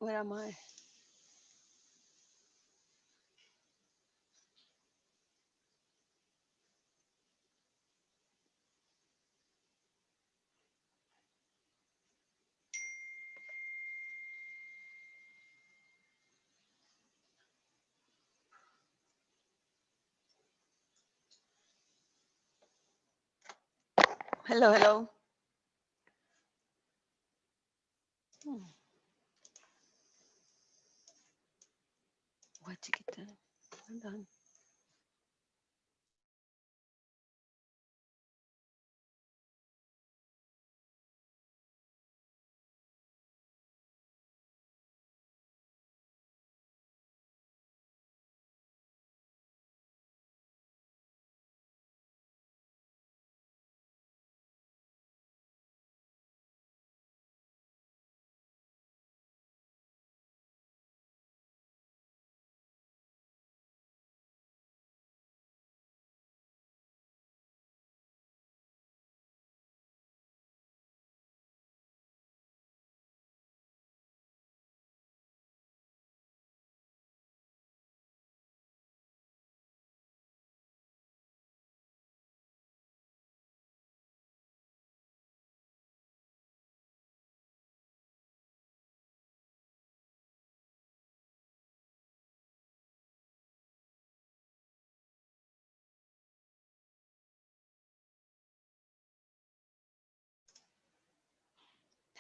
Where am I? Hello, hello. Hmm, What chiquita? Hold on.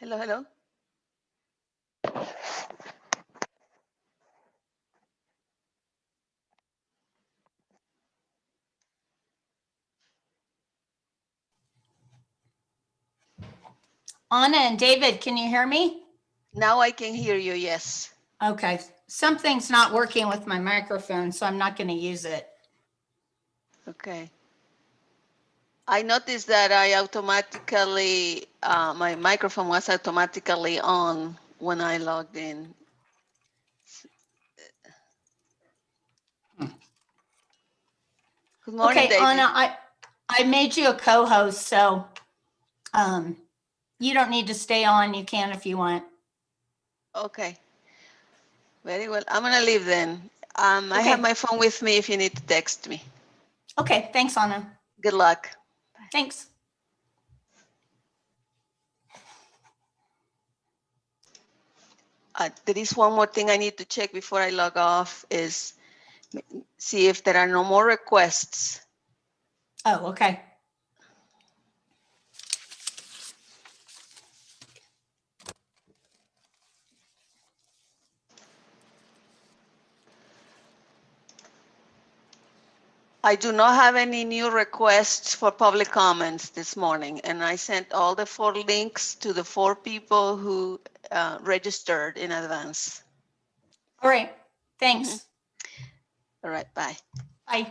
Hello, hello. Anna and David, can you hear me? Now I can hear you. Yes. Okay, something's not working with my microphone, so I'm not going to use it. Okay. I noticed that I automatically, my microphone was automatically on when I logged in. Good morning, Okay, David. Anna, I made you a co-host, so you don't need to stay on. You can if you want. Okay. Very well. I'm going to leave then. I have Okay. my phone with me if you need to text me. Okay, thanks, Anna. Good luck. Thanks. There is one more thing I need to check before I log off is see if there are no more requests. Oh, okay. I do not have any new requests for public comments this morning, and I sent all the 4 links to the 4 people who registered in advance. All right. Thanks. All right, bye. Bye.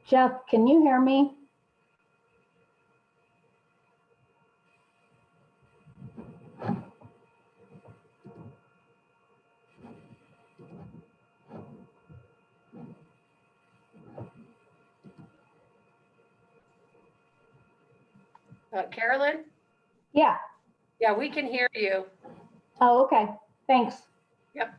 Jeff, can you hear me? Carolyn? Yeah. Yeah, we can hear you. Oh, okay. Thanks. Yep.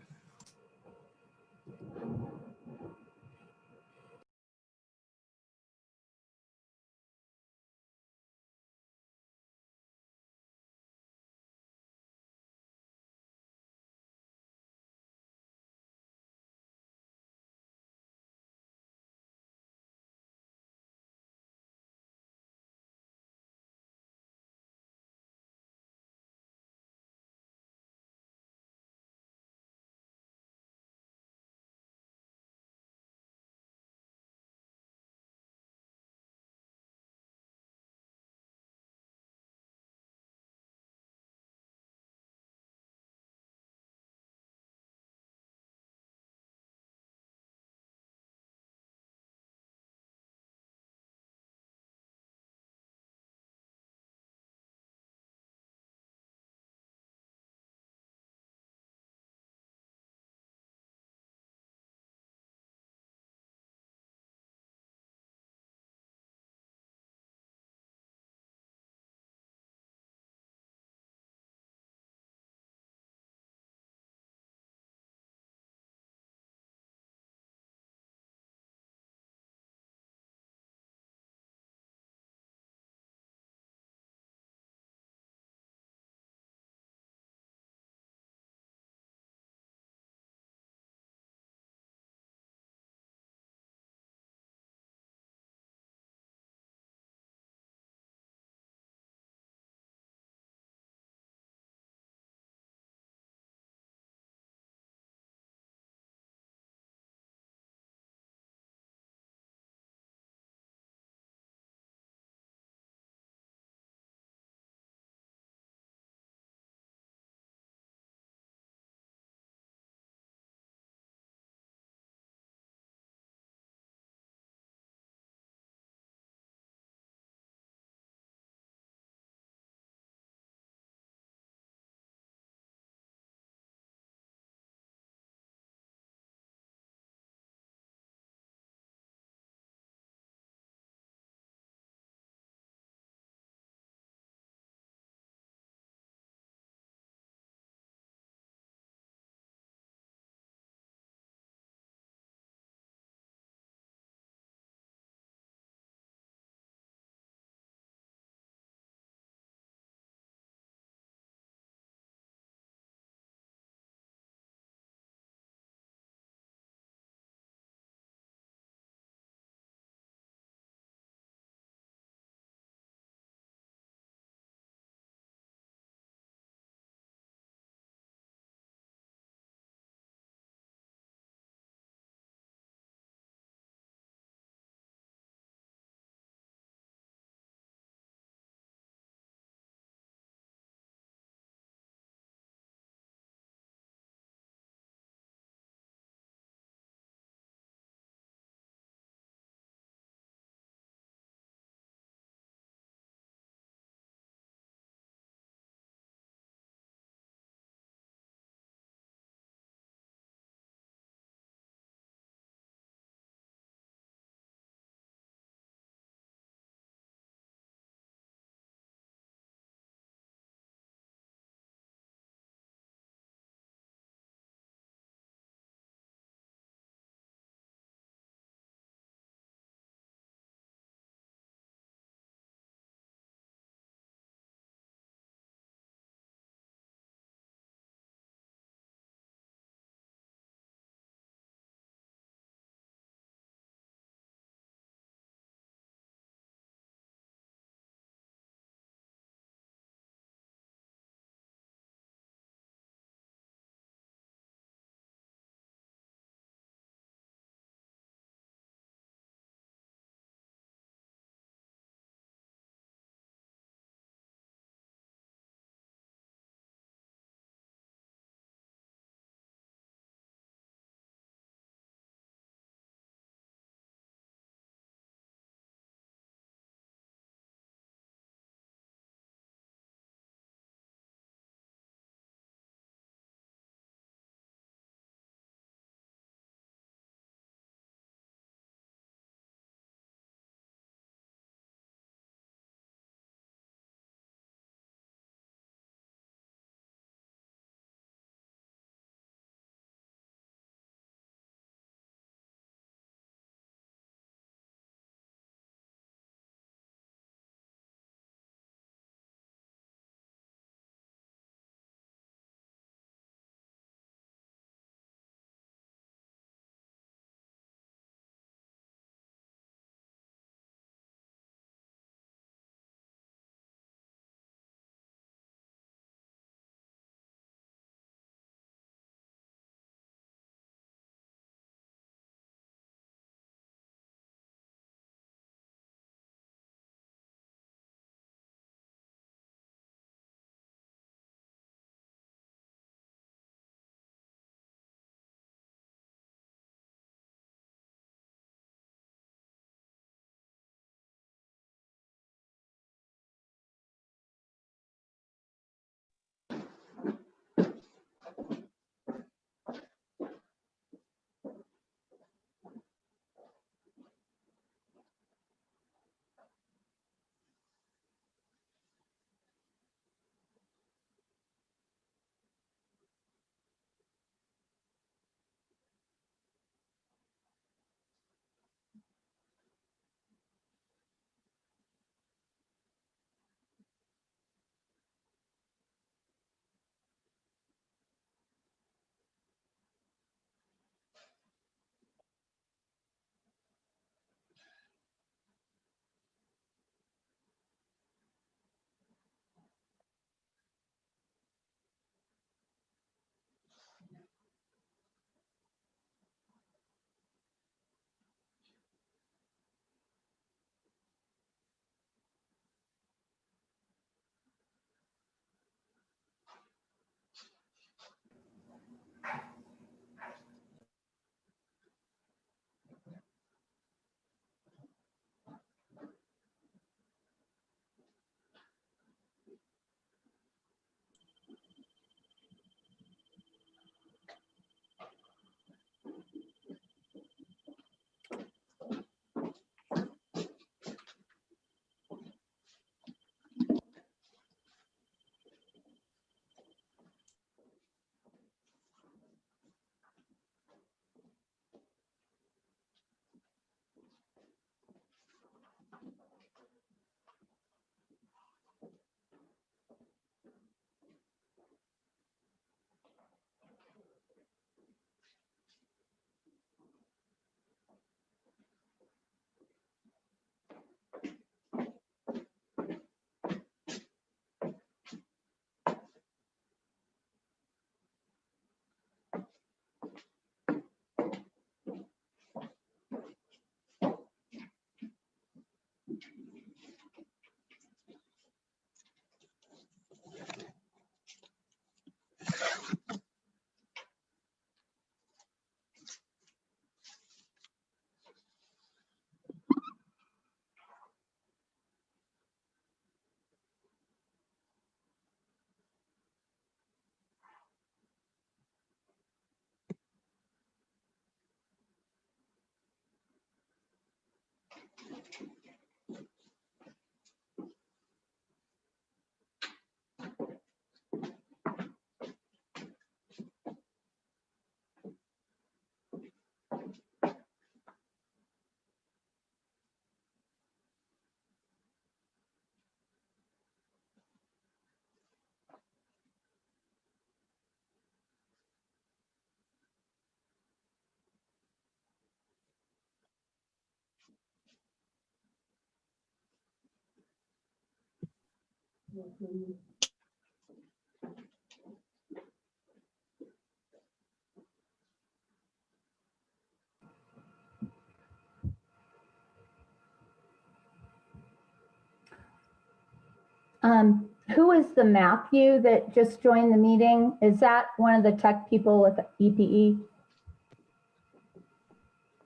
Who is the Matthew that just joined the meeting? Is that one of the tech people with EPE?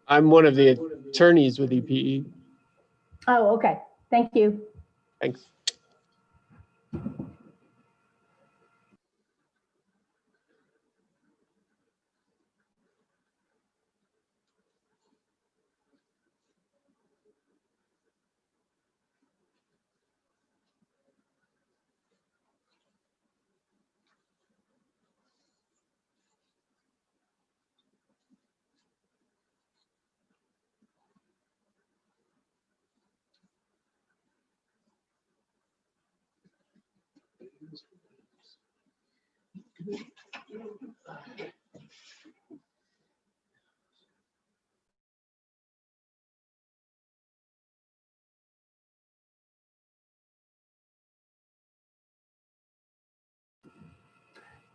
I'm one of the attorneys with EPE. Oh, okay. Thank you. Thanks.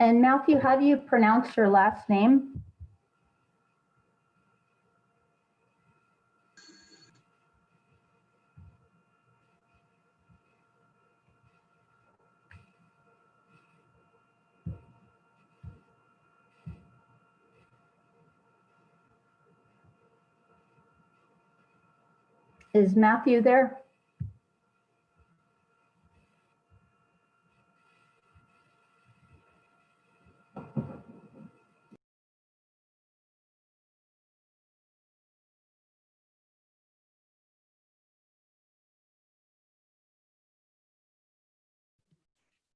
And Matthew, how do you pronounce your last name? Is Matthew there?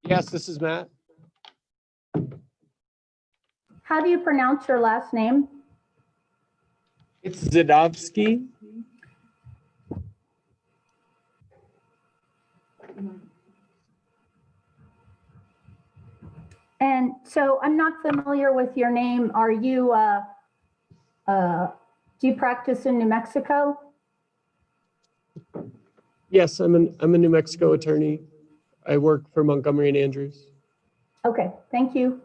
Yes, this is Matt. How do you pronounce your last name? It's Zadovsky. And so I'm not familiar with your name. Are you, do you practice in New Mexico? Yes, I'm a New Mexico attorney. I work for Montgomery and Andrews. Okay, thank you.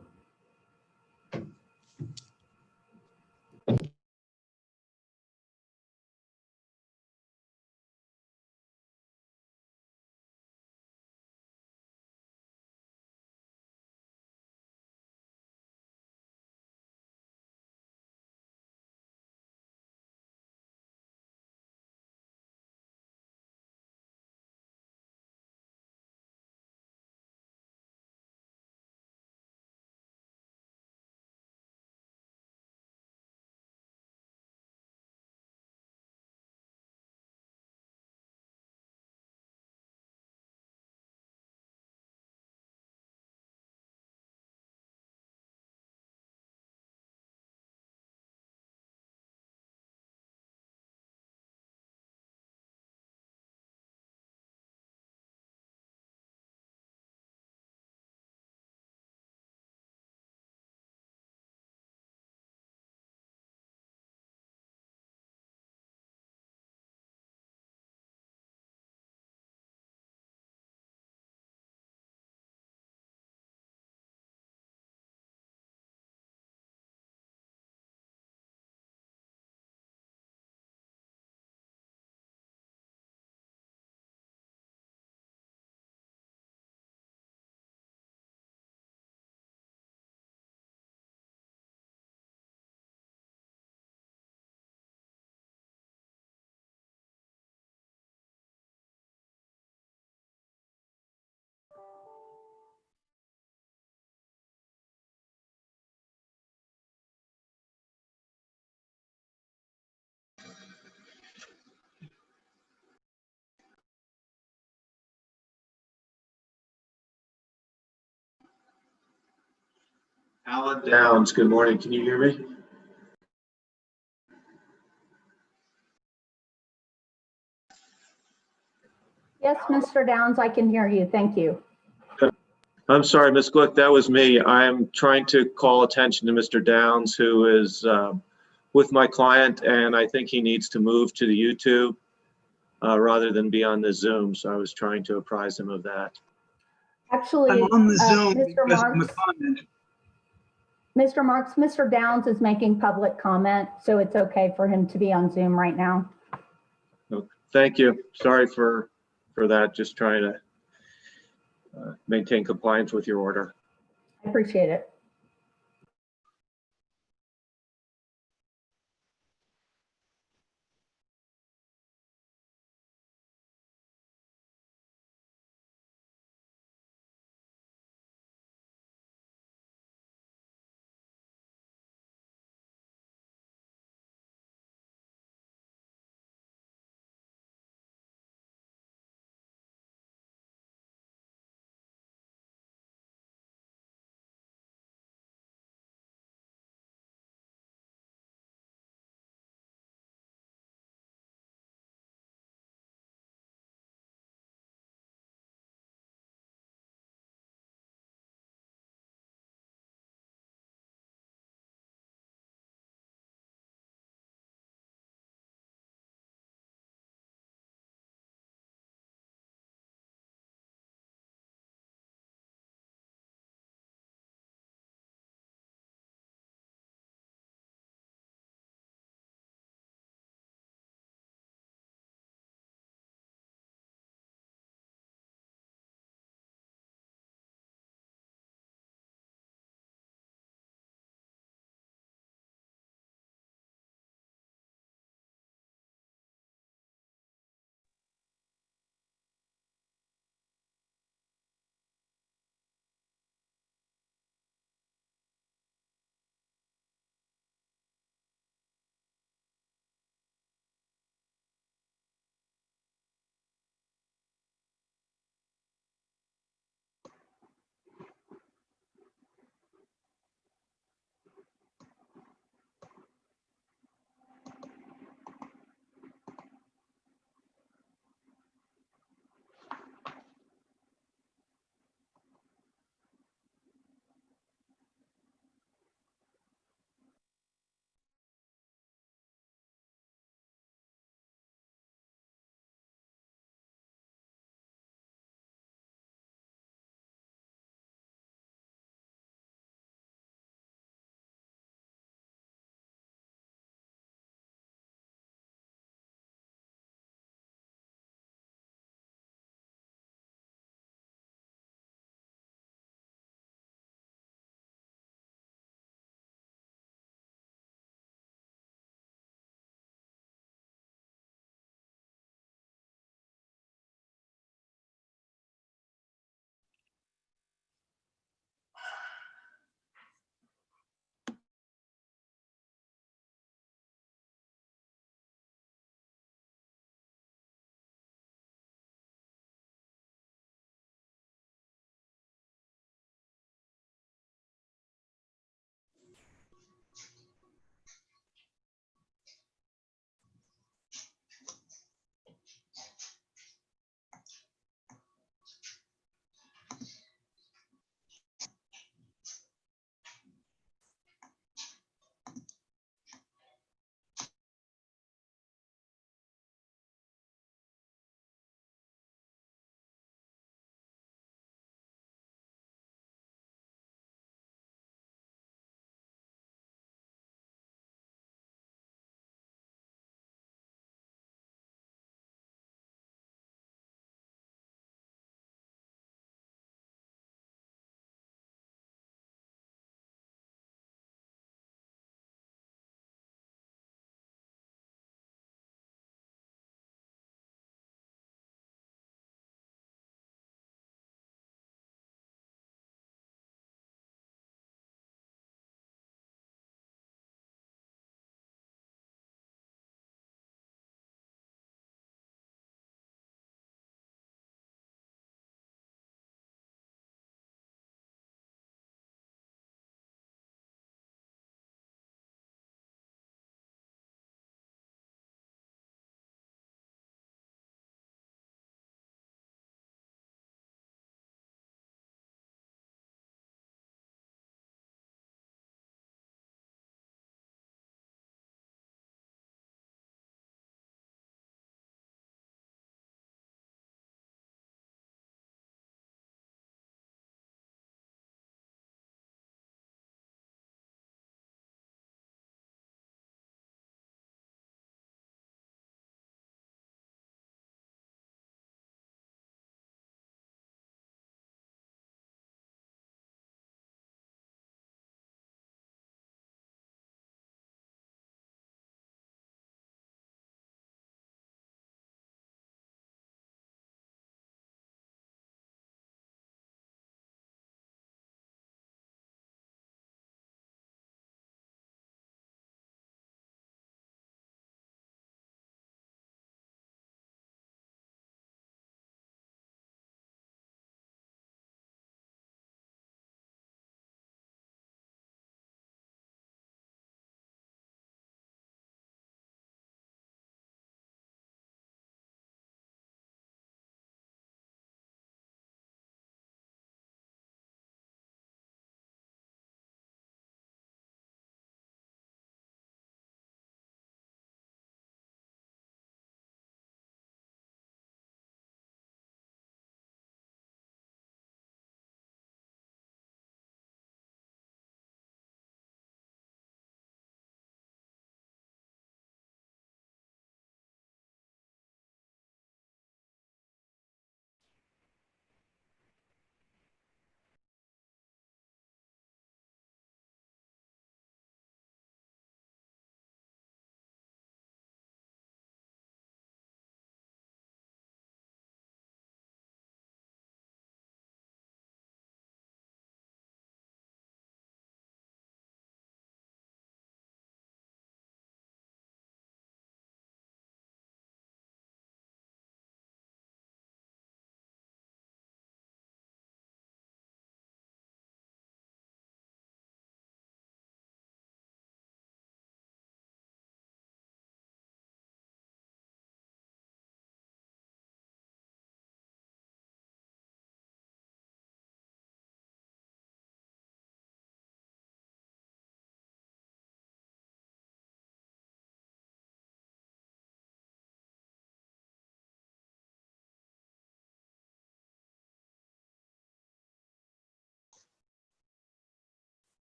Alan Downs, good morning. Can you hear me? Yes, Mr. Downs, I can hear you. Thank you. I'm sorry, Ms. Glick, that was me. I'm trying to call attention to Mr. Downs, who is with my client, and I think he needs to move to the YouTube rather than be on the Zoom. So I was trying to apprise him of that. Actually, I'm on the Zoom Mr. because I'm a Marks, comment. Mr. Marks, Mr. Downs is making public comment, so it's okay for him to be on Zoom right now. Thank you. Sorry for that. Just trying to maintain compliance with your order. I appreciate it.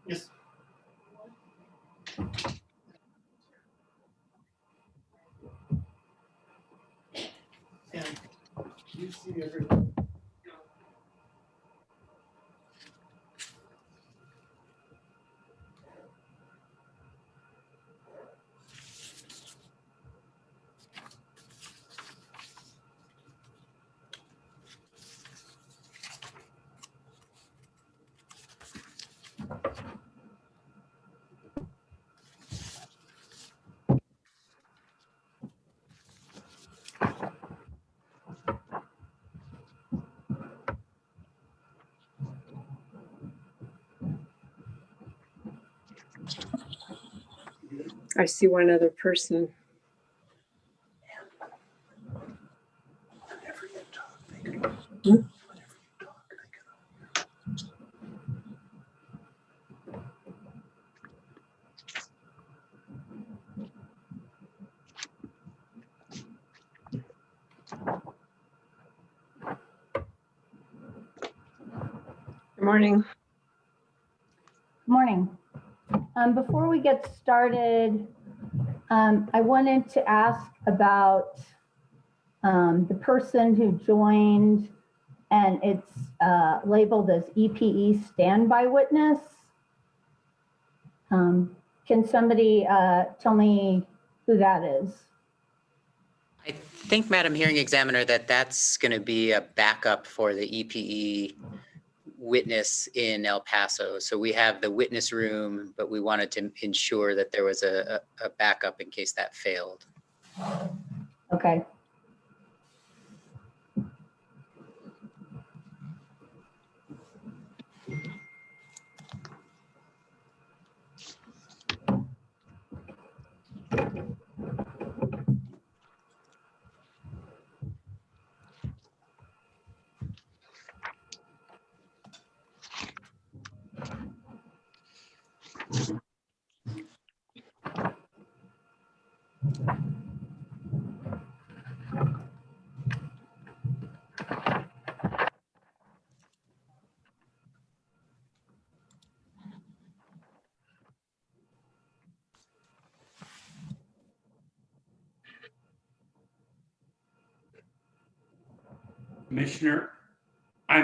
Yes. And you see everyone. I see one other person. Good morning. Morning. Before we get started, I wanted to ask about the person who joined, and it's labeled as EPE standby witness. Can somebody tell me who that is? I think, Madam Hearing Examiner, that's going to be a backup for the EPE witness in El Paso. So we have the witness room, but we wanted to ensure that there was a backup in case that failed. Okay.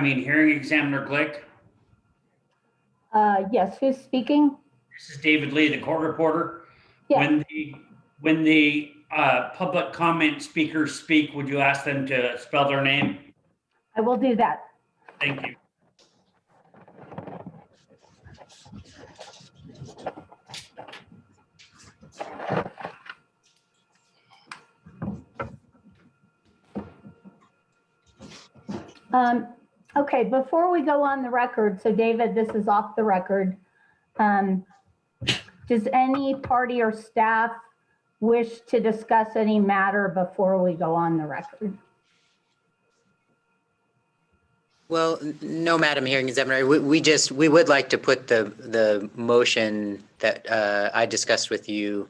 Hearing Examiner Glick. Yes, who's speaking? This is David Lee, the court reporter. Yeah. When the public comment speakers speak, would you ask them to spell their name? I will do that. Thank you. Okay, before we go on the record, so David, this is off the record. Does any party or staff wish to discuss any matter before we go on the record? Well, no, Madam Hearing Examiner, we would like to put the motion that I discussed with you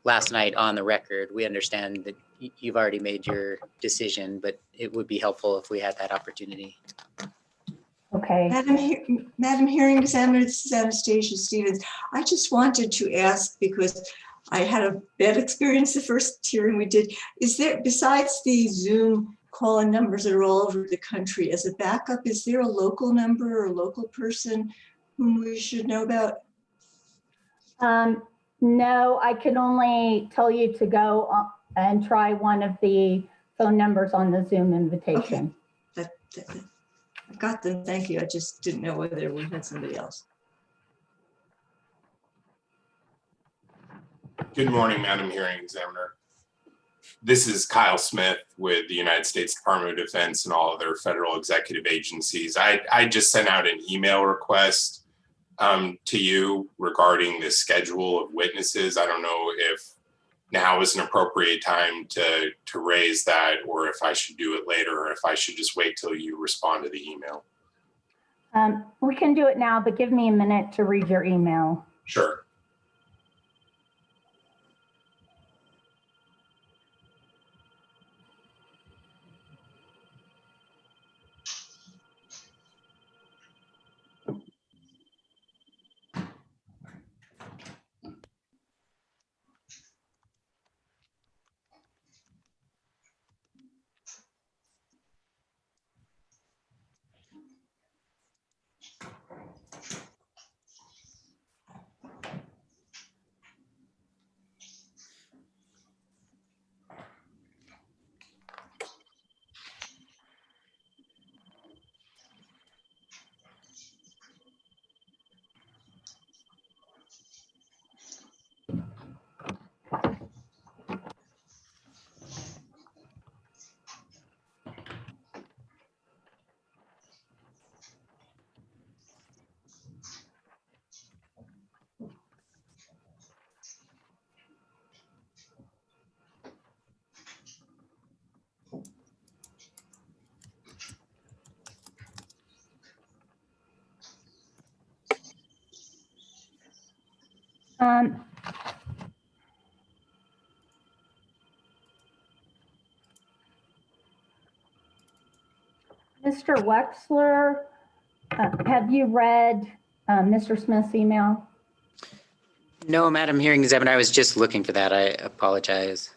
last night on the record. We understand that you've already made your decision, but it would be helpful if we had that opportunity. Okay. Madam Hearing Examiner, this is Anastasia Stevens. I just wanted to ask, because I had a bad experience the first hearing we did. Is there, besides the Zoom call-in numbers that are all over the country, as a backup, is there a local number or a local person whom we should know about? No, I can only tell you to go and try one of the phone numbers on the Zoom invitation. Okay. I got them, thank you. I just didn't know whether we had somebody else. Good morning, Madam Hearing Examiner. This is Kyle Smith with the United States Department of Defense and all other federal executive agencies. I just sent out an email request to you regarding the schedule of witnesses. I don't know if now is an appropriate time to raise that, or if I should do it later, or if I should just wait till you respond to the email. We can do it now, but give me a minute to read your email. Sure. Um, Mr. Wexler, have you read Mr. Smith's email? No, Madam Hearing Examiner, I was just looking for that. I apologize.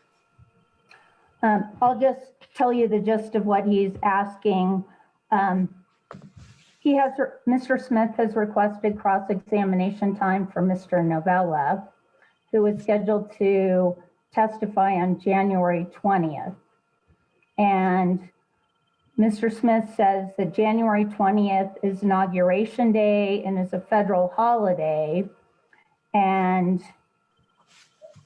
I'll just tell you the gist of what he's asking. Mr. Smith has requested cross-examination time for Mr. Novella, who is scheduled to testify on January 20th. And Mr. Smith says that January 20th is Inauguration Day and is a federal holiday. And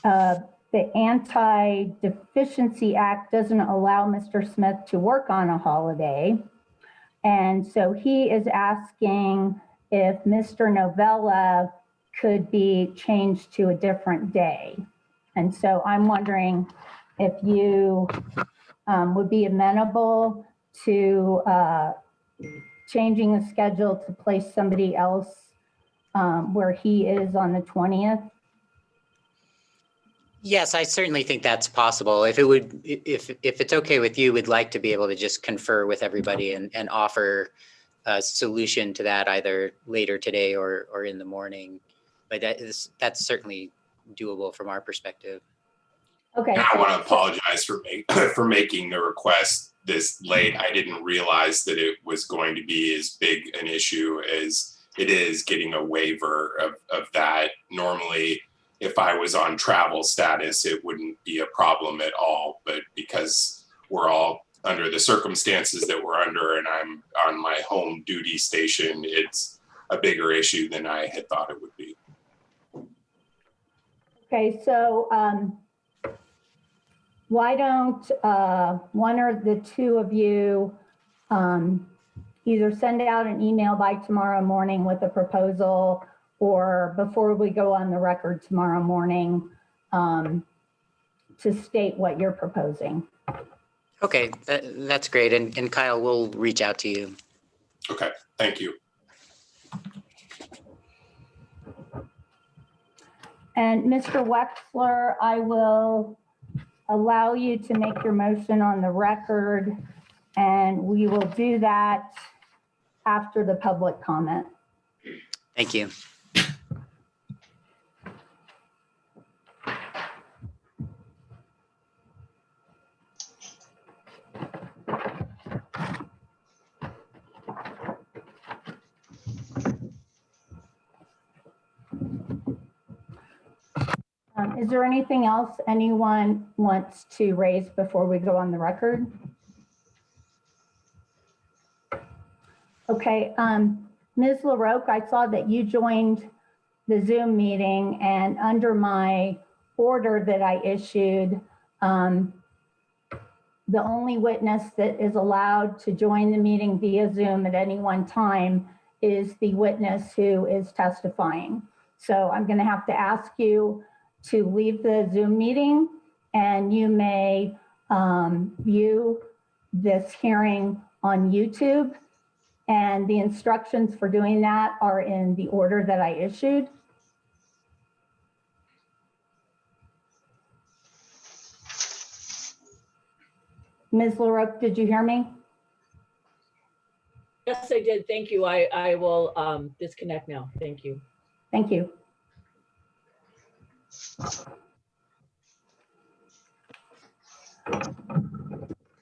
the Anti-Deficiency Act doesn't allow Mr. Smith to work on a holiday. And so he is asking if Mr. Novella could be changed to a different day. And so I'm wondering if you would be amenable to changing the schedule to place somebody else where he is on the 20th. Yes, I certainly think that's possible. If it's okay with you, we'd like to be able to just confer with everybody and offer a solution to that either later today or in the morning. But that's certainly doable from our perspective. Okay. And I want to apologize for making the request this late. I didn't realize that it was going to be as big an issue as it is getting a waiver of that. Normally, if I was on travel status, it wouldn't be a problem at all. But because we're all under the circumstances that we're under and I'm on my home duty station, it's a bigger issue than I had thought it would be. Okay, so why don't one or the two of you either send out an email by tomorrow morning with a proposal, or before we go on the record tomorrow morning to state what you're proposing. Okay, that's great. And Kyle, we'll reach out to you. Okay, thank you. And Mr. Wexler, I will allow you to make your motion on the record, and we will do that after the public comment. Thank you. Is there anything else anyone wants to raise before we go on the record? Okay, Ms. LaRoque, I saw that you joined the Zoom meeting, and under my order that I issued, the only witness that is allowed to join the meeting via Zoom at any one time is the witness who is testifying. So I'm going to have to ask you to leave the Zoom meeting, and you may view this hearing on YouTube. And the instructions for doing that are in the order that I issued. Ms. LaRoque, did you hear me? Yes, I did. Thank you. I will disconnect now. Thank you. Thank you.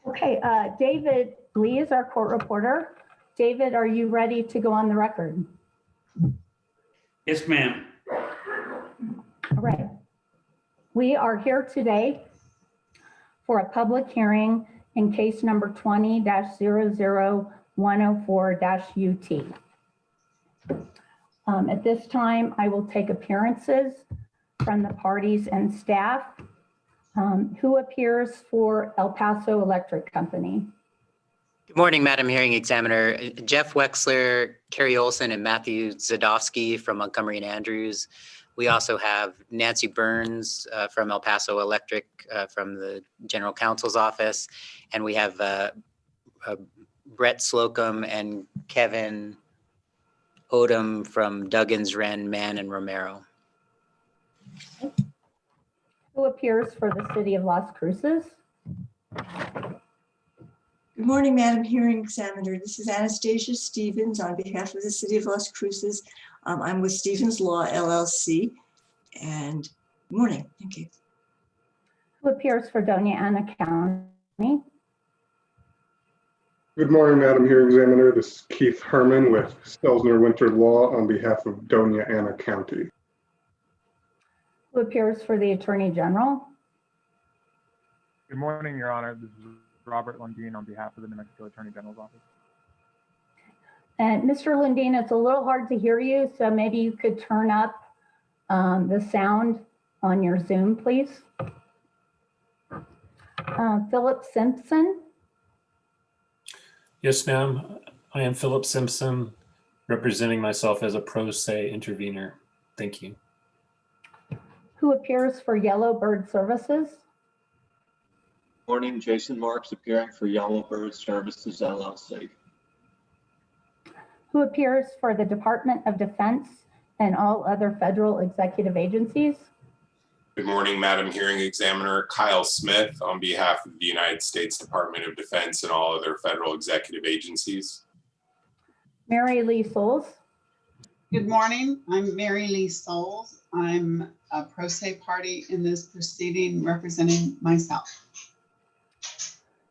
Okay, David Lee is our court reporter. David, are you ready to go on the record? Yes, ma'am. All right. We are here today for a public hearing in case number 20-00104-UT. At this time, I will take appearances from the parties and staff. Who appears for El Paso Electric Company? Good morning, Madam Hearing Examiner. Jeff Wexler, Carrie Olson, and Matthew Zadowski from Montgomery and Andrews. We also have Nancy Burns from El Paso Electric from the General Counsel's office. And we have Brett Slocum and Kevin Odom from Duggins, Wren, Mann, and Romero. Who appears for the city of Las Cruces? Good morning, Madam Hearing Examiner. This is Anastasia Stevens on behalf of the City of Las Cruces. I'm with Stevens Law LLC. And good morning. Thank you. Who appears for Doña Ana County? Good morning, Madam Hearing Examiner. This is Keith Herman with Stelzner Winter Law on behalf of Doña Ana County. Who appears for the Attorney General? Good morning, Your Honor. This is Robert Lundin on behalf of the New Mexico Attorney General's Office. And Mr. Lundin, it's a little hard to hear you, so maybe you could turn up the sound on your Zoom, please. Philip Simpson. Yes, ma'am. I am Philip Simpson, representing myself as a pro se intervener. Thank you. Who appears for Yellowbird Services? Morning, Jason Marks appearing for Yellowbird Services LLC. Who appears for the Department of Defense and all other federal executive agencies? Good morning, Madam Hearing Examiner. Kyle Smith on behalf of the United States Department of Defense and all other federal executive agencies. Mary Lee Souls. Good morning. I'm Mary Lee Souls. I'm a pro se party in this proceeding representing myself.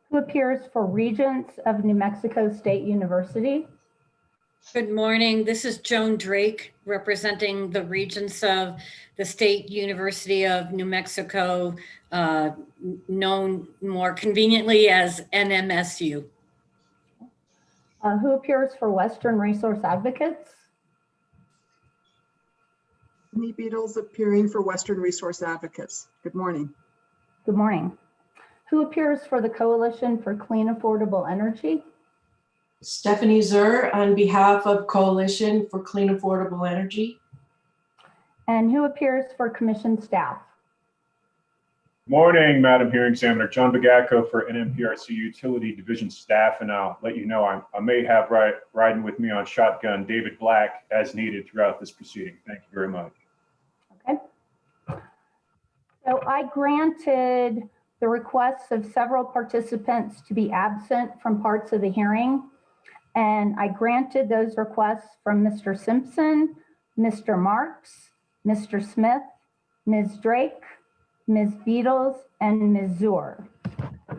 Who appears for Regents of New Mexico State University? Good morning. This is Joan Drake, representing the Regents of the State University of New Mexico, known more conveniently as NMSU. Who appears for Western Resource Advocates? Me Beatles appearing for Western Resource Advocates. Good morning. Good morning. Who appears for the Coalition for Clean Affordable Energy? Stephanie Zur on behalf of Coalition for Clean Affordable Energy. And who appears for Commission staff? Morning, Madam Hearing Examiner. John Bagacco for NMPRC Utility Division staff, and I'll let you know I may have riding with me on shotgun David Black as needed throughout this proceeding. Thank you very much. Okay. So I granted the requests of several participants to be absent from parts of the hearing, and I granted those requests from Mr. Simpson, Mr. Marks, Mr. Smith, Ms. Drake, Ms. Beatles, and Ms. Zur.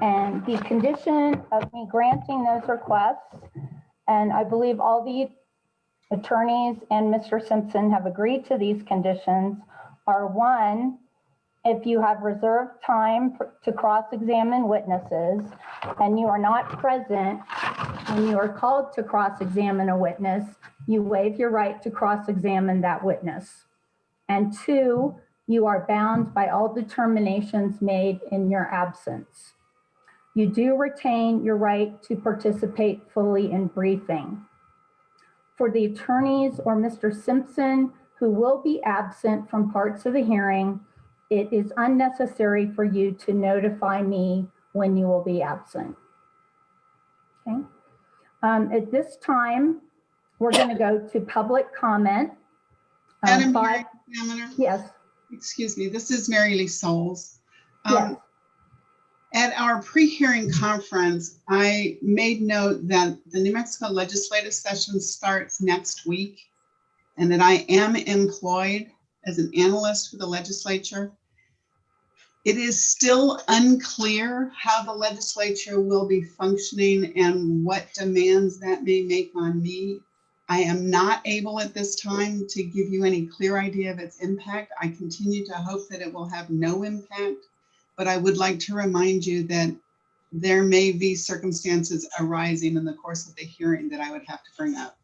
And the condition of me granting those requests, and I believe all the attorneys and Mr. Simpson have agreed to these conditions, are one, if you have reserved time to cross-examine witnesses and you are not present when you are called to cross-examine a witness, you waive your right to cross-examine that witness. And two, you are bound by all determinations made in your absence. You do retain your right to participate fully in briefing. For the attorneys or Mr. Simpson who will be absent from parts of the hearing, it is unnecessary for you to notify me when you will be absent. Okay. At this time, we're going to go to public comment. Madam Hearing Examiner? Yes. Excuse me, this is Mary Lee Souls. Yes. At our pre-hearing conference, I made note that the New Mexico legislative session starts next week and that I am employed as an analyst for the legislature. It is still unclear how the legislature will be functioning and what demands that may make on me. I am not able at this time to give you any clear idea of its impact. I continue to hope that it will have no impact, but I would like to remind you that there may be circumstances arising in the course of the hearing that I would have to bring up.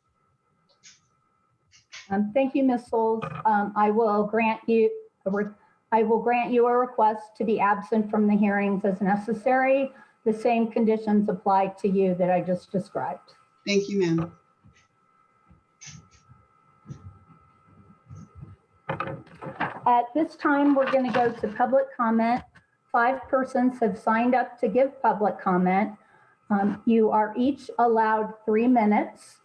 Thank you, Ms. Souls. I will grant you a request to be absent from the hearings as necessary. The same conditions apply to you that I just described. Thank you, ma'am. At this time, we're going to go to public comment. 5 persons have signed up to give public comment. You are each allowed 3 minutes.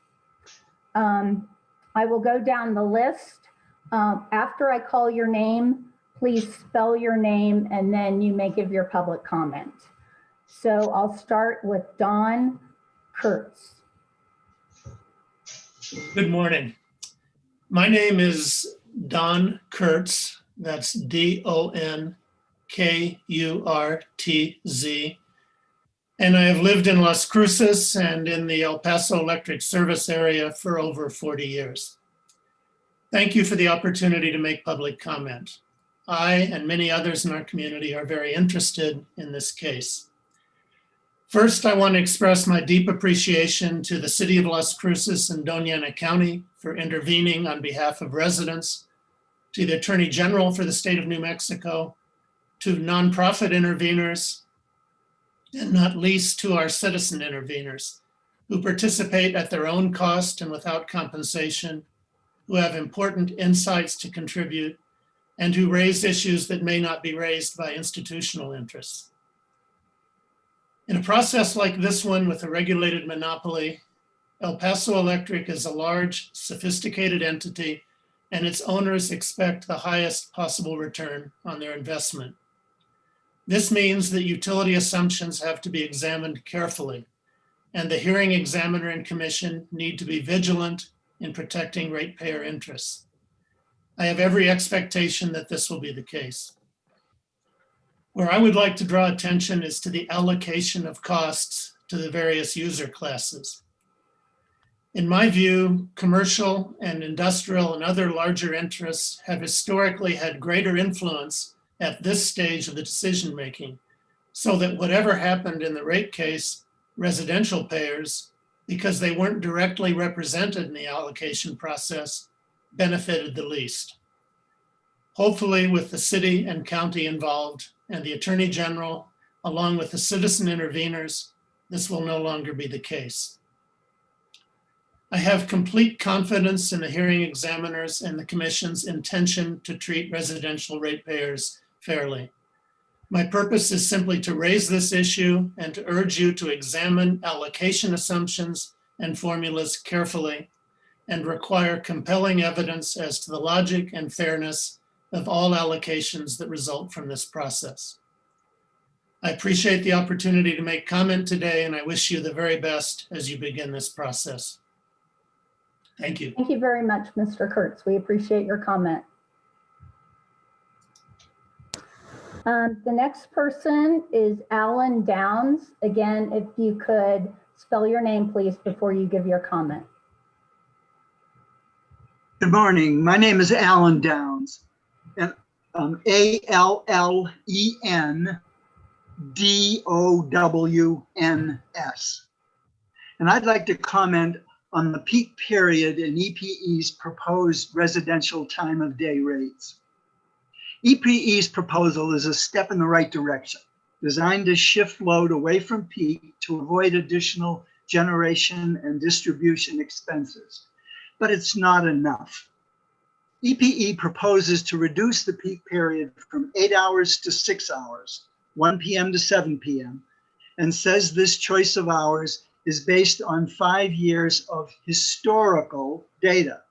I will go down the list. After I call your name, please spell your name and then you may give your public comment. So I'll start with Don Kurtz. Good morning. My name is Don Kurtz. That's DONKURTZ. And I have lived in Las Cruces and in the El Paso electric service area for over 40 years. Thank you for the opportunity to make public comment. I and many others in our community are very interested in this case. First, I want to express my deep appreciation to the City of Las Cruces and Doña Ana County for intervening on behalf of residents, to the Attorney General for the state of New Mexico, to nonprofit interveners, and not least to our citizen interveners who participate at their own cost and without compensation, who have important insights to contribute, and who raise issues that may not be raised by institutional interests. In a process like this one with a regulated monopoly, El Paso Electric is a large, sophisticated entity, and its owners expect the highest possible return on their investment. This means that utility assumptions have to be examined carefully, and the hearing examiner and commission need to be vigilant in protecting ratepayer interests. I have every expectation that this will be the case. Where I would like to draw attention is to the allocation of costs to the various user classes. In my view, commercial and industrial and other larger interests have historically had greater influence at this stage of the decision-making, so that whatever happened in the rate case, residential payers, because they weren't directly represented in the allocation process, benefited the least. Hopefully, with the city and county involved and the Attorney General, along with the citizen interveners, this will no longer be the case. I have complete confidence in the hearing examiners and the commission's intention to treat residential ratepayers fairly. My purpose is simply to raise this issue and to urge you to examine allocation assumptions and formulas carefully and require compelling evidence as to the logic and fairness of all allocations that result from this process. I appreciate the opportunity to make comment today, and I wish you the very best as you begin this process. Thank you. Thank you very much, Mr. Kurtz. We appreciate your comment. The next person is Alan Downs. Again, if you could spell your name, please, before you give your comment. Good morning. My name is Alan Downs, and ALLENDOWNS. And I'd like to comment on the peak period in EPE's proposed residential time of day rates. EPE's proposal is a step in the right direction, designed to shift load away from peak to avoid additional generation and distribution expenses. But it's not enough. EPE proposes to reduce the peak period from 8 hours to 6 hours, 1 p.m. to 7 p.m., and says this choice of hours is based on 5 years of historical data.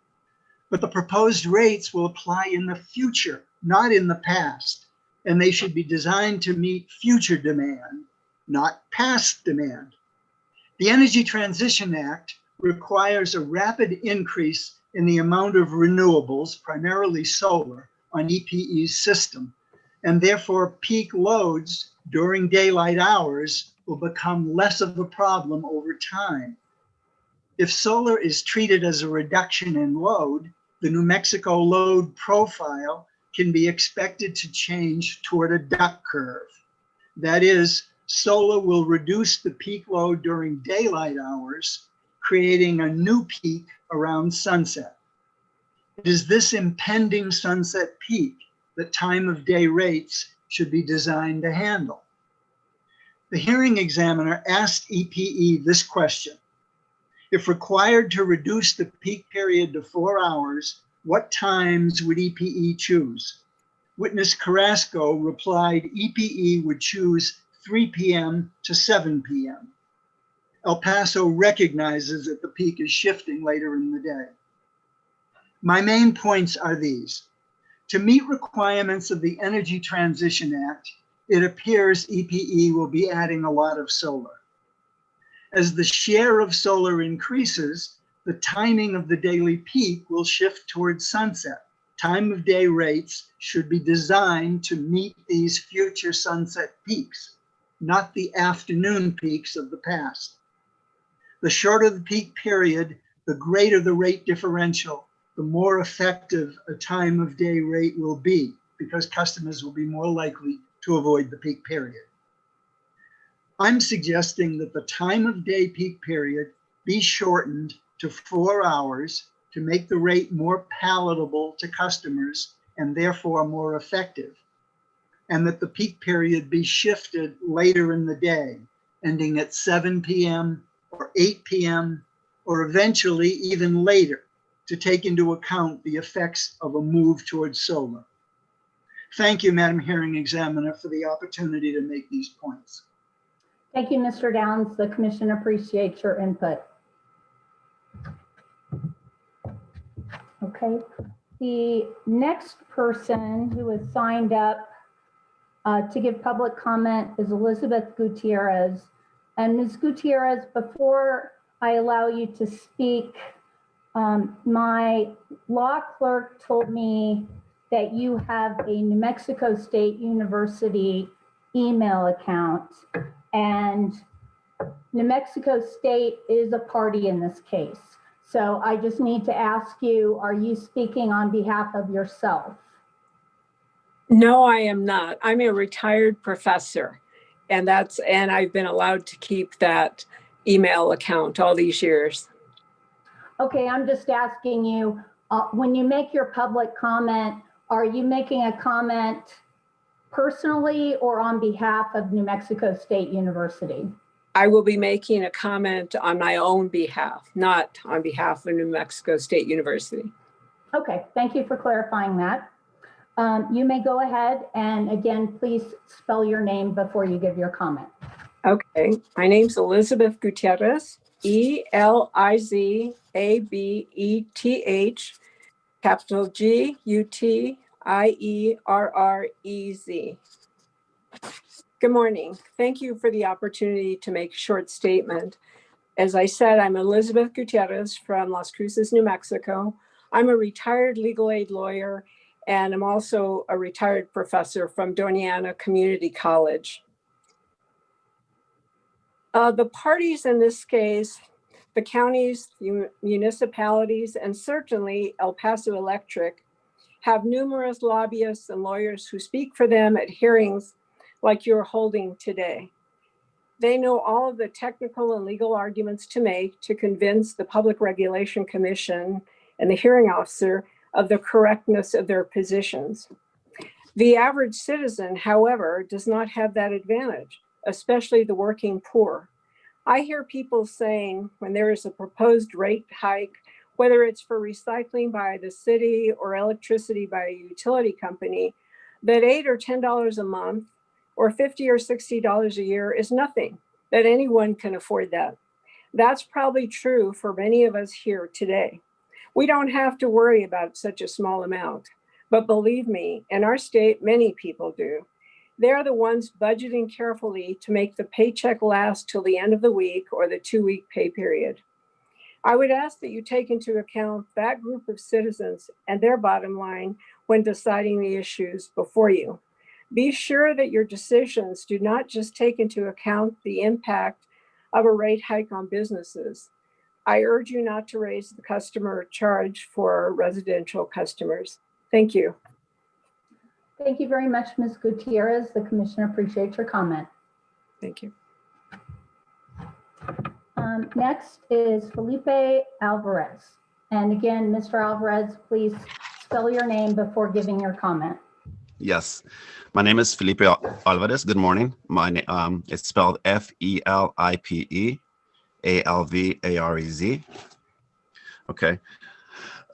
But the proposed rates will apply in the future, not in the past, and they should be designed to meet future demand, not past demand. The Energy Transition Act requires a rapid increase in the amount of renewables, primarily solar, on EPE's system, and therefore peak loads during daylight hours will become less of a problem over time. If solar is treated as a reduction in load, the New Mexico load profile can be expected to change toward a duck curve. That is, solar will reduce the peak load during daylight hours, creating a new peak around sunset. It is this impending sunset peak that time of day rates should be designed to handle. The hearing examiner asked EPE this question: if required to reduce the peak period to 4 hours, what times would EPE choose? Witness Carrasco replied EPE would choose 3 p.m. to 7 p.m. El Paso recognizes that the peak is shifting later in the day. My main points are these. To meet requirements of the Energy Transition Act, it appears EPE will be adding a lot of solar. As the share of solar increases, the timing of the daily peak will shift towards sunset. Time of day rates should be designed to meet these future sunset peaks, not the afternoon peaks of the past. The shorter the peak period, the greater the rate differential, the more effective a time of day rate will be, because customers will be more likely to avoid the peak period. I'm suggesting that the time of day peak period be shortened to 4 hours to make the rate more palatable to customers and therefore more effective, and that the peak period be shifted later in the day, ending at 7 p.m. or 8 p.m. or eventually even later, to take into account the effects of a move towards solar. Thank you, Madam Hearing Examiner, for the opportunity to make these points. Thank you, Mr. Downs. The commission appreciates your input. Okay, the next person who has signed up to give public comment is Elizabeth Gutierrez. And Ms. Gutierrez, before I allow you to speak, my law clerk told me that you have a New Mexico State University email account, and New Mexico State is a party in this case. So I just need to ask you, are you speaking on behalf of yourself? No, I am not. I'm a retired professor, and I've been allowed to keep that email account all these years. Okay, I'm just asking you, when you make your public comment, are you making a comment personally or on behalf of New Mexico State University? I will be making a comment on my own behalf, not on behalf of New Mexico State University. Okay, thank you for clarifying that. You may go ahead, and again, please spell your name before you give your comment. Okay, my name's Elizabeth Gutierrez, Elizabeth, capital Gutierrez. Good morning. Thank you for the opportunity to make a short statement. As I said, I'm Elizabeth Gutierrez from Las Cruces, New Mexico. I'm a retired legal aid lawyer, and I'm also a retired professor from Doña Ana Community College. The parties in this case, the counties, municipalities, and certainly El Paso Electric, have numerous lobbyists and lawyers who speak for them at hearings like you're holding today. They know all of the technical and legal arguments to make to convince the Public Regulation Commission and the hearing officer of the correctness of their positions. The average citizen, however, does not have that advantage, especially the working poor. I hear people saying when there is a proposed rate hike, whether it's for recycling by the city or electricity by a utility company, that $8 or $10 a month or $50 or $60 a year is nothing, that anyone can afford that. That's probably true for many of us here today. We don't have to worry about such a small amount, but believe me, in our state, many people do. They're the ones budgeting carefully to make the paycheck last till the end of the week or the 2-week pay period. I would ask that you take into account that group of citizens and their bottom line when deciding the issues before you. Be sure that your decisions do not just take into account the impact of a rate hike on businesses. I urge you not to raise the customer charge for residential customers. Thank you. Thank you very much, Ms. Gutierrez. The commission appreciates your comment. Thank you. Next is Felipe Alvarez. And again, Mr. Alvarez, please spell your name before giving your comment. Yes, my name is Felipe Alvarez. Good morning. My name it's spelled Felipe-Alvarez. Okay.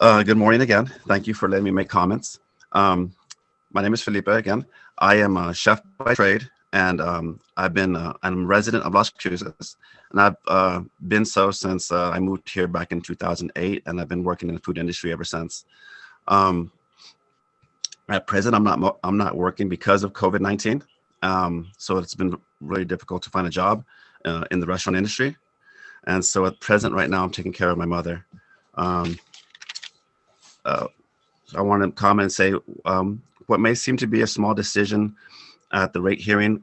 Good morning again. Thank you for letting me make comments. My name is Felipe again. I am a chef by trade, and I'm a resident of Las Cruces, and I've been so since I moved here back in 2008, and I've been working in the food industry ever since. At present, I'm not working because of COVID-19. So it's been really difficult to find a job in the restaurant industry. And so at present, right now, I'm taking care of my mother. I want to comment and say what may seem to be a small decision at the rate hearing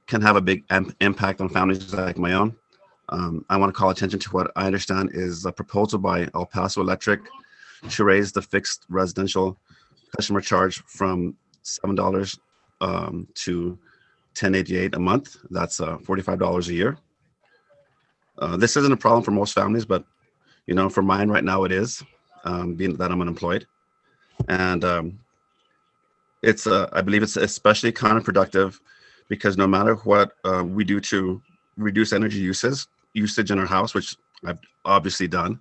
can have a big impact on families like my own. I want to call attention to what I understand is a proposal by El Paso Electric to raise the fixed residential customer charge from $7 to $10.88 a month. That's $45 a year. This isn't a problem for most families, but for mine right now it is, being that I'm unemployed. And it's I believe it's especially counterproductive because no matter what we do to reduce energy usage in our house, which I've obviously done,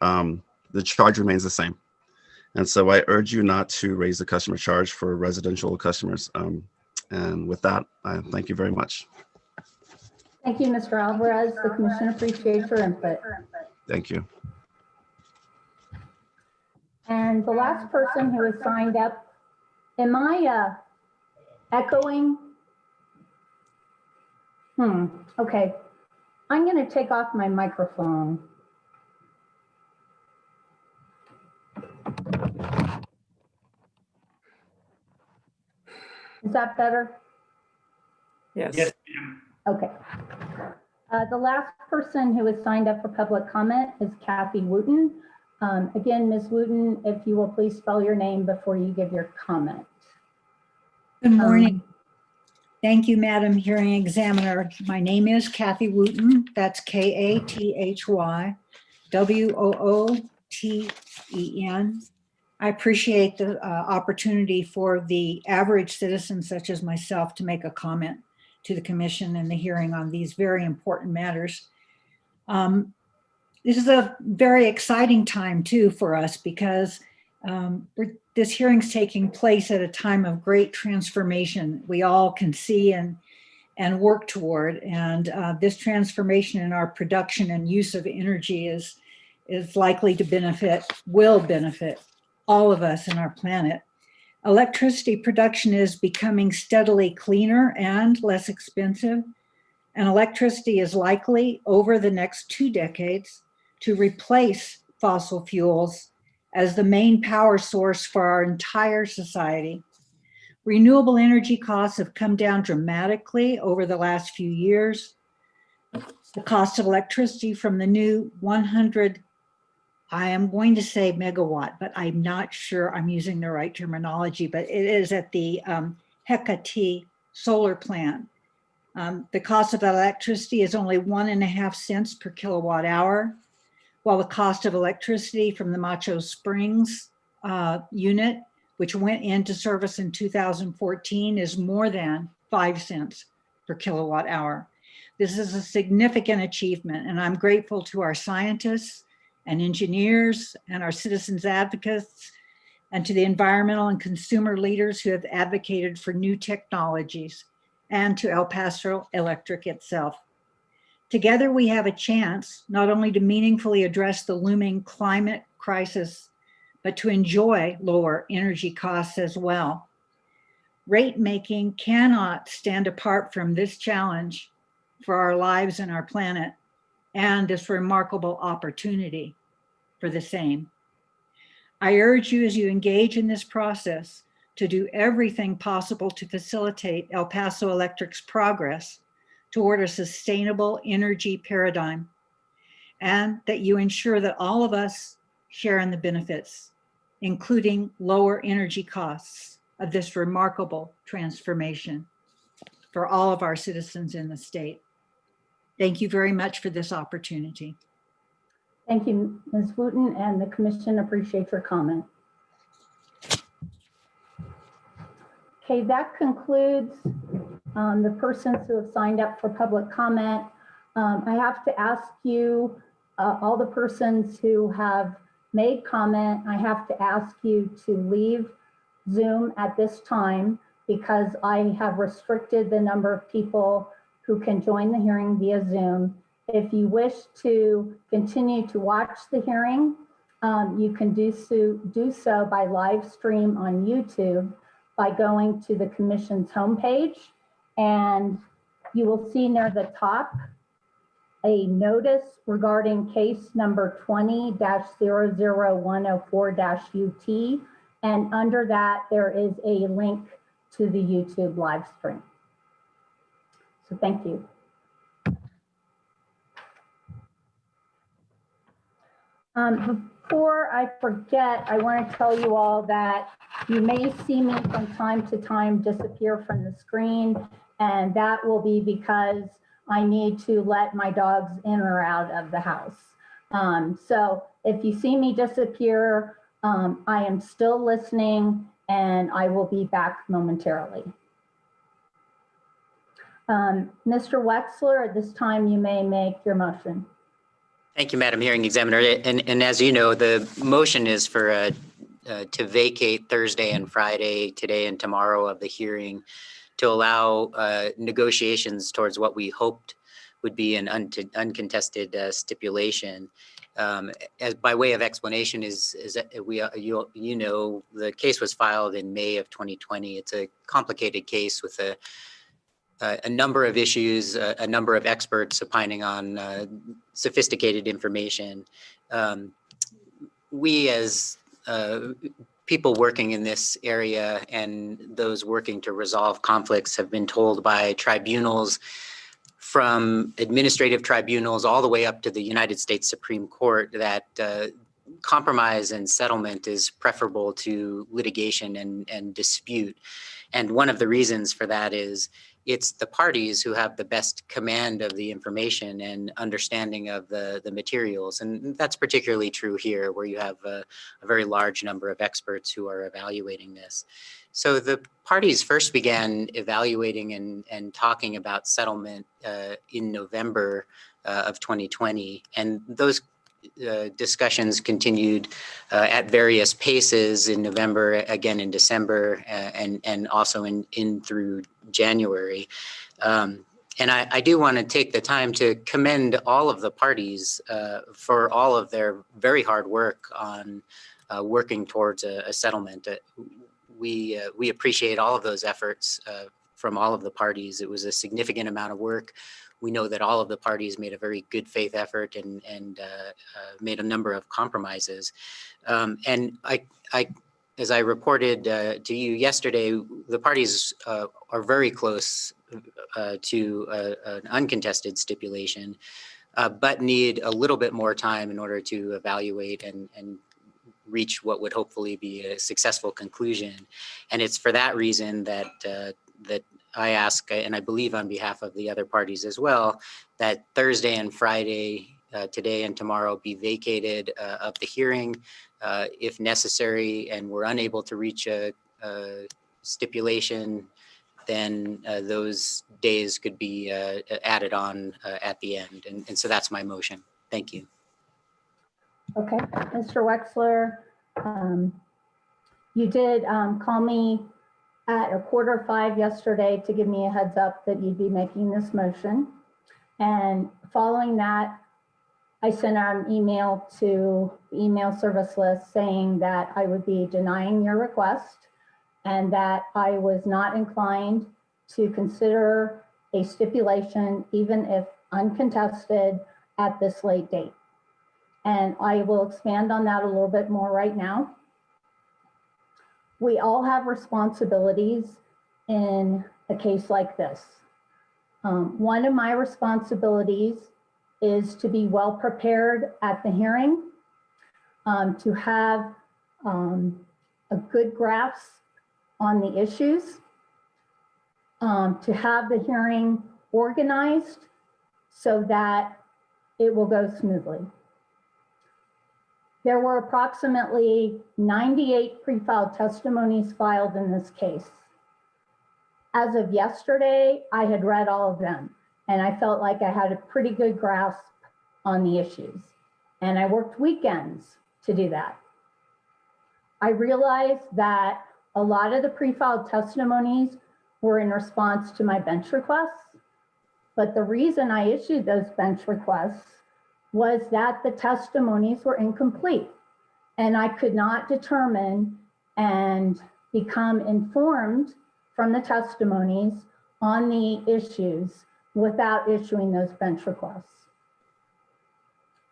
the charge remains the same. And so I urge you not to raise the customer charge for residential customers. And with that, I thank you very much. Thank you, Mr. Alvarez. The commission appreciates your input. Thank you. And the last person who has signed up, am I echoing? Okay. I'm going to take off my microphone. Is that better? Yes. Yes. Okay. The last person who has signed up for public comment is Kathy Wooten. Again, Ms. Wooten, if you will please spell your name before you give your comment. Good morning. Thank you, Madam Hearing Examiner. My name is Kathy Wooten. That's KATHY WOOTEN. I appreciate the opportunity for the average citizen such as myself to make a comment to the commission and the hearing on these very important matters. This is a very exciting time too for us because this hearing's taking place at a time of great transformation we all can see and work toward. And this transformation in our production and use of energy is likely to will benefit all of us and our planet. Electricity production is becoming steadily cleaner and less expensive. And electricity is likely over the next 2 decades to replace fossil fuels as the main power source for our entire society. Renewable energy costs have come down dramatically over the last few years. The cost of electricity from the new 100, I am going to say megawatt, but I'm not sure I'm using the right terminology, but it is at the vacate solar plant. The cost of electricity is only 1.5 cents per kilowatt hour, while the cost of electricity from the Macho Springs unit, which went into service in 2014, is more than 5 cents per kilowatt hour. This is a significant achievement, and I'm grateful to our scientists and engineers and our citizens advocates and to the environmental and consumer leaders who have advocated for new technologies and to El Paso Electric itself. Together, we have a chance not only to meaningfully address the looming climate crisis, but to enjoy lower energy costs as well. Rate making cannot stand apart from this challenge for our lives and our planet and this remarkable opportunity for the same. I urge you as you engage in this process to do everything possible to facilitate El Paso Electric's progress toward a sustainable energy paradigm, and that you ensure that all of us share in the benefits, including lower energy costs of this remarkable transformation for all of our citizens in the state. Thank you very much for this opportunity. Thank you, Ms. Wooten, and the commission appreciates your comment. Okay, that concludes the persons who have signed up for public comment. I have to ask you, all the persons who have made comment, I have to ask you to leave Zoom at this time because I have restricted the number of people who can join the hearing via Zoom. If you wish to continue to watch the hearing, you can do so by live stream on YouTube by going to the commission's homepage, and you will see near the top a notice regarding case number 20-00104-UT, and under that there is a link to the YouTube live stream. So thank you. Before I forget, I want to tell you all that you may see me from time to time disappear from the screen, and that will be because I need to let my dogs in or out of the house. So if you see me disappear, I am still listening and I will be back momentarily. Mr. Wexler, at this time you may make your motion. Thank you, Madam Hearing Examiner. And as you know, the motion is for to vacate Thursday and Friday, today and tomorrow of the hearing, to allow negotiations towards what we hoped would be an uncontested stipulation. As by way of explanation, is that you know the case was filed in May of 2020. It's a complicated case with a number of issues, a number of experts opining on sophisticated information. We as people working in this area and those working to resolve conflicts have been told by tribunals, from administrative tribunals all the way up to the United States Supreme Court, that compromise and settlement is preferable to litigation and dispute. And one of the reasons for that is it's the parties who have the best command of the information and understanding of the materials. And that's particularly true here, where you have a very large number of experts who are evaluating this. So the parties first began evaluating and talking about settlement in November of 2020. And those discussions continued at various paces in November, again in December, and also in through January. And I do want to take the time to commend all of the parties for all of their very hard work on working towards a settlement. We appreciate all of those efforts from all of the parties. It was a significant amount of work. We know that all of the parties made a very good faith effort and made a number of compromises. And as I reported to you yesterday, the parties are very close to an uncontested stipulation, but need a little bit more time in order to evaluate and reach what would hopefully be a successful conclusion. And it's for that reason that that I ask, and I believe on behalf of the other parties as well, that Thursday and Friday, today and tomorrow, be vacated of the hearing if necessary, and we're unable to reach a stipulation, then those days could be added on at the end. And so that's my motion. Thank you. Okay, Mr. Wexler, you did call me at 4:45 yesterday to give me a heads up that you'd be making this motion. And following that, I sent out an email to the email service list saying that I would be denying your request and that I was not inclined to consider a stipulation, even if uncontested, at this late date. And I will expand on that a little bit more right now. We all have responsibilities in a case like this. One of my responsibilities is to be well prepared at the hearing, to have a good grasp on the issues, to have the hearing organized so that it will go smoothly. There were approximately 98 pre-filed testimonies filed in this case. As of yesterday, I had read all of them, and I felt like I had a pretty good grasp on the issues. And I worked weekends to do that. I realized that a lot of the pre-filed testimonies were in response to my bench requests, but the reason I issued those bench requests was that the testimonies were incomplete. and I could not determine and become informed from the testimonies on the issues without issuing those bench requests.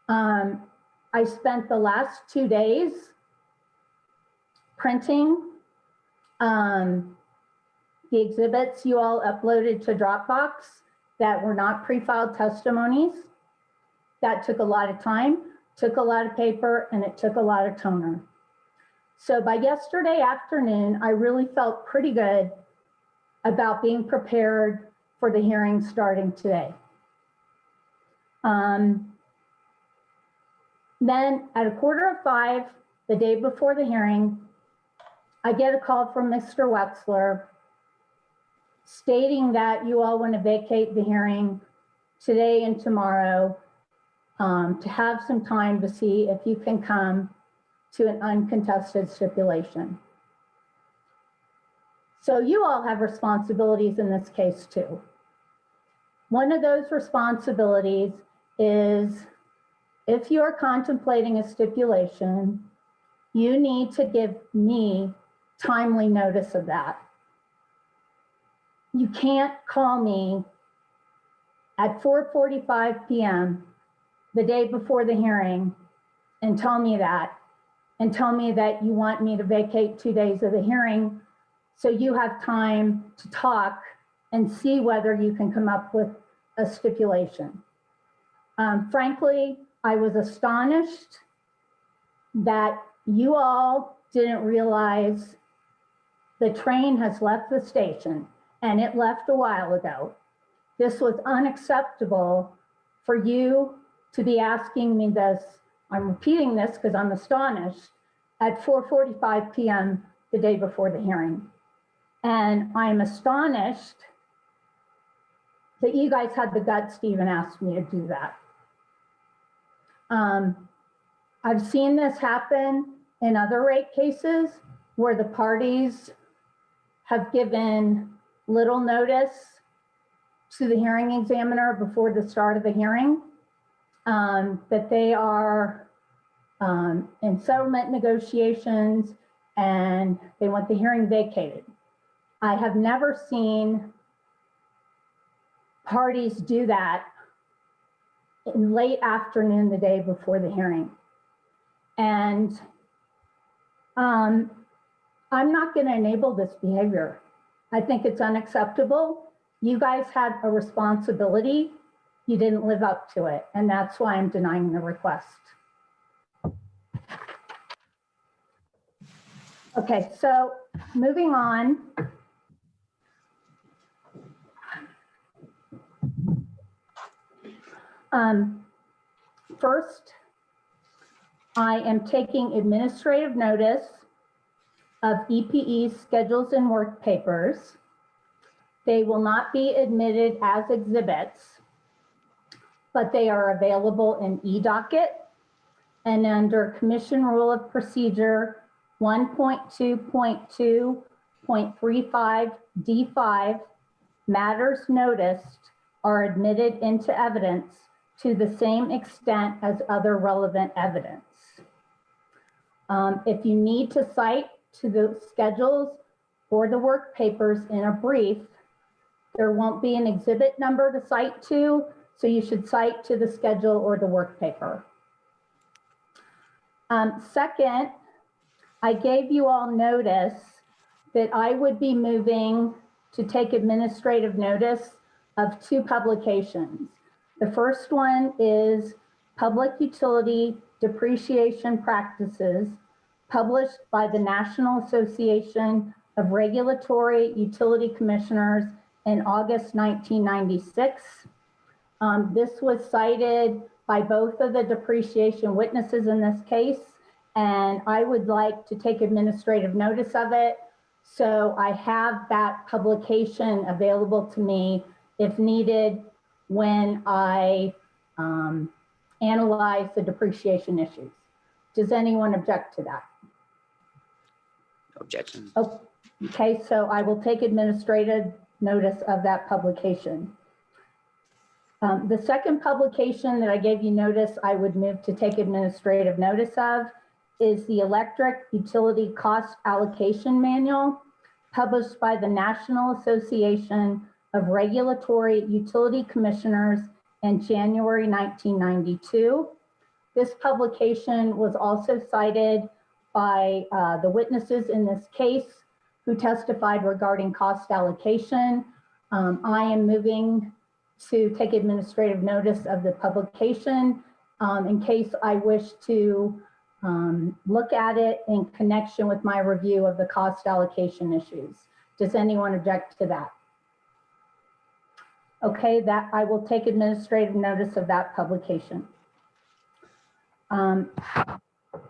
I spent the last 2 days printing the exhibits you all uploaded to Dropbox that were not pre-filed testimonies. That took a lot of time, took a lot of paper, and it took a lot of toner. So by yesterday afternoon, I really felt pretty good about being prepared for the hearing starting today. Then at 4:45, the day before the hearing, I get a call from Mr. Wexler stating that you all want to vacate the hearing today and tomorrow to have some time to see if you can come to an uncontested stipulation. So you all have responsibilities in this case too. One of those responsibilities is if you are contemplating a stipulation, you need to give me timely notice of that. You can't call me at 4:45 p.m. the day before the hearing and tell me that you want me to vacate 2 days of the hearing so you have time to talk and see whether you can come up with a stipulation. Frankly, I was astonished that you all didn't realize the train has left the station, and it left a while ago. This was unacceptable for you to be asking me this. I'm repeating this because I'm astonished at 4:45 p.m. the day before the hearing. And I'm astonished that you guys had the guts to even ask me to do that. I've seen this happen in other rate cases where the parties have given little notice to the hearing examiner before the start of the hearing, that they are in settlement negotiations and they want the hearing vacated. I have never seen parties do that in late afternoon the day before the hearing. And I'm not going to enable this behavior. I think it's unacceptable. You guys had a responsibility. You didn't live up to it. And that's why I'm denying the request. Okay, so moving on. First, I am taking administrative notice of EPE's schedules and work papers. They will not be admitted as exhibits, but they are available in eDocket and under Commission Rule of Procedure 1.2.2.35 matters noticed are admitted into evidence to the same extent as other relevant evidence. If you need to cite to the schedules or the work papers in a brief, there won't be an exhibit number to cite to, so you should cite to the schedule or the work paper. Second, I gave you all notice that I would be moving to take administrative notice of 2 publications. The first one is Public Utility Depreciation Practices, published by the National Association of Regulatory Utility Commissioners in August 1996. This was cited by both of the depreciation witnesses in this case, and I would like to take administrative notice of it. So I have that publication available to me if needed when I analyze the depreciation issues. Does anyone object to that? Objection. Oh, okay, so I will take administrative notice of that publication. The second publication that I gave you notice I would move to take administrative notice of is the Electric Utility Cost Allocation Manual, published by the National Association of Regulatory Utility Commissioners in January 1992. This publication was also cited by the witnesses in this case who testified regarding cost allocation. I am moving to take administrative notice of the publication in case I wish to look at it in connection with my review of the cost allocation issues. Does anyone object to that? Okay, that I will take administrative notice of that publication.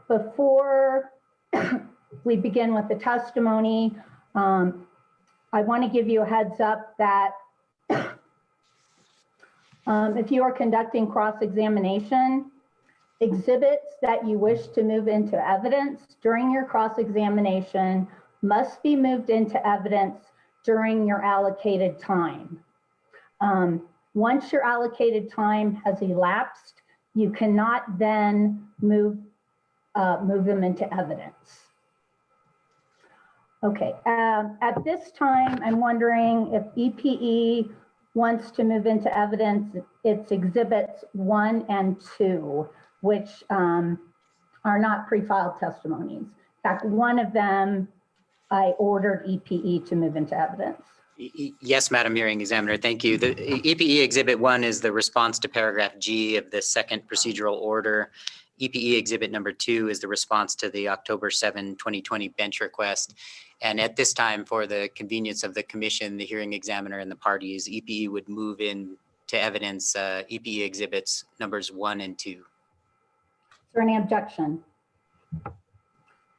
Before we begin with the testimony, I want to give you a heads up that if you are conducting cross-examination, exhibits that you wish to move into evidence during your cross-examination must be moved into evidence during your allocated time. Once your allocated time has elapsed, you cannot then move them into evidence. Okay, at this time, I'm wondering if EPE wants to move into evidence its exhibits 1 and 2, which are not pre-filed testimonies. In fact, one of them I ordered EPE to move into evidence. Yes, Madam Hearing Examiner, thank you. The EPE Exhibit 1 is the response to paragraph G of the second procedural order. EPE Exhibit number 2 is the response to the October 7, 2020 bench request. And at this time, for the convenience of the commission, the hearing examiner, and the parties, EPE would move in to evidence EPE Exhibits numbers 1 and 2. Is there any objection?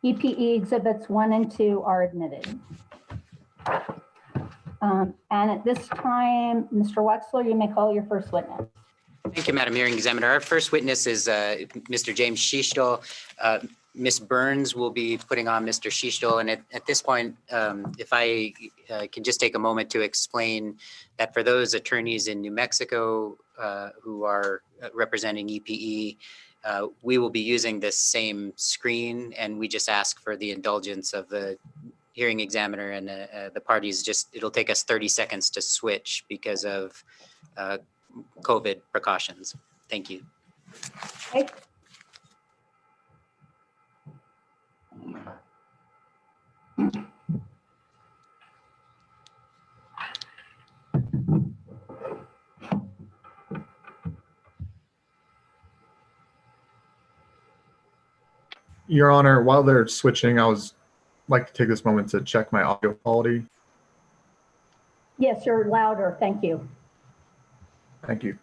EPE Exhibits 1 and 2 are admitted. And at this time, Mr. Wexler, you may call your first witness. Thank you, Madam Hearing Examiner. Our first witness is Mr. James Schichtel. Ms. Burns will be putting on Mr. Schichtel. And at this point, if I can just take a moment to explain that for those attorneys in New Mexico who are representing EPE, we will be using this same screen, and we just ask for the indulgence of the hearing examiner and the parties. It'll take us 30 seconds to switch because of COVID precautions. Thank you. Okay. Your Honor, while they're switching, I was like to take this moment to check my audio quality. Yes, you're louder. Thank you. Thank you.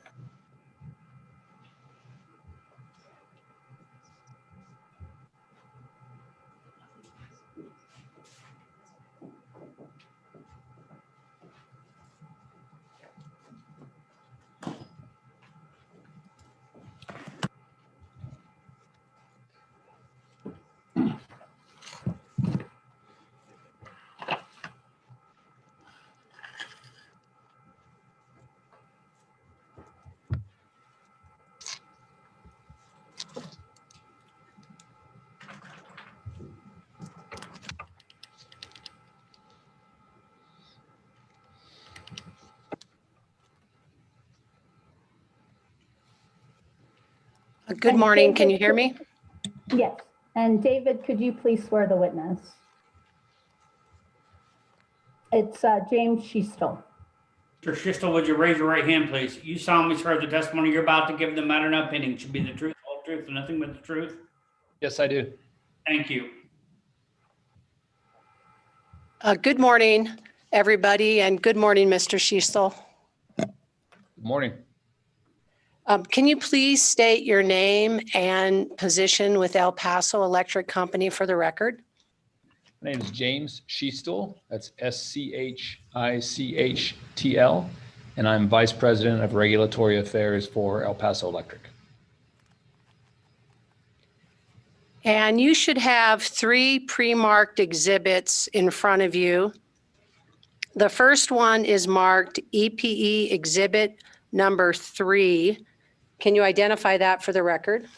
Good morning. Can you hear me? Yes. And David, could you please swear the witness? It's James Schichtel. Mr. Schichtel, would you raise your right hand, please? You solemnly swear the testimony you're about to give the matter not pending should be the truth, whole truth, and nothing but the truth? Yes, I do. Thank you. Good morning, everybody, and good morning, Mr. Schichtel. Good morning. Can you please state your name and position with El Paso Electric Company for the record? My name is James Schichtel. That's SCHICHTL, and I'm Vice President of Regulatory Affairs for El Paso Electric. And you should have 3 pre-marked exhibits in front of you. The first one is marked EPE Exhibit number 3. Can you identify that for the record?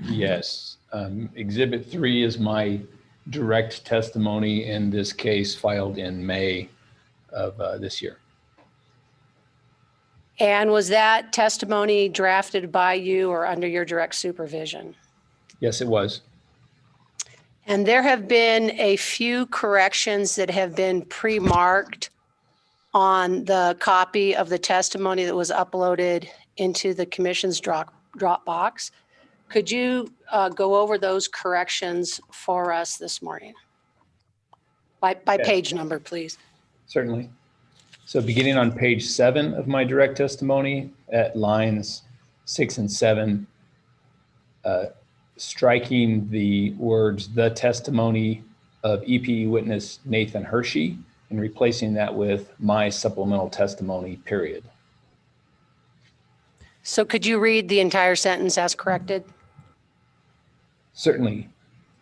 Yes. Exhibit 3 is my direct testimony in this case filed in May of this year. And was that testimony drafted by you or under your direct supervision? Yes, it was. And there have been a few corrections that have been pre-marked on the copy of the testimony that was uploaded into the commission's Dropbox. Could you go over those corrections for us this morning? By page number, please. Certainly. So beginning on page 7 of my direct testimony at lines 6 and 7, striking the words "the testimony of EPE witness Nathan Hershey" and replacing that with "my supplemental testimony, period." So could you read the entire sentence as corrected? Certainly.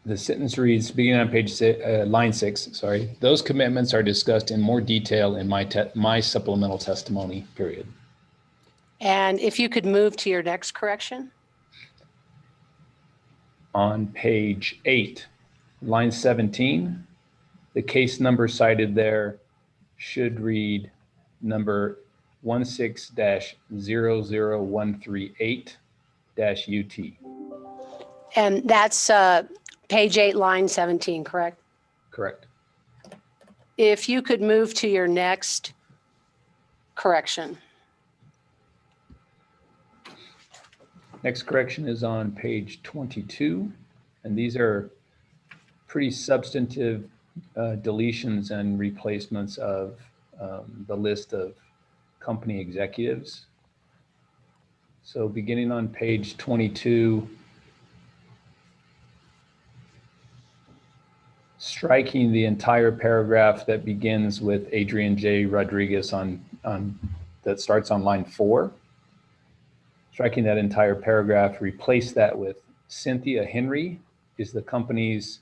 The sentence reads, beginning on page line 6, sorry, "Those commitments are discussed in more detail in my supplemental testimony, period." And if you could move to your next correction. On page 8, line 17, the case number cited there should read number 16-00138-UT. And that's page 8, line 17, correct? Correct. If you could move to your next correction. Next correction is on page 22, and these are pretty substantive deletions and replacements of the list of company executives. So beginning on page 22, striking the entire paragraph that begins with Adrian J. Rodriguez on that starts on line 4. Striking that entire paragraph, replace that with Cynthia Henry is the company's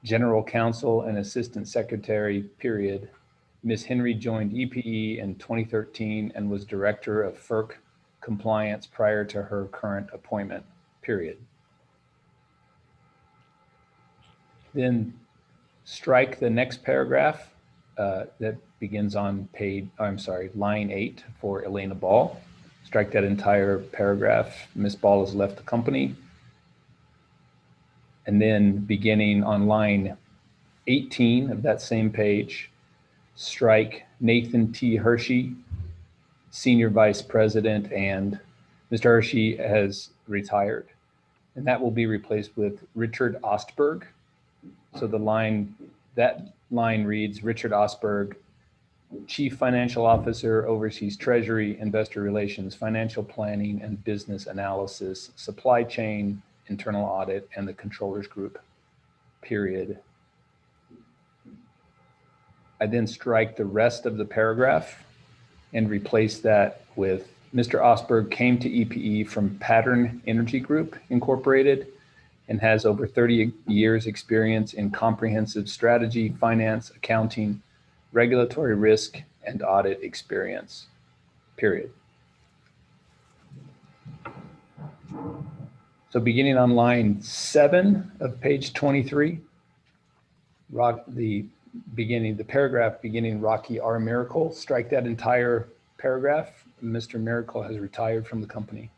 general counsel and assistant secretary, period. Ms. Henry joined EPE in 2013 and was director of FERC compliance prior to her current appointment, period. Then strike the next paragraph that begins on line 8 for Elena Ball. Strike that entire paragraph. Ms. Ball has left the company. And then beginning on line 18 of that same page, strike Nathan T. Hershey, Senior Vice President, and Mr. Hershey has retired. And that will be replaced with Richard Ostberg. So that line reads, Richard Ostberg, Chief Financial Officer, oversees Treasury, Investor Relations, Financial Planning, and Business Analysis, Supply Chain, Internal Audit, and the Controllers Group, period. I then strike the rest of the paragraph and replace that with Mr. Ostberg came to EPE from Pattern Energy Group, Incorporated, and has over 30 years experience in comprehensive strategy, finance, accounting, regulatory risk, and audit experience, period. So beginning on line 7 of page 23, the paragraph beginning Rocky R. Miracle, strike that entire paragraph. Mr. Miracle has retired from the company.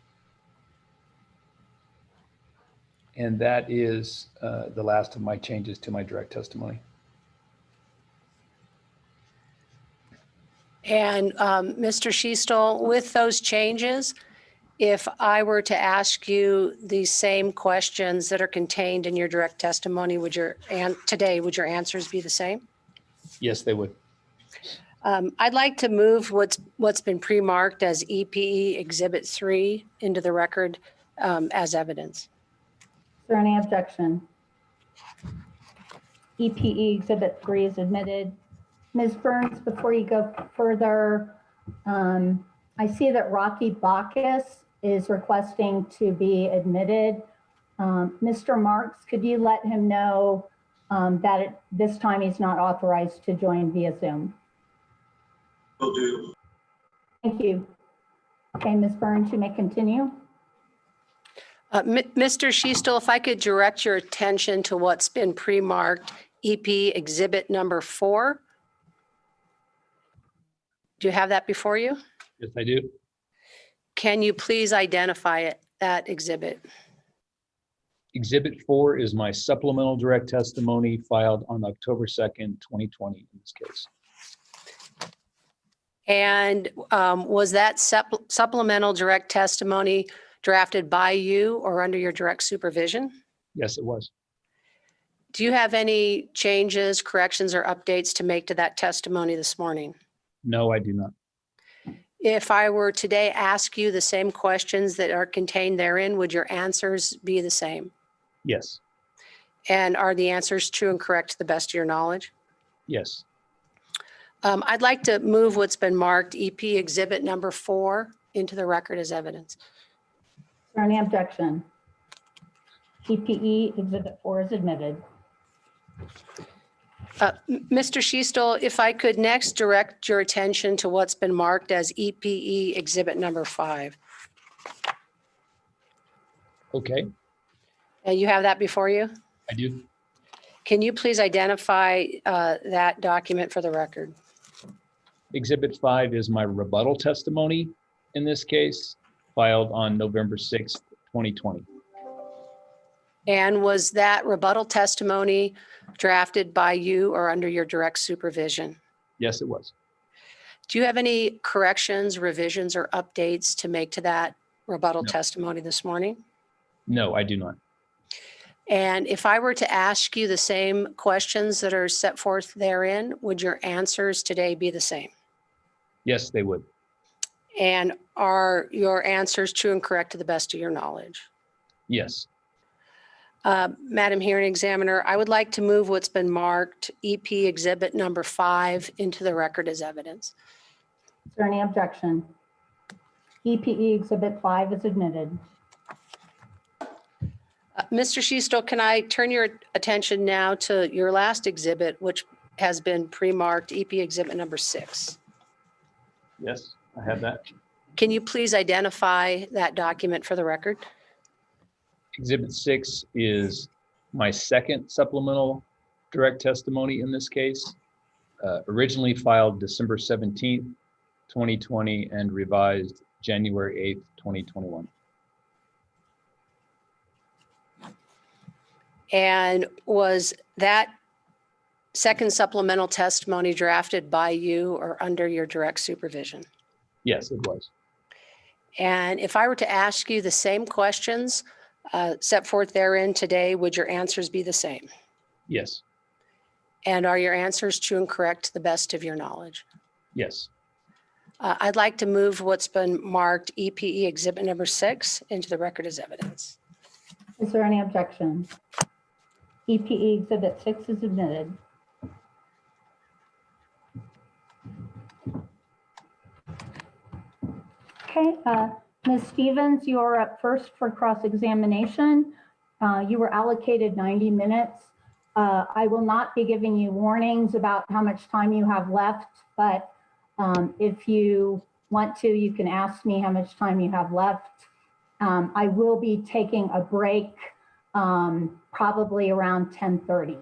And that is the last of my changes to my direct testimony. And Mr. Schiestel, with those changes, if I were to ask you the same questions that are contained in your direct testimony, would your answers be the same? Yes, they would. I'd like to move what's been pre-marked as EPE Exhibit 3 into the record as evidence. Is there any objection? EPE Exhibit 3 is admitted. Ms. Burns, before you go further, I see that Rocky Bacchus is requesting to be admitted. Mr. Marks, could you let him know that at this time he's not authorized to join via Zoom? Will do. Thank you. Okay, Ms. Burns, you may continue. Mr. Schiestel, if I could direct your attention to what's been pre-marked EP Exhibit number 4. Do you have that before you? Yes, I do. Can you please identify it, that exhibit? Exhibit 4 is my supplemental direct testimony filed on October 2nd, 2020 in this case. And was that supplemental direct testimony drafted by you or under your direct supervision? Yes, it was. Do you have any changes, corrections, or updates to make to that testimony this morning? No, I do not. If I were today ask you the same questions that are contained therein, would your answers be the same? Yes. And are the answers true and correct to the best of your knowledge? Yes. I'd like to move what's been marked EP Exhibit number 4 into the record as evidence. Is there any objection? EPE Exhibit 4 is admitted. Mr. Schiestel, if I could next direct your attention to what's been marked as EPE Exhibit number 5. Okay, And you have that before you? I do. Can you please identify that document for the record? Exhibit 5 is my rebuttal testimony in this case, filed on November 6th, 2020. And was that rebuttal testimony drafted by you or under your direct supervision? Yes, it was. Do you have any corrections, revisions, or updates to make to that rebuttal testimony this morning? No, I do not. And if I were to ask you the same questions that are set forth therein, would your answers today be the same? Yes, they would. And are your answers true and correct to the best of your knowledge? Yes. Madam Hearing Examiner, I would like to move what's been marked EP Exhibit number 5 into the record as evidence. Is there any objection? EPE Exhibit 5 is admitted. Mr. Schiestel, can I turn your attention now to your last exhibit, which has been pre-marked EP Exhibit number 6? Yes, I have that. Can you please identify that document for the record? Exhibit 6 is my second supplemental direct testimony in this case, originally filed December 17th, 2020 and revised January 8th, 2021. And was that second supplemental testimony drafted by you or under your direct supervision? Yes, it was. And if I were to ask you the same questions set forth therein today, would your answers be the same? Yes. And are your answers true and correct to the best of your knowledge? Yes. I'd like to move what's been marked EPE Exhibit number 6 into the record as evidence. Is there any objection? EPE Exhibit 6 is admitted. Okay, Ms. Stevens, you are up first for cross-examination. You were allocated 90 minutes. I will not be giving you warnings about how much time you have left, but if you want to, you can ask me how much time you have left. I will be taking a break probably around 10:30.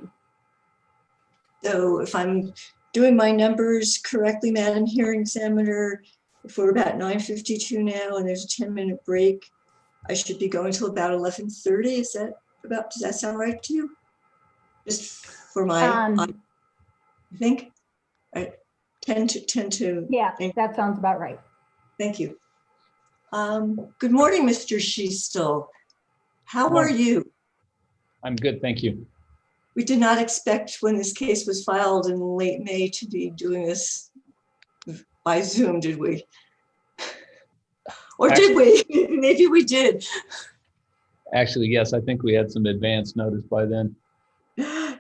So if I'm doing my numbers correctly, Madam Hearing Examiner, if we're about 9:52 now and there's a 10-minute break, I should be going till about 11:30. Does that sound right to you? Just for my, I think, 10 to. Yeah, that sounds about right. Thank you. Good morning, Mr. Schiestel. How are you? I'm good, thank you. We did not expect when this case was filed in late May to be doing this by Zoom, did we? Or did we? Maybe we did. Actually, yes, I think we had some advance notice by then.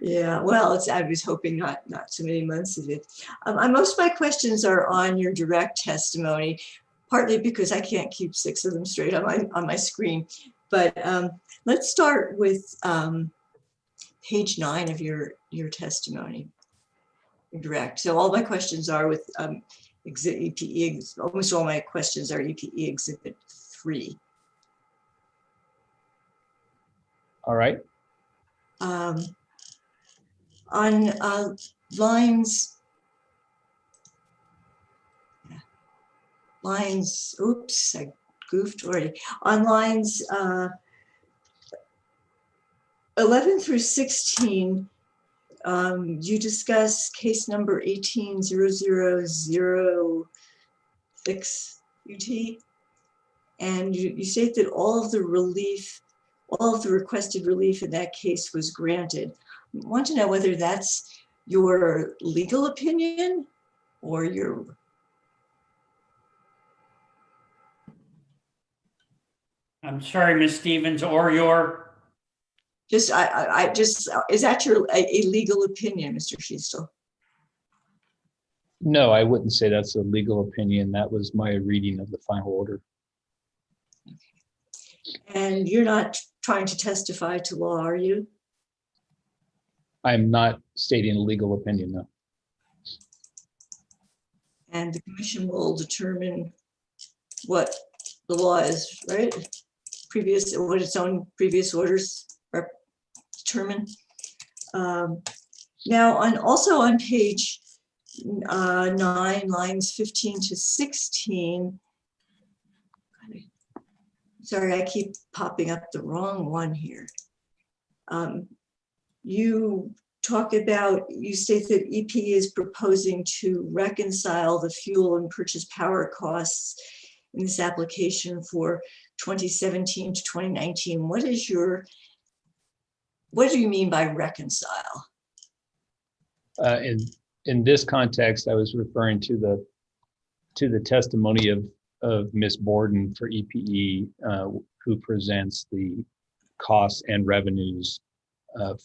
Yeah, well, I was hoping not so many months of it. Most of my questions are on your direct testimony, partly because I can't keep 6 of them straight on my screen. But let's start with page 9 of your testimony, direct. So all my questions are with EPE, almost all my questions are EPE Exhibit 3. All right. On lines, oops, I goofed already. On lines 11 through 16, you discuss case number 180006 UT, and you state that all of the requested relief in that case was granted. I want to know whether that's your legal opinion or your... I'm sorry, Ms. Stevens, or your... Just, is that a legal opinion, Mr. Schiestel? No, I wouldn't say that's a legal opinion. That was my reading of the final order. And you're not trying to testify to law, are you? I'm not stating a legal opinion, no. And the commission will determine what the law is, right? What its own previous orders determine. Now, also on page 9, lines 15 to 16, sorry, I keep popping up the wrong one here. You talk about, you state that EP is proposing to reconcile the fuel and purchase power costs in this application for 2017 to 2019. What do you mean by reconcile? In this context, I was referring to the testimony of Ms. Borden for EPE, who presents the costs and revenues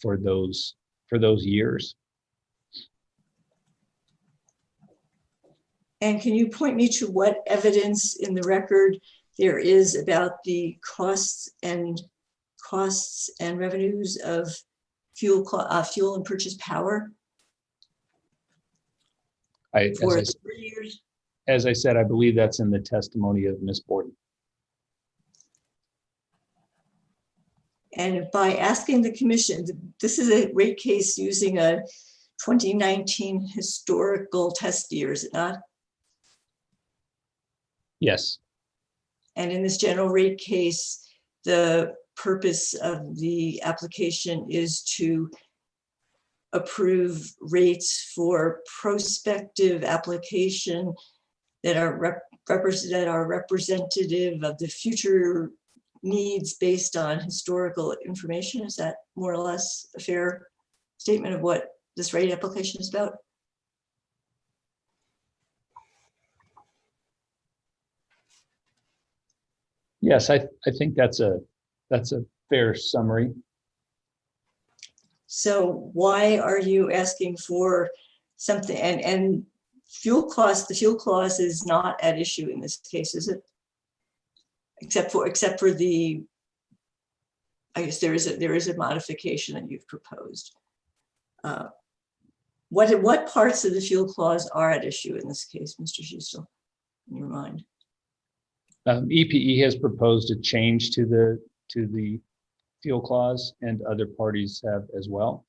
for those years. And can you point me to what evidence in the record there is about the costs and revenues of fuel and purchase power? As I said, I believe that's in the testimony of Ms. Borden. And by asking the commission, this is a rate case using a 2019 historical test year, is it not? Yes. And in this general rate case, the purpose of the application is to approve rates for prospective application that are representative of the future needs based on historical information. Is that more or less a fair statement of what this rate application is about? Yes, I think that's a fair summary. So why are you asking for something, and fuel cost, the fuel clause is not at issue in this case, is it? Except for the, I guess there is a modification that you've proposed. What parts of the fuel clause are at issue in this case, Mr. Schiestel, in your mind? EPE has proposed a change to the fuel clause, and other parties have as well.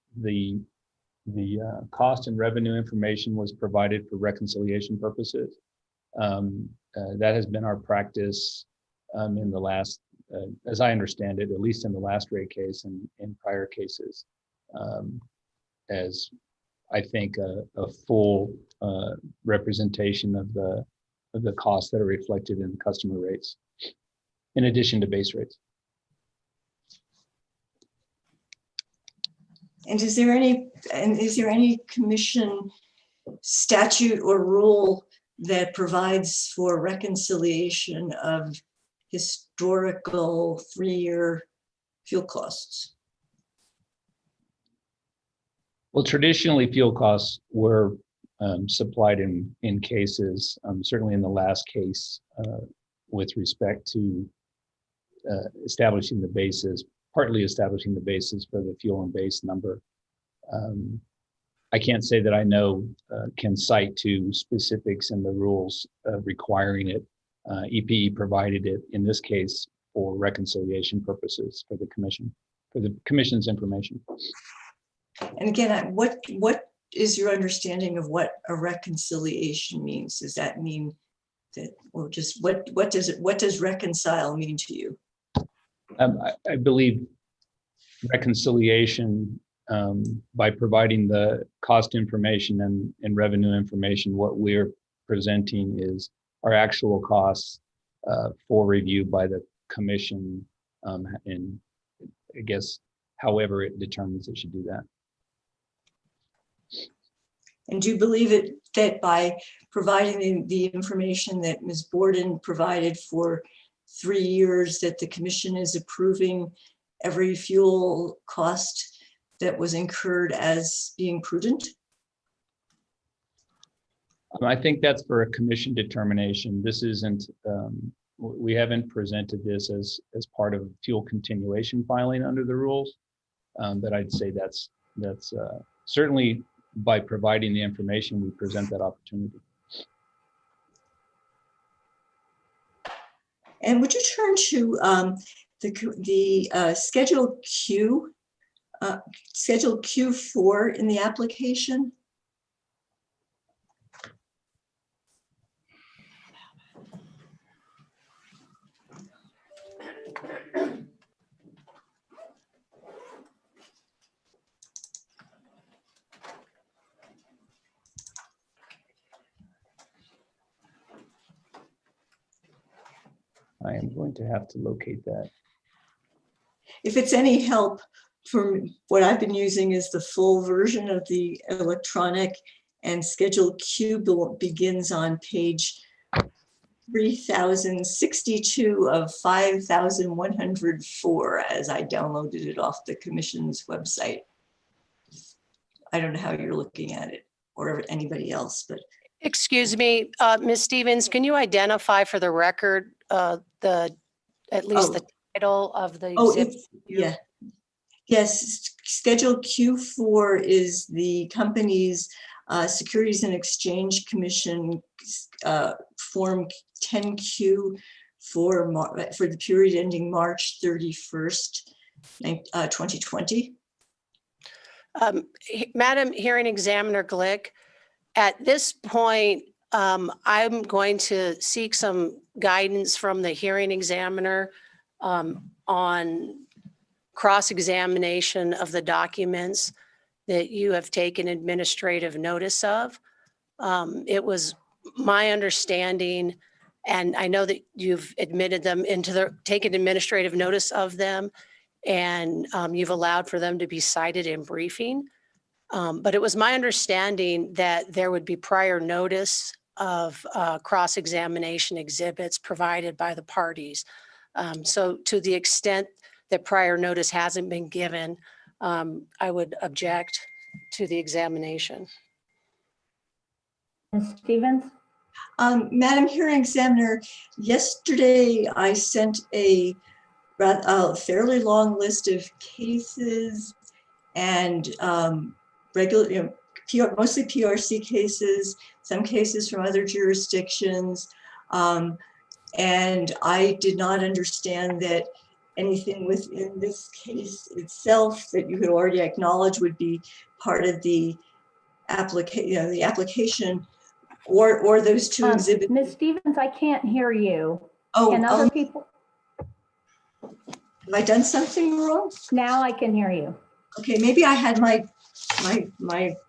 The cost and revenue information was provided for reconciliation purposes. That has been our practice in the last, as I understand it, at least in the last rate case and in prior cases, as I think a full representation of the costs that are reflected in customer rates, in addition to base rates. And is there any commission statute or rule that provides for reconciliation of historical 3-year fuel costs? Well, traditionally, fuel costs were supplied in cases, certainly in the last case, with respect to establishing the basis, partly establishing the basis for the fuel and base number. I can't say that I know, can cite to specifics in the rules requiring it. EPE provided it in this case for reconciliation purposes for the commission's information. And again, what is your understanding of what a reconciliation means? Does that mean that, or just what does reconcile mean to you? I believe reconciliation, by providing the cost information and revenue information, what we're presenting is our actual costs for review by the commission, and I guess however it determines it should do that. And do you believe that by providing the information that Ms. Borden provided for 3 years, that the commission is approving every fuel cost that was incurred as being prudent? I think that's for a commission determination. This isn't, we haven't presented this as part of fuel continuation filing under the rules, but I'd say that's certainly by providing the information, we present that opportunity. And would you turn to the Schedule Q, Schedule Q4 in the application? I am going to have to locate that. If it's any help, from what I've been using is the full version of the electronic, and Schedule Q begins on page 3062 of 5104 as I downloaded it off the commission's website. I don't know how you're looking at it or anybody else, but. Excuse me, Ms. Stevens, can you identify for the record at least the title of the exhibit? Yeah. Yes, Schedule Q4 is the company's Securities and Exchange Commission Form 10Q for the period ending March 31st, 2020. Madam Hearing Examiner Glick, at this point, I'm going to seek some guidance from the hearing examiner on cross-examination of the documents that you have taken administrative notice of. It was my understanding, and I know that you've admitted them taken administrative notice of them, and you've allowed for them to be cited in briefing. But it was my understanding that there would be prior notice of cross-examination exhibits provided by the parties. So to the extent that prior notice hasn't been given, I would object to the examination. Ms. Stevens? Madam Hearing Examiner, yesterday I sent a fairly long list of cases and regular, mostly PRC cases, some cases from other jurisdictions. And I did not understand that anything within this case itself that you had already acknowledged would be part of the application, or those two exhibits. Ms. Stevens, I can't hear you. Oh, can other people? Have I done something wrong? Now I can hear you. Okay, maybe I had my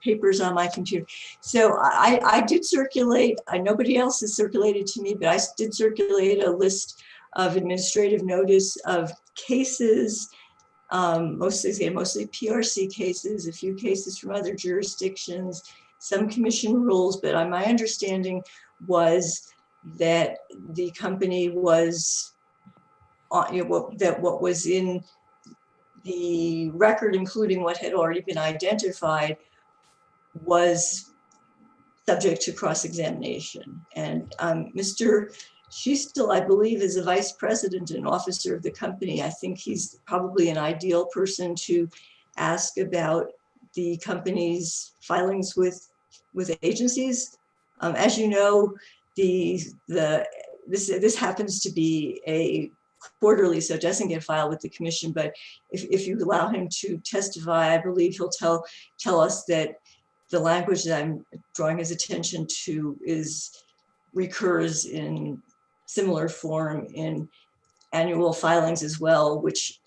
papers on my computer. So I did circulate, nobody else has circulated to me, but I did circulate a list of administrative notice of cases, mostly PRC cases, a few cases from other jurisdictions, some commission rules, but my understanding was that the company was, that what was in the record, including what had already been identified, was subject to cross-examination. And Mr. Schiestel, I believe, is a vice president and officer of the company. I think he's probably an ideal person to ask about the company's filings with agencies. As you know, this happens to be a quarterly, so it doesn't get filed with the commission. But if you allow him to testify, I believe he'll tell us that the language that I'm drawing his attention to recurs in similar form in annual filings as well, which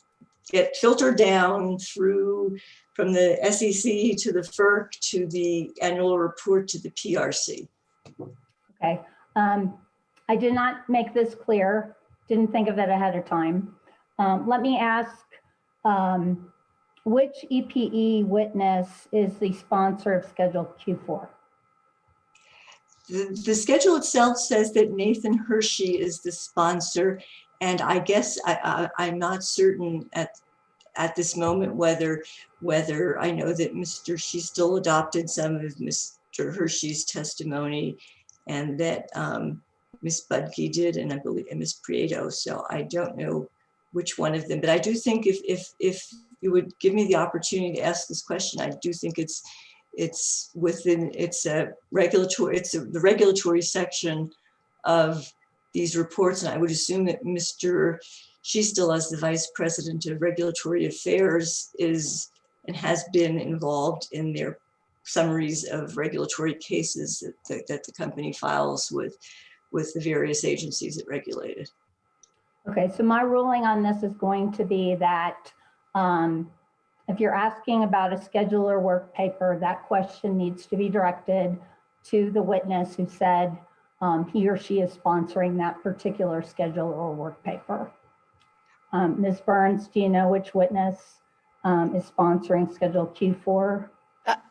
get filtered down through from the SEC to the FERC to the annual report to the PRC. Okay. I did not make this clear. Didn't think of it ahead of time. Let me ask, which EPE witness is the sponsor of Schedule Q4? The schedule itself says that Nathan Hershey is the sponsor, and I guess I'm not certain at this moment whether I know that Mr. Schiestel adopted some of Mr. Hershey's testimony, and that Ms. Budke did, and I believe Ms. Prieto. So I don't know which one of them, but I do think if you would give me the opportunity to ask this question, I do think it's the regulatory section of these reports, and I would assume that Mr. Schiestel, as the Vice President of Regulatory Affairs, is and has been involved in their summaries of regulatory cases that the company files with the various agencies it regulated. Okay, so my ruling on this is going to be that if you're asking about a schedule or work paper, that question needs to be directed to the witness who said he or she is sponsoring that particular schedule or work paper. Ms. Burns, do you know which witness is sponsoring Schedule Q4?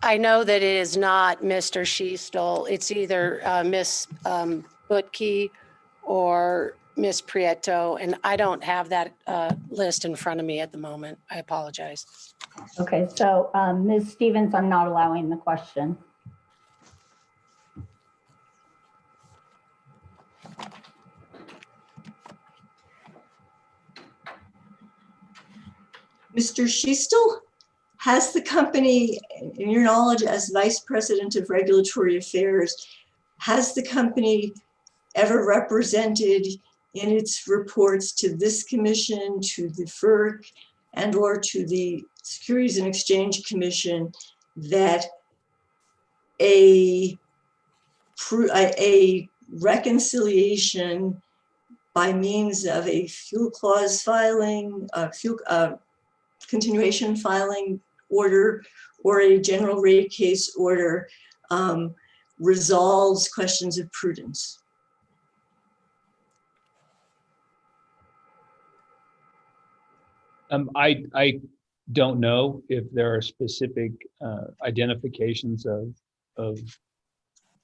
I know that it is not Mr. Schiestel. It's either Ms. Budke or Ms. Prieto, and I don't have that list in front of me at the moment. I apologize. Okay, so Ms. Stevens, I'm not allowing the question. Mr. Schiestel, has the company, in your knowledge as Vice President of Regulatory Affairs, has the company ever represented in its reports to this commission, to the FERC, and or to the Securities and Exchange Commission that a reconciliation by means of a fuel clause filing, continuation filing order, or a general rate case order resolves questions of prudence? I don't know if there are specific identifications of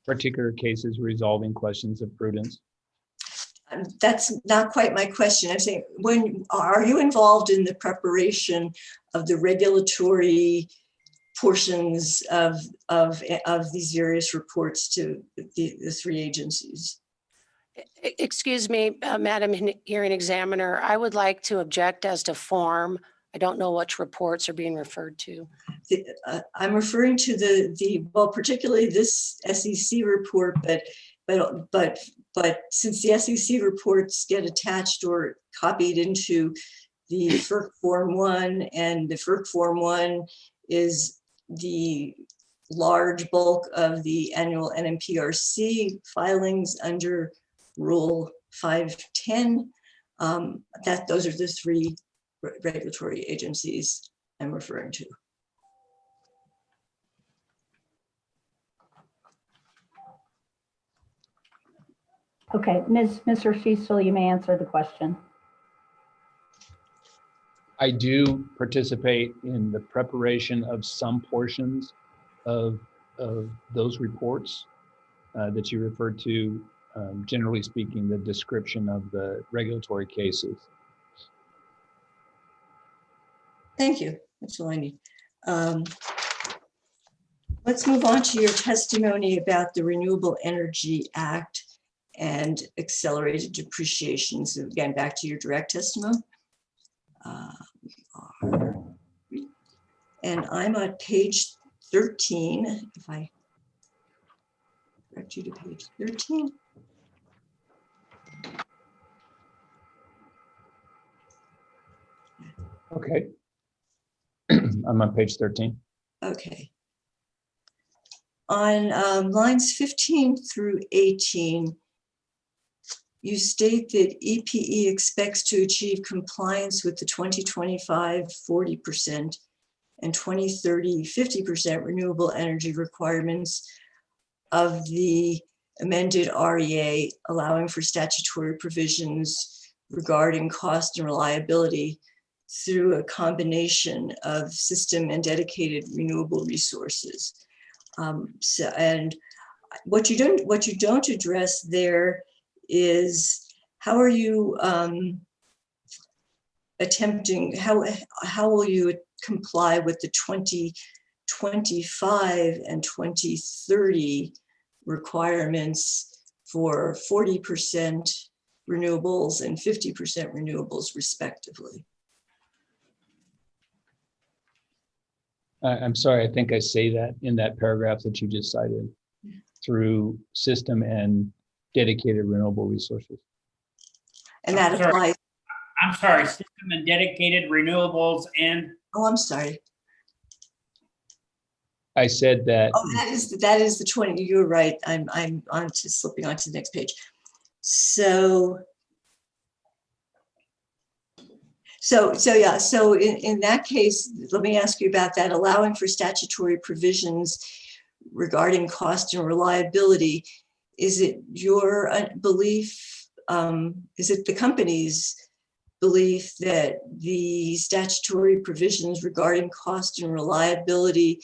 particular cases resolving questions of prudence. That's not quite my question. I'm saying, are you involved in the preparation of the regulatory portions of these various reports to the three agencies? Excuse me, Madam Hearing Examiner, I would like to object as to form. I don't know which reports are being referred to. I'm referring to well, particularly this SEC report, but since the SEC reports get attached or copied into the FERC Form 1, and the FERC Form 1 is the large bulk of the annual NMPRC filings under Rule 510, those are the three regulatory agencies I'm referring to. Okay, Mr. Schiestel, you may answer the question. I do participate in the preparation of some portions of those reports that you referred to, generally speaking, the description of the regulatory cases. Thank you. That's all I need. Let's move on to your testimony about the Renewable Energy Act and accelerated depreciation. So again, back to your direct testimony. And I'm on page 13, if I direct you to page 13. Okay. I'm on page 13. Okay. On lines 15 through 18, you state that EPE expects to achieve compliance with the 2025 40% and 2030 50% renewable energy requirements of the amended REA, allowing for statutory provisions regarding cost and reliability through a combination of system and dedicated renewable resources. And what you don't address there is how are you attempting, how will you comply with the 2025 and 2030 requirements for 40% renewables and 50% renewables respectively? I'm sorry, I think I say that in that paragraph that you just cited, through system and dedicated renewable resources. And that applies. I'm sorry, system and dedicated renewables and. Oh, I'm sorry. I said that. Oh, that is the 20. You're right. I'm on to slipping onto the next page. So yeah. So in that case, let me ask you about that. Allowing for statutory provisions regarding cost and reliability. Is it your belief? Is it the company's belief that the statutory provisions regarding cost and reliability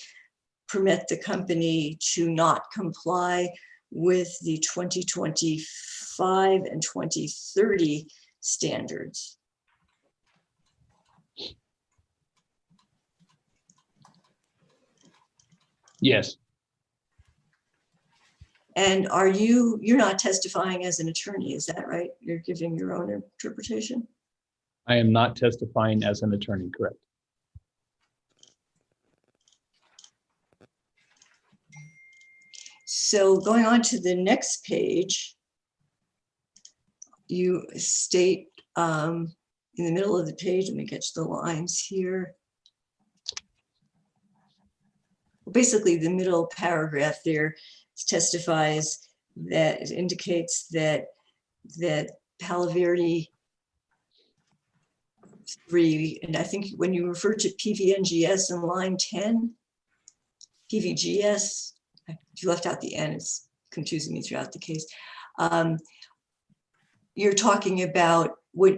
permit the company to not comply with the 2025 and 2030 standards? Yes. And you're not testifying as an attorney, is that right? You're giving your own interpretation? I am not testifying as an attorney, correct? So going on to the next page, you state in the middle of the page, let me catch the lines here. Basically, the middle paragraph there testifies that it indicates that Palo Verde 3, and I think when you refer to PVNGS in line 10, PVGS, you left out the N, it's confusing me throughout the case. You're talking about,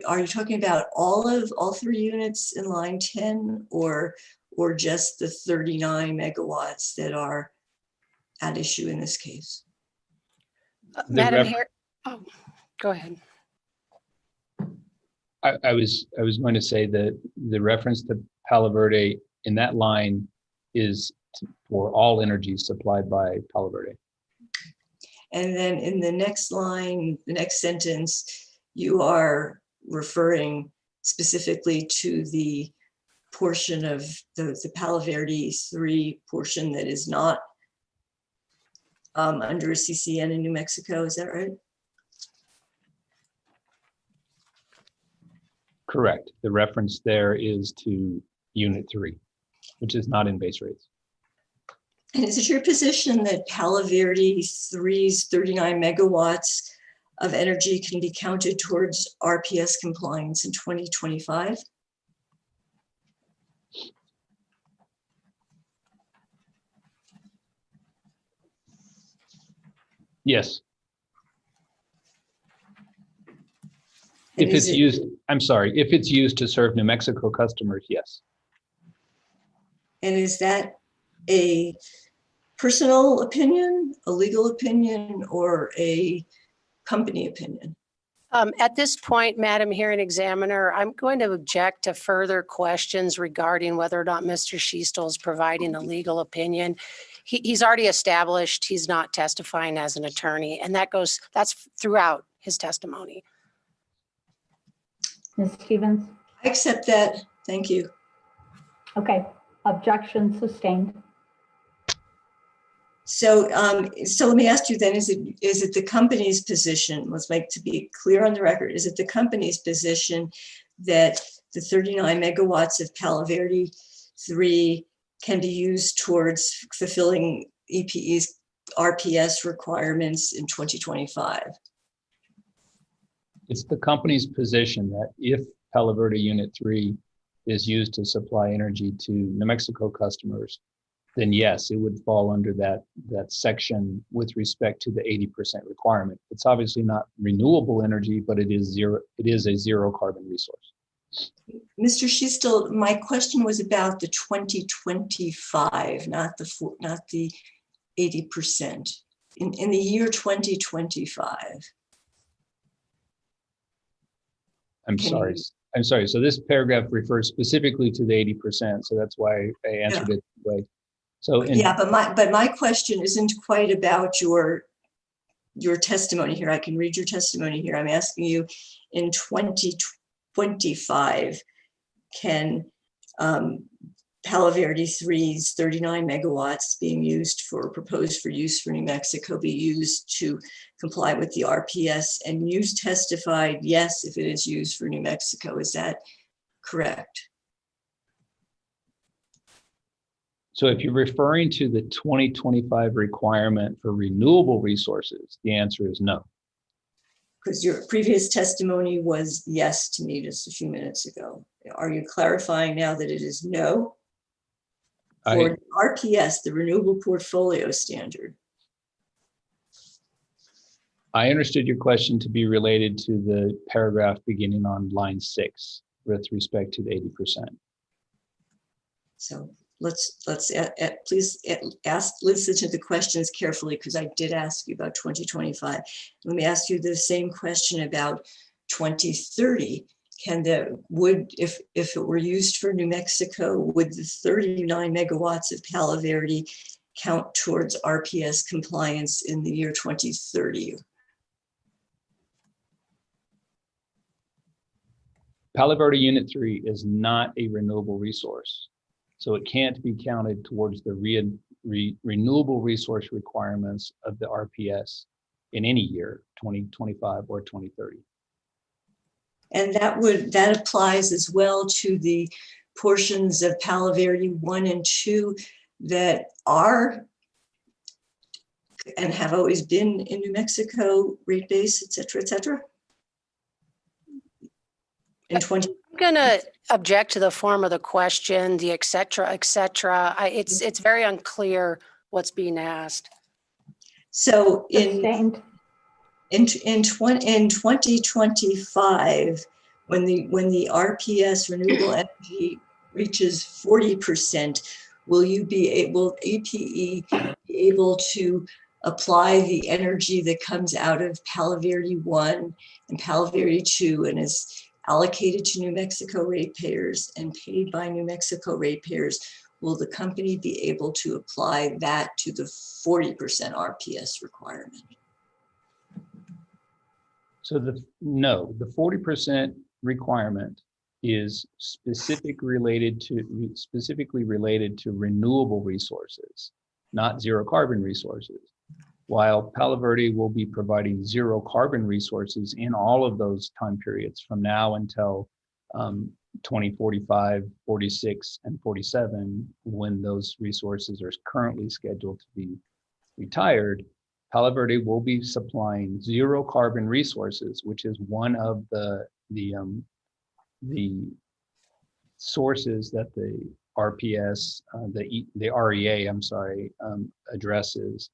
are you talking about all 3 units in line 10 or just the 39 megawatts that are at issue in this case? Madam Chair, oh, go ahead. I was going to say that the reference to Palo Verde in that line is for all energy supplied by Palo Verde. And then in the next line, the next sentence, you are referring specifically to the portion of the Palo Verde 3 portion that is not under a CCN in New Mexico, is that right? Correct. The reference there is to Unit 3, which is not in base rates. And is it your position that Palo Verde 3's 39 megawatts of energy can be counted towards RPS compliance in 2025? Yes. If it's used, I'm sorry, if it's used to serve New Mexico customers, yes. And is that a personal opinion, a legal opinion, or a company opinion? At this point, Madam Hearing Examiner, I'm going to object to further questions regarding whether or not Mr. Schiestel is providing a legal opinion. He's already established he's not testifying as an attorney, and that's throughout his testimony. Ms. Stevens? I accept that. Thank you. Okay, objection sustained. So, so let me ask you then, is it the company's position, let's make to be clear on the record, is it the company's position that the 39 megawatts of Palo Verde 3 can be used towards fulfilling EPE's RPS requirements in 2025? It's the company's position that if Palo Verde Unit 3 is used to supply energy to New Mexico customers, then yes, it would fall under that section with respect to the 80% requirement. It's obviously not renewable energy, but it is a zero carbon resource. Mr. Schiestel, my question was about the 2025, not the 80%. In the year 2025. I'm sorry. So this paragraph refers specifically to the 80%. So that's why I answered it that way. So but my question isn't quite about your testimony here. I can read your testimony here. I'm asking you, in 2025, can Palo Verde 3's 39 megawatts being used proposed for use for New Mexico be used to comply with the RPS? And you testified, yes, if it is used for New Mexico. Is that correct? So if you're referring to the 2025 requirement for renewable resources, the answer is no. Because your previous testimony was yes to me just a few minutes ago. Are you clarifying now that it is no? For RPS, the Renewable Portfolio Standard. I understood your question to be related to the paragraph beginning on line 6 with respect to the 80%. So let's please listen to the questions carefully, because I did ask you about 2025. Let me ask you the same question about 2030. If it were used for New Mexico, would the 39 megawatts of Palo Verde count towards RPS compliance in the year 2030? Palo Verde Unit 3 is not a renewable resource, so it can't be counted towards the renewable resource requirements of the RPS in any year, 2025 or 2030. And that applies as well to the portions of Palo Verde 1 and 2 that are and have always been in New Mexico, rate base, et cetera, et cetera. I'm going to object to the form of the question, the et cetera, et cetera. It's very unclear what's being asked. So in 2025, when the RPS renewable energy reaches 40%, will EPE be able to apply the energy that comes out of Palo Verde 1 and Palo Verde 2 and is allocated to New Mexico ratepayers and paid by New Mexico ratepayers? Will the company be able to apply that to the 40% RPS requirement? So the 40% requirement is specifically related to renewable resources, not zero carbon resources. While Palo Verde will be providing zero carbon resources in all of those time periods from now until 2045, 46, and 47, when those resources are currently scheduled to be retired, Palo Verde will be supplying zero carbon resources, which is one of the sources that the RPS, the REA, addresses.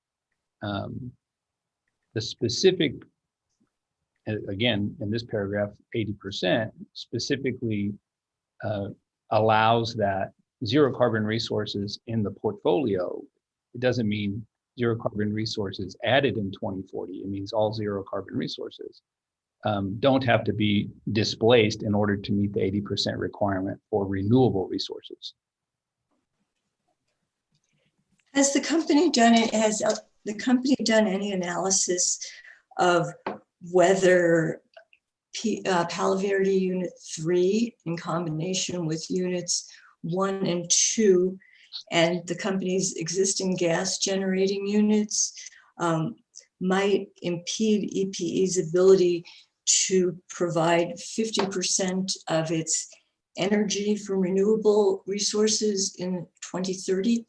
The specific, again, in this paragraph, 80% specifically allows that zero carbon resources in the portfolio. It doesn't mean zero carbon resources added in 2040. It means all zero carbon resources don't have to be displaced in order to meet the 80% requirement for renewable resources. Has the company done any analysis of whether Palo Verde Unit 3 in combination with Units 1 and 2 and the company's existing gas generating units might impede EPE's ability to provide 50% of its energy from renewable resources in 2030?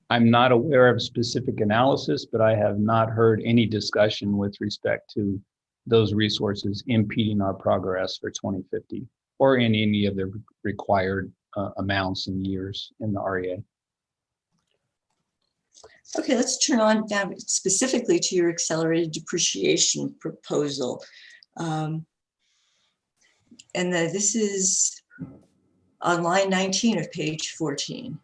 I'm not aware of specific analysis, but I have not heard any discussion with respect to those resources impeding our progress for 2050 or in any of the required amounts and years in the REA. Okay, let's turn on down specifically to your accelerated depreciation proposal. This is on line 19 of page 14,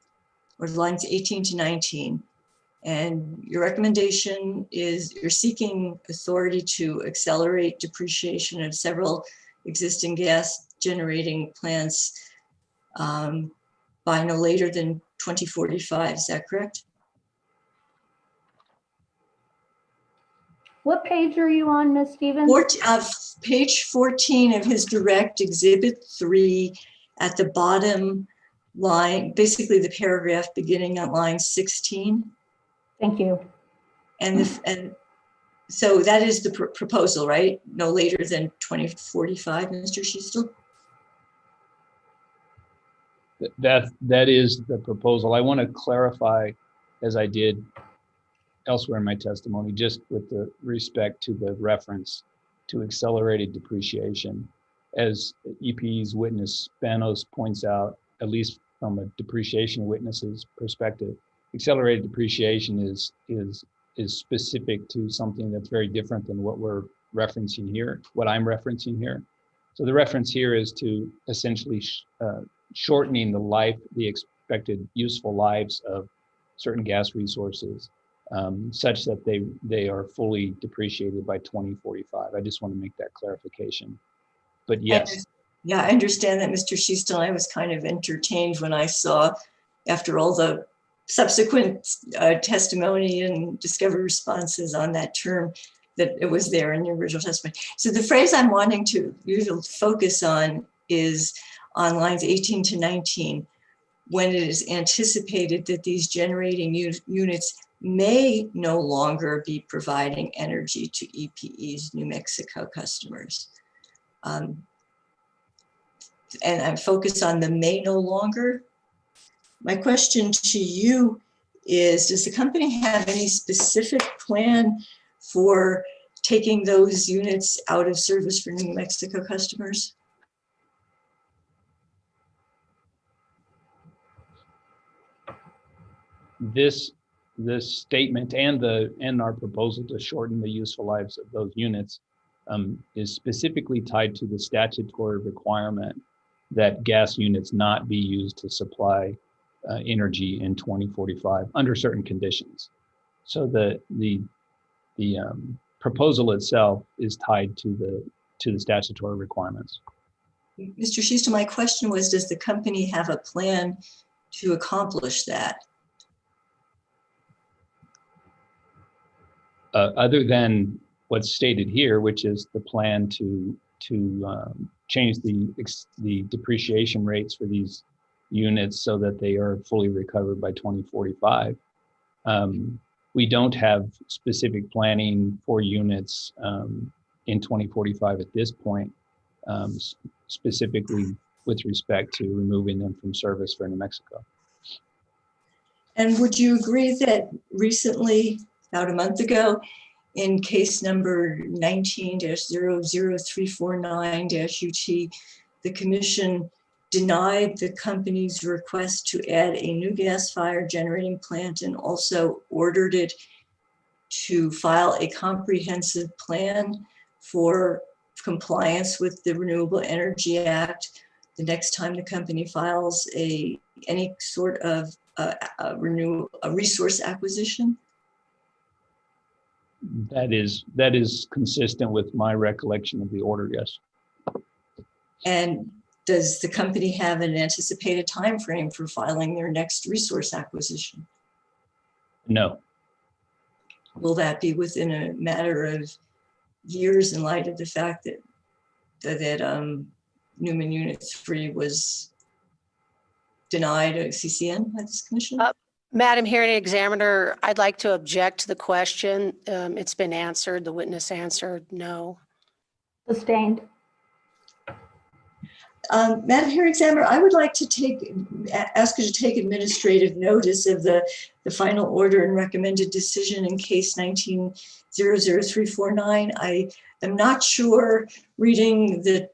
or lines 18 to 19. And your recommendation is you're seeking authority to accelerate depreciation of several existing gas generating plants by no later than 2045. Is that correct? What page are you on, Ms. Stevens? Page 14 of his direct exhibit 3 at the bottom line, basically the paragraph beginning at line 16. Thank you. And so that is the proposal, right? No later than 2045, Mr. Schiestel? That is the proposal. I want to clarify, as I did elsewhere in my testimony, just with the respect to the reference to accelerated depreciation. As EPE's witness Spanos points out, at least from a depreciation witness's perspective, accelerated depreciation is specific to something that's very different than what we're referencing here, what I'm referencing here. So the reference here is to essentially shortening the expected useful lives of certain gas resources, such that they are fully depreciated by 2045. I just want to make that clarification. But yes. Yeah, I understand that, Mr. Schiestel. I was kind of entertained when I saw, after all the subsequent testimony and discovery responses on that term, that it was there in the original testimony. So the phrase I'm wanting to focus on is on lines 18 to 19, when it is anticipated that these generating units may no longer be providing energy to EPE's New Mexico customers. And I'm focused on the may no longer. My question to you is, does the company have any specific plan for taking those units out of service for New Mexico customers? This statement and our proposal to shorten the useful lives of those units is specifically tied to the statutory requirement that gas units not be used to supply energy in 2045 under certain conditions. So the proposal itself is tied to the statutory requirements. Mr. Schiestel, my question was, does the company have a plan to accomplish that? Other than what's stated here, which is the plan to change the depreciation rates for these units so that they are fully recovered by 2045. We don't have specific planning for units in 2045 at this point, specifically with respect to removing them from service for New Mexico. And would you agree that recently, about a month ago, in case number 19-00349-UT, the commission denied the company's request to add a new gas-fired generating plant and also ordered it to file a comprehensive plan for compliance with the Renewable Energy Act the next time the company files any sort of a resource acquisition? That is consistent with my recollection of the order, yes. And does the company have an anticipated time frame for filing their next resource acquisition? No. Will that be within a matter of years in light of the fact that Newman Unit 3 was denied a CCN by this commission? Madam Hearing Examiner, I'd like to object to the question. It's been answered. The witness answered no. Sustained. Madam Hearing Examiner, I would like to ask you to take administrative notice of the final order and recommended decision in case 19-00349. I am not sure, reading the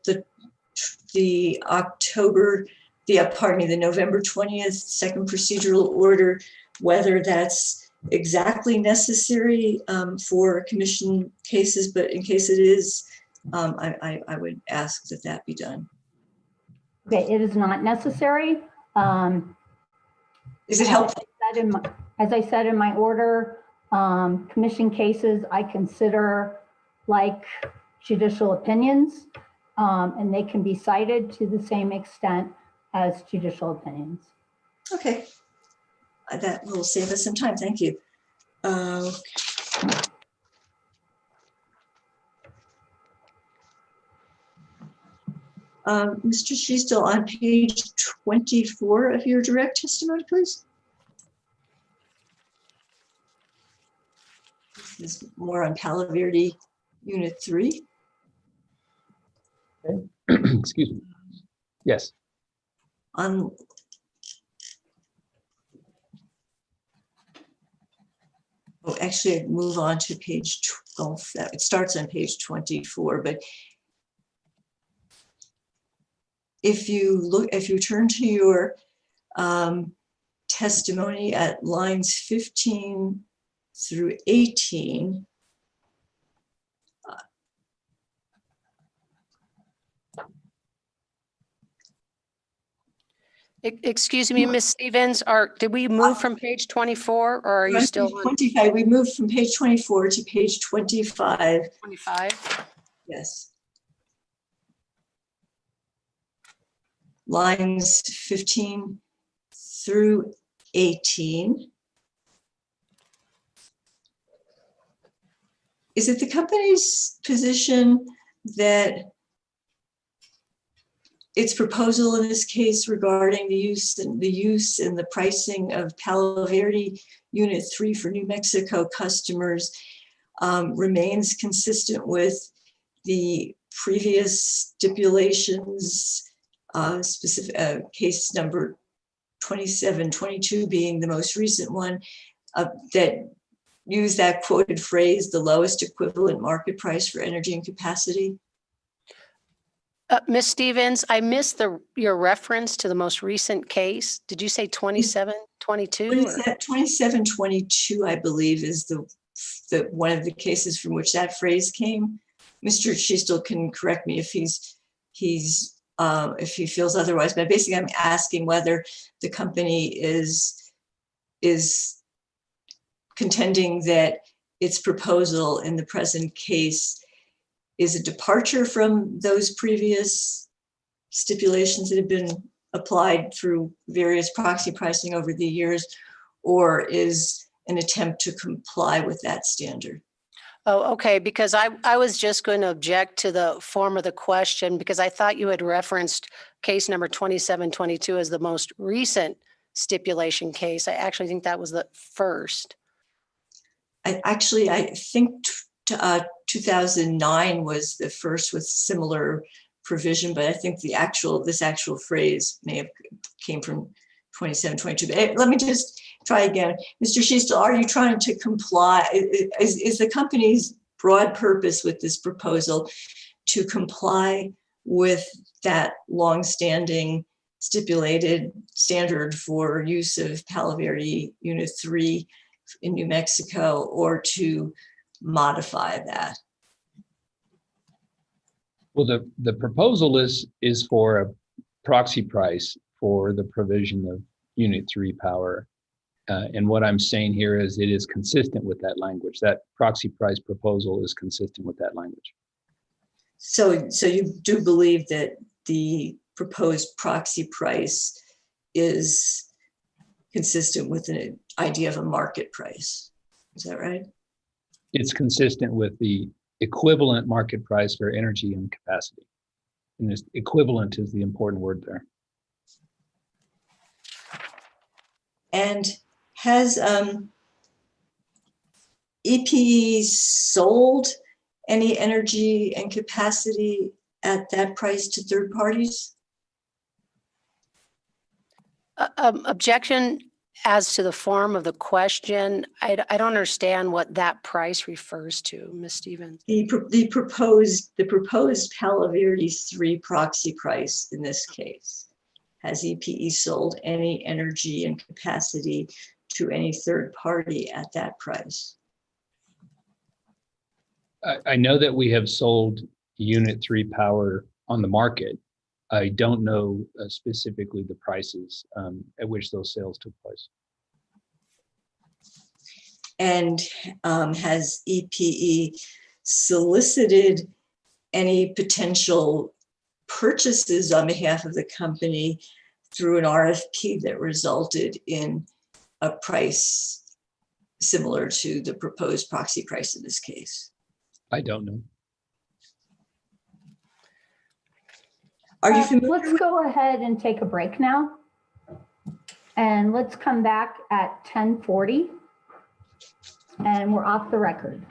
November 20th second procedural order, whether that's exactly necessary for commission cases, but in case it is, I would ask that that be done. Okay, it is not necessary. Is it helpful? As I said in my order, commission cases I consider like judicial opinions, and they can be cited to the same extent as judicial opinions. Okay, that will save us some time. Thank you. Mr. Schiestel, on page 24 of your direct testimony, please. This is more on Palo Verde Unit 3. Okay. Excuse me. Yes. On actually, move on to page 12. It starts on page 24, but if you turn to your testimony at lines 15 through 18, Excuse me, Ms. Stevens, did we move from page 24 or are you still on 25? We moved from page 24 to page 25. 25? Yes. Lines 15 through 18. Is it the company's position that its proposal in this case regarding the use and the pricing of Palo Verde Unit 3 for New Mexico customers remains consistent with the previous stipulations, specific case number 2722 being the most recent one, that use that quoted phrase, the lowest equivalent market price for energy and capacity? Ms. Stevens, I missed your reference to the most recent case. Did you say 2722? 2722, I believe, is the one of the cases from which that phrase came. Mr. Schiestel can correct me if if he feels otherwise, but basically I'm asking whether the company is contending that its proposal in the present case is a departure from those previous stipulations that have been applied through various proxy pricing over the years, or is an attempt to comply with that standard. Oh, okay, because I was just going to object to the form of the question because I thought you had referenced case number 2722 as the most recent stipulation case. I actually think that was the first. I think 2009 was the first with similar provision, but I think this actual phrase may have came from 2722. But let me just try again. Mr. Schiestel, are you trying to comply? Is the company's broad purpose with this proposal to comply with that longstanding stipulated standard for use of Palo Verde Unit 3 in New Mexico, or to modify that? Well, the proposal is for a proxy price for the provision of Unit 3 power. And what I'm saying here is it is consistent with that language. That proxy price proposal is consistent with that language. So you do believe that the proposed proxy price is consistent with an idea of a market price. Is that right? It's consistent with the equivalent market price for energy and capacity. And this equivalent is the important word there. And has EPE sold any energy and capacity at that price to third parties? Objection as to the form of the question. I don't understand what that price refers to, Ms. Stevens. The proposed Palo Verde 3 proxy price in this case. Has EPE sold any energy and capacity to any third party at that price? I know that we have sold Unit 3 power on the market. I don't know specifically the prices at which those sales took place. And has EPE solicited any potential purchases on behalf of the company through an RFP that resulted in a price similar to the proposed proxy price in this case? I don't know. Are you familiar? Let's go ahead and take a break now. And let's come back at 10:40. And we're off the record.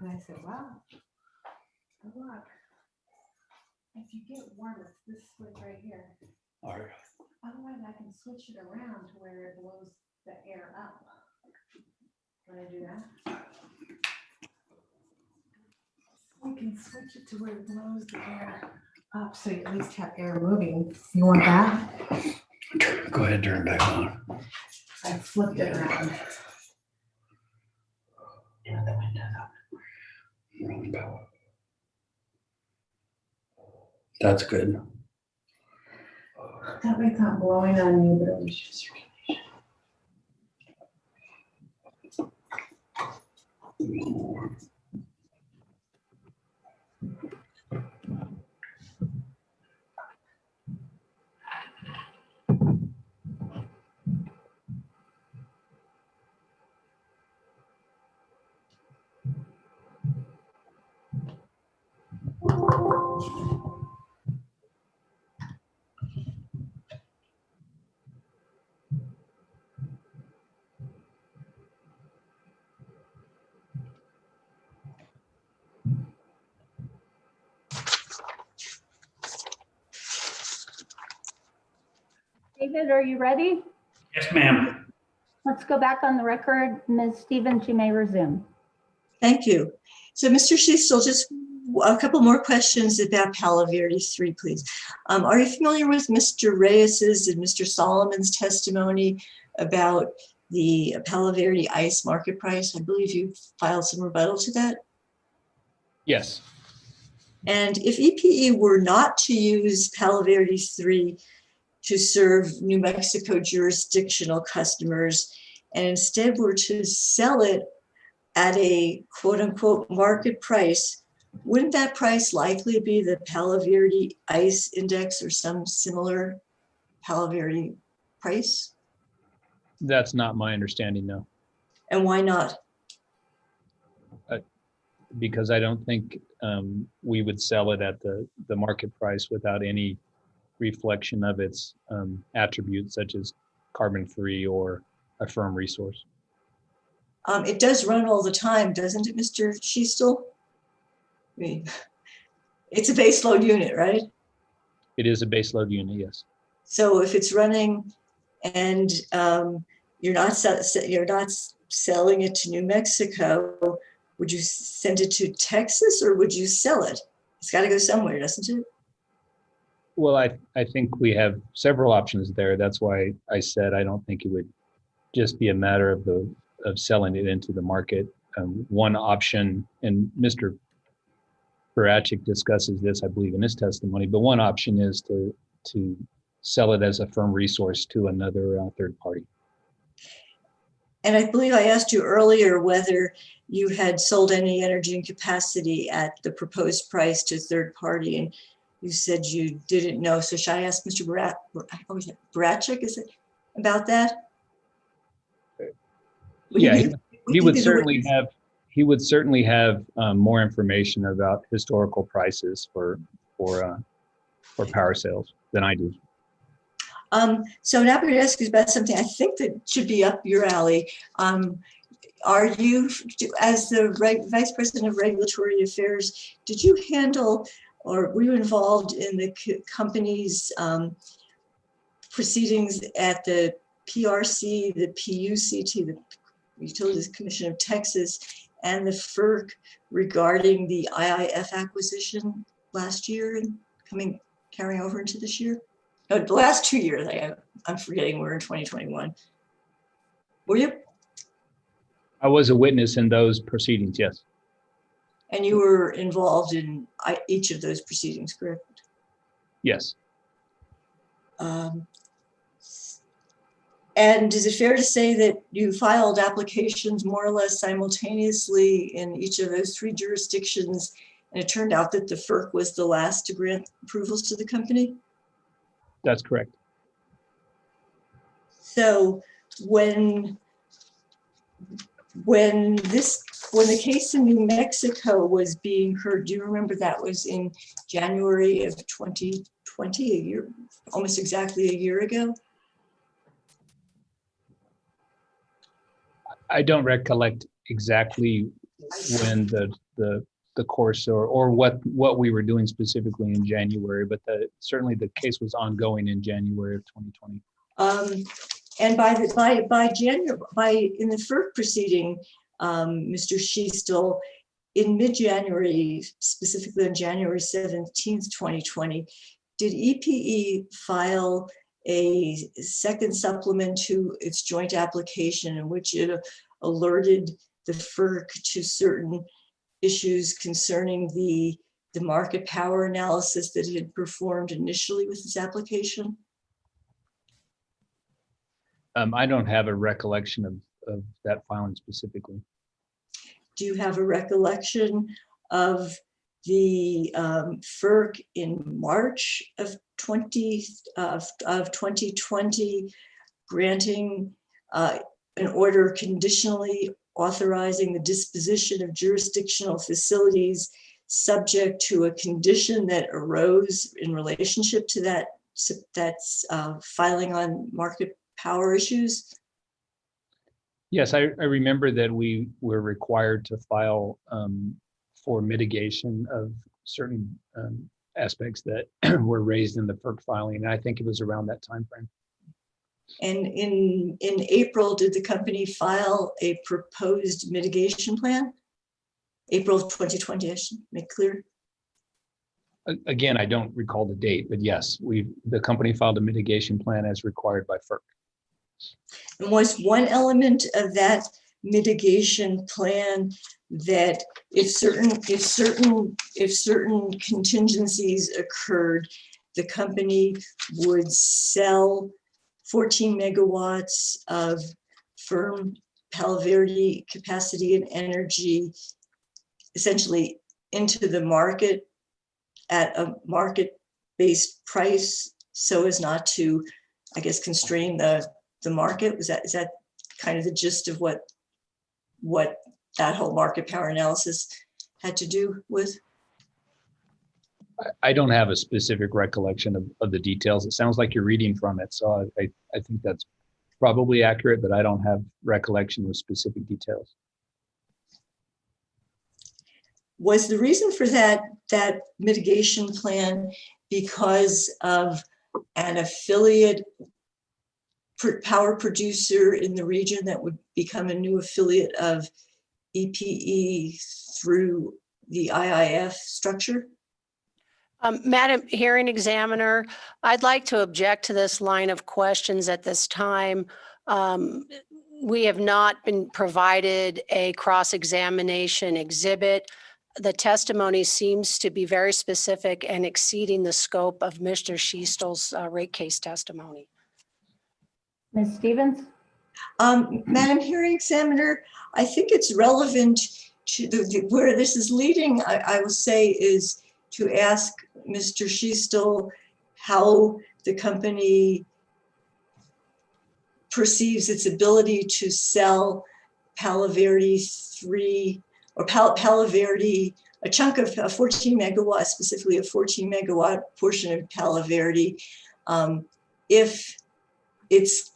And I said, wow, good luck. If you get warm, it's this switch right here. All right. Otherwise, I can switch it around to where it blows the air up. Can I do that? We can switch it to where it blows the air up, so you at least have air moving. You want that? Go ahead, turn it back on. I flipped it around. That's good. That way it's not blowing on you, but it was just David, are you ready? Yes, ma'am. Let's go back on the record. Ms. Stevens, you may resume. Thank you. So Mr. Schiestel, just a couple more questions about Palo Verde 3, please. Are you familiar with Mr. Reyes's and Mr. Solomon's testimony about the Palo Verde ice market price? I believe you filed some rebuttal to that. Yes. And if EPE were not to use Palo Verde 3 to serve New Mexico jurisdictional customers, and instead were to sell it at a quote unquote market price, wouldn't that price likely be the Palo Verde ICE index or some similar Palo Verde price? That's not my understanding, no. And why not? Because I don't think we would sell it at the market price without any reflection of its attributes such as carbon-free or a firm resource. It does run all the time, doesn't it, Mr. Schiestel? I mean, it's a base load unit, right? It is a base load unit, yes. So if it's running and you're not selling it to New Mexico, would you send it to Texas or would you sell it? It's got to go somewhere, doesn't it? Well, I think we have several options there. That's why I said I don't think it would just be a matter of selling it into the market. One option, and Mr. Barachik discusses this, I believe, in his testimony, but one option is to sell it as a firm resource to another third party. And I believe I asked you earlier whether you had sold any energy and capacity at the proposed price to third party, and you said you didn't know. So should I ask Mr. Barachik, is it about that? Yeah, he would certainly have more information about historical prices for power sales than I do. So now I'm going to ask you about something I think that should be up your alley. Are you, as the Vice President of Regulatory Affairs, did you handle or were you involved in the company's proceedings at the PRC, the PUCT, the Utilities Commission of Texas, and the FERC regarding the IIF acquisition last year and carrying over into this year? No, the last 2 years, I'm forgetting, we're in 2021. Were you? I was a witness in those proceedings, yes. And you were involved in each of those proceedings, correct? Yes. And is it fair to say that you filed applications more or less simultaneously in each of those three jurisdictions, and it turned out that the FERC was the last to grant approvals to the company? That's correct. So when the case in New Mexico was being heard, do you remember that was in January of 2020, a year, almost exactly a year ago? I don't recollect exactly when the course or what we were doing specifically in January, but certainly the case was ongoing in January of 2020. And by January, in the FERC proceeding, Mr. Schiestel, in mid-January, specifically on January 17th, 2020, did EPE file a second supplement to its joint application in which it alerted the FERC to certain issues concerning the market power analysis that it had performed initially with its application? I don't have a recollection of that filing specifically. Do you have a recollection of the FERC in March of 2020 granting an order conditionally authorizing the disposition of jurisdictional facilities subject to a condition that arose in relationship to that's filing on market power issues? Yes, I remember that we were required to file for mitigation of certain aspects that were raised in the FERC filing. And I think it was around that time frame. And in April, did the company file a proposed mitigation plan? April of 2020, I should make clear. Again, I don't recall the date, but yes, the company filed a mitigation plan as required by FERC. And was one element of that mitigation plan that if certain contingencies occurred, the company would sell 14 megawatts of firm Palo Verde capacity and energy essentially into the market at a market-based price so as not to, I guess, constrain the market? Is that kind of the gist of what that whole market power analysis had to do with? I don't have a specific recollection of the details. It sounds like you're reading from it. So I think that's probably accurate, but I don't have recollection of specific details. Was the reason for that mitigation plan because of an affiliate power producer in the region that would become a new affiliate of EPE through the IIF structure? Madam Hearing Examiner, I'd like to object to this line of questions at this time. We have not been provided a cross-examination exhibit. The testimony seems to be very specific and exceeding the scope of Mr. Schiestel's rate case testimony. Ms. Stevens? Madam Hearing Examiner, I think it's relevant to where this is leading, I will say, is to ask Mr. Schiestel how the company perceives its ability to sell Palo Verde 3 or Palo Verde, a chunk of 14 megawatts, specifically a 14 megawatt portion of Palo Verde, if it's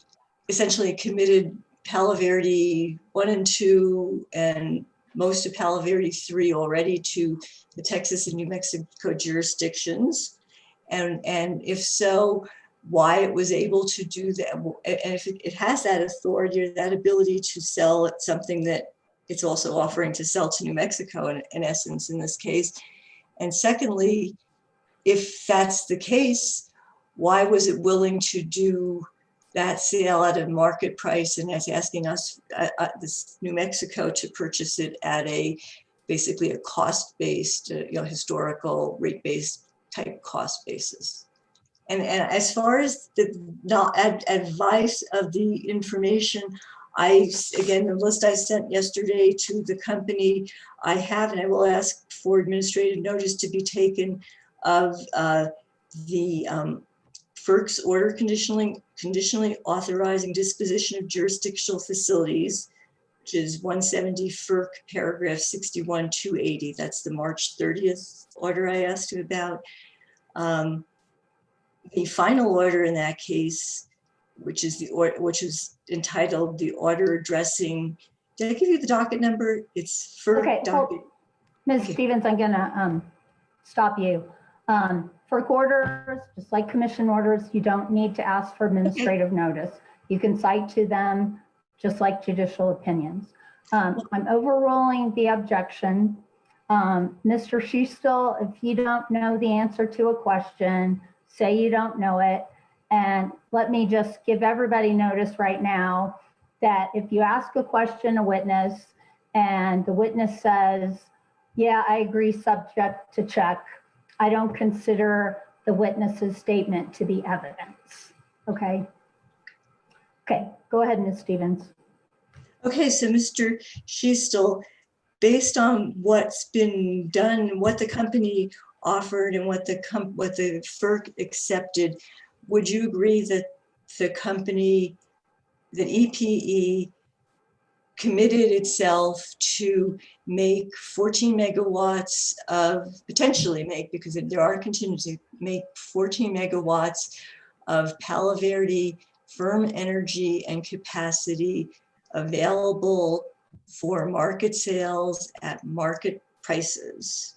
essentially committed Palo Verde 1 and 2 and most of Palo Verde 3 already to the Texas and New Mexico jurisdictions, and if so, why it was able to do that, and if it has that authority or that ability to sell something that it's also offering to sell to New Mexico in essence in this case. And secondly, if that's the case, why was it willing to do that sale at a market price and is asking us, this New Mexico, to purchase it at basically a cost-based, historical rate-based type cost basis? And as far as the advice of the information, again, the list I sent yesterday to the company, I have, and I will ask for administrative notice to be taken of the FERC's order conditionally authorizing disposition of jurisdictional facilities, which is 170 FERC paragraph 61-280. That's the March 30th order I asked you about. The final order in that case, which is entitled the order addressing did I give you the docket number? It's FERC Okay, docket. Ms. Stevens, I'm gonna stop you. FERC orders, just like commission orders, you don't need to ask for administrative notice. You can cite to them just like judicial opinions. I'm overruling the objection. Mr. Schiestel, if you don't know the answer to a question, say you don't know it. And let me just give everybody notice right now that if you ask a question, a witness, and the witness says, yeah, I agree, subject to check, I don't consider the witness's statement to be evidence. Okay. Okay, go ahead, Ms. Stevens. Okay, so Mr. Schiestel, based on what's been done, what the company offered and what the FERC accepted, would you agree that the company, that EPE committed itself to make 14 megawatts of, potentially make, because there are contingencies, make 14 megawatts of Palo Verde firm energy and capacity available for market sales at market prices?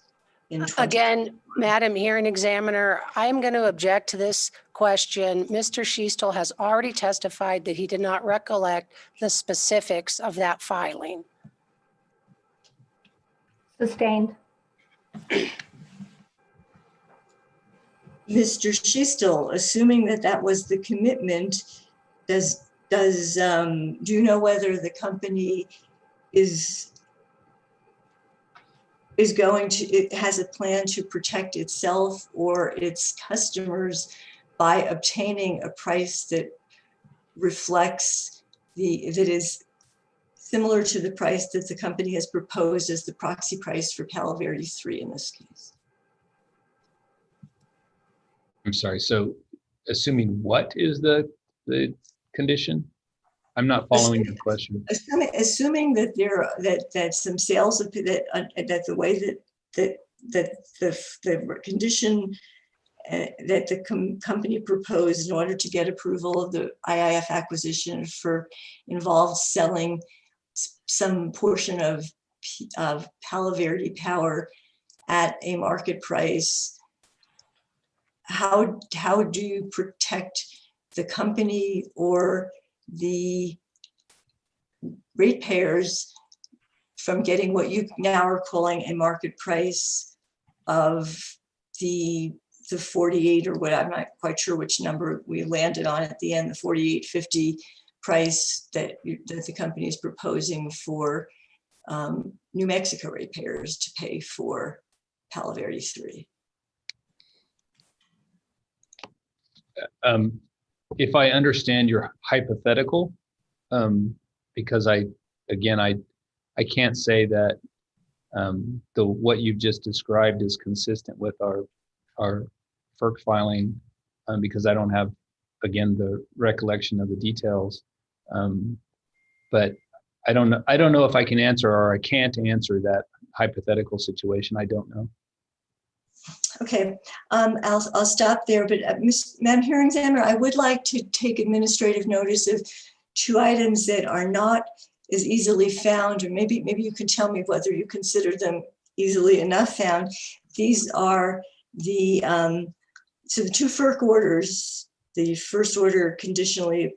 Again, Madam Hearing Examiner, I am going to object to this question. Mr. Schiestel has already testified that he did not recollect the specifics of that filing. Sustained. Mr. Schiestel, assuming that that was the commitment, do you know whether the company it has a plan to protect itself or its customers by obtaining a price that reflects that is similar to the price that the company has proposed as the proxy price for Palo Verde 3 in this case? I'm sorry, so assuming what is the condition? I'm not following your question. Assuming that that some sales of that the way that the condition that the company proposed in order to get approval of the IIF acquisition involved selling some portion of Palo Verde power at a market price. How do you protect the company or the ratepayers from getting what you now are calling a market price of the 48 or what, I'm not quite sure which number we landed on at the end, the 48.50 price that the company is proposing for New Mexico ratepayers to pay for Palo Verde 3? If I understand your hypothetical, because I can't say that what you've just described is consistent with our FERC filing, because I don't have, again, the recollection of the details. But I don't know if I can answer or I can't answer that hypothetical situation. I don't know. Okay, I'll stop there, but Madam Hearing Examiner, I would like to take administrative notice of two items that are not as easily found, or maybe you can tell me whether you consider them easily enough found. These are the two FERC orders, the first order conditionally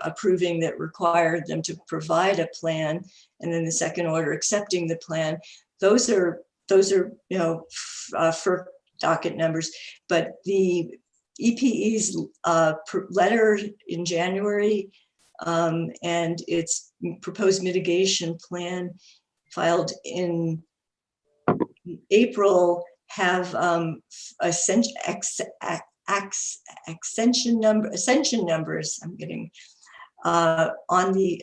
approving that required them to provide a plan, and then the second order accepting the plan. Those are FERC docket numbers, but the EPE's letter in January and its proposed mitigation plan filed in April have ascension numbers. I'm getting on the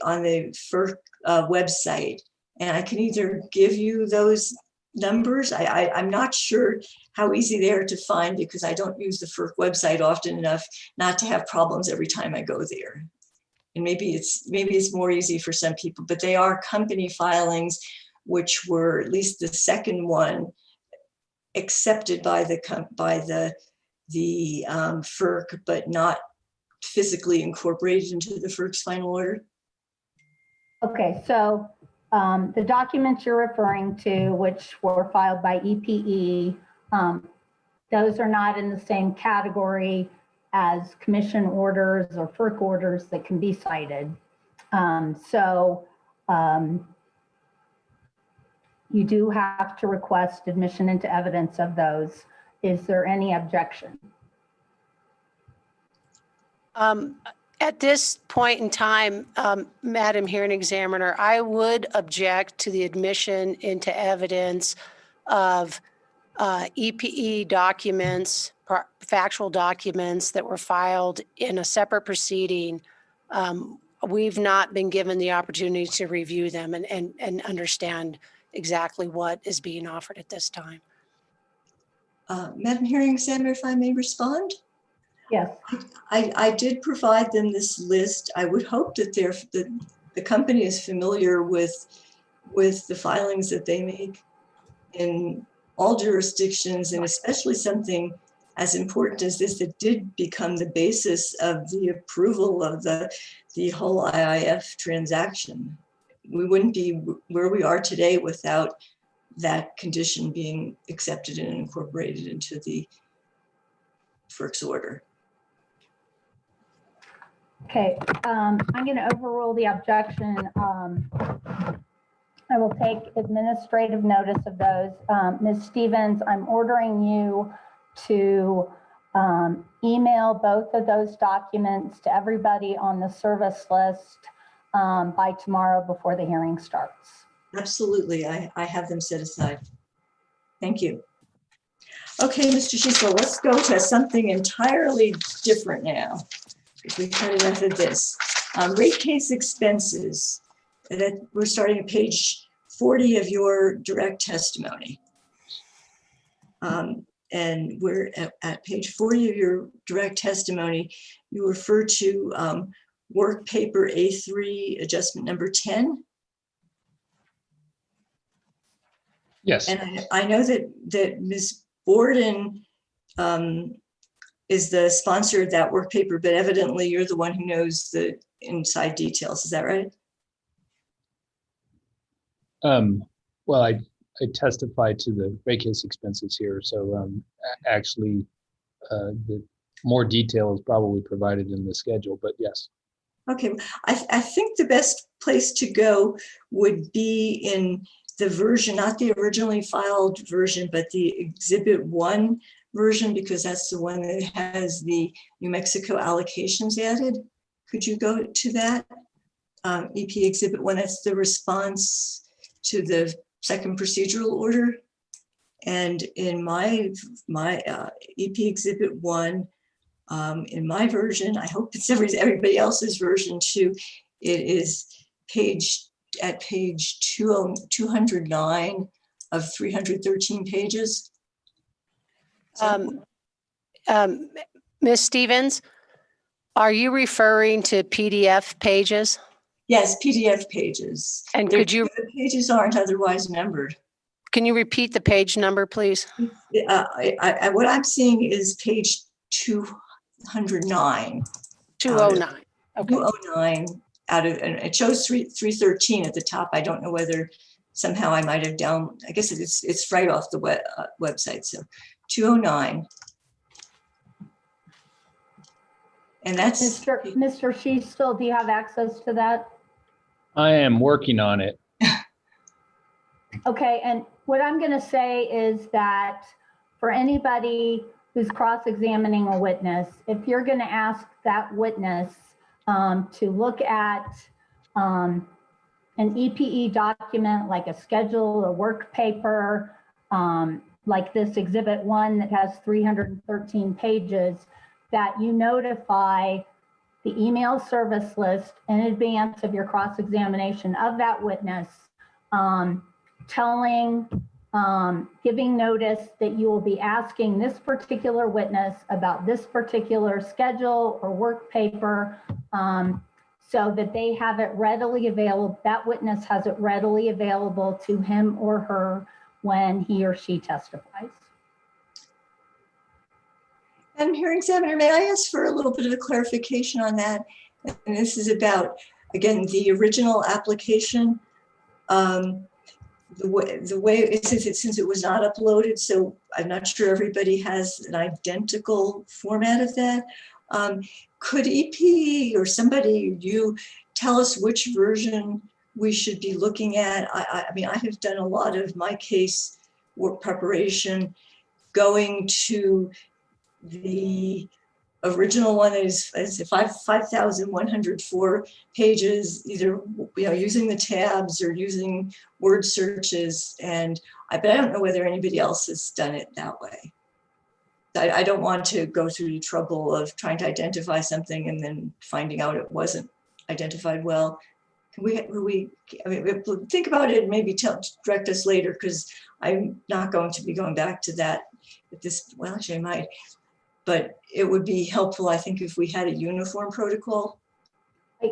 FERC website, and I can either give you those numbers. I'm not sure how easy they are to find because I don't use the FERC website often enough not to have problems every time I go there. And maybe it's more easy for some people, but they are company filings, which were at least the second one accepted by the FERC, but not physically incorporated into the FERC's final order. Okay, so the documents you're referring to, which were filed by EPE, those are not in the same category as commission orders or FERC orders that can be cited. You do have to request admission into evidence of those. Is there any objection? At this point in time, Madam Hearing Examiner, I would object to the admission into evidence of EPE documents, factual documents that were filed in a separate proceeding. We've not been given the opportunity to review them and understand exactly what is being offered at this time. Madam Hearing Examiner, if I may respond? Yes. I did provide them this list. I would hope that the company is familiar with the filings that they make in all jurisdictions, and especially something as important as this that did become the basis of the approval of the whole IIF transaction. We wouldn't be where we are today without that condition being accepted and incorporated into the FERC's order. Okay, I'm going to overrule the objection. I will take administrative notice of those. Ms. Stevens, I'm ordering you to email both of those documents to everybody on the service list by tomorrow before the hearing starts. Absolutely, I have them set aside. Thank you. Okay, Mr. Schiessel, let's go to something entirely different now. We've had enough of this. Rate case expenses. We're starting at page 40 of your direct testimony. And we're at page 40 of your direct testimony. You refer to work paper A3 adjustment number 10. Yes. And I know that Ms. Borden is the sponsor of that work paper, but evidently you're the one who knows the inside details. Is that right? Well, I testified to the rate case expenses here, so actually the more detail is probably provided in the schedule, but yes. Okay, I think the best place to go would be in the version, not the originally filed version, but the Exhibit 1 version, because that's the one that has the New Mexico allocations added. Could you go to that? EP Exhibit 1, that's the response to the second procedural order. And in my EP Exhibit 1, in my version, I hope it's everybody else's version too, it is at page 209 of 313 pages. Ms. Stevens, are you referring to PDF pages? Yes, PDF pages. And could you? The pages aren't otherwise numbered. Can you repeat the page number, please? What I'm seeing is page 209. 209. Okay. 209 out of, and it shows 313 at the top. I don't know whether somehow I might have I guess it's right off the website. So 209. And that's Mr. Schiessel, do you have access to that? I am working on it. Okay, and what I'm going to say is that for anybody who's cross-examining a witness, if you're going to ask that witness to look at an EPE document like a schedule, a work paper, like this Exhibit 1 that has 313 pages, that you notify the email service list in advance of your cross-examination of that witness, giving notice that you will be asking this particular witness about this particular schedule or work paper, so that they have it readily available, that witness has it readily available to him or her when he or she testifies. Madam Hearing Examiner, may I ask for a little bit of a clarification on that? And this is about, again, the original application. The way since it was not uploaded, so I'm not sure everybody has an identical format of that. Could EPE or somebody, you tell us which version we should be looking at? I mean, I have done a lot of my case work preparation going to the original one is 5,104 pages, either using the tabs or using word searches. And but I don't know whether anybody else has done it that way. I don't want to go through the trouble of trying to identify something and then finding out it wasn't identified well. Can we I mean, think about it and maybe direct us later, because I'm not going to be going back to that at this, well, actually I might. But it would be helpful, I think, if we had a uniform protocol.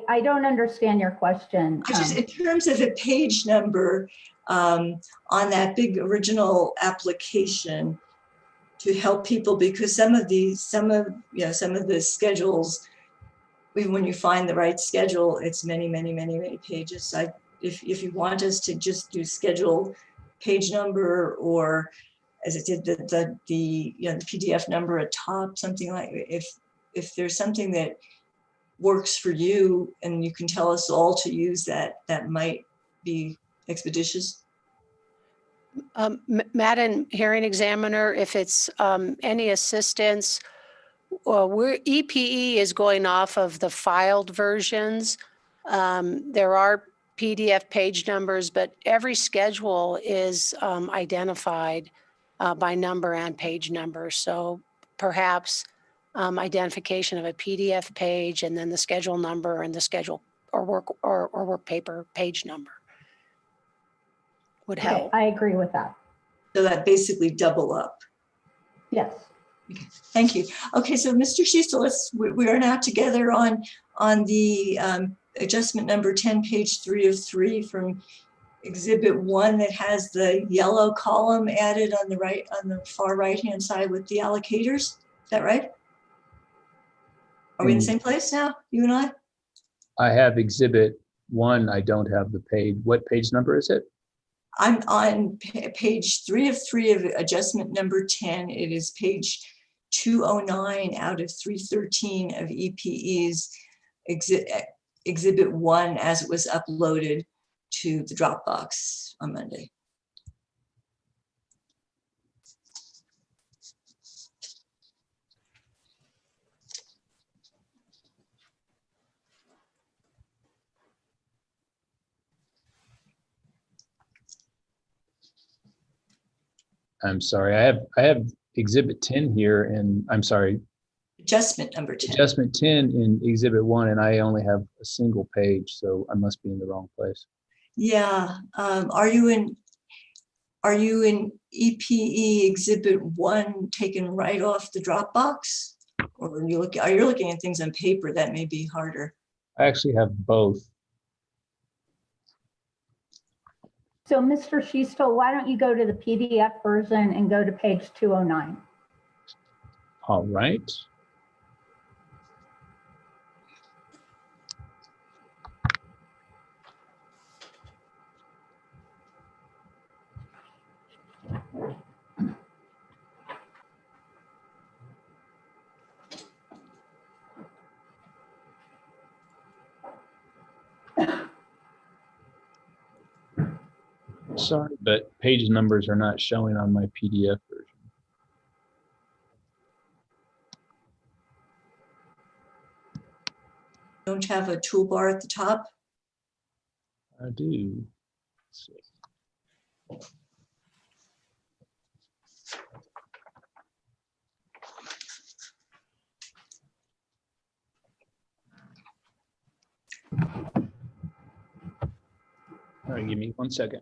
I don't understand your question. Just in terms of a page number on that big original application to help people, because some of the schedules, even when you find the right schedule, it's many pages. If you want us to just do schedule page number, or as it did the PDF number at top, something like, if there's something that works for you and you can tell us all to use that might be expeditious. Madam Hearing Examiner, if it's any assistance, EPE is going off of the filed versions. There are PDF page numbers, but every schedule is identified by number and page number. So perhaps identification of a PDF page and then the schedule number and the schedule or work paper page number would help. Okay, I agree with that. So that basically double up. Yes. Okay, thank you. Okay, so Mr. Schiestel, we are now together on the adjustment number 10, page 3 of 3 from Exhibit 1 that has the yellow column added on the far right-hand side with the allocators. Is that right? Are we in the same place now, you and I? I have Exhibit 1. I don't have the page. What page number is it? I'm on page 3 of 3 of adjustment number 10. It is page 209 out of 313 of EPE's Exhibit 1 as it was uploaded to the Dropbox on Monday. I'm sorry. I have Exhibit 10 here, and I'm sorry. Adjustment number 10. Adjustment 10 in Exhibit 1, and I only have a single page, so I must be in the wrong place. Yeah. Are you in EPE Exhibit 1 taken right off the Dropbox? Or are you looking at things on paper? That may be harder. I actually have both. So Mr. Schiestel, why don't you go to the PDF version and go to page 209? All right. Sorry, but page numbers are not showing on my PDF version. Don't you have a toolbar at the top? I do. Let's see. All right, give me 1 second.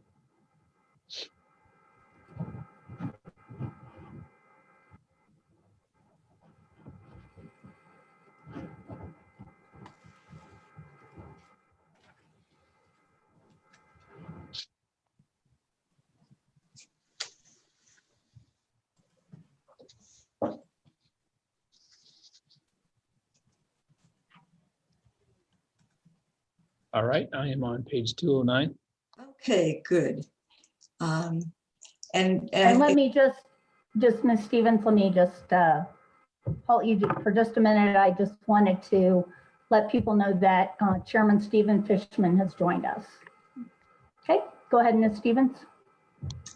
All right, I am on page 209. Oh, Okay, good. And let me just Ms. Stevens, let me just hold you for just a minute. I just wanted to let people know that Chairman Stephen Fishman has joined us. Okay, go ahead, Ms. Stevens.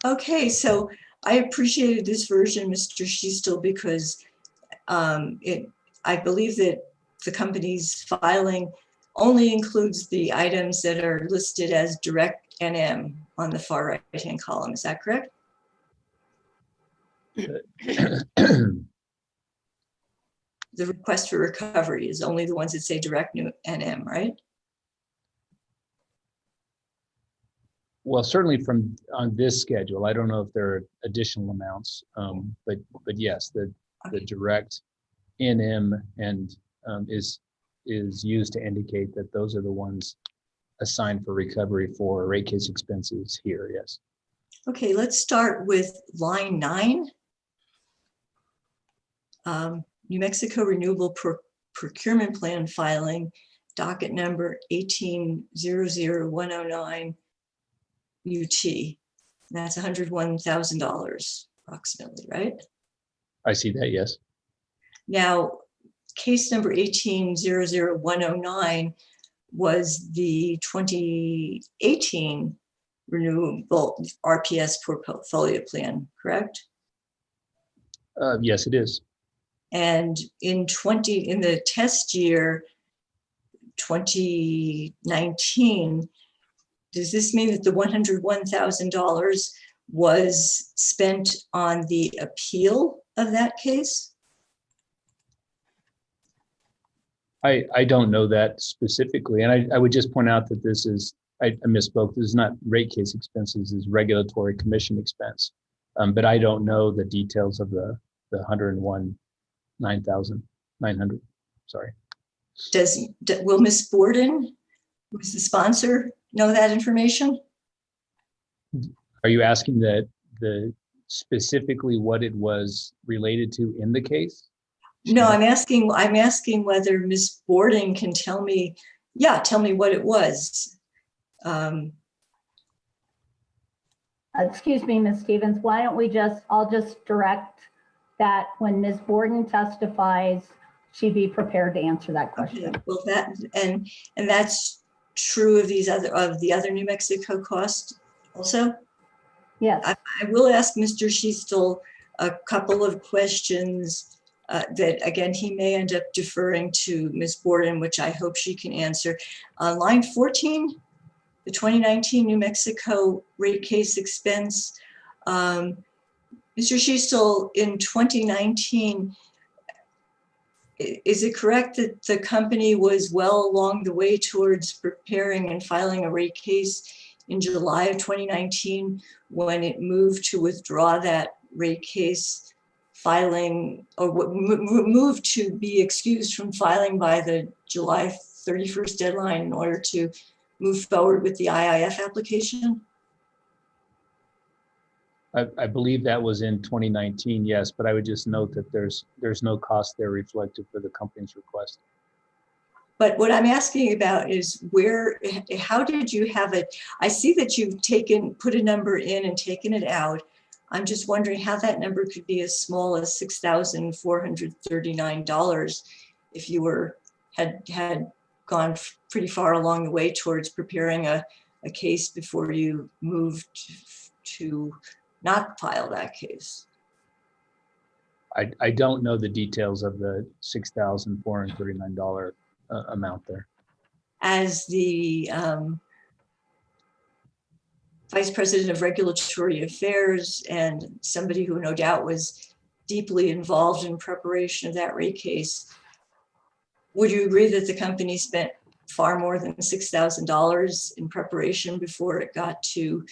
Okay, so I appreciated this version, Mr. Schiestel, because I believe that the company's filing only includes the items that are listed as direct NM on the far right-hand column. Is that correct? The request for recovery is only the ones that say direct NM, right? Well, certainly from on this schedule, I don't know if there are additional amounts, but yes, the direct NM and is used to indicate that those are the ones assigned for recovery for rate case expenses here. Yes. Okay, let's start with line 9. New Mexico Renewable Procurement Plan filing, docket number 1800109 UT. That's $101,000 approximately, right? I see that, yes. Now, case number 1800109 was the 2018 renewable RPS portfolio plan, correct? Yes, it is. And in the test year 2019, does this mean that the $101,000 was spent on the appeal of that case? I don't know that specifically, and I would just point out that this is, I misspoke, this is not rate case expenses, this is regulatory commission expense. But I don't know the details of the 101,900. Sorry. Will Ms. Borden, who's the sponsor, know that information? Are you asking the specifically what it was related to in the case? No, I'm asking whether Ms. Borden can tell me what it was. Excuse me, Ms. Stevens, why don't I'll just direct that when Ms. Borden testifies, she be prepared to answer that question. Okay, well, and that's true of the other New Mexico costs also? Yes. I will ask Mr. Schiestel a couple of questions that, again, he may end up deferring to Ms. Borden, which I hope she can answer. Line 14, the 2019 New Mexico rate case expense. Mr. Schiestel, in 2019, is it correct that the company was well along the way towards preparing and filing a rate case in July of 2019 when it moved to withdraw that rate case filing, or moved to be excused from filing by the July 31st deadline in order to move forward with the IIF application? I believe that was in 2019, yes, but I would just note that there's no cost there reflected for the company's request. But what I'm asking about is how did you have it? I see that you've put a number in and taken it out. I'm just wondering how that number could be as small as $6,439 if you had gone pretty far along the way towards preparing a case before you moved to not file that case. I don't know the details of the $6,439 amount there. As the Vice President of Regulatory Affairs and somebody who no doubt was deeply involved in preparation of that rate case, would you agree that the company spent far more than $6,000 in preparation before it got to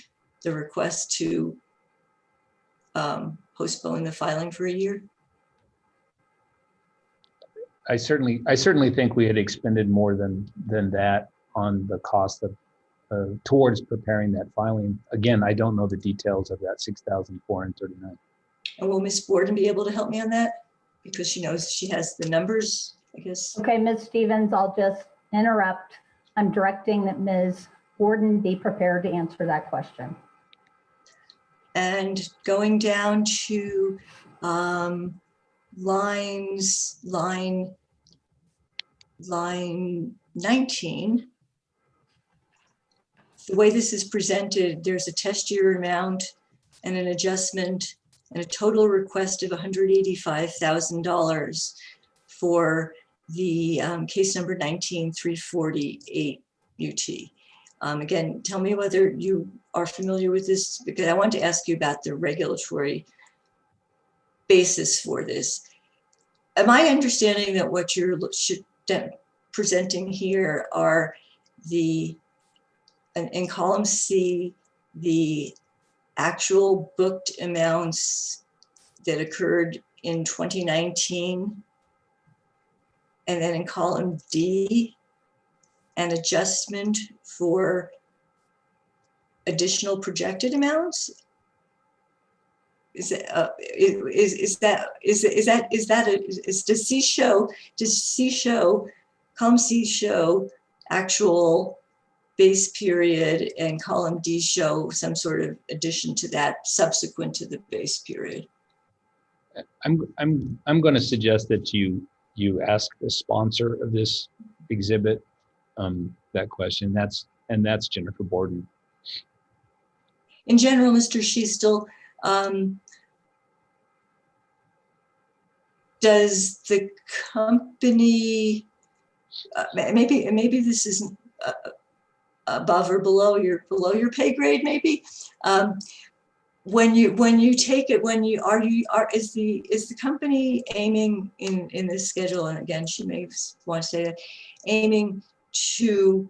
the request to postpone the filing for a year? I certainly think we had expended more than that on the cost of towards preparing that filing. Again, I don't know the details of that $6,439. And will Ms. Borden be able to help me on that? Because she knows she has the numbers, I guess. Okay, Ms. Stevens, I'll just interrupt. I'm directing that Ms. Borden be prepared to answer that question. And going down to line 19, the way this is presented, there's a test year amount and an adjustment and a total request of $185,000 for the case number 19348 UT. Again, tell me whether you are familiar with this, because I want to ask you about the regulatory basis for this. Am I understanding that what you're presenting here are in column C, the actual booked amounts that occurred in 2019, and then in column D, an adjustment for additional projected amounts? Does C show column C show actual base period and column D show some sort of addition to that subsequent to the base period? I'm going to suggest that you ask the sponsor of this exhibit that question. That's Jennifer Borden. In general, Mr. Schiestel, does the company, maybe this isn't above or below your pay grade, maybe. When you take it, is the company aiming in this schedule, and again, she may want to say that, aiming to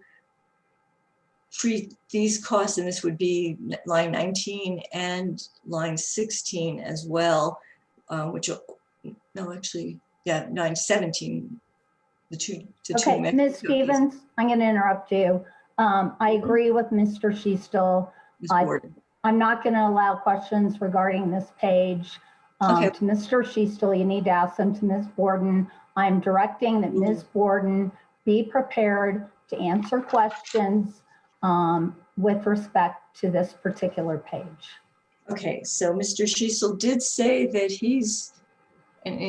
treat these costs, and this would be line 19 and line 16 as well, line 17, Okay, Ms. Stevens, I'm going to interrupt you. I agree with Mr. Schiestel. I'm not going to allow questions regarding this page to Mr. Schiestel. You need to ask them to Ms. Borden. I'm directing that Ms. Borden be prepared to answer questions with respect to this particular page. Okay, so Mr. Schiestel did say that in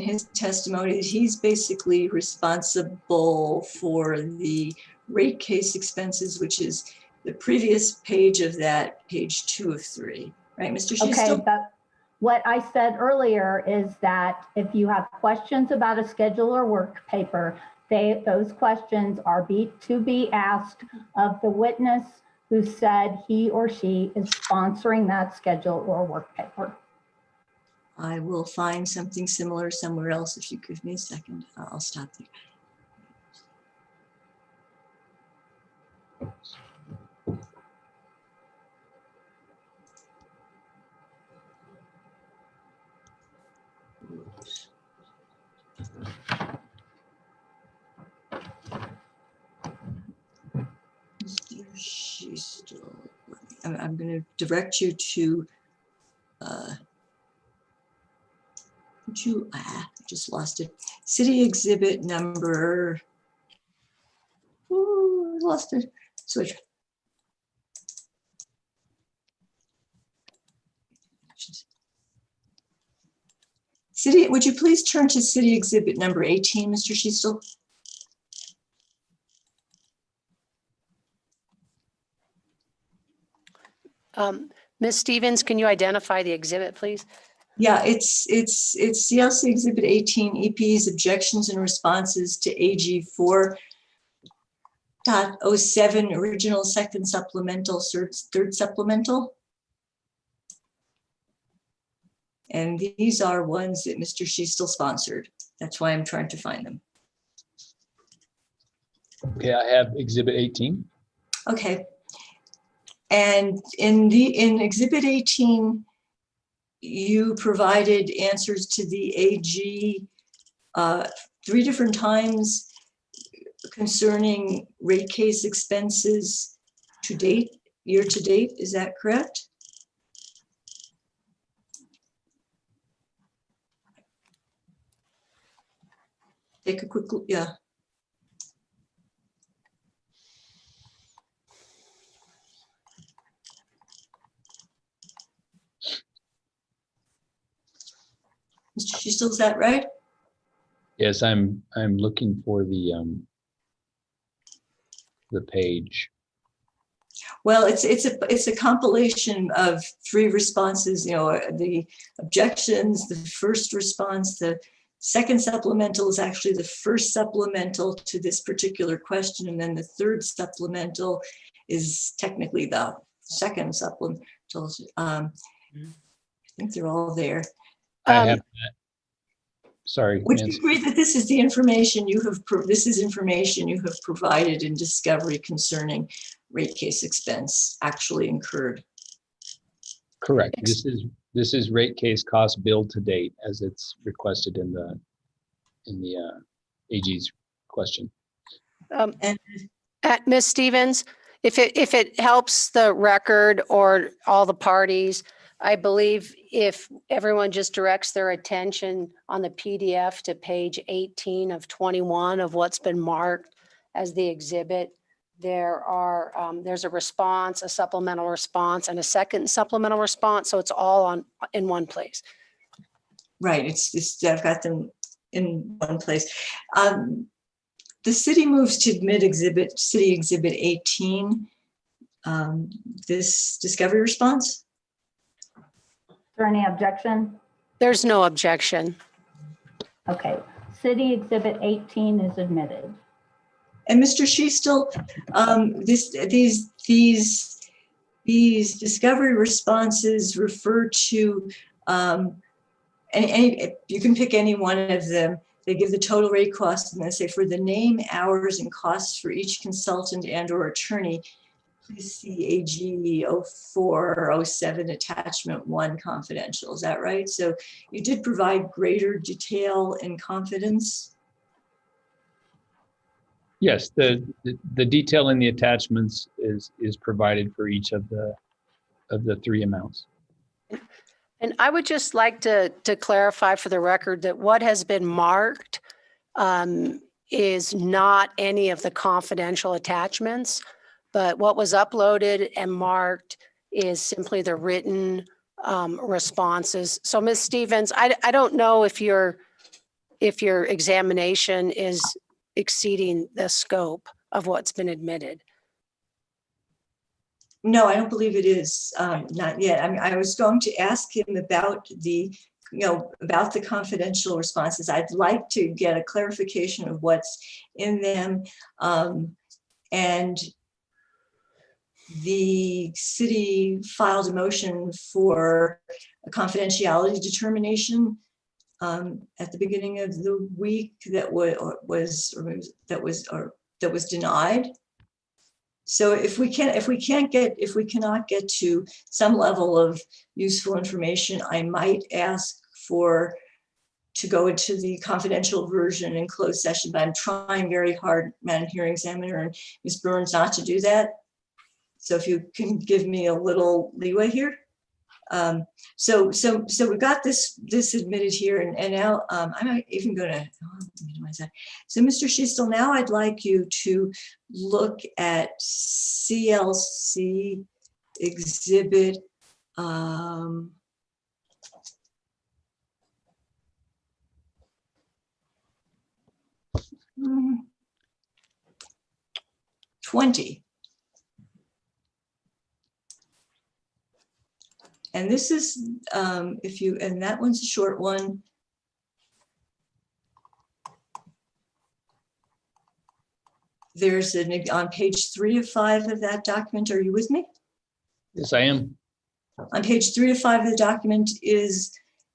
his testimony, he's basically responsible for the rate case expenses, which is the previous page of that, page 2 of 3, right, Mr. Schiestel? Okay, but what I said earlier is that if you have questions about a schedule or work paper, those questions are to be asked of the witness who said he or she is sponsoring that schedule or work paper. I will find something similar somewhere else. If you give me a second, I'll stop there. I'm going to direct you to, I just lost it. City exhibit number, I lost it, switch. Would you please turn to city exhibit number 18, Mr. Schiestel? Ms. Stevens, can you identify the exhibit, please? Yeah, it's CLC exhibit 18, EP's objections and responses to AG 4.07 original second supplemental, third supplemental. And these are ones that Mr. Schiestel sponsored. That's why I'm trying to find them. Okay, I have exhibit 18. Okay. And in exhibit 18, you provided answers to the AG 3 different times concerning rate case expenses to date, year to date. Is that correct? Take a quick look, yeah. Schiestel, is that right? Yes, I'm looking for the page. Well, it's a compilation of 3 responses, the objections, the first response, the second supplemental is actually the first supplemental to this particular question, and then the third supplemental is technically the second supplemental. I think they're all there. I have that. Sorry, Would you Nancy. agree that this is the information you have provided in discovery concerning rate case expense actually incurred? Correct. This is rate case cost billed to date as it's requested in the AG's question. Ms. Stevens, if it helps the record or all the parties, I believe if everyone just directs their attention on the PDF to page 18 of 21 of what's been marked as the exhibit, there's a response, a supplemental response, and a second supplemental response. So it's all in one place. Right. I've got them in one place. The city moves to admit city exhibit 18. This discovery response. Is there any objection? There's no objection. Okay, City Exhibit 18 is admitted. And Mr. Schiestel, these discovery responses refer to, and you can pick any one of them. They give the total rate cost and they say for the name, hours, and costs for each consultant and or attorney, please see AG 0407 attachment 1 confidential. Is that right? So you did provide greater detail and confidence? Yes, the detail in the attachments is provided for each of the 3 amounts. And I would just like to clarify for the record that what has been marked is not any of the confidential attachments, but what was uploaded and marked is simply the written responses. So Ms. Stevens, I don't know if your examination is exceeding the scope of what's been admitted. No, I don't believe it is. Not yet. I mean, I was going to ask him about about the confidential responses. I'd like to get a clarification of what's in them. And the city filed a motion for a confidentiality determination at the beginning of the week that was denied. So if we cannot get to some level of useful information, I might ask to go into the confidential version in closed session, but I'm trying very hard, Madam Hearing Examiner and Ms. Burns, not to do that. So if you can give me a little leeway here. So we've got this admitted here, and now I'm even going to minimize that. So Mr. Schiestel, now I'd like you to look at CLC exhibit 20. And this is, and that one's a short one. There's on page 3 of 5 of that document. Are you with me? Yes, I am. On page 3 of 5 of the document is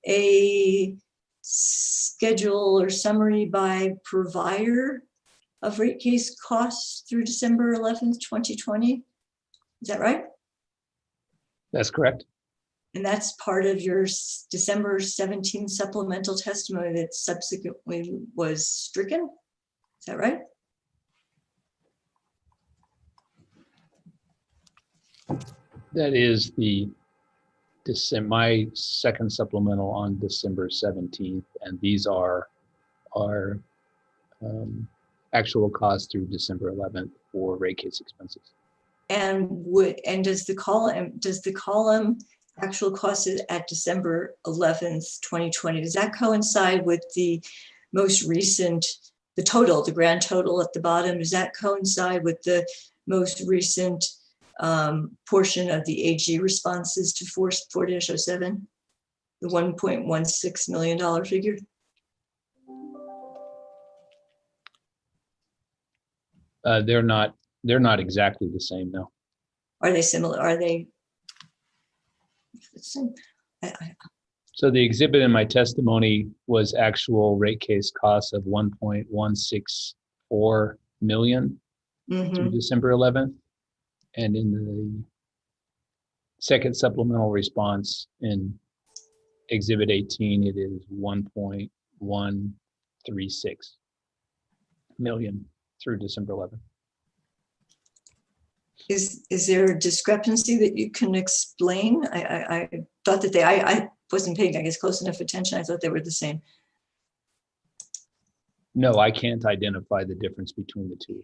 a schedule or summary by provider of rate case costs through December 11th, 2020. Is that right? That's correct. And that's part of your December 17th supplemental testimony that subsequently was stricken. Is that right? That is my second supplemental on December 17th, and these are actual costs through December 11th for rate case expenses. And does the column actual cost is at December 11th, 2020. Does that coincide with the most recent, the total, the grand total at the bottom? Does that coincide with the most recent portion of the AG responses to 4-07, the $1.16 million figure? They're not exactly the same, no. Are they similar? Are they? So the exhibit in my testimony was actual rate case costs of 1.164 million through December 11th. And in the second supplemental response in exhibit 18, it is 1.136 million through December 11th. Is there a discrepancy that you can explain? I thought that I wasn't paying, I guess, close enough attention. I thought they were the same. No, I can't identify the difference between the two,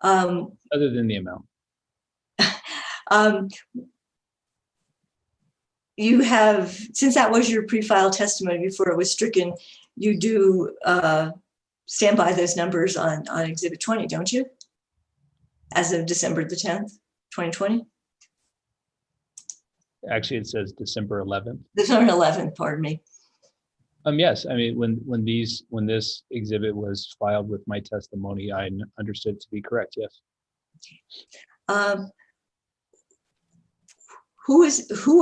other than the amount. You have, since that was your pre-filed testimony before it was stricken, you do stand by those numbers on Exhibit 20, don't you? As of December the 10th, 2020? Actually, it says December 11th. December 11th, pardon me. Yes, I mean, when this exhibit was filed with my testimony, I understood it to be correct, yes. Who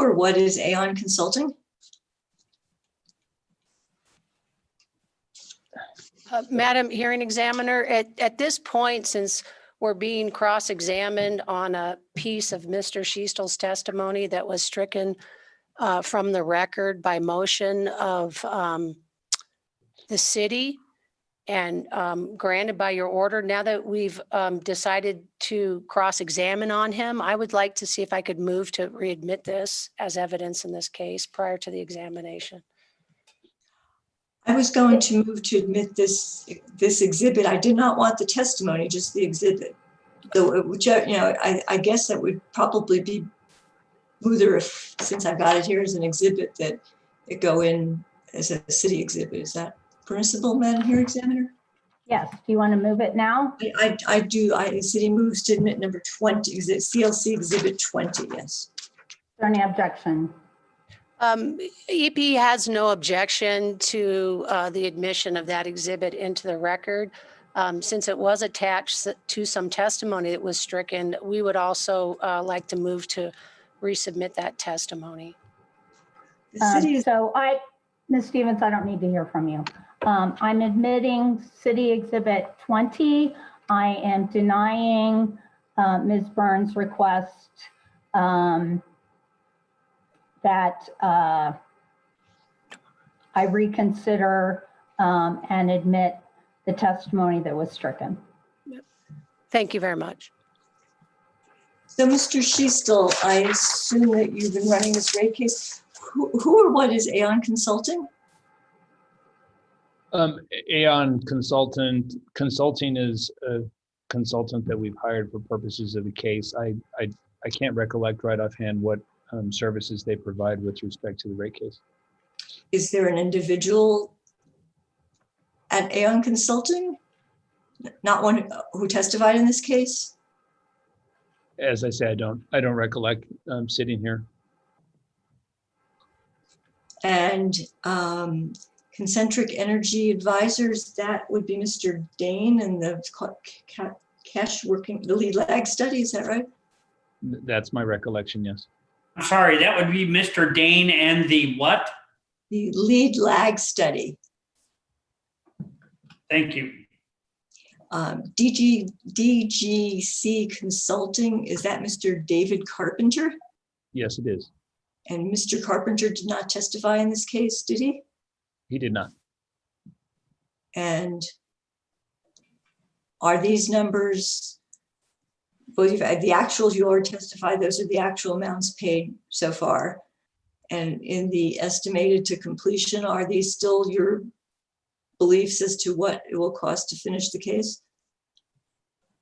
or what is Aon Consulting? Madam Hearing Examiner, at this point, since we're being cross-examined on a piece of Mr. Schiestel's testimony that was stricken from the record by motion of the city and granted by your order, now that we've decided to cross-examine on him, I would like to see if I could move to readmit this as evidence in this case prior to the examination. I was going to move to admit this exhibit. I did not want the testimony, just the exhibit. So, whichever, I guess that would probably be smoother if, since I've got it here as an exhibit, that it go in as a city exhibit. Is that permissible, Madam Hearing Examiner? Yes. Do you want to move it now? I do. The city moves to admit number 20. Is it CLC exhibit 20? Yes. Is there any objection? EP has no objection to the admission of that exhibit into the record. Since it was attached to some testimony that was stricken, we would also like to move to resubmit that testimony. Ms. Stevens, I don't need to hear from you. I'm admitting City Exhibit 20. I am denying Ms. Burns' request that I reconsider and admit the testimony that was stricken. Thank you very much. So, Mr. Schiestel, I assume that you've been running this rate case. Who or what is Aon Consulting? Aon Consulting is a consultant that we've hired for purposes of the case. I can't recollect right offhand what services they provide with respect to the rate case. Is there an individual at Aon Consulting, not one who testified in this case? As I say, I don't recollect sitting here. And Concentric Energy Advisors, that would be Mr. Dane and the cash working, the lead lag study, is that right? That's my recollection, yes. I'm sorry, that would be Mr. Dane and the what? The lead lag study. Thank you. DGC Consulting, is that Mr. David Carpenter? Yes, it is. And Mr. Carpenter did not testify in this case, did he? He did not. And are these numbers, well, the actuals you already testified, those are the actual amounts paid so far. And in the estimated to completion, are these still your beliefs as to what it will cost to finish the case?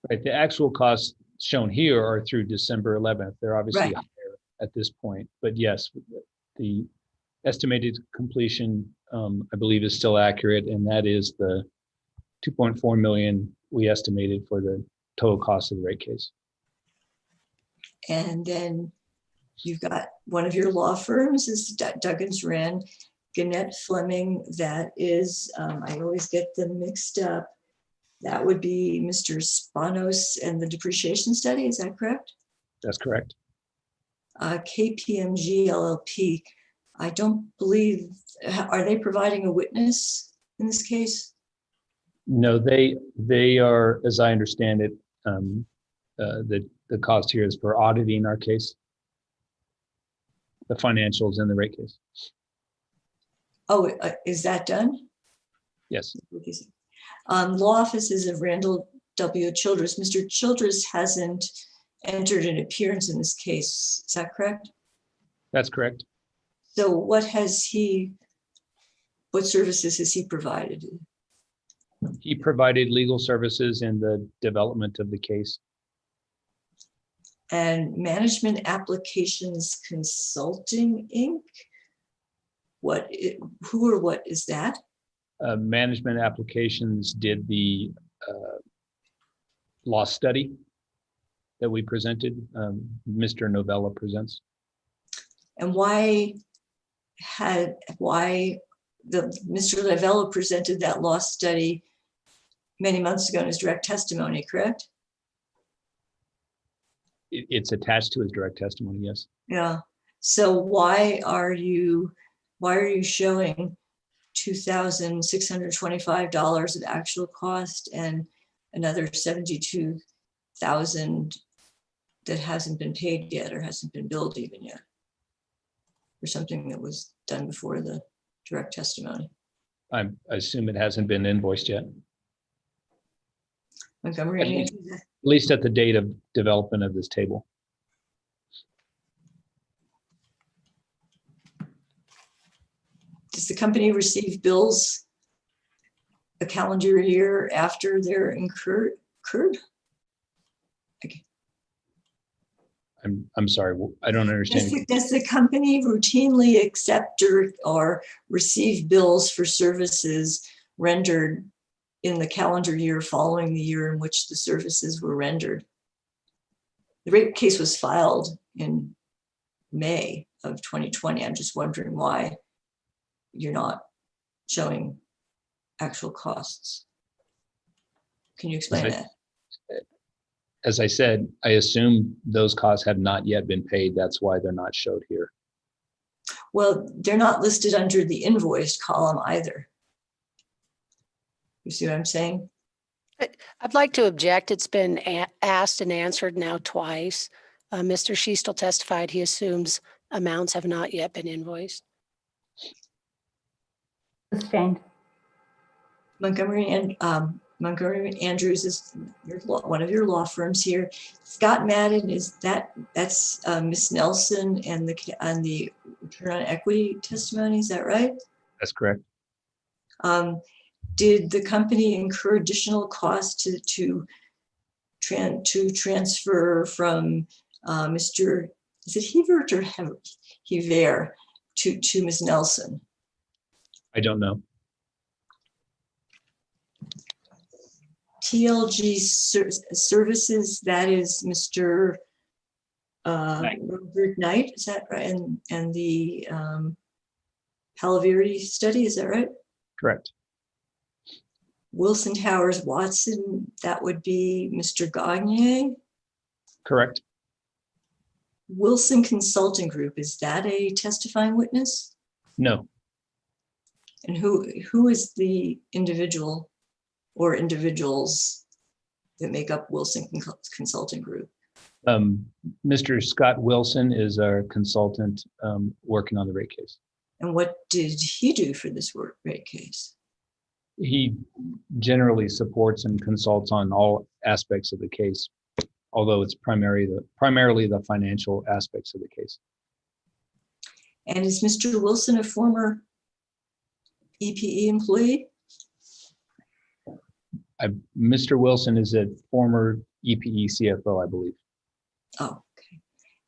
Right, the actual costs shown here are through December 11th. They're obviously Right. higher at this point. But yes, the estimated completion, I believe, is still accurate, and that is the 2.4 million we estimated for the total cost of the rate case. And then you've got one of your law firms is Duggins Wren, Gannett Fleming. That is, I always get them mixed up. That would be Mr. Spanos and the depreciation study. Is that correct? That's correct. KPMG LLP. I don't believe, are they providing a witness in this case? No, they are, as I understand it, the cost here is for auditing our case, the financials in the rate case. Oh, is that done? Yes. Law offices of Randall W. Childress. Mr. Childress hasn't entered an appearance in this case. Is that correct? That's correct. So what services has he provided? He provided legal services in the development of the case. And Management Applications Consulting, Inc.? Who or what is that? Management Applications did the law study that we presented. Mr. Novella presents. And why Mr. Novella presented that law study many months ago in his direct testimony, correct? It's attached to his direct testimony, yes. Yeah. So why are you showing $2,625 of actual cost and another $72,000 that hasn't been paid yet or hasn't been billed even yet for something that was done before the direct testimony? I assume it hasn't been invoiced yet. Montgomery, At least at the date of development of this table. Does the company receive bills a calendar year after they're incurred? Okay. I'm sorry, I don't understand. Does the company routinely accept or receive bills for services rendered in the calendar year following the year in which the services were rendered? The rate case was filed in May of 2020. I'm just wondering why you're not showing actual costs. Can you explain that? As I said, I assume those costs have not yet been paid. That's why they're not showed here. Well, they're not listed under the invoiced column either. You see what I'm saying? I'd like to object. It's been asked and answered now twice. Mr. Schiestel testified he assumes amounts have not yet been invoiced. Sustained. Montgomery Andrews is one of your law firms here. Scott Madden, that's Miss Nelson and the return on equity testimony, is that right? That's correct. Did the company incur additional costs to transfer from Mr. is it Hebert or Hever to Ms. Nelson? I don't know. TLG Services, that is Mr. Robert Knight, is that right? And the Palavieri study, is that right? Correct. Wilson Towers Watson, that would be Mr. Gagne. Correct. Wilson Consulting Group, is that a testifying witness? No. And who is the individual or individuals that make up Wilson Consulting Group? Mr. Scott Wilson is our consultant working on the rate case. And what did he do for this rate case? He generally supports and consults on all aspects of the case, although it's primarily the financial aspects of the case. And is Mr. Wilson a former EPE employee? Mr. Wilson is a former EPE CFO, I believe. Oh, okay.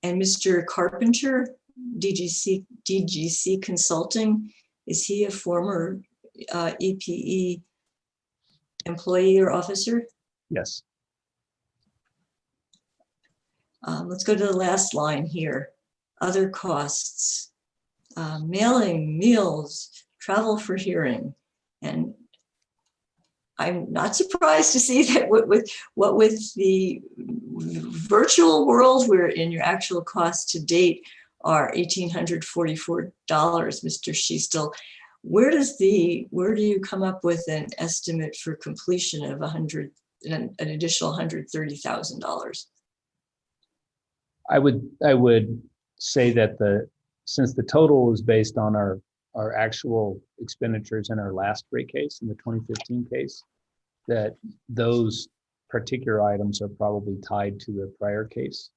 And Mr. Carpenter, DGC Consulting, is he a former EPE employee or officer? Yes. Let's go to the last line here. Other costs, mailing, meals, travel for hearing. And I'm not surprised to see that what with the virtual world, where in your actual costs to date are $1,844, Mr. Schiestel. Where do you come up with an estimate for completion of an additional $130,000? I would say that since the total is based on our actual expenditures in our last rate case, in the 2015 case, that those particular items are probably tied to the prior case,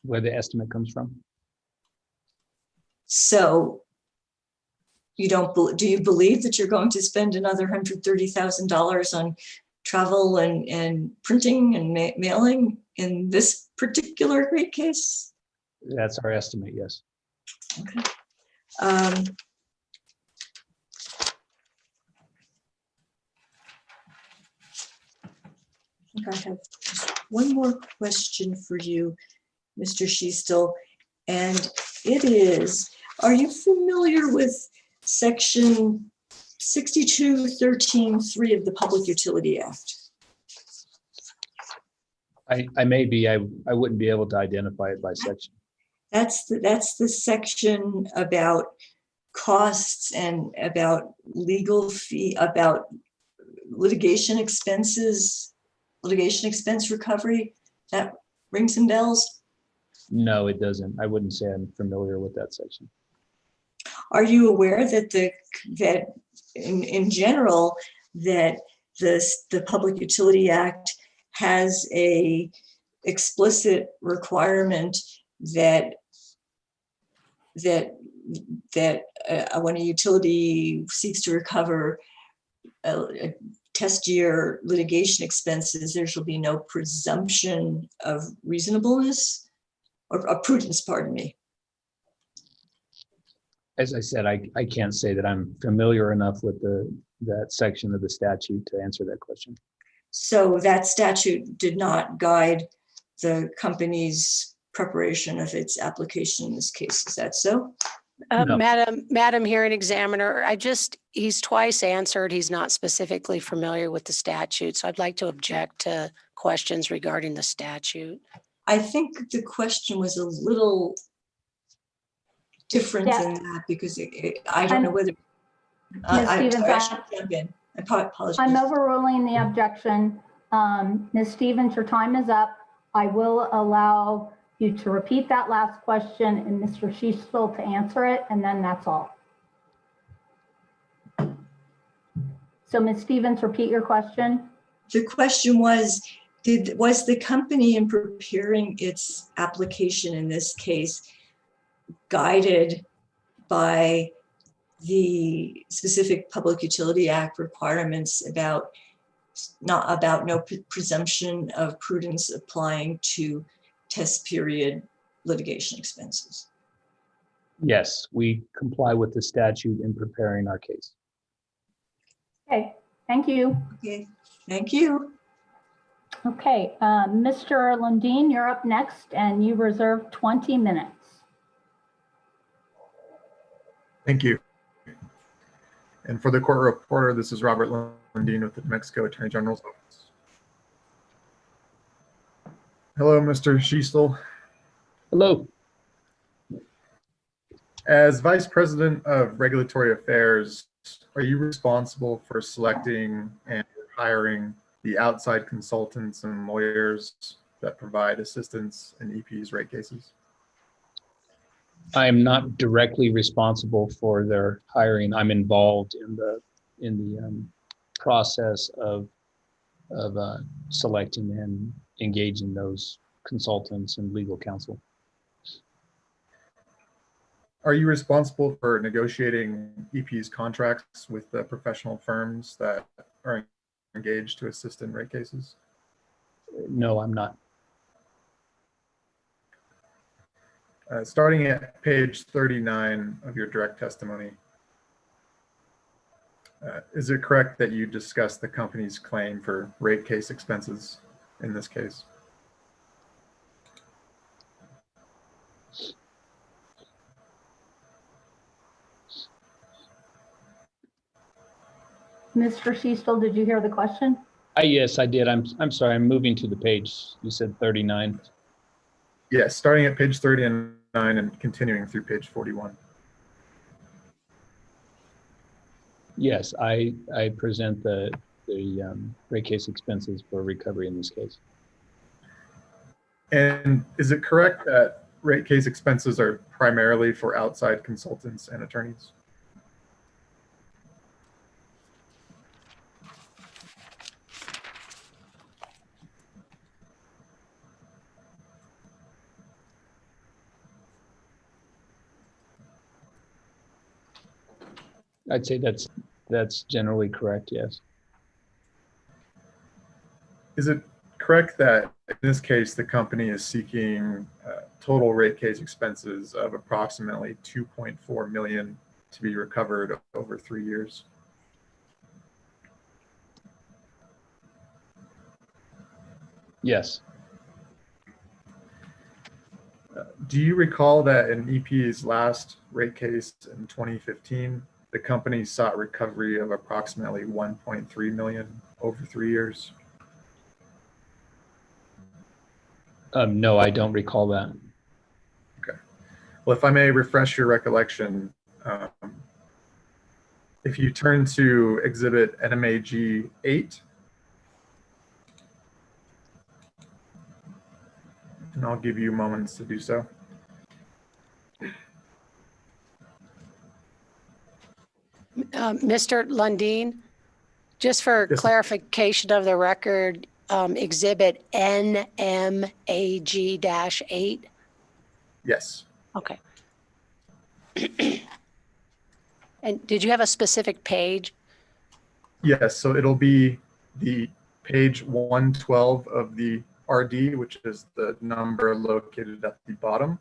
where the estimate comes from. So do you believe that you're going to spend another $130,000 on travel and printing and mailing in this particular rate case? That's our estimate, yes. Okay. I think I have just one more question for you, Mr. Schiestel, and it is, are you familiar with Section 6213(3) of the Public Utility Act? I may be, I wouldn't be able to identify it by section. That's the section about costs and about legal fee, about litigation expenses, litigation expense recovery. That rings some bells? No, it doesn't. I wouldn't say I'm familiar with that section. Are you aware that in general that the Public Utility Act has a explicit requirement that when a utility seeks to recover a test year litigation expenses, there shall be no presumption of reasonableness or prudence, pardon me. As I said, I can't say that I'm familiar enough with that section of the statute to answer that question. So that statute did not guide the company's preparation of its application in this case. Is that so? No. Madam Hearing Examiner, he's twice answered. He's not specifically familiar with the statute. So I'd like to object to questions regarding the statute. I think the question was a little different than that because I don't know whether. I should jump in. I apologize. I'm overruling the objection. Ms. Stevens, your time is up. I will allow you to repeat that last question and Mr. Schiestel to answer it, and then that's all. So Ms. Stevens, repeat your question. The question was the company in preparing its application in this case guided by the specific Public Utility Act requirements about no presumption of prudence applying to test period litigation expenses? Yes, we comply with the statute in preparing our case. Okay, thank you. Okay, thank you. Okay, Mr. Lundin, you're up next and you reserve 20 minutes. Thank you. And for the court reporter, this is Robert Lundin with the New Mexico Attorney General's Office. Hello, Mr. Schiestel. Hello. As Vice President of Regulatory Affairs, are you responsible for selecting and hiring the outside consultants and lawyers that provide assistance in EP's rate cases? I am not directly responsible for their hiring. I'm involved in the process of selecting and engaging those consultants and legal counsel. Are you responsible for negotiating EP's contracts with the professional firms that are engaged to assist in rate cases? No, I'm not. Starting at page 39 of your direct testimony, is it correct that you discussed the company's claim for rate case expenses in this case? Mr. Schiestel, did you hear the question? Yes, I did. I'm sorry. I'm moving to the page. You said 39. Yes, starting at page 39 and continuing through page 41. Yes, I present the rate case expenses for recovery in this case. And is it correct that rate case expenses are primarily for outside consultants and attorneys? I'd say that's generally correct, yes. Is it correct that in this case, the company is seeking total rate case expenses of approximately 2.4 million to be recovered over 3 years? Yes. Do you recall that in EP's last rate case in 2015, the company sought recovery of approximately 1.3 million over 3 years? No, I don't recall that. Okay. Well, if I may refresh your recollection, if you turn to Exhibit NMAG 8, and I'll give you moments to do so. Mr. Lundin, just for Yes. clarification of the record, Exhibit NMAG-8. Yes. Okay. And did you have a specific page? Yes, so it'll be the page 112 of the RD, which is the number located at the bottom,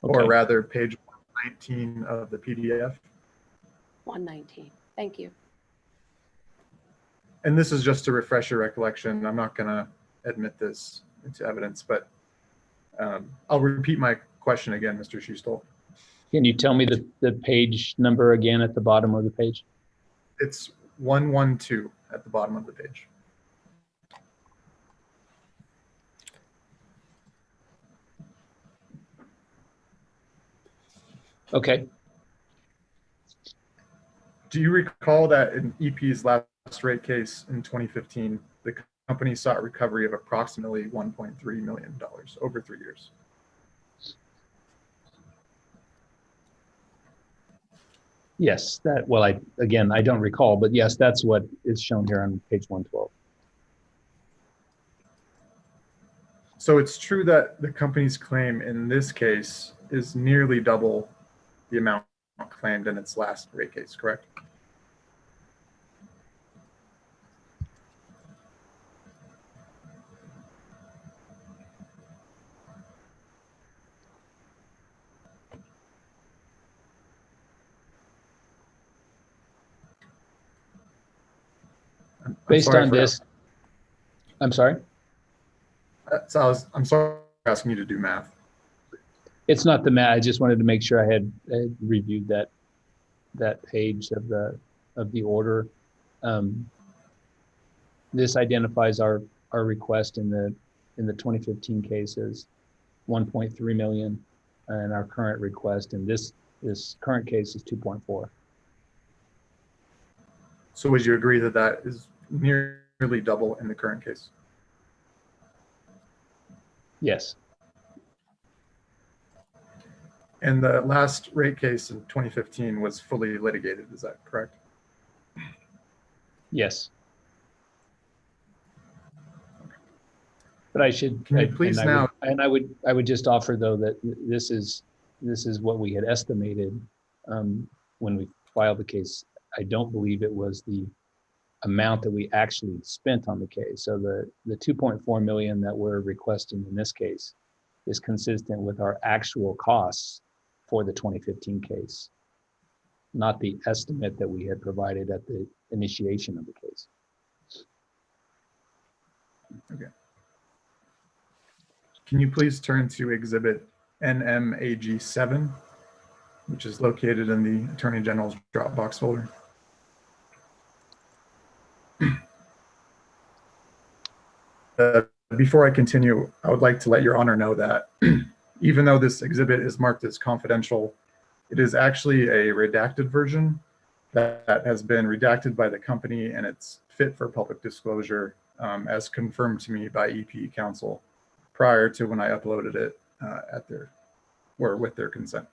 or Okay. rather page 119 of the PDF. 119. Thank you. And this is just to refresh your recollection. I'm not going to admit this into evidence, but I'll repeat my question again, Mr. Schiestel. Can you tell me the page number again at the bottom of the page? It's 112 at the bottom of the page. Okay. Do you recall that in EP's last rate case in 2015, the company sought recovery of approximately $1.3 million over 3 years? Yes, well, I don't recall, but yes, that's what is shown here on page 112. So it's true that the company's claim in this case is nearly double the amount claimed in its last rate case, correct? Based on this, I'm sorry? I'm sorry for asking you to do math. It's not the math. I just wanted to make sure I had reviewed that page of the order. This identifies our request in the 2015 case as 1.3 million, and our current request in this current case is 2.4. So would you agree that that is nearly double in the current case? Yes. And the last rate case in 2015 was fully litigated, is that correct? Yes. But I should, Can you please now, I would just offer though that this is what we had estimated when we filed the case. I don't believe it was the amount that we actually spent on the case. So the 2.4 million that we're requesting in this case is consistent with our actual costs for the 2015 case, not the estimate that we had provided at the initiation of the case. Okay. Can you please turn to exhibit NMAG7, which is located in the Attorney General's Dropbox folder? Before I continue, I would like to let Your Honor know that even though this exhibit is marked as confidential, it is actually a redacted version that has been redacted by the company, and it's fit for public disclosure as confirmed to me by EP counsel prior to when I uploaded it with their consent.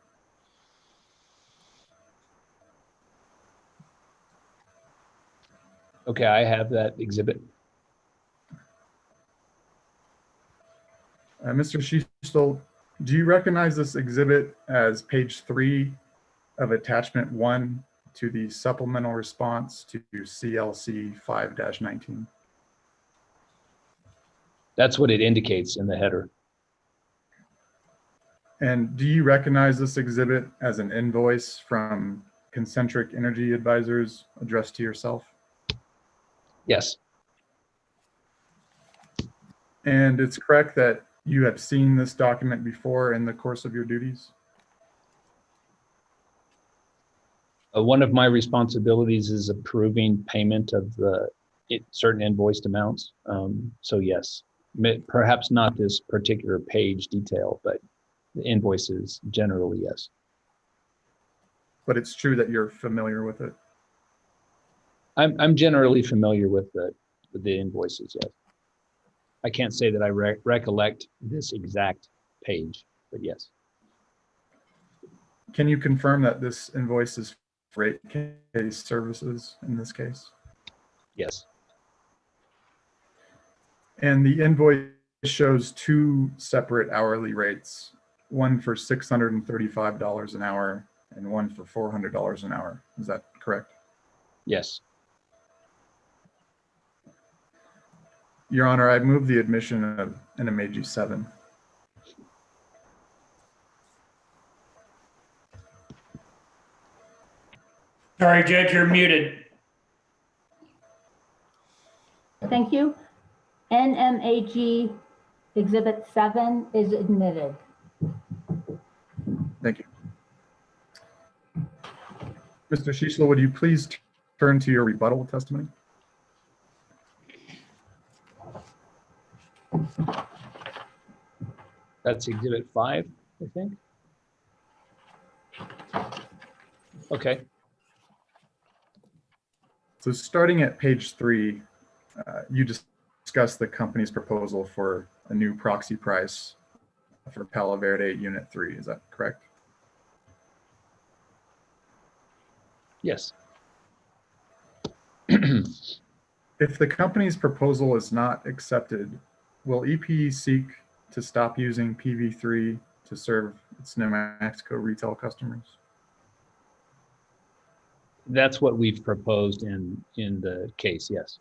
Okay, I have that exhibit. Mr. Schiestel, do you recognize this exhibit as page 3 of attachment 1 to the supplemental response to CLC 5-19? That's what it indicates in the header. And do you recognize this exhibit as an invoice from Concentric Energy Advisors addressed to yourself? Yes. And it's correct that you have seen this document before in the course of your duties? One of my responsibilities is approving payment of certain invoiced amounts. So yes, perhaps not this particular page detail, but the invoices generally, yes. But it's true that you're familiar with it? I'm generally familiar with the invoices, yes. I can't say that I recollect this exact page, but yes. Can you confirm that this invoice is for rate case services in this case? Yes. And the invoice shows 2 separate hourly rates, one for $635 an hour and one for $400 an hour. Is that correct? Yes. Your Honor, I move the admission of NMAG 7. Sorry, Judge, you're muted. Thank you. NMAG Exhibit 7 is admitted. Thank you. Mr. Schiestel, would you please turn to your rebuttal testimony? That's Exhibit 5, I think. Okay. So starting at page 3, you discussed the company's proposal for a new proxy price for Palo Verde Unit 3. Is that correct? Yes. If the company's proposal is not accepted, will EPE seek to stop using PV3 to serve its New Mexico retail customers? That's what we've proposed in the case, yes.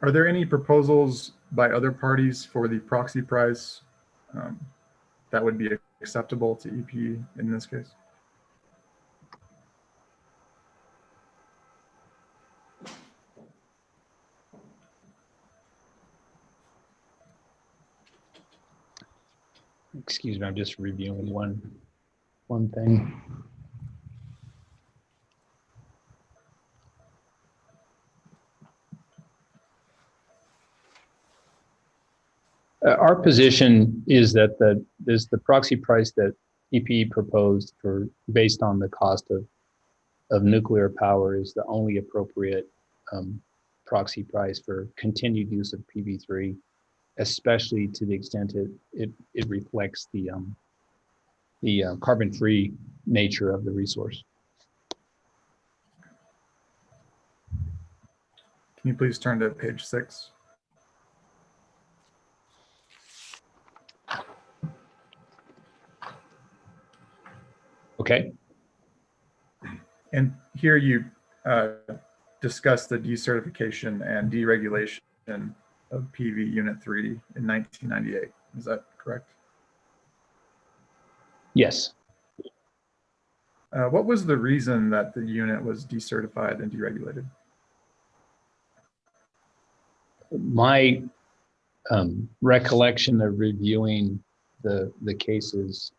Are there any proposals by other parties for the proxy price that would be acceptable to EPE in this case? Excuse me, I'm just reviewing one thing. Our position is that the proxy price that EPE proposed based on the cost of nuclear power is the only appropriate proxy price for continued use of PV3, especially to the extent it reflects the carbon-free nature of the resource. Can you please turn to page 6? Okay. And here you discuss the decertification and deregulation of PV Unit 3 in 1998. Is that correct? Yes. What was the reason that the unit was decertified and deregulated? My recollection of reviewing the cases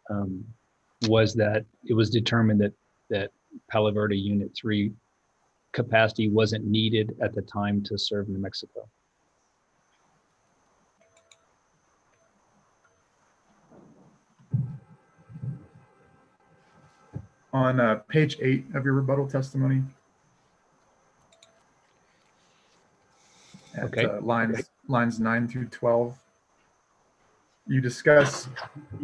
was that it was determined that Palo Verde Unit 3 capacity wasn't needed at the time to serve New Mexico. On page 8 of your rebuttal testimony, at lines 9 through 12, you discuss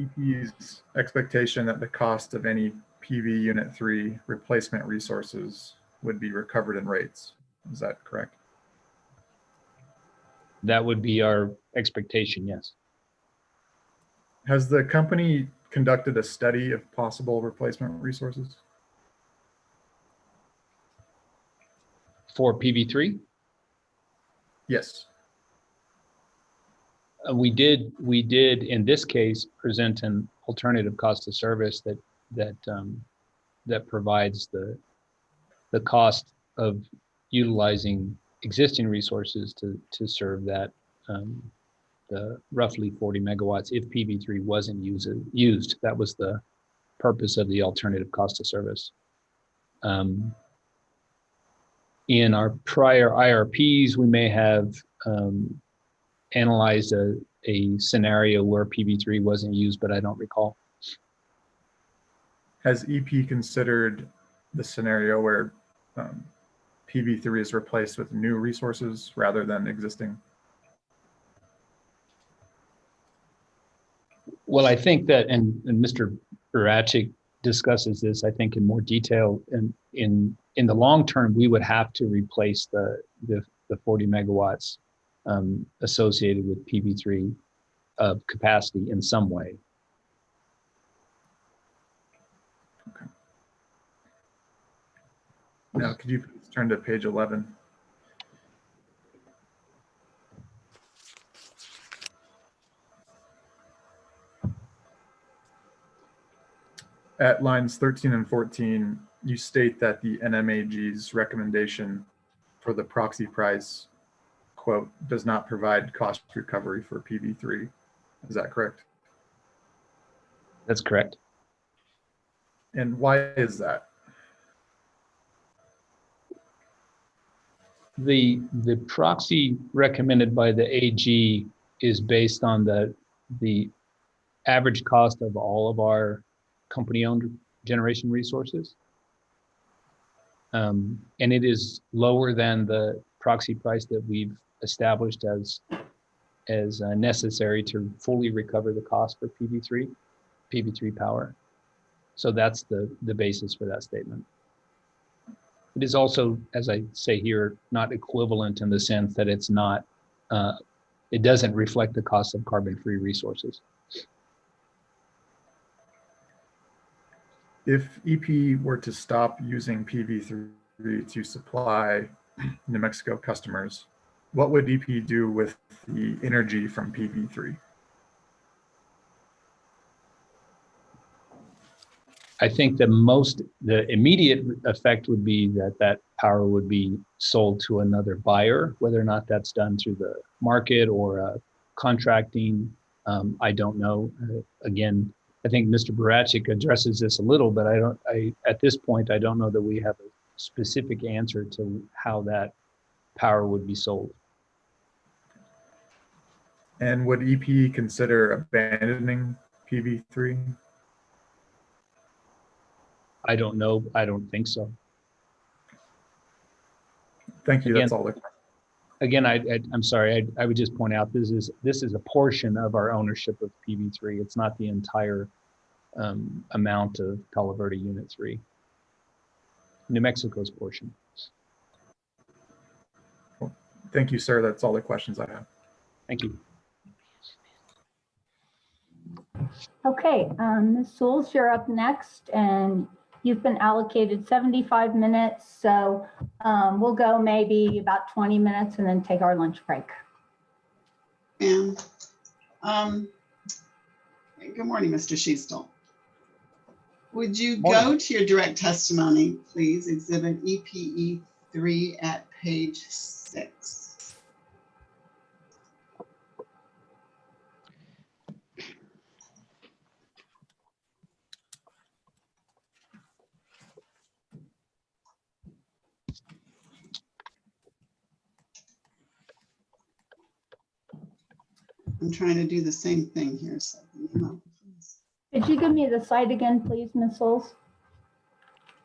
EP's expectation that the cost of any PV Unit 3 replacement resources would be recovered in rates. Is that correct? That would be our expectation, yes. Has the company conducted a study of possible replacement resources? For PV3? Yes. We did in this case present an alternative cost of service that provides the cost of utilizing existing resources to serve that the roughly 40 megawatts if PV3 wasn't used. That was the purpose of the alternative cost of service. In our prior IRPs, we may have analyzed a scenario where PV3 wasn't used, but I don't recall. Has EP considered the scenario where PV3 is replaced with new resources rather than existing? Well, I think that, and Mr. Burachik discusses this, I think, in more detail. In the long term, we would have to replace the 40 megawatts associated with PV3 capacity in some way. Okay. Now, could you please turn to page 11? At lines 13 and 14, you state that the NMAG's recommendation for the proxy price, quote, does not provide cost recovery for PV3. Is that correct? That's correct. And why is that? The proxy recommended by the AG is based on the average cost of all of our company-owned generation resources. And it is lower than the proxy price that we've established as necessary to fully recover the cost for PV3 power. So that's the basis for that statement. It is also, as I say here, not equivalent in the sense that it's not, it doesn't reflect the cost of carbon-free resources. If EP were to stop using PV3 to supply New Mexico customers, what would EP do with the energy from PV3? I think the immediate effect would be that power would be sold to another buyer, whether or not that's done through the market or contracting. I don't know. Again, I think Mr. Burachik addresses this a little, but at this point, I don't know that we have a specific answer to how that power would be sold. And would EP consider abandoning PV3? I don't know. I don't think so. Thank you. That's all. Again, I'm sorry. I would just point out this is a portion of our ownership of PV3. It's not the entire amount of Palo Verde Unit 3. New Mexico's portion. Well, thank you, sir. That's all the questions I have. Thank you. Okay, Ms. Souls, you're up next, and you've been allocated 75 minutes, so we'll go maybe about 20 minutes and then take our lunch break. ma'am. Good morning, Mr. Schiestel. Would you go to your direct testimony, please, exhibit EPE 3 at page 6? I'm trying to do the same thing here. So Could you give me the site again, please, Ms. Souls?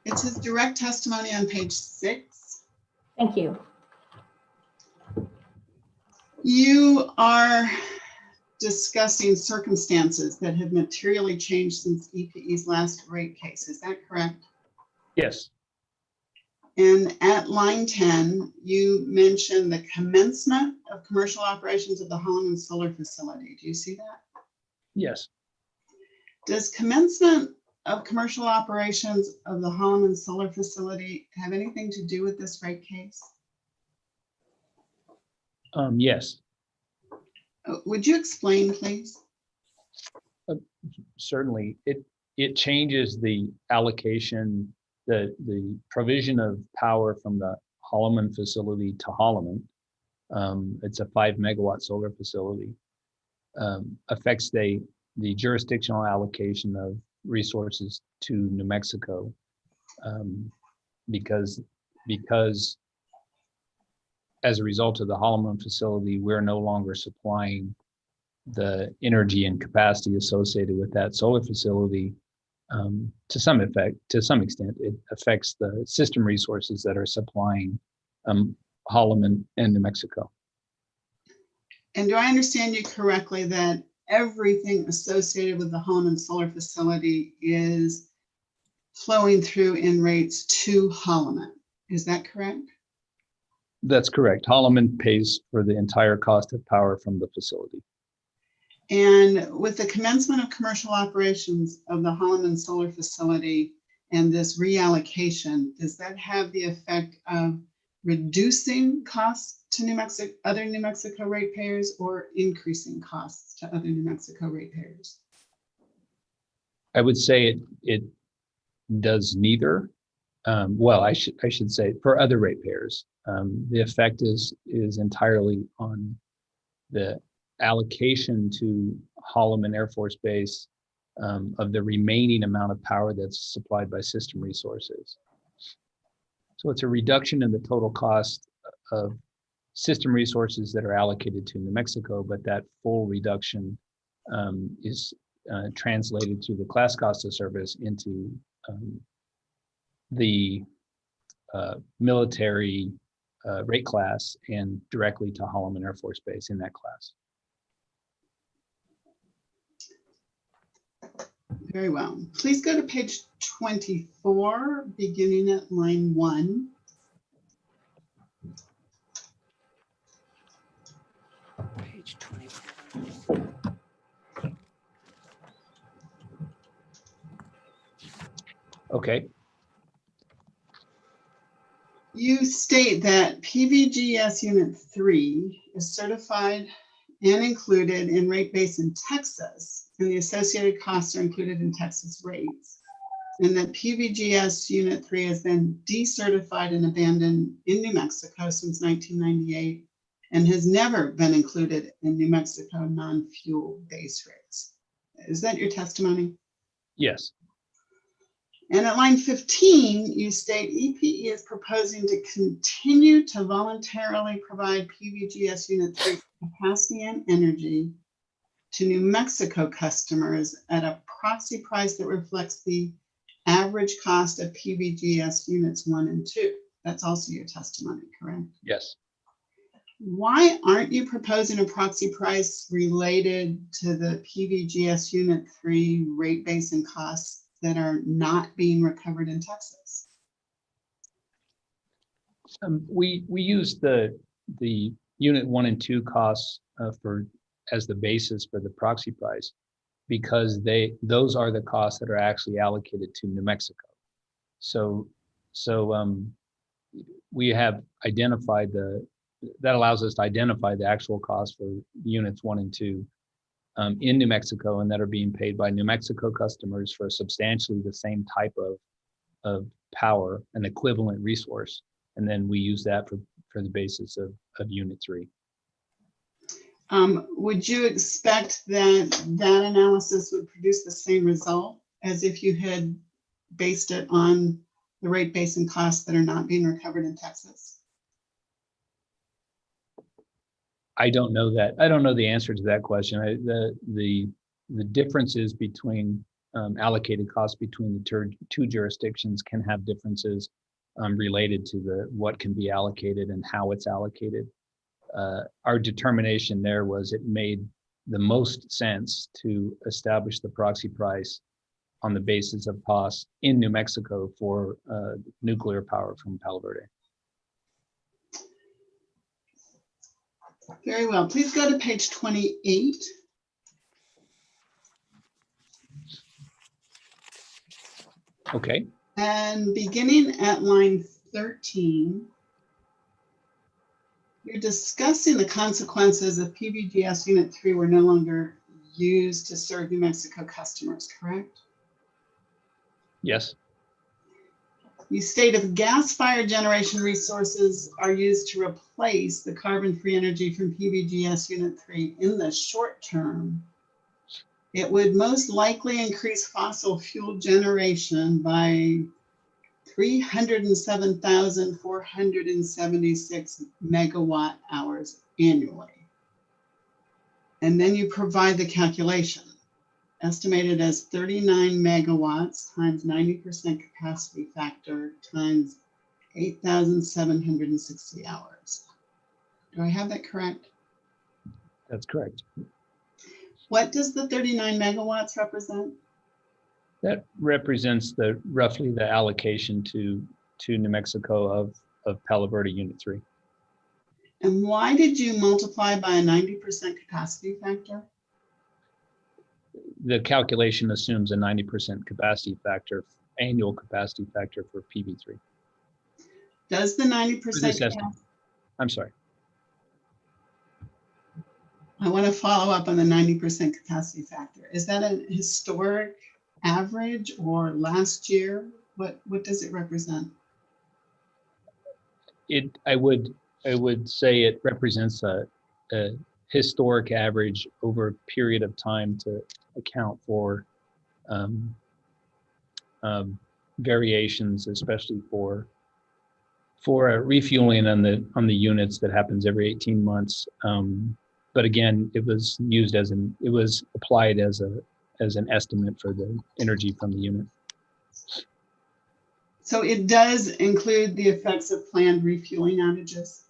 it's his direct testimony on page 6. Thank you. You are discussing circumstances that have materially changed since EPE's last rate case. Is that correct? Yes. And at line 10, you mentioned the commencement of commercial operations of the Holloman Solar Facility. Do you see that? Yes. Does commencement of commercial operations of the Holloman Solar Facility have anything to do with this rate case? Yes. Would you explain, please? Certainly. It changes the allocation, the provision of power from the Holloman facility to Holloman. It's a 5 megawatt solar facility. Affects the jurisdictional allocation of resources to New Mexico, because as a result of the Holloman facility, we're no longer supplying the energy and capacity associated with that solar facility. To some extent, it affects the system resources that are supplying Holloman and New Mexico. And do I understand you correctly that everything associated with the Holloman Solar Facility is flowing through in rates to Holloman? Is that correct? That's correct. Holloman pays for the entire cost of power from the facility. And with the commencement of commercial operations of the Holloman Solar Facility and this reallocation, does that have the effect of reducing costs to other New Mexico ratepayers or increasing costs to other New Mexico ratepayers? I would say it does neither. Well, I should say for other ratepayers, the effect is entirely on the allocation to Holloman Air Force Base of the remaining amount of power that's supplied by system resources. So it's a reduction in the total cost of system resources that are allocated to New Mexico, but that full reduction is translated to the class cost of service into the military rate class and directly to Holloman Air Force Base in that class. Very well. Please go to page 24, beginning at line 1. Page 24. Okay. You state that PVGS Unit 3 is certified and included in rate base in Texas, and the associated costs are included in Texas rates, and that PVGS Unit 3 has been decertified and abandoned in New Mexico since 1998 and has never been included in New Mexico non-fuel base rates. Is that your testimony? Yes. And at line 15, you state EPE is proposing to continue to voluntarily provide PVGS Unit 3 capacity and energy to New Mexico customers at a proxy price that reflects the average cost of PVGS Units 1 and 2. That's also your testimony, correct? Yes. Why aren't you proposing a proxy price related to the PVGS Unit 3 rate base and costs that are not being recovered in Texas? We use the Unit 1 and 2 costs as the basis for the proxy price because those are the costs that are actually allocated to New Mexico. So we have identified the that allows us to identify the actual cost for units 1 and 2 in New Mexico, and that are being paid by New Mexico customers for substantially the same type of power, an equivalent resource. And then we use that for the basis of unit 3. Would you expect that that analysis would produce the same result as if you had based it on the rate base and costs that are not being recovered in Texas? I don't know that. I don't know the answer to that question. The differences between allocated costs between the two jurisdictions can have differences related to what can be allocated and how it's allocated. Our determination there was it made the most sense to establish the proxy price on the basis of costs in New Mexico for nuclear power from Palo Verde. Very well. Please go to page 28. Okay. And beginning at line 13, you're discussing the consequences if PVGS Unit 3 were no longer used to serve New Mexico customers, correct? Yes. You state if gas-fired generation resources are used to replace the carbon-free energy from PVGS Unit 3 in the short term, it would most likely increase fossil fuel generation by 307,476 megawatt hours annually. And then you provide the calculation, estimated as 39 megawatts times 90% capacity factor times 8,760 hours. Do I have that correct? That's correct. What does the 39 megawatts represent? That represents roughly the allocation to New Mexico of Palo Verde Unit 3. And why did you multiply by a 90% capacity factor? The calculation assumes a 90% capacity factor, annual capacity factor for PV3. Does the 90% I'm sorry. I want to follow up on the 90% capacity factor. Is that a historic average or last year? What does it represent? I would say it represents a historic average over a period of time to account for variations, especially for refueling on the units that happens every 18 months. But again, it was used it was applied as an estimate for the energy from the unit. So it does include the effects of planned refueling outages?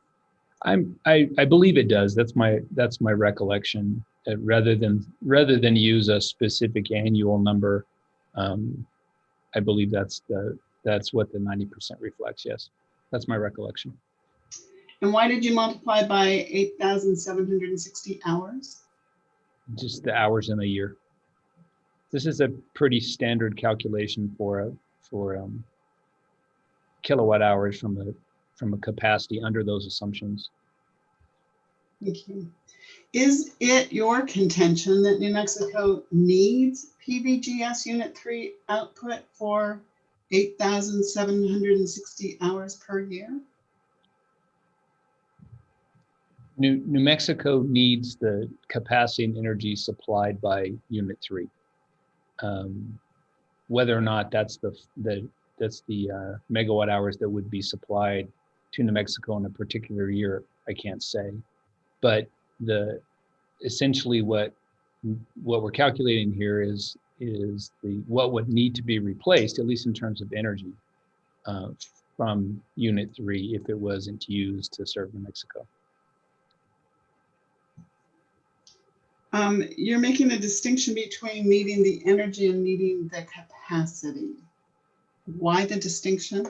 I believe it does. That's my recollection. Rather than use a specific annual number, I believe that's what the 90% reflects. Yes, that's my recollection. And why did you multiply by 8,760 hours? Just the hours in a year. This is a pretty standard calculation for kilowatt hours from a capacity under those assumptions. Thank you. Is it your contention that New Mexico needs PVGS Unit 3 output for 8,760 hours per year? New Mexico needs the capacity and energy supplied by Unit 3. Whether or not that's the megawatt hours that would be supplied to New Mexico in a particular year, I can't say. But essentially what we're calculating here is what would need to be replaced, at least in terms of energy, from Unit 3 if it wasn't used to serve New Mexico. You're making a distinction between needing the energy and needing the capacity. Why the distinction?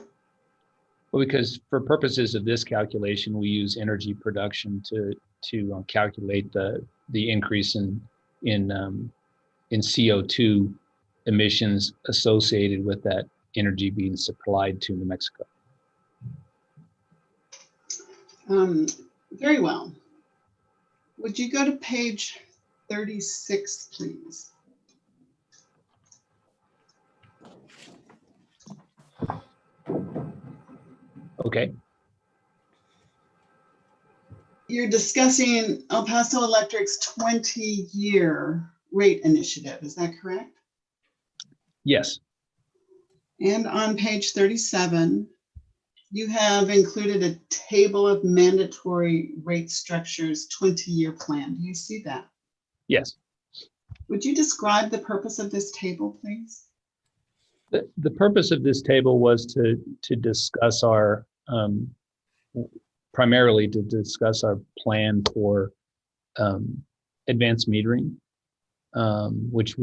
Well, because for purposes of this calculation, we use energy production to calculate the increase in CO2 emissions associated with that energy being supplied to New Mexico. Very well. Would you go to page 36, please? Okay. You're discussing El Paso Electric's 20-year rate initiative, is that correct? Yes. And on page 37, you have included a table of mandatory rate structures 20-year plan. Do you see that? Yes. Would you describe the purpose of this table, please? The purpose of this table was to discuss our primarily to discuss our plan for advanced metering, which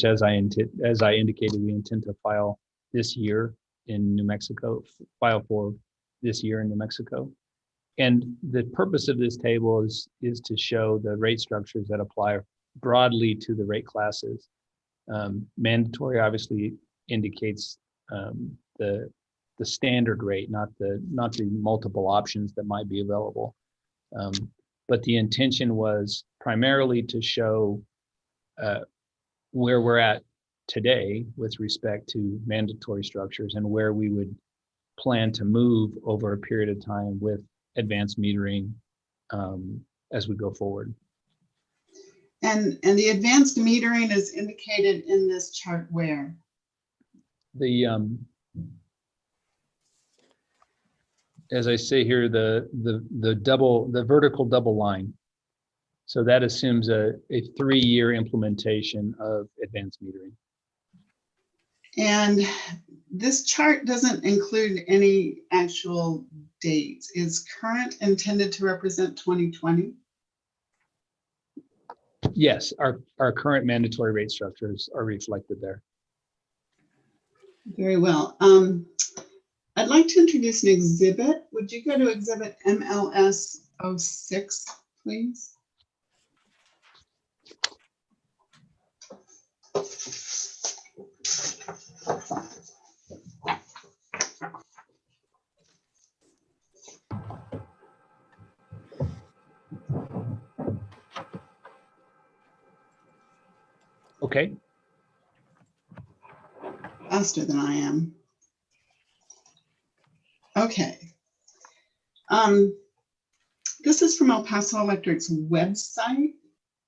as I indicated, we intend to file this year in New Mexico, file for this year in New Mexico. And the purpose of this table is to show the rate structures that apply broadly to the rate classes. Mandatory obviously indicates the standard rate, not the multiple options that might be available. But the intention was primarily to show where we're at today with respect to mandatory structures and where we would plan to move over a period of time with advanced metering as we go forward. And the advanced metering is indicated in this chart where? The as I say here, the vertical double line. So that assumes a 3-year implementation of advanced metering. And this chart doesn't include any actual dates. Is current intended to represent 2020? Yes, our current mandatory rate structures are reflected there. Very well. I'd like to introduce an exhibit. Would you go to exhibit MLS 06, please? Okay. Faster than I am. Okay. This is from El Paso Electric's website.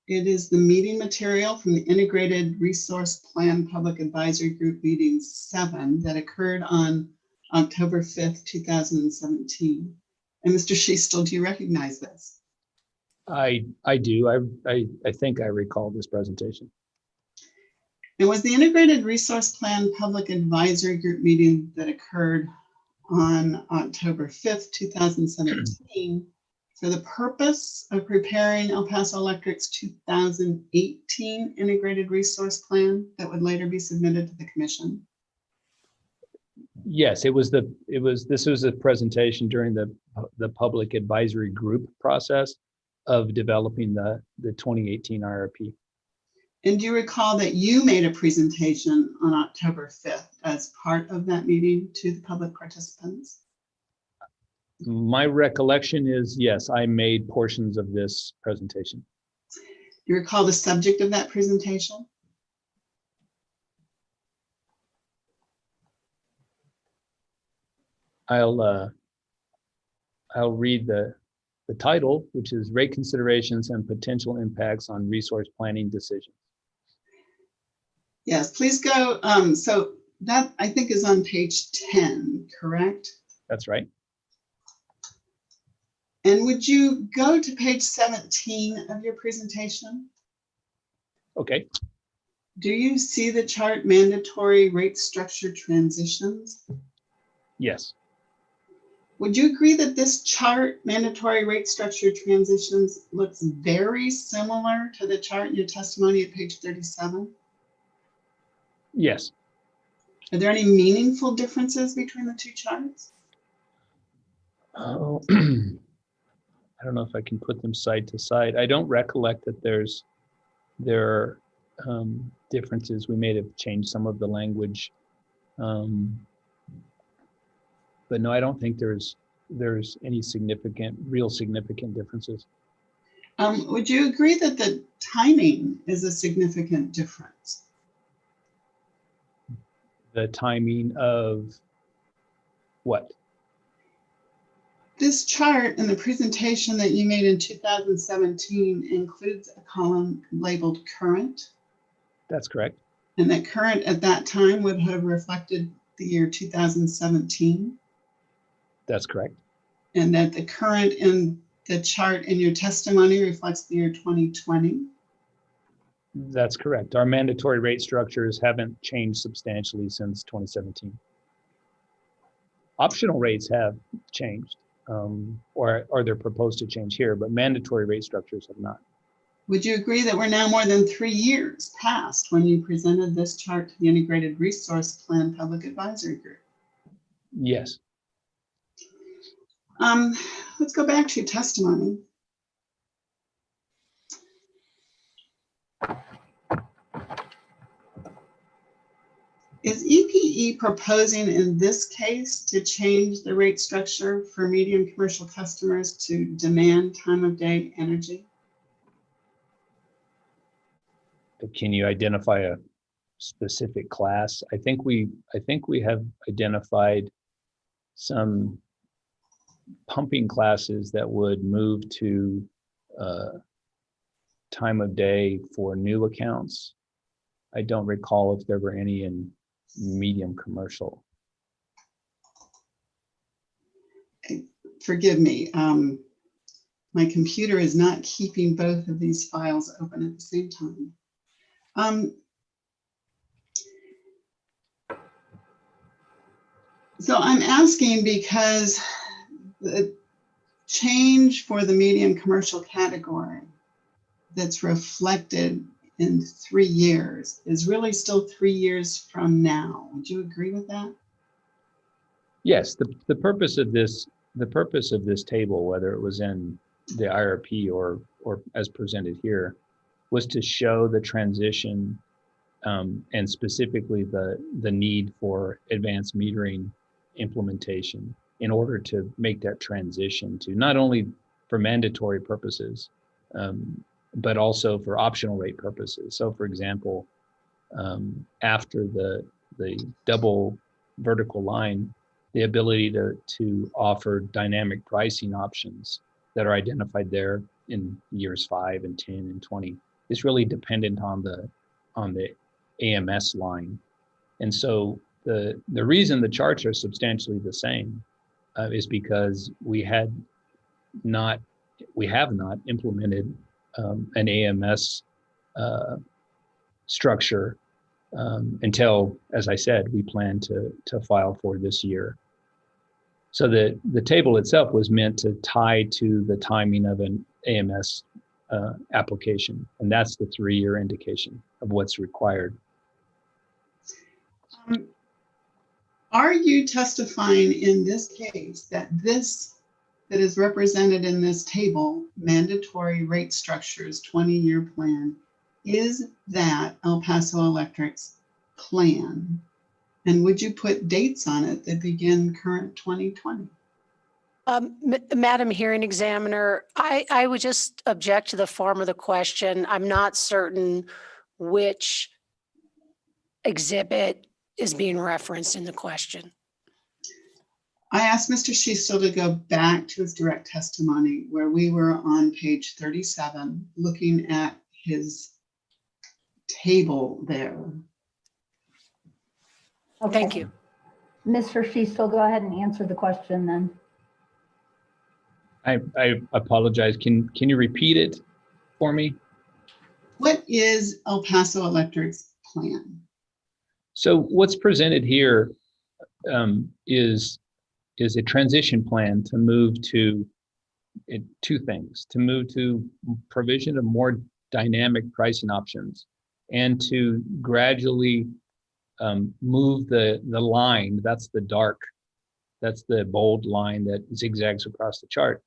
It is the meeting material from the Integrated Resource Plan Public Advisory Group Meeting 7 that occurred on October 5th, 2017. And Mr. Schiestel, do you recognize this? I do. I think I recall this presentation. It was the Integrated Resource Plan Public Advisory Group meeting that occurred on October 5th, 2017 for the purpose of preparing El Paso Electric's 2018 Integrated Resource Plan that would later be submitted to the commission. Yes, this was a presentation during the public advisory group process of developing the 2018 IRP. And do you recall that you made a presentation on October 5th as part of that meeting to the public participants? My recollection is, yes, I made portions of this presentation. Do you recall the subject of that presentation? I'll read the title, which is Rate Considerations and Potential Impacts on Resource Planning Decisions. Yes, please go. So that I think is on page 10, correct? That's right. And would you go to page 17 of your presentation? Okay. Do you see the chart mandatory rate structure transitions? Yes. Would you agree that this chart, mandatory rate structure transitions, looks very similar to the chart in your testimony at page 37? Yes. Are there any meaningful differences between the two charts? Oh, I don't know if I can put them side to side. I don't recollect that there are differences. We may have changed some of the language. But no, I don't think there's there's any real significant differences. Would you agree that the timing is a significant difference? The timing of what? This chart and the presentation that you made in 2017 includes a column labeled current. That's correct. And that current at that time would have reflected the year 2017. That's correct. And that the current in the chart in your testimony reflects the year 2020. That's correct. Our mandatory rate structures haven't changed substantially since 2017. Optional rates have changed, or they're proposed to change here, but mandatory rate structures have not. Would you agree that we're now more than 3 years past when you presented this chart to the Integrated Resource Plan Public Advisory Group? Yes. Let's go back to your testimony. Is EPE proposing in this case to change the rate structure for medium commercial customers to demand time of day energy? Can you identify a specific class? I think we have identified some pumping classes that would move to time of day for new accounts. I don't recall if there were any in medium commercial. Forgive me, my computer is not keeping both of these files open at the same time. So I'm asking because the change for the medium commercial category that's reflected in 3 years is really still 3 years from now. Would you agree with that? Yes, the purpose of this table, whether it was in the IRP or as presented here, was to show the transition and specifically the need for advanced metering implementation in order to make that transition to not only for mandatory purposes, but also for optional rate purposes. So for example, after the double vertical line, the ability to offer dynamic pricing options that are identified there in years 5 and 10 and 20 is really dependent on the AMS line. And so the reason the charts are substantially the same is because we have not implemented an AMS structure until, as I said, we plan to file for this year. So the table itself was meant to tie to the timing of an AMS application, and that's the 3-year indication of what's required. Are you testifying in this case that that is represented in this table, mandatory rate structures 20-year plan, is that El Paso Electric's plan? And would you put dates on it that begin current 2020? Madam Hearing Examiner, I would just object to the form of the question. I'm not certain which exhibit is being referenced in the question. I asked Mr. Schiestel to go back to his direct testimony where we were on page 37, looking at his table there. Okay. Thank you. Mr. Schiestel, go ahead and answer the question then. I apologize. Can you repeat it for me? What is El Paso Electric's plan? So what's presented here is a transition plan to move to 2 things: to move to provision of more dynamic pricing options, and to gradually move the line. That's the bold line that zigzags across the chart.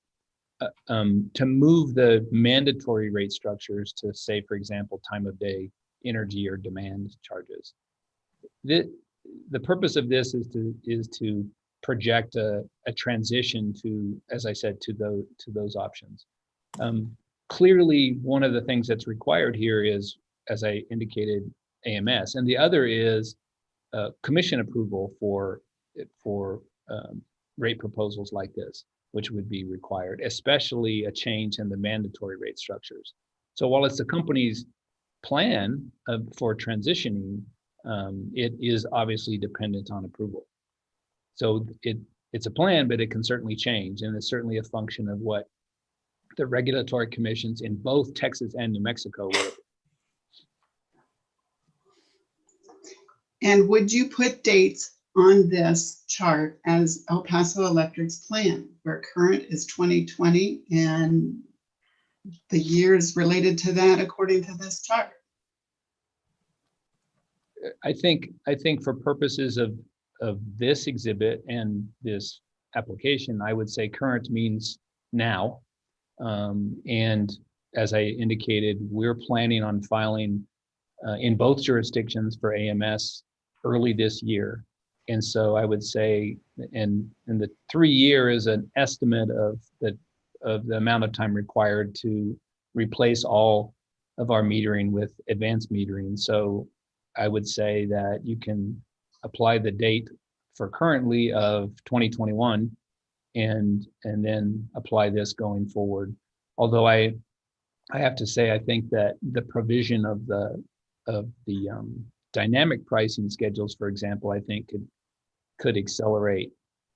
To move the mandatory rate structures to, say, for example, time of day energy or demand charges. The purpose of this is to project a transition to, as I said, to those options. Clearly, one of the things that's required here is, as I indicated, AMS, and the other is commission approval for rate proposals like this, which would be required, especially a change in the mandatory rate structures. So while it's the company's plan for transitioning, it is obviously dependent on approval. So it's a plan, but it can certainly change, and it's certainly a function of what the regulatory commissions in both Texas and New Mexico will. And would you put dates on this chart as El Paso Electric's plan, where current is 2020 and the years related to that according to this chart? I think for purposes of this exhibit and this application, I would say current means now. And as I indicated, we're planning on filing in both jurisdictions for AMS early this year. And so I would say, and the 3 year is an estimate of the amount of time required to replace all of our metering with advanced metering. So I would say that you can apply the date for currently of 2021 and then apply this going forward. Although I have to say, I think that the provision of the dynamic pricing schedules, for example, I think could accelerate,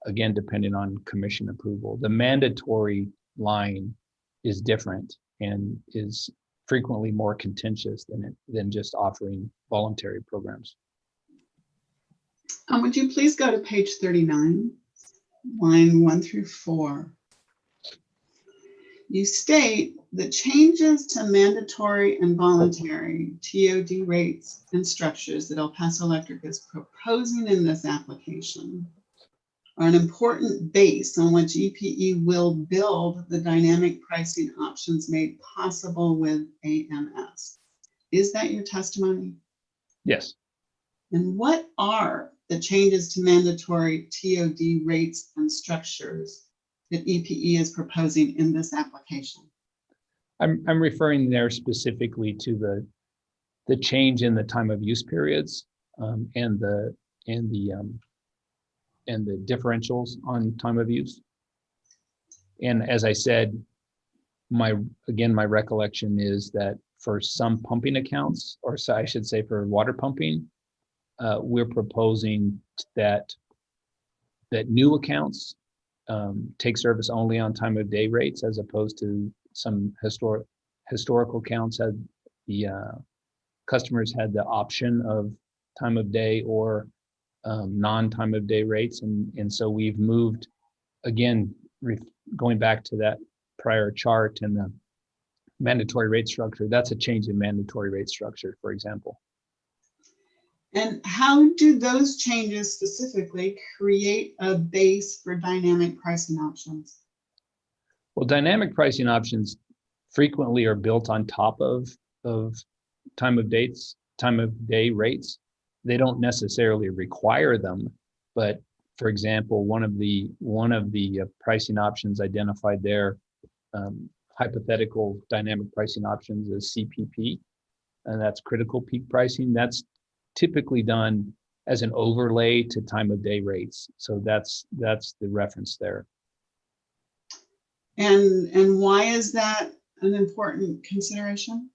again, depending on commission approval. The mandatory line is different and is frequently more contentious than just offering voluntary programs. Would you please go to page 39, line 1 through 4? You state the changes to mandatory and voluntary TOD rates and structures that El Paso Electric is proposing in this application are an important base on which EPE will build the dynamic pricing options made possible with AMS. Is that your testimony? Yes. And what are the changes to mandatory TOD rates and structures that EPE is proposing in this application? I'm referring there specifically to the change in the time of use periods and the differentials on time of use. And as I said, my recollection is that for some pumping accounts, or so I should say for water pumping, we're proposing that new accounts take service only on time of day rates, as opposed to some historical accounts had the customers had the option of time of day or non-time of day rates, and so we've moved, again, going back to that prior chart and the mandatory rate structure. That's a change in mandatory rate structure, for example. And how do those changes specifically create a base for dynamic pricing options? Well, dynamic pricing options frequently are built on top of time of day rates. They don't necessarily require them, but for example, one of the pricing options identified there, hypothetical dynamic pricing options, is CPP, and that's critical peak pricing. That's typically done as an overlay to time of day rates. So that's the reference there. And why is that an important consideration?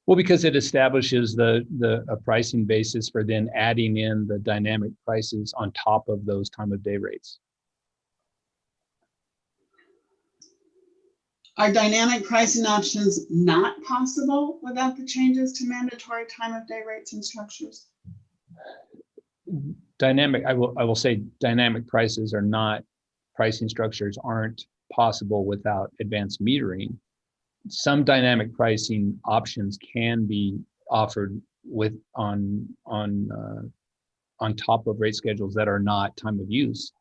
Well, because it establishes a pricing basis for then adding in the dynamic prices on top of those time of day rates. Are dynamic pricing options not possible without the changes to mandatory time of day rates and structures? I will say dynamic pricing structures aren't possible without advanced metering. Some dynamic pricing options can be offered on top of rate schedules that are not time of use.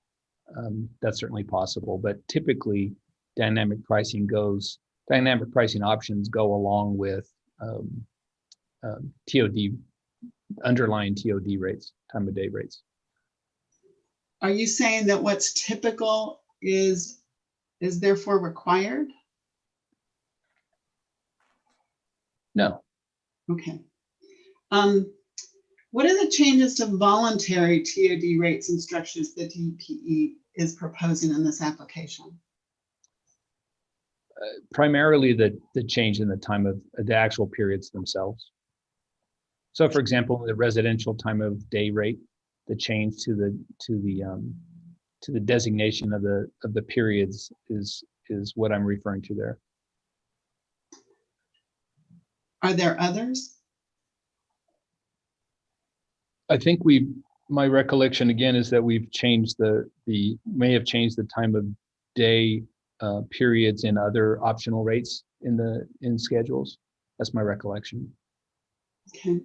That's certainly possible, but typically dynamic pricing options go along with TOD, underlying TOD rates, time of day rates. Are you saying that what's typical is therefore required? No. Okay. What are the changes to voluntary TOD rates and structures that DPE is proposing in this application? Primarily the change in the time of the actual periods themselves. So for example, the residential time of day rate, the change to the designation of the periods is what I'm referring to there. Are there others? I think my recollection again is that we've changed may have changed the time of day periods in other optional rates in schedules. That's my recollection. Okay.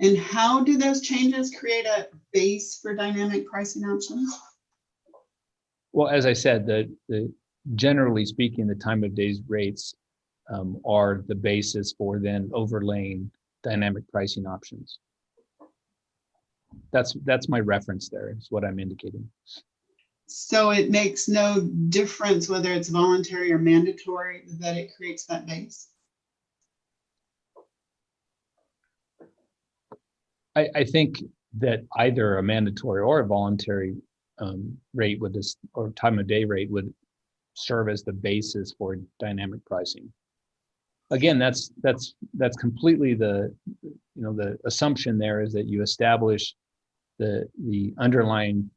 And how do those changes create a base for dynamic pricing options? Well, as I said, generally speaking, the time of days rates are the basis for then overlaying dynamic pricing options. That's my reference there, is what I'm indicating. So it makes no difference whether it's voluntary or mandatory that it creates that base? I think that either a mandatory or a voluntary rate or time of day rate would serve as the basis for dynamic pricing. Again, that's completely the assumption there is that you establish the underlying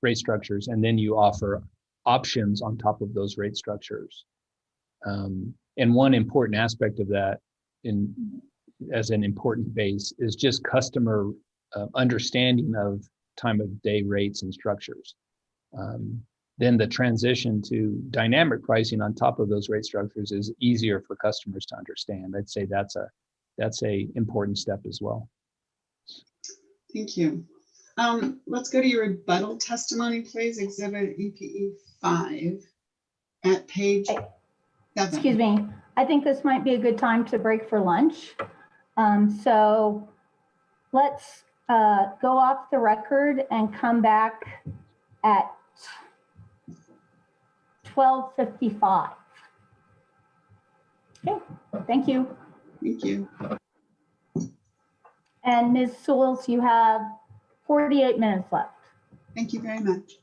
rate structures and then you offer options on top of those rate structures. And one important aspect of that as an important base is just customer understanding of time of day rates and structures. Then the transition to dynamic pricing on top of those rate structures is easier for customers to understand. I'd say that's a important step as well. Thank you. Let's go to your rebuttal testimony, please. Exhibit EPE 5 at page 7. Excuse me. I think this might be a good time to break for lunch. So let's go off the record and come back at 12:55. Okay, thank you. Thank you. And Ms. Sewells, you have 48 minutes left. Thank you very much.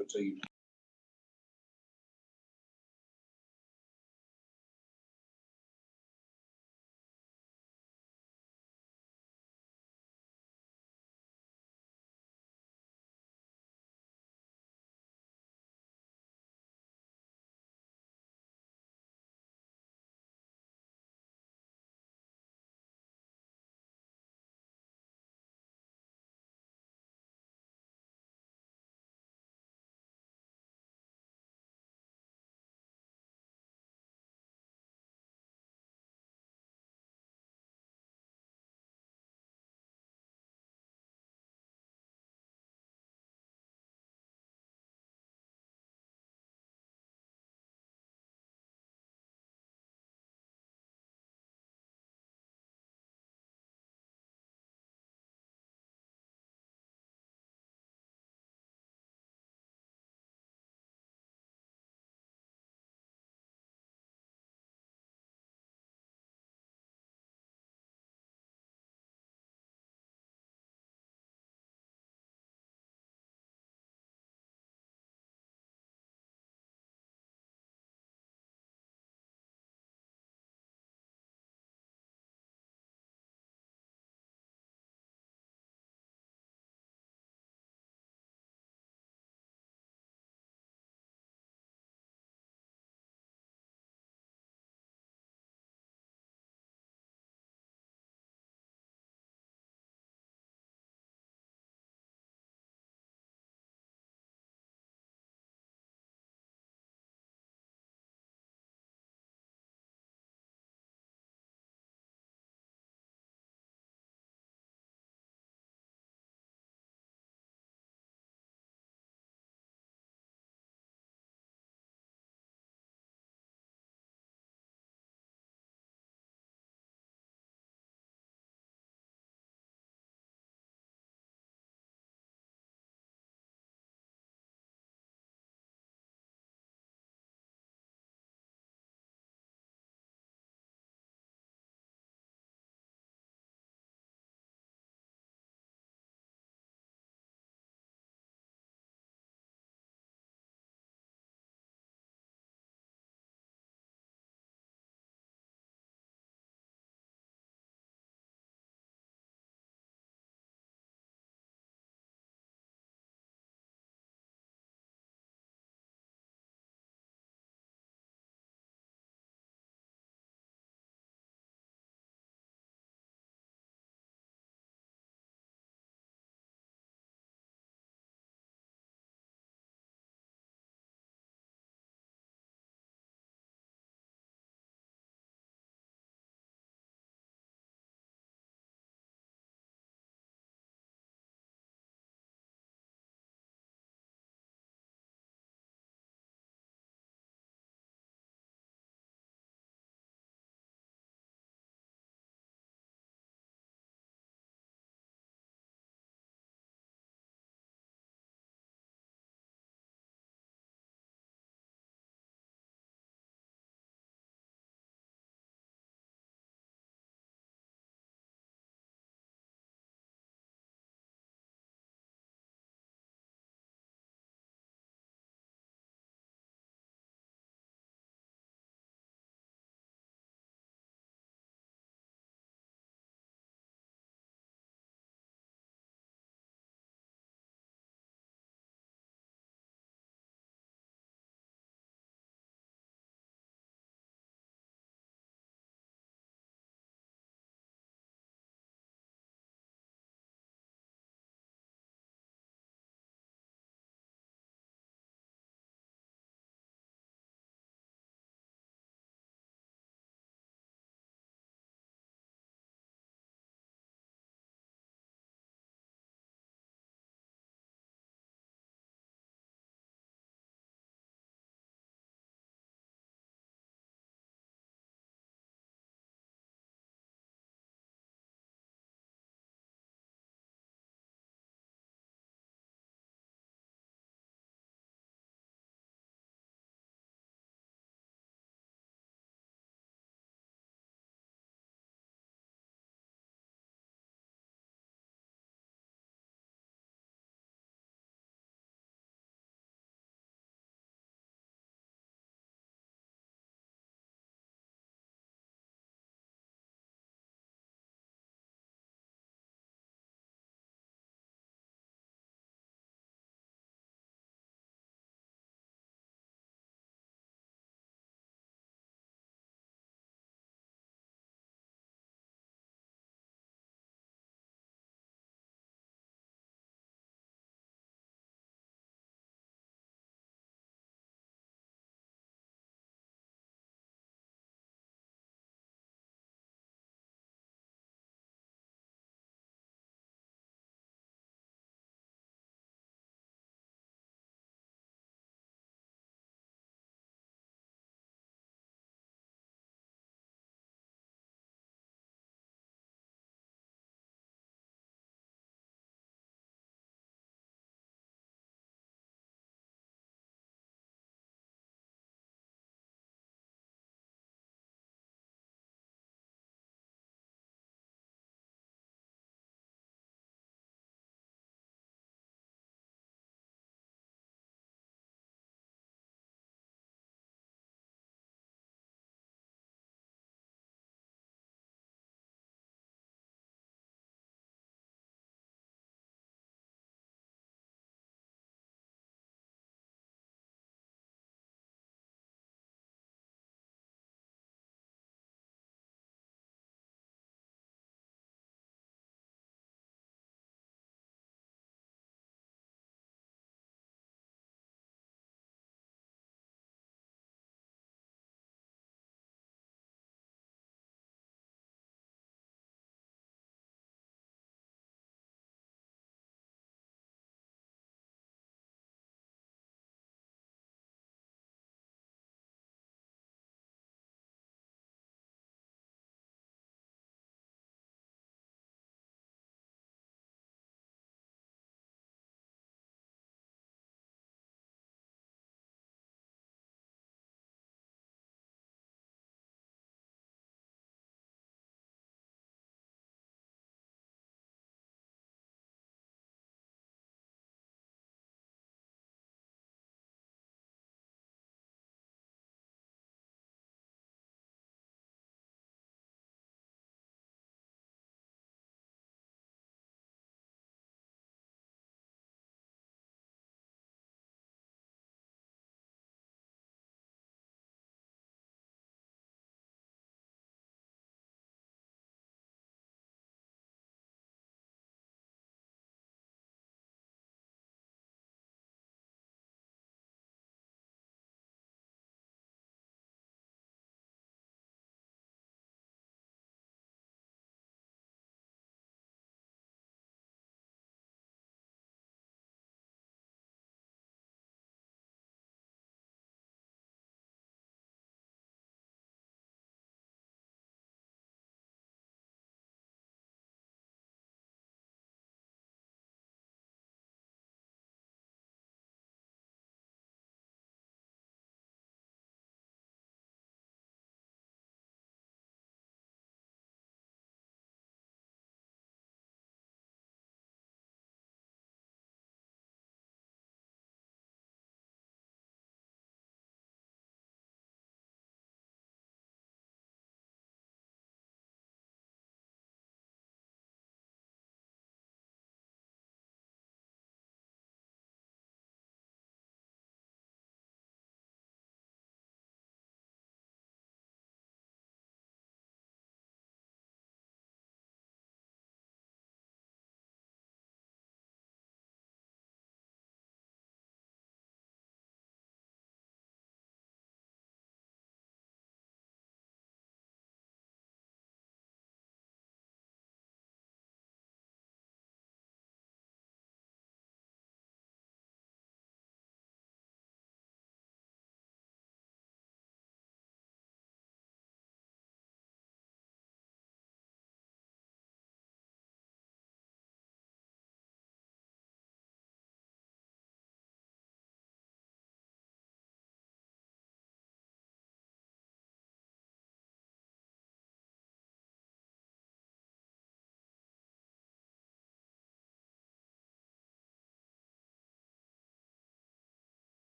received.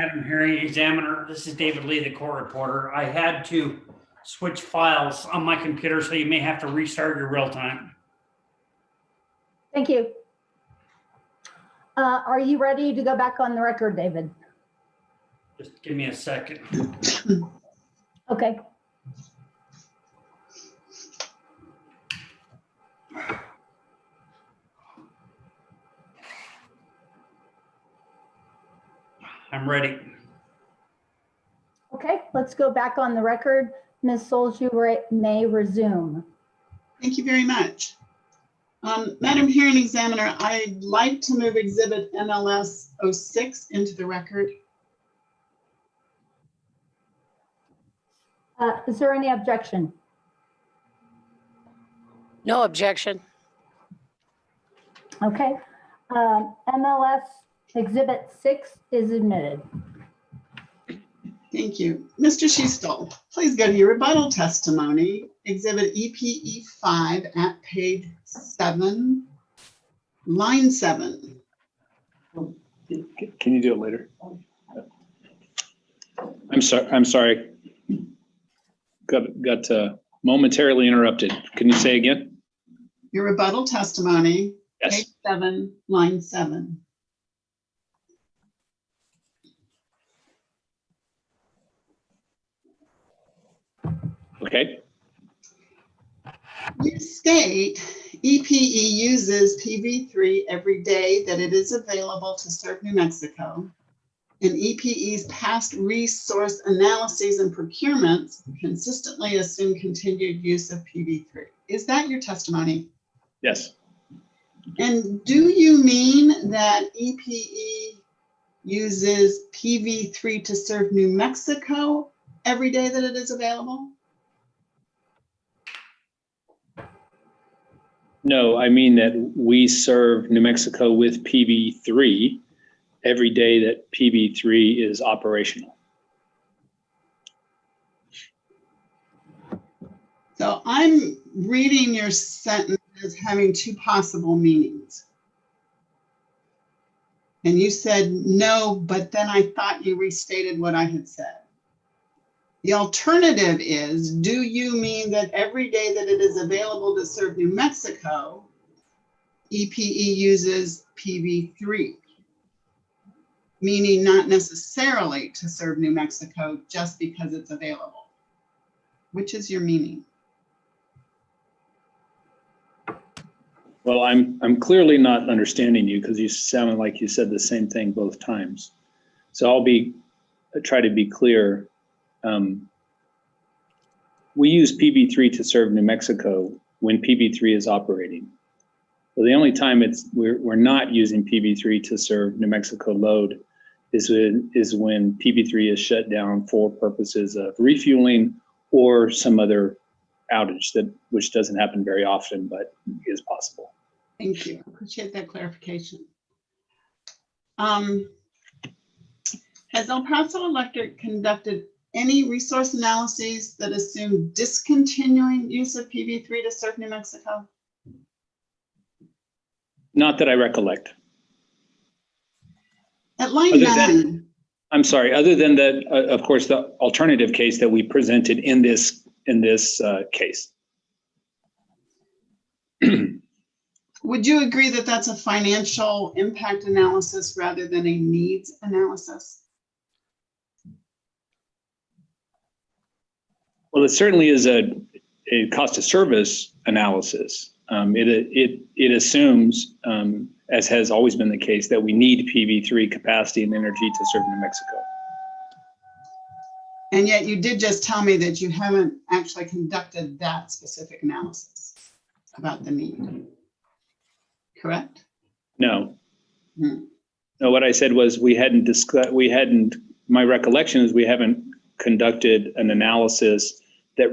Madam Hearing Examiner, this is David Lee, the court reporter. I had to switch files on my computer, so you may have to restart your real time. Thank you. Are you ready to go back on the record, David? Just give me a second. Okay. I'm ready. Okay, let's go back on the record. Ms. Souls, you may resume. Thank you very much. Madam Hearing Examiner, I'd like to move Exhibit MLS 06 into the record. Is there any objection? No objection. Okay. MLS Exhibit 6 is admitted. Thank you. Mr. Schiestel, please go to your rebuttal testimony, Exhibit EPE 5 at page 7, line 7. Can you do it later? I'm sorry. Got momentarily interrupted. Can you say again? Your rebuttal testimony, Yes. page 7, line 7. Okay. You state EPE uses PV3 every day that it is available to serve New Mexico, and EPE's past resource analyses and procurements consistently assume continued use of PV3. Is that your testimony? Yes. And do you mean that EPE uses PV3 to serve New Mexico every day that it is available? No, I mean that we serve New Mexico with PV3 every day that PV3 is operational. So I'm reading your sentence as having two possible meanings. And you said no, but then I thought you restated what I had said. The alternative is, do you mean that every day that it is available to serve New Mexico, EPE uses PV3? Meaning not necessarily to serve New Mexico just because it's available. Which is your meaning? Well, I'm clearly not understanding you because you sounded like you said the same thing both times. So I'll try to be clear. We use PV3 to serve New Mexico when PV3 is operating. So the only time we're not using PV3 to serve New Mexico load is when PV3 is shut down for purposes of refueling or some other outage which doesn't happen very often, but is possible. Thank you. Appreciate that clarification. Has El Paso Electric conducted any resource analyses that assume discontinuing use of PV3 to serve New Mexico? Not that I recollect. At line 9. I'm sorry, other than that, of course, the alternative case that we presented in this case. Would you agree that that's a financial impact analysis rather than a needs analysis? Well, it certainly is a cost of service analysis. It assumes, as has always been the case, that we need PV3 capacity and energy to serve New Mexico. And yet you did just tell me that you haven't actually conducted that specific analysis about the need. Correct? No. No, what I said was my recollection is we haven't conducted an analysis that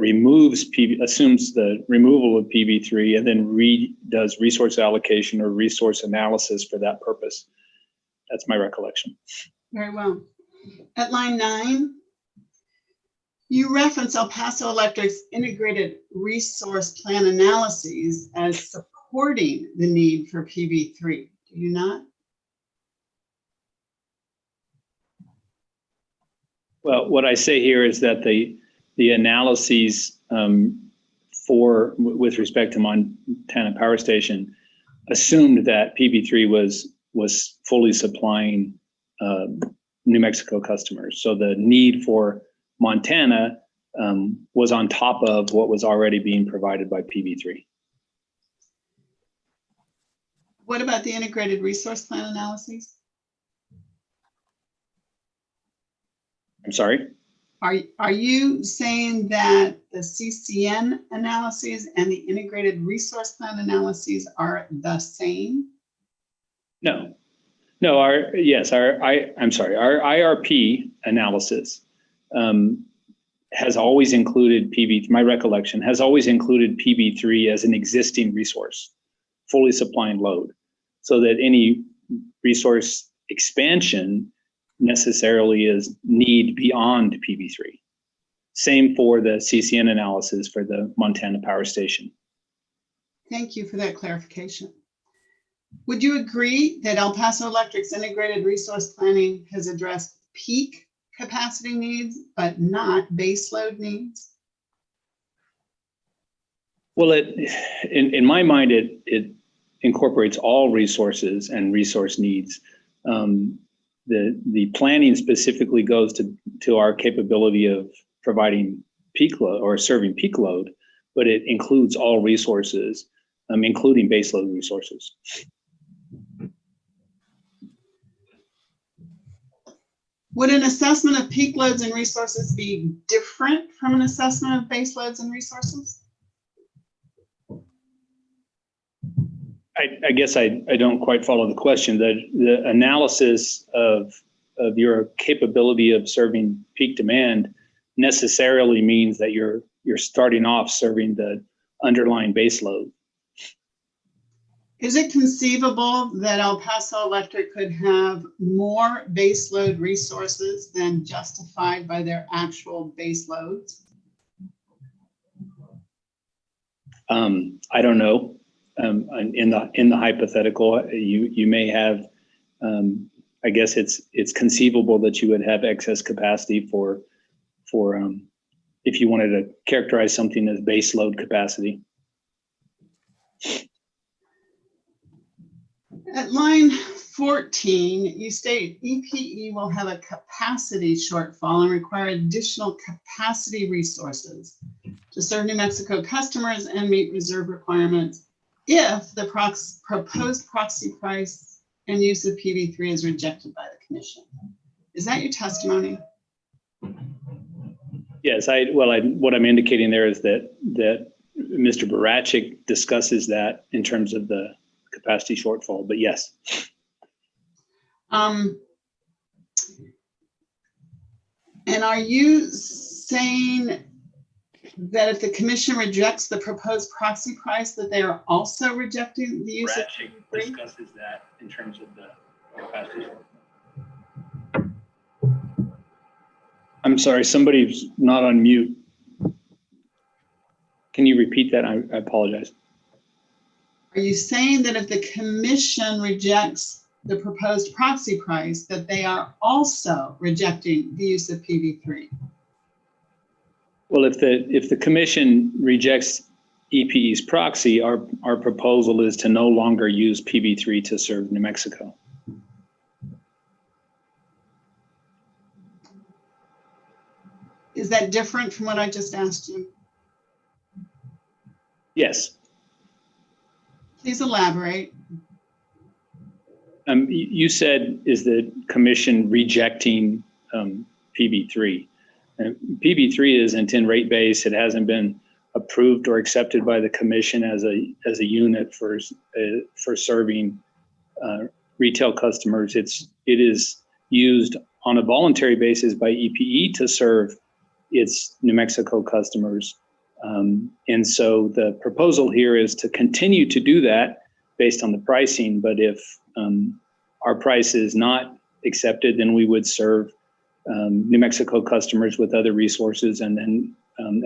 assumes the removal of PV3 and then does resource allocation or resource analysis for that purpose. That's my recollection. Very well. At line 9, you reference El Paso Electric's integrated resource plan analyses as supporting the need for PV3. Do you not? Well, what I say here is that the analyses with respect to Montana Power Station assumed that PB3 was fully supplying New Mexico customers. So the need for Montana was on top of what was already being provided by PB3. What about the integrated resource plan analyses? I'm sorry? Are you saying that the CCN analyses and the integrated resource plan analyses are the same? No, our IRP analysis has always included my recollection has always included PB3 as an existing resource, fully supplying load, so that any resource expansion necessarily is need beyond PB3. Same for the CCN analysis for the Montana Power Station. Thank you for that clarification. Would you agree that El Paso Electric's integrated resource planning has addressed peak capacity needs, but not baseload needs? Well, in my mind, it incorporates all resources and resource needs. The planning specifically goes to our capability of providing peak load or serving peak load, but it includes all resources, including baseload resources. Would an assessment of peak loads and resources be different from an assessment of base loads and resources? I guess I don't quite follow the question. The analysis of your capability of serving peak demand necessarily means that you're starting off serving the underlying base load. Is it conceivable that El Paso Electric could have more base load resources than justified by their actual base loads? I don't know. In the hypothetical, you may have. I guess it's conceivable that you would have excess capacity for if you wanted to characterize something as base load capacity. At line 14, you state EPE will have a capacity shortfall and require additional capacity resources to serve New Mexico customers and meet reserve requirements if the proposed proxy price and use of PB3 is rejected by the commission. Is that your testimony? Yes, what I'm indicating there is that Mr. Barachik discusses that in terms of the capacity shortfall, but yes. And are you saying that if the commission rejects the proposed proxy price, that they are also rejecting the use of PB3? Discusses that in terms of the capacity shortfall. I'm sorry, somebody's not on mute. Can you repeat that? I apologize. Are you saying that if the commission rejects the proposed proxy price, that they are also rejecting the use of PB3? Well, if the commission rejects EPE's proxy, our proposal is to no longer use PB3 to serve New Mexico. Is that different from what I just asked you? Yes. Please elaborate. You said, is the commission rejecting PB3? PB3 isn't in rate base. It hasn't been approved or accepted by the commission as a unit for serving retail customers. It is used on a voluntary basis by EPE to serve its New Mexico customers. And so the proposal here is to continue to do that based on the pricing. But if our price is not accepted, then we would serve New Mexico customers with other resources. And then,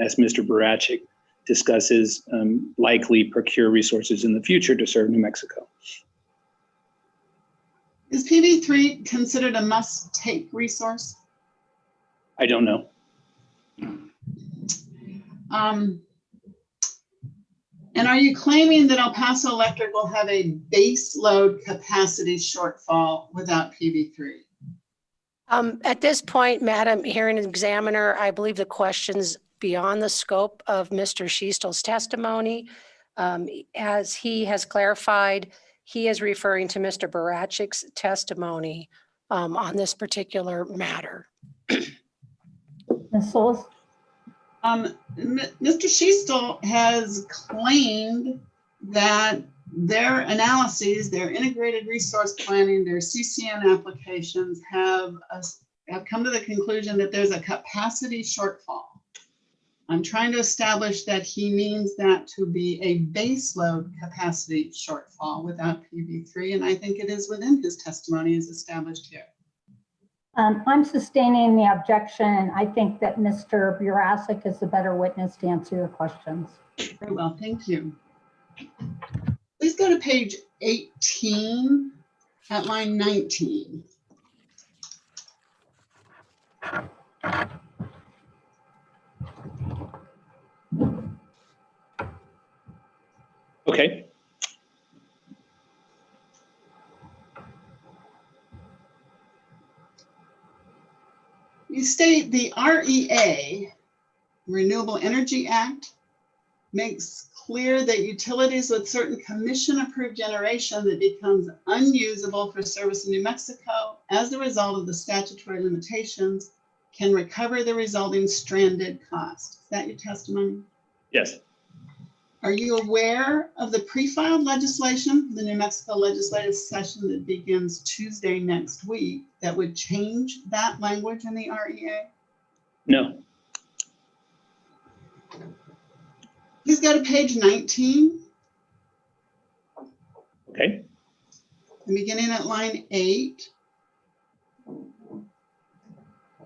as Mr. Barachik discusses, likely procure resources in the future to serve New Mexico. Is PB3 considered a must-take resource? I don't know. And are you claiming that El Paso Electric will have a base load capacity shortfall without PV3? At this point, Madam Hearing Examiner, I believe the question's beyond the scope of Mr. Schiestel's testimony. As he has clarified, he is referring to Mr. Barachik's testimony on this particular matter. Ms. Souls? Mr. Schiestel has claimed that their analyses, their integrated resource planning, their CCN applications have come to the conclusion that there's a capacity shortfall. I'm trying to establish that he means that to be a base load capacity shortfall without PV3, and I think it is within his testimony as established here. I'm sustaining the objection. I think that Mr. Burasic is the better witness to answer your questions. Very well, thank you. Please go to page 18 at line 19. Okay. You state the REA, Renewable Energy Act, makes clear that utilities with certain commission-approved generation that becomes unusable for service in New Mexico as a result of the statutory limitations can recover the resulting stranded cost. Is that your testimony? Yes. Are you aware of the pre-filed legislation for the New Mexico legislative session that begins Tuesday next week that would change that language in the REA? No. Please go to page 19. Okay. And beginning at line 8.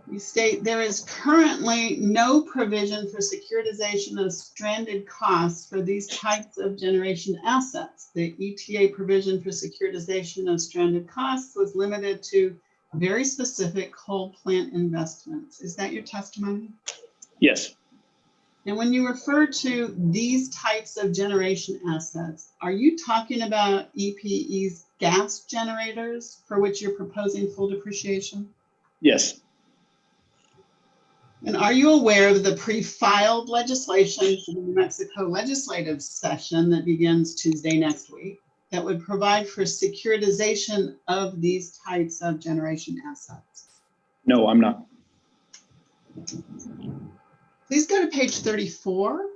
We state there is currently no provision for securitization of stranded costs for these types of generation assets. The ETA provision for securitization of stranded costs was limited to very specific coal plant investments. Is that your testimony? Yes. And when you refer to these types of generation assets, are you talking about EPE's gas generators for which you're proposing full depreciation? Yes. And are you aware of the pre-filed legislation for the New Mexico legislative session that begins Tuesday next week that would provide for securitization of these types of generation assets? No, I'm not. Please go to page 34.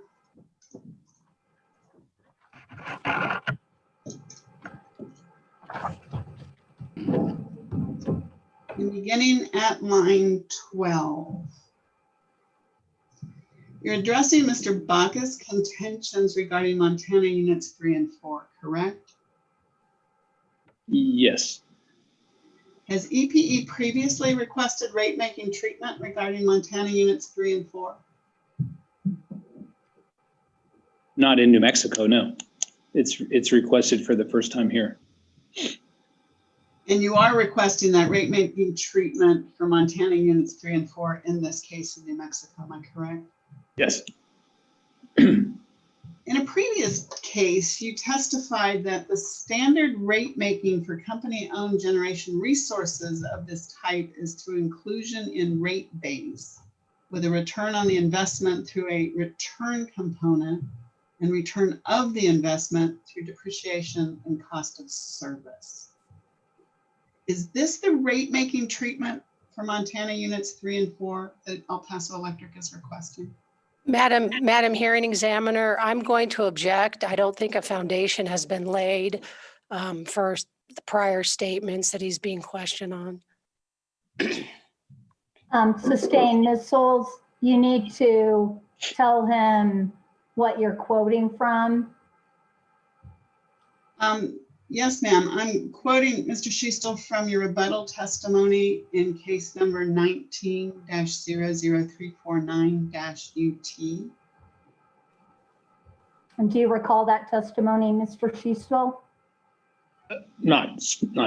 And beginning at line 12. You're addressing Mr. Baca's contentions regarding Montana units 3 and 4, correct? Yes. Has EPE previously requested rate-making treatment regarding Montana units 3 and 4? Not in New Mexico, no. It's requested for the first time here. And you are requesting that rate-making treatment for Montana units 3 and 4 in this case in New Mexico, am I correct? Yes. In a previous case, you testified that the standard rate making for company-owned generation resources of this type is through inclusion in rate base with a return on the investment through a return component and return of the investment through depreciation and cost of service. Is this the rate making treatment for Montana units 3 and 4 that El Paso Electric is requesting? Madam Hearing Examiner, I'm going to object. I don't think a foundation has been laid for the prior statements that he's being questioned on. Sustained. Ms. Souls, you need to tell him what you're quoting from. Yes, ma'am. I'm quoting Mr. Schiestel from your rebuttal testimony in case number 19-00349-UT. And do you recall that testimony, Mr. Schiestel? Not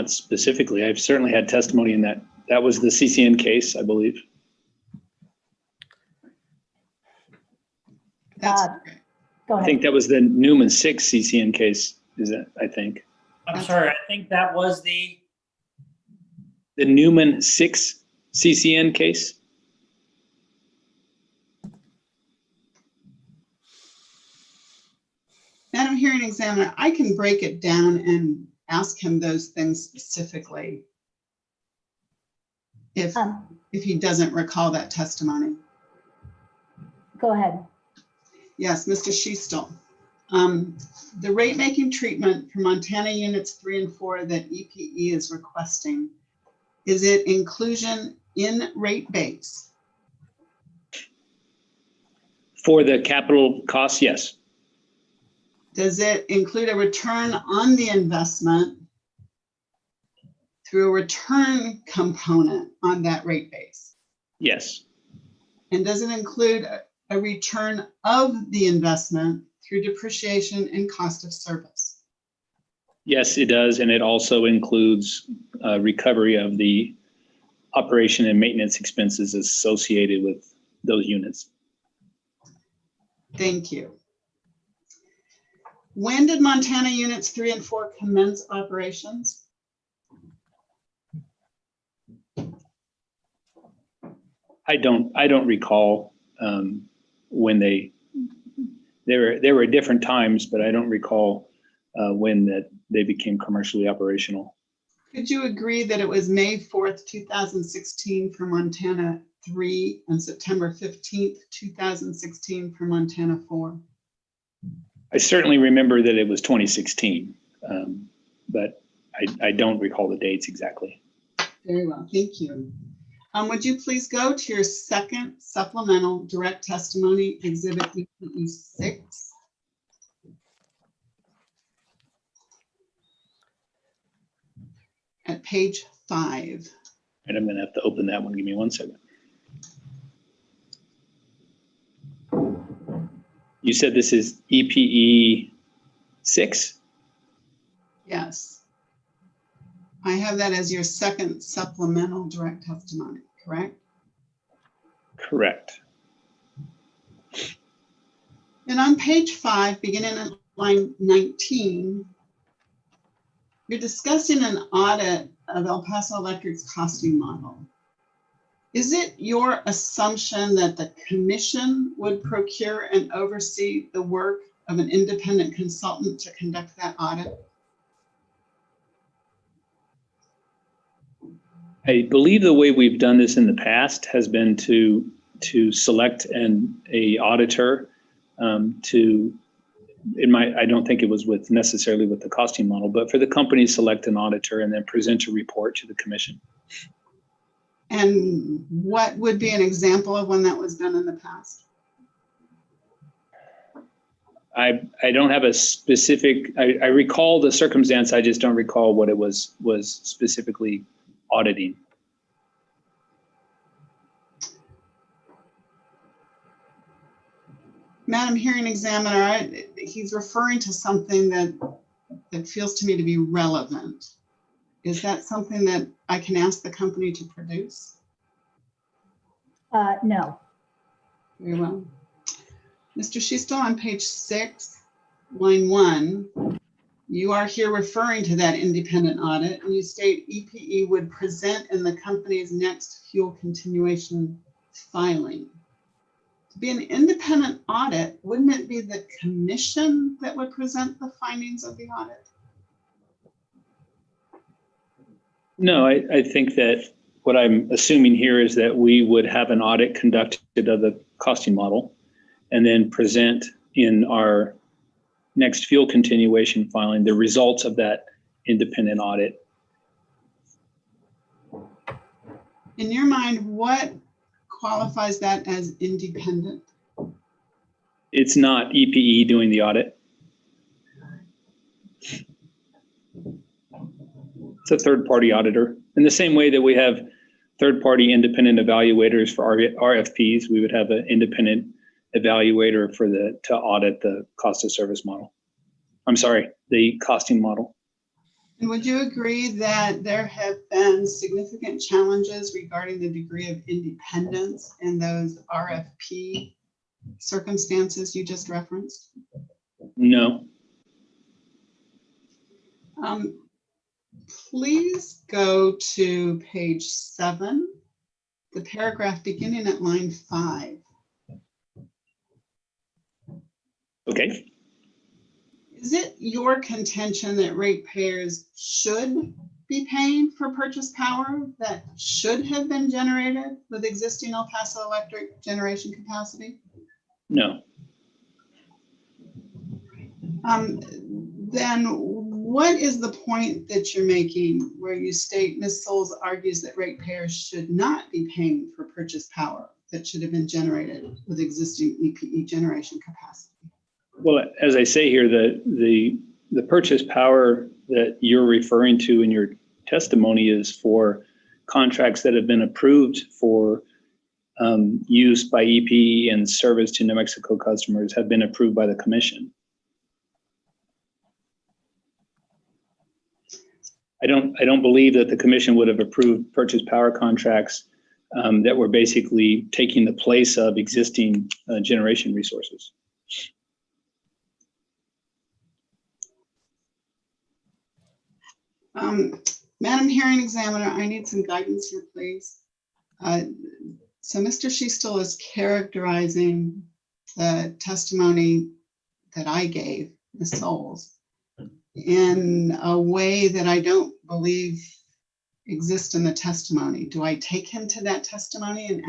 specifically. I've certainly had testimony in that. That was the CCN case, I believe. That's correct. Go ahead. I think that was the Newman 6 CCN case, is that, I think. I'm sorry, I think that was the Newman 6 CCN case? Madam Hearing Examiner, I can break it down and ask him those things specifically if he doesn't recall that testimony. Go ahead. Yes, Mr. Schiestel. The rate making treatment for Montana Units 3 and 4 that EPE is requesting, is it inclusion in rate base? For the capital costs, yes. Does it include a return on the investment through a return component on that rate base? Yes. And does it include a return of the investment through depreciation and cost of service? Yes, it does. And it also includes recovery of the operation and maintenance expenses associated with those units. Thank you. When did Montana Units 3 and 4 commence operations? I don't recall when there were different times, but I don't recall when that they became commercially operational. Could you agree that it was May 4th, 2016 for Montana 3 and September 15th, 2016 for Montana 4? I certainly remember that it was 2016, but I don't recall the dates exactly. Very well, thank you. Would you please go to your second supplemental direct testimony, Exhibit EPE 6? At page 5. And I'm going to have to open that one. Give me 1 second. You said this is EPE 6? Yes. I have that as your second supplemental direct testimony, correct? Correct. And on page 5, beginning at line 19, you're discussing an audit of El Paso Electric's costing model. Is it your assumption that the commission would procure and oversee the work of an independent consultant to conduct that audit? I believe the way we've done this in the past has been to select a auditor I don't think it was necessarily with the costing model, but for the company, select an auditor and then present a report to the commission. And what would be an example of when that was done in the past? I don't have a specific, I recall the circumstance, I just don't recall what it was specifically auditing. Madam Hearing Examiner, he's referring to something that feels to me to be relevant. Is that something that I can ask the company to produce? No. Very well. Mr. Schiestel, on page 6, line 1, you are here referring to that independent audit, and you state EPE would present in the company's next fuel continuation filing. To be an independent audit, wouldn't it be the commission that would present the findings of the audit? No, I think that what I'm assuming here is that we would have an audit conducted of the costing model and then present in our next fuel continuation filing the results of that independent audit. In your mind, what qualifies that as independent? It's not EPE doing the audit. It's a third-party auditor. In the same way that we have third-party independent evaluators for RFPs, we would have an independent evaluator to audit the cost of service model. I'm sorry, the costing model. And would you agree that there have been significant challenges regarding the degree of independence in those RFP circumstances you just referenced? No. Please go to page 7, the paragraph beginning at line 5. Okay. Is it your contention that ratepayers should be paying for purchase power that should have been generated with existing El Paso Electric generation capacity? No. Then what is the point that you're making where you state Ms. Souls argues that ratepayers should not be paying for purchase power that should have been generated with existing EPE generation capacity? Well, as I say here, the purchase power that you're referring to in your testimony is for contracts that have been approved for use by EPE and service to New Mexico customers have been approved by the commission. I don't believe that the commission would have approved purchase power contracts that were basically taking the place of existing generation resources. Madam Hearing Examiner, I need some guidance here, please. So Mr. Schiestel is characterizing the testimony that I gave, Ms. Souls, in a way that I don't believe exists in the testimony. Do I take him to that testimony and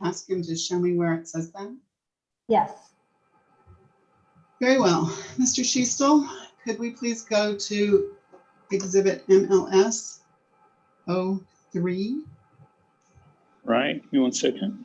ask him to show me where it says that? Yes. Very well. Mr. Schiestel, could we please go to Exhibit MLS 03? Right, give me 1 second.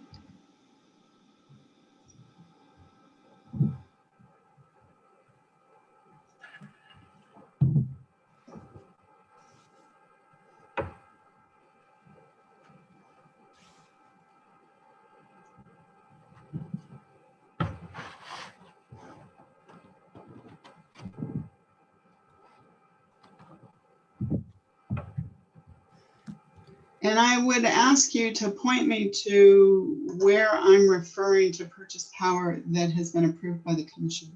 And I would ask you to point me to where I'm referring to purchase power that has been approved by the commission.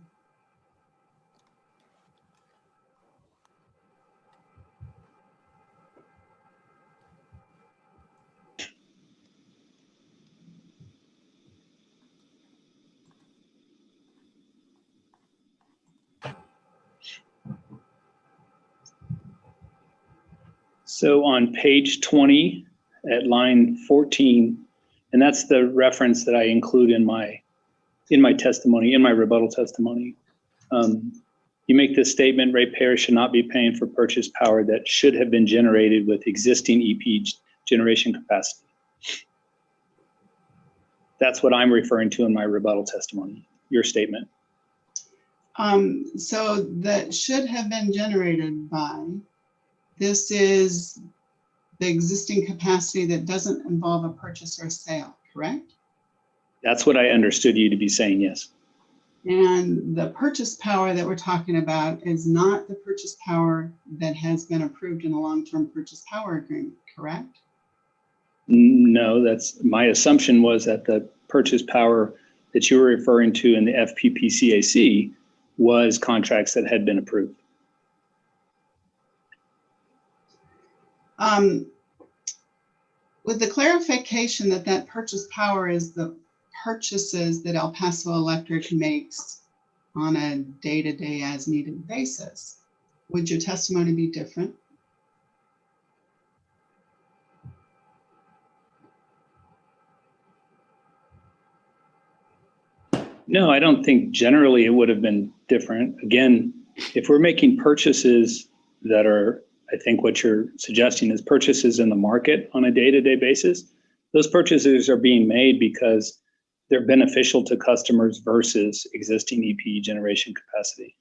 So on page 20 at line 14, and that's the reference that I include in my testimony, in my rebuttal testimony. You make this statement: ratepayers should not be paying for purchase power that should have been generated with existing EP generation capacity. That's what I'm referring to in my rebuttal testimony, your statement. So that should have been generated by, this is the existing capacity that doesn't involve a purchase or a sale, correct? That's what I understood you to be saying, yes. And the purchase power that we're talking about is not the purchase power that has been approved in a long-term purchase power agreement, correct? No, that's my assumption was that the purchase power that you were referring to in the FPPCAC was contracts that had been approved. With the clarification that that purchase power is the purchases that El Paso Electric makes on a day-to-day as needed basis, would your testimony be different? No, I don't think generally it would have been different. Again, if we're making purchases that are, I think what you're suggesting is purchases in the market on a day-to-day basis, those purchases are being made because they're beneficial to customers versus existing EPE generation capacity.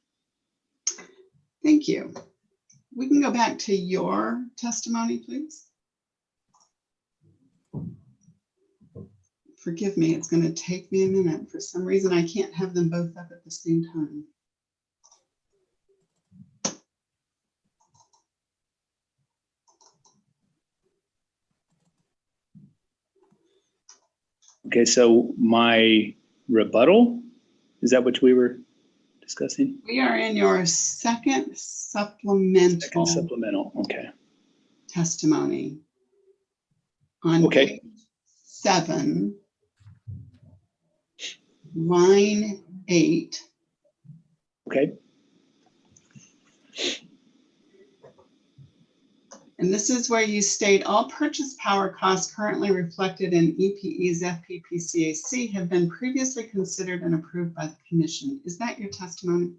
Thank you. We can go back to your testimony, please. Forgive me, it's going to take me a minute. For some reason, I can't have them both up at the same time. Okay, so my rebuttal? Is that what we were discussing? We are in your second supplemental Okay. testimony. On Okay. page 7, line 8. Okay. And this is where you state all purchase power costs currently reflected in EPE's FPPCAC have been previously considered and approved by the commission. Is that your testimony?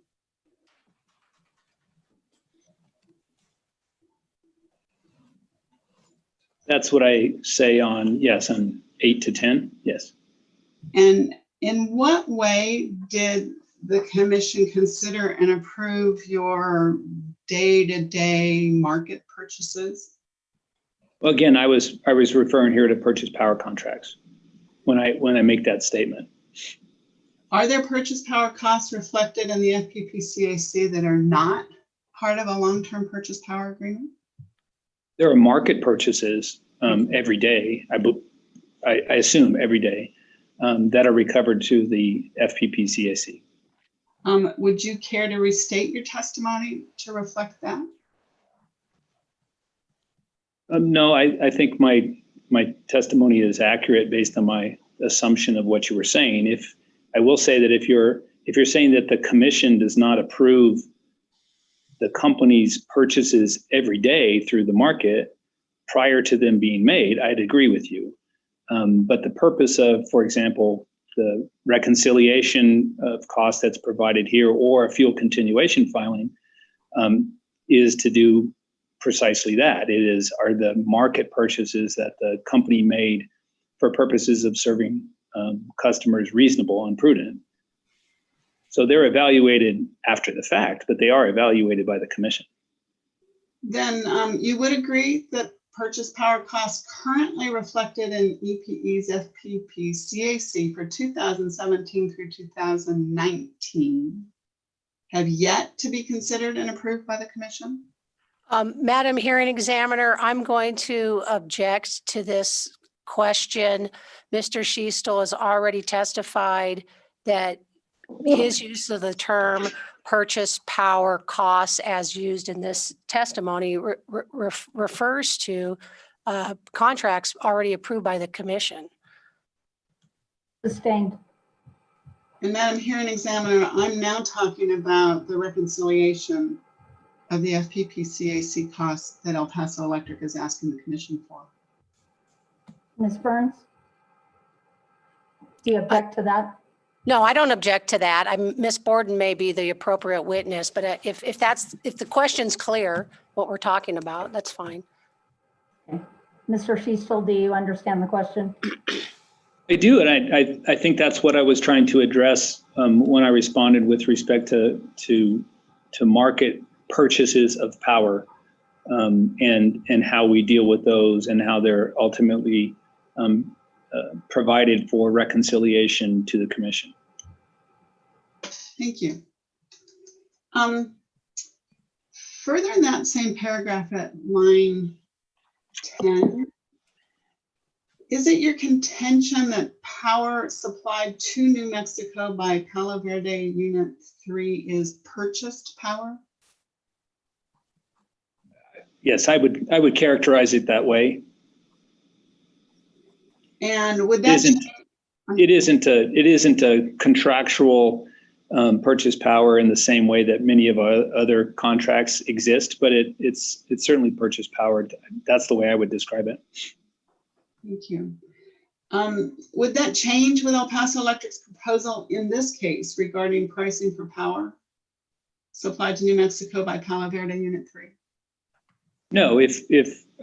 That's what I say on, yes, on 8 to 10, yes. And in what way did the commission consider and approve your day-to-day market purchases? Well, again, I was referring here to purchase power contracts when I make that statement. Are there purchase power costs reflected in the FPPCAC that are not part of a long-term purchase power agreement? There are market purchases every day, I assume every day, that are recovered to the FPPCAC. Would you care to restate your testimony to reflect that? No, I think my testimony is accurate based on my assumption of what you were saying. I will say that if you're saying that the commission does not approve the company's purchases every day through the market prior to them being made, I'd agree with you. But the purpose of, for example, the reconciliation of cost that's provided here or a fuel continuation filing is to do precisely that. Are the market purchases that the company made for purposes of serving customers reasonable and prudent. So they're evaluated after the fact, but they are evaluated by the commission. Then you would agree that purchase power costs currently reflected in EPE's FPPCAC for 2017 through 2019 have yet to be considered and approved by the commission? Madam Hearing Examiner, I'm going to object to this question. Mr. Schiestel has already testified that his use of the term purchase power costs as used in this testimony refers to contracts already approved by the commission. Sustained. And Madam Hearing Examiner, I'm now talking about the reconciliation of the FPPCAC costs that El Paso Electric is asking the commission for. Ms. Burns? Do you object to that? No, I don't object to that. Ms. Borden may be the appropriate witness, but if the question's clear, what we're talking about, that's fine. Okay. Mr. Schiestel, do you understand the question? I do, and I think that's what I was trying to address when I responded with respect to market purchases of power and how we deal with those and how they're ultimately provided for reconciliation to the commission. Thank you. Further in that same paragraph at line 10, is it your contention that power supplied to New Mexico by Palo Verde Unit 3 is purchased power? Yes, I would characterize it that way. And would that it isn't a contractual purchase power in the same way that many of our other contracts exist, but it's certainly purchase power. That's the way I would describe it. Thank you. Would that change with El Paso Electric's proposal in this case regarding pricing for power supplied to New Mexico by Palo Verde Unit 3? No, if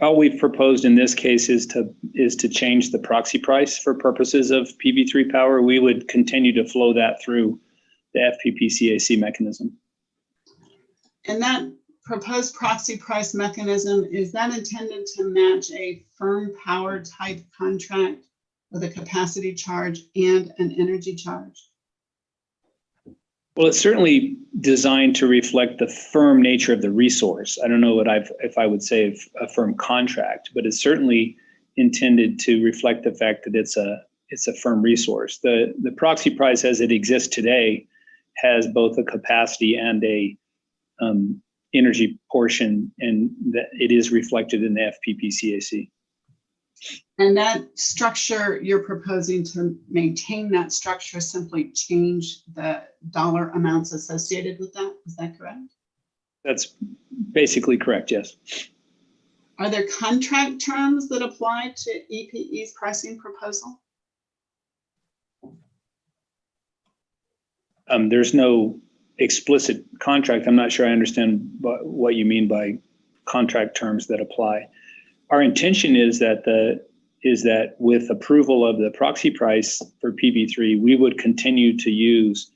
all we've proposed in this case is to change the proxy price for purposes of PV3 power, we would continue to flow that through the FPPCAC mechanism. And that proposed proxy price mechanism, is that intended to match a firm power type contract with a capacity charge and an energy charge? Well, it's certainly designed to reflect the firm nature of the resource. I don't know if I would say a firm contract, but it's certainly intended to reflect the fact that it's a it's a firm resource. The proxy price as it exists today has both a capacity and a energy portion, and that it is reflected in the FPPCAC. And that structure you're proposing to maintain that structure, simply change the dollar amounts associated with that. Is that correct? That's basically correct, yes. Are there contract terms that apply to EPE's pricing proposal? There's no explicit contract. I'm not sure I understand what you mean by contract terms that apply. Our intention is that with approval of the proxy price for PB3, we would continue to use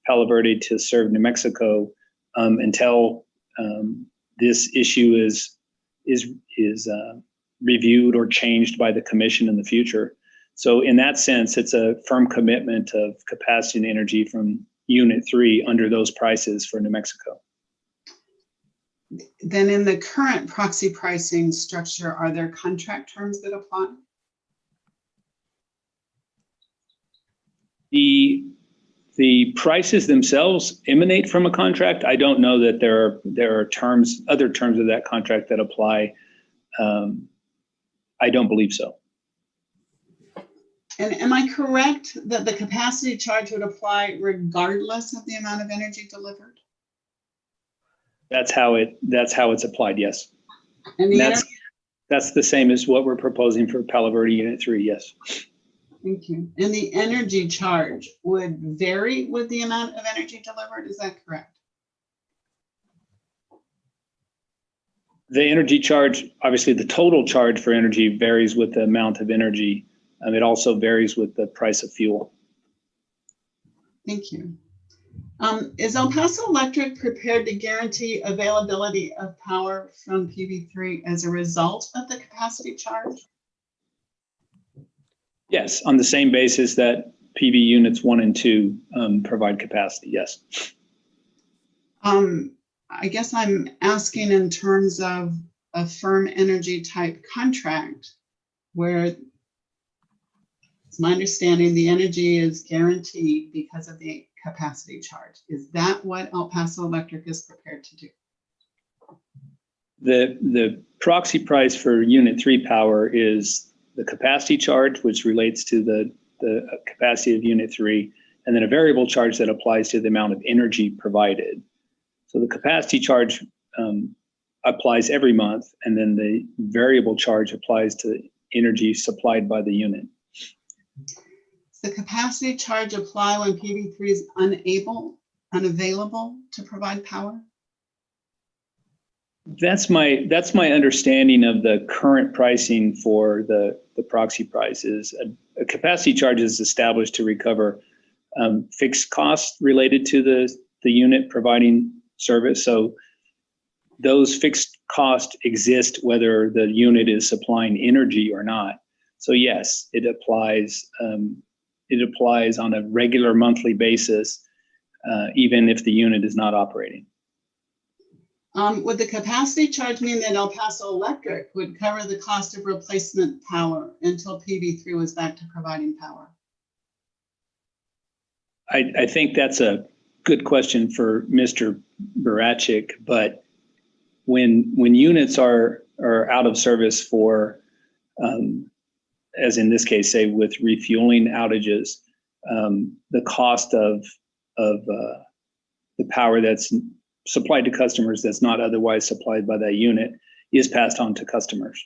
Palo Verde to serve New Mexico until this issue is reviewed or changed by the commission in the future. So in that sense, it's a firm commitment of capacity and energy from Unit 3 under those prices for New Mexico. Then in the current proxy pricing structure, are there contract terms that apply? The prices themselves emanate from a contract. I don't know that there are other terms of that contract that apply. I don't believe so. And am I correct that the capacity charge would apply regardless of the amount of energy delivered? That's how it's applied, yes. And that's the same as what we're proposing for Palo Verde Unit 3, yes. Thank you. And the energy charge would vary with the amount of energy delivered, is that correct? The energy charge, obviously the total charge for energy varies with the amount of energy. It also varies with the price of fuel. Thank you. Is El Paso Electric prepared to guarantee availability of power from PB3 as a result of the capacity charge? Yes, on the same basis that PB units 1 and 2 provide capacity, yes. I guess I'm asking in terms of a firm energy type contract where it's my understanding the energy is guaranteed because of the capacity charge. Is that what El Paso Electric is prepared to do? The proxy price for Unit 3 power is the capacity charge, which relates to the capacity of Unit 3, and then a variable charge that applies to the amount of energy provided. So the capacity charge applies every month, and then the variable charge applies to energy supplied by the unit. Does the capacity charge apply when PB3 is unavailable to provide power? That's my understanding of the current pricing for the proxy price. Is a capacity charge is established to recover fixed costs related to the unit providing service. So those fixed costs exist whether the unit is supplying energy or not. So yes, it applies. It applies on a regular monthly basis, even if the unit is not operating. Would the capacity charge mean that El Paso Electric would cover the cost of replacement power until PB3 was back to providing power? I think that's a good question for Mr. Barachik, but when units are out of service for, as in this case, say with refueling outages, the cost of the power that's supplied to customers that's not otherwise supplied by that unit is passed on to customers.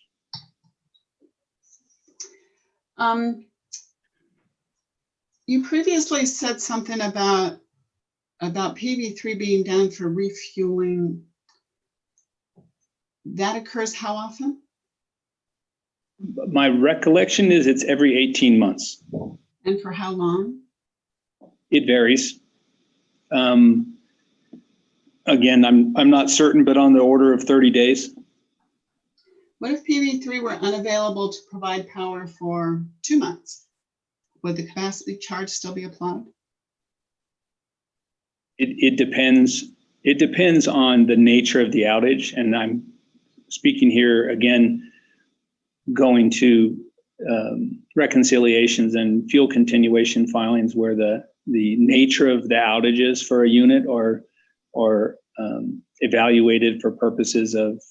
You previously said something about PB3 being down for refueling. That occurs how often? My recollection is it's every 18 months. And for how long? It varies. Again, I'm not certain, but on the order of 30 days. What if PB3 were unavailable to provide power for 2 months? Would the capacity charge still be applied? It depends. It depends on the nature of the outage, and I'm speaking here again, going to reconciliations and fuel continuation filings where the nature of the outages for a unit are evaluated for purposes of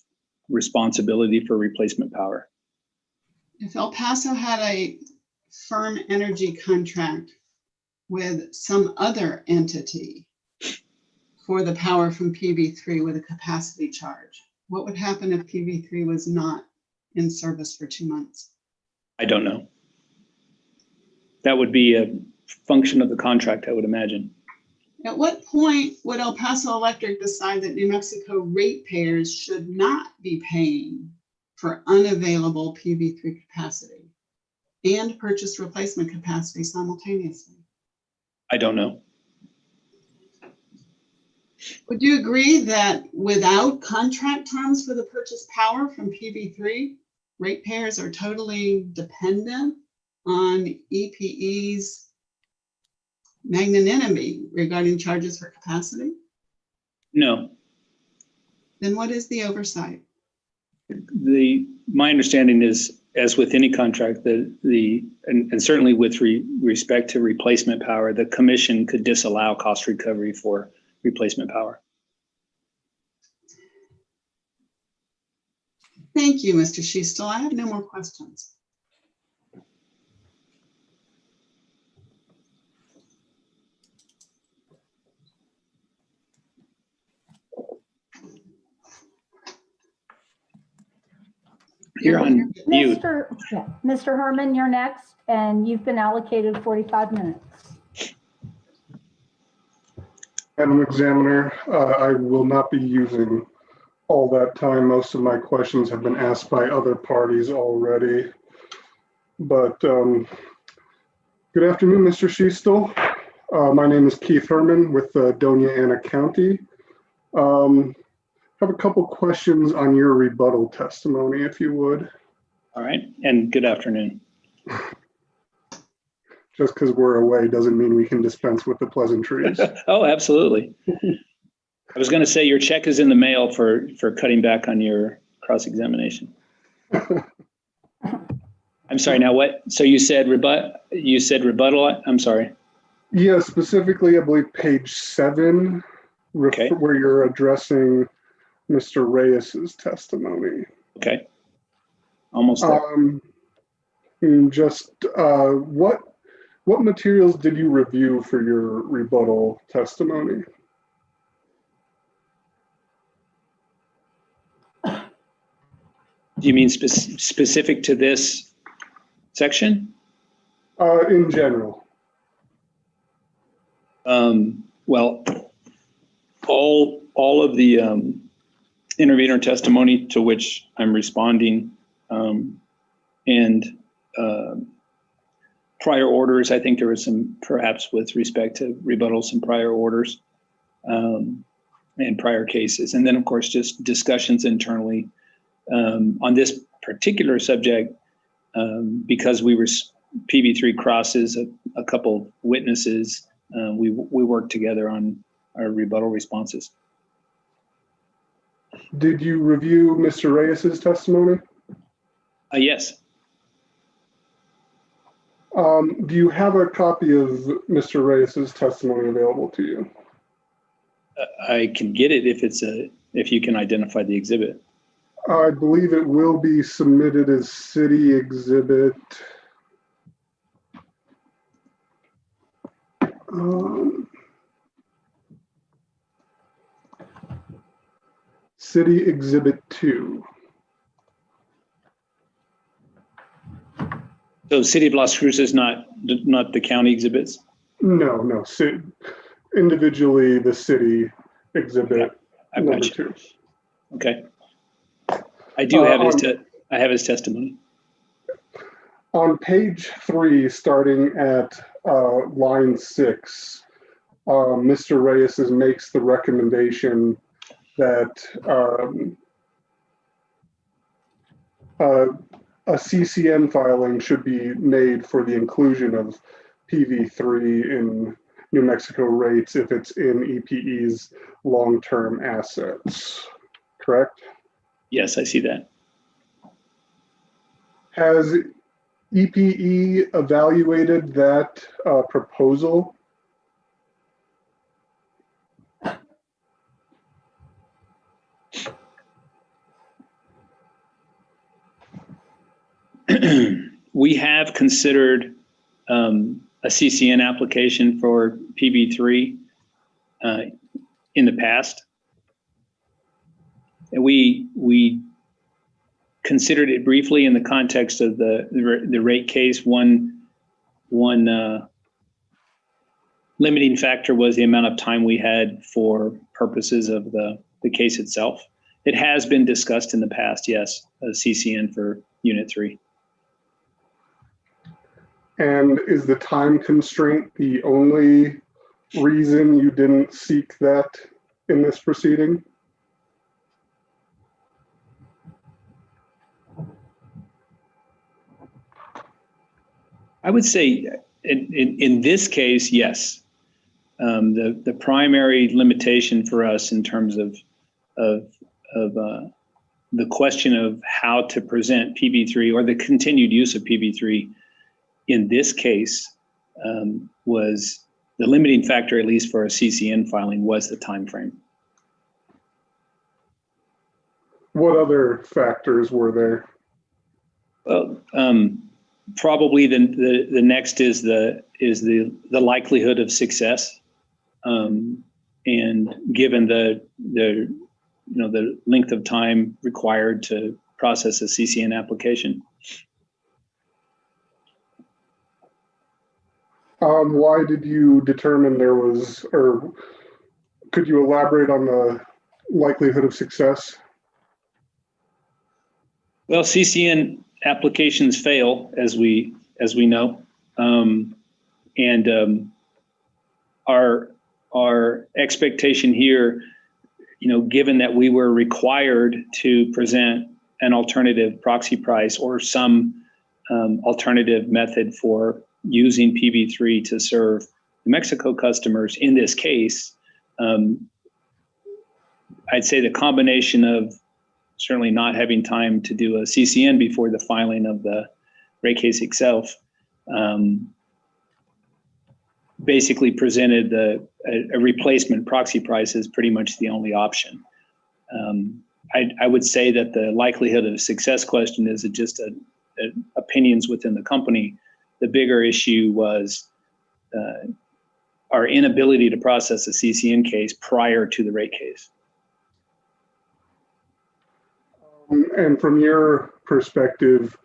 responsibility for replacement power. If El Paso had a firm energy contract with some other entity for the power from PV3 with a capacity charge, what would happen if PV3 was not in service for 2 months? I don't know. That would be a function of the contract, I would imagine. At what point would El Paso Electric decide that New Mexico ratepayers should not be paying for unavailable PV3 capacity and purchase replacement capacity simultaneously? I don't know. Would you agree that without contract terms for the purchase power from PV3, ratepayers are totally dependent on EPE's magnanimity regarding charges for capacity? No. Then what is the oversight? My understanding is, as with any contract, and certainly with respect to replacement power, the commission could disallow cost recovery for replacement power. Thank you, Mr. Schiestel. I have no more questions. You're on mute. Mr. Herman, you're next, and you've been allocated 45 minutes. Madam Examiner, I will not be using all that time. Most of my questions have been asked by other parties already. But good afternoon, Mr. Schiestel. My name is Keith Herman with Doña Ana County. I have a couple questions on your rebuttal testimony, if you would. All right, and good afternoon. Just because we're away doesn't mean we can dispense with the pleasantries. Oh, absolutely. I was going to say your check is in the mail for cutting back on your cross-examination. I'm sorry. Now what? So you said rebuttal. I'm sorry. Yeah, specifically, I believe page 7, okay, where you're addressing Mr. Reyes's testimony. Okay. Almost there. Just what materials did you review for your rebuttal testimony? Do you mean specific to this section? In general. Well, all of the intervener testimony to which I'm responding, and prior orders. I think there was some, perhaps with respect to rebuttal, some prior orders and prior cases. And then of course, just discussions internally on this particular subject, because we were PV3 crosses a couple witnesses, we worked together on our rebuttal responses. Did you review Mr. Reyes's testimony? Yes. Do you have a copy of Mr. Reyes's testimony available to you? I can get it if you can identify the exhibit. I believe it will be submitted as city exhibit. City exhibit 2. So City of Las Cruces, not the county exhibits? No. Individually, the city exhibit number 2. Okay. I do have I have his testimony. On page 3, starting at line 6, Mr. Reyes makes the recommendation that a CCN filing should be made for the inclusion of PV3 in New Mexico rates if it's in EPE's long-term assets, correct? Yes, I see that. Has EPE evaluated that proposal? We have considered a CCN application for PB3 in the past. And we considered it briefly in the context of the rate case. One limiting factor was the amount of time we had for purposes of the case itself. It has been discussed in the past, yes, a CCN for Unit 3. And is the time constraint the only reason you didn't seek that in this proceeding? I would say in this case, yes. The primary limitation for us in terms of the question of how to present PB3 or the continued use of PB3 in this case was the limiting factor, at least for a CCN filing, was the time frame. What other factors were there? Well, probably the next is the likelihood of success, and given the length of time required to process a CCN application. Why did you determine there was, or could you elaborate on the likelihood of success? Well, CCN applications fail, as we know, and our expectation here, given that we were required to present an alternative proxy price or some alternative method for using PB3 to serve New Mexico customers in this case, I'd say the combination of certainly not having time to do a CCN before the filing of the rate case itself basically presented a replacement proxy price as pretty much the only option. I would say that the likelihood of success question is just opinions within the company. The bigger issue was our inability to process a CCN case prior to the rate case. And from your perspective,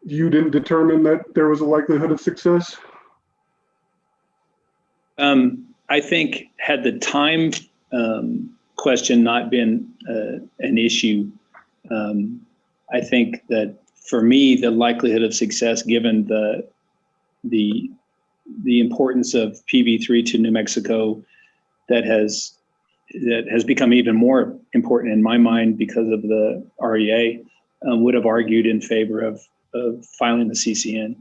you didn't determine that there was a likelihood of success? I think had the time question not been an issue, I think that for me, the likelihood of success, given the importance of PB3 to New Mexico, that has become even more important in my mind because of the REA, would have argued in favor of filing the CCN.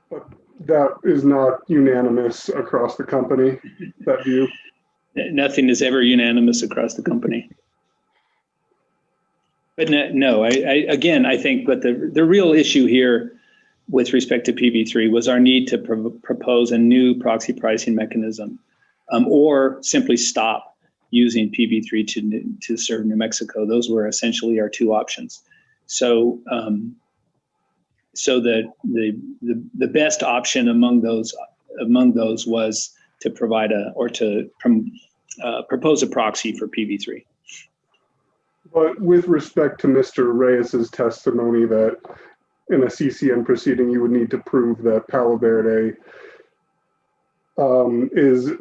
But that is not unanimous across the company, that view? Nothing is ever unanimous across the company. But no, I think, but the real issue here with respect to PB3 was our need to propose a new proxy pricing mechanism, or simply stop using PB3 to serve New Mexico. Those were essentially our two options. So, so the best option among those was to provide propose a proxy for PB3. But with respect to Mr. Reyes's testimony that in a CCN proceeding, you would need to prove that Palo Verde is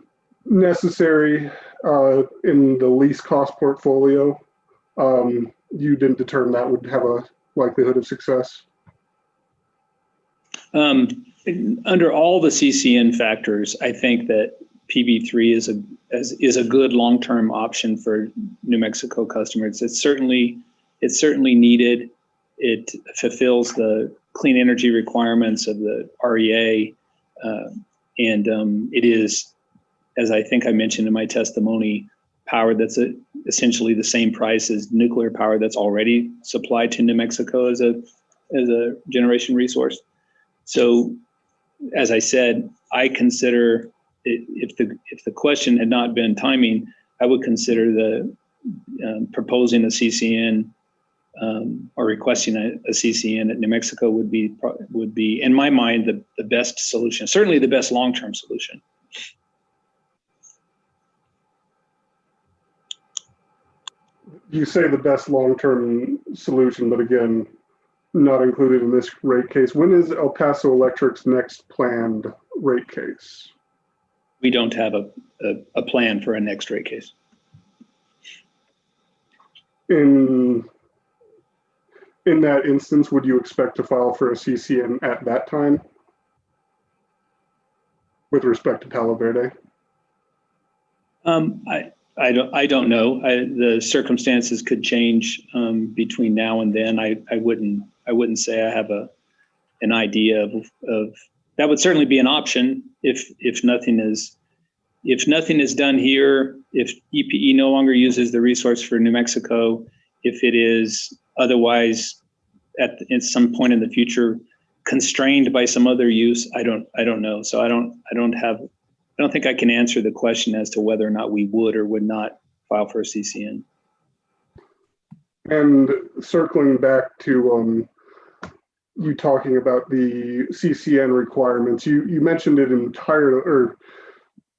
necessary in the least cost portfolio, you didn't determine that would have a likelihood of success? Under all the CCN factors, I think that PB3 is a good long-term option for New Mexico customers. It's certainly needed. It fulfills the clean energy requirements of the REA, and it is, as I think I mentioned in my testimony, power that's essentially the same price as nuclear power that's already supplied to New Mexico as a generation resource. So, as I said, I consider if the question had not been timing, I would consider the proposing a CCN or requesting a CCN at New Mexico would be in my mind the best solution, certainly the best long-term solution. You say the best long-term solution, but again, not included in this rate case. When is El Paso Electric's next planned rate case? We don't have a plan for a next rate case. In that instance, would you expect to file for a CCN at that time with respect to Palo Verde? I don't know. The circumstances could change between now and then. I wouldn't say I have an idea of that. Would certainly be an option if nothing is done here. If EPE no longer uses the resource for New Mexico, if it is otherwise at some point in the future constrained by some other use, I don't know. So I don't think I can answer the question as to whether or not we would or would not file for a CCN. And circling back to you talking about the CCN requirements, you mentioned it entirely, or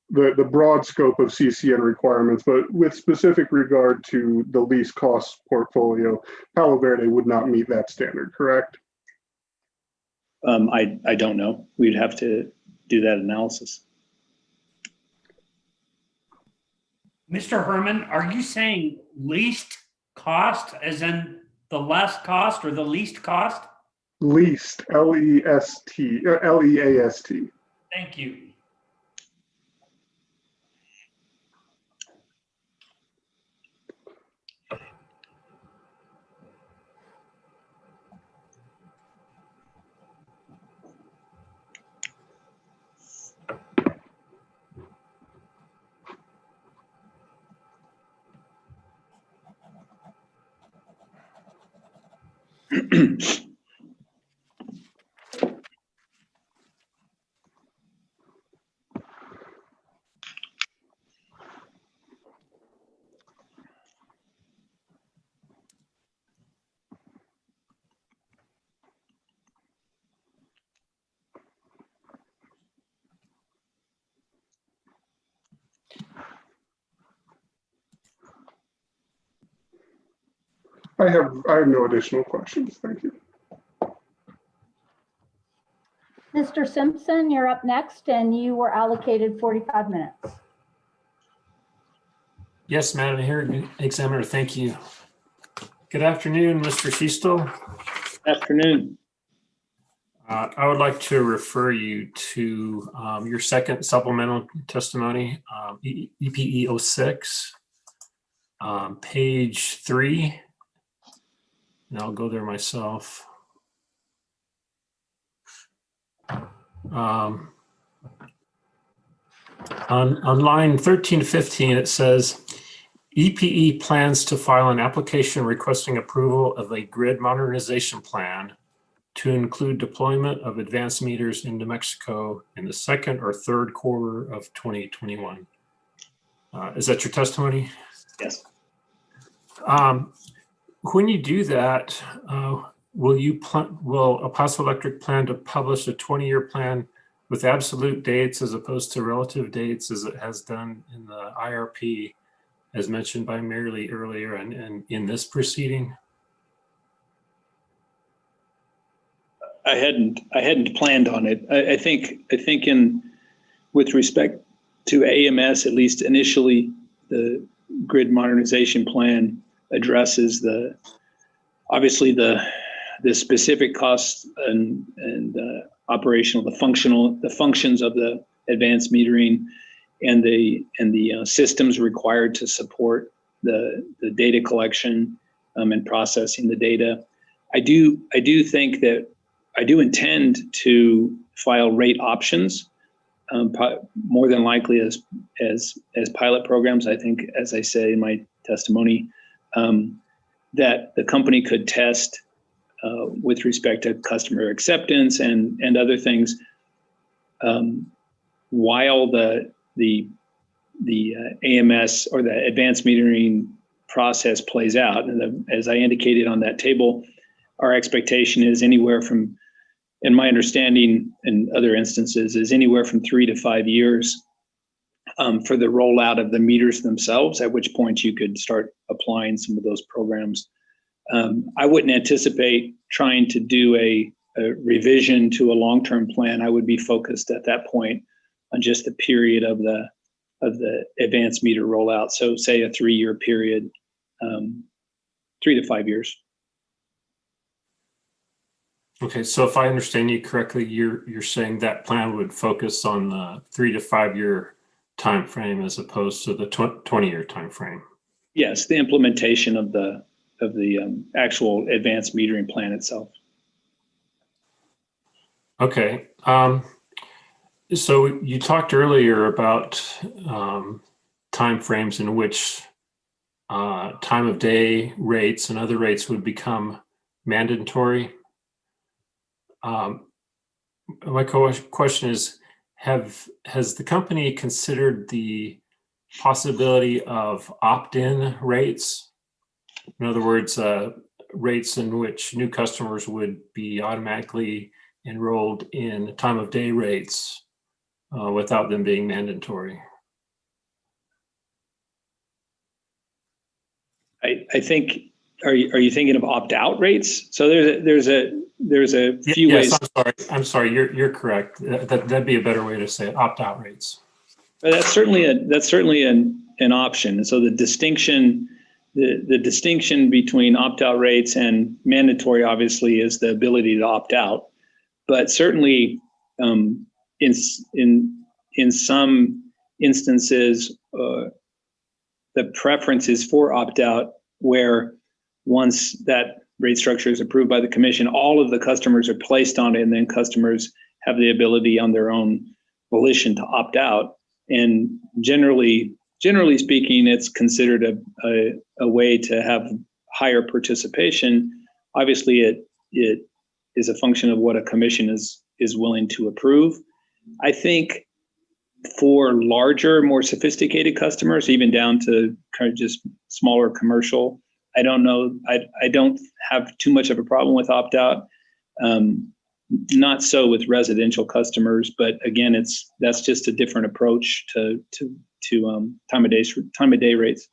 the broad scope of CCN requirements, but with specific regard to the least cost portfolio, Palo Verde would not meet that standard, correct? I don't know. We'd have to do that analysis. Mr. Herman, are you saying least cost as in the less cost or the least cost? Least, L-E-A-S-T. Thank you. I have no additional questions. Thank you. Mr. Simpson, you're up next, and you were allocated 45 minutes. Yes, Madam Hearing Examiner, thank you. Good afternoon, Mr. Schiestel. Afternoon. I would like to refer you to your second supplemental testimony, EPE 06, page 3. And I'll go there myself. On line 1315, it says, EPE plans to file an application requesting approval of a grid modernization plan to include deployment of advanced meters in New Mexico in the second or third quarter of 2021. Is that your testimony? Yes. When you do that, will El Paso Electric plan to publish a 20-year plan with absolute dates as opposed to relative dates, as it has done in the IRP, as mentioned by Mary Lee earlier, and in this proceeding? I hadn't planned on it. I think with respect to AMS, at least initially, the grid modernization plan addresses obviously the specific costs and operational, the functions of the advanced metering and the systems required to support the data collection and processing the data. I do think that I do intend to file rate options more than likely as pilot programs. I think, as I say in my testimony, that the company could test with respect to customer acceptance and other things while the AMS or the advanced metering process plays out. And as I indicated on that table, our expectation is anywhere from, and my understanding in other instances, is anywhere from 3 to 5 years for the rollout of the meters themselves, at which point you could start applying some of those programs. I wouldn't anticipate trying to do a revision to a long-term plan. I would be focused at that point on just the period of the advanced meter rollout. So say a 3-year period, 3 to 5 years. Okay, so if I understand you correctly, you're saying that plan would focus on the 3 to 5 year time frame as opposed to the 20-year time frame. Yes, the implementation of the actual advanced metering plan itself. Okay. So you talked earlier about timeframes in which time of day rates and other rates would become mandatory. My question is, has the company considered the possibility of opt-in rates? In other words, rates in which new customers would be automatically enrolled in time of day rates without them being mandatory? I think, are you thinking of opt-out rates? So there's a few ways. Yes, I'm sorry. You're correct. That'd be a better way to say it. Opt-out rates. But that's certainly an option. And so the distinction between opt-out rates and mandatory, obviously, is the ability to opt out. But certainly, in some instances, the preference is for opt-out, where once that rate structure is approved by the commission, all of the customers are placed on it, and then customers have the ability on their own volition to opt out. And generally speaking, it's considered a way to have higher participation. Obviously, it is a function of what a commission is willing to approve. I think for larger, more sophisticated customers, even down to kind of just smaller commercial, I don't know. I don't have too much of a problem with opt-out. Not so with residential customers, but again, that's just a different approach to time of day rates.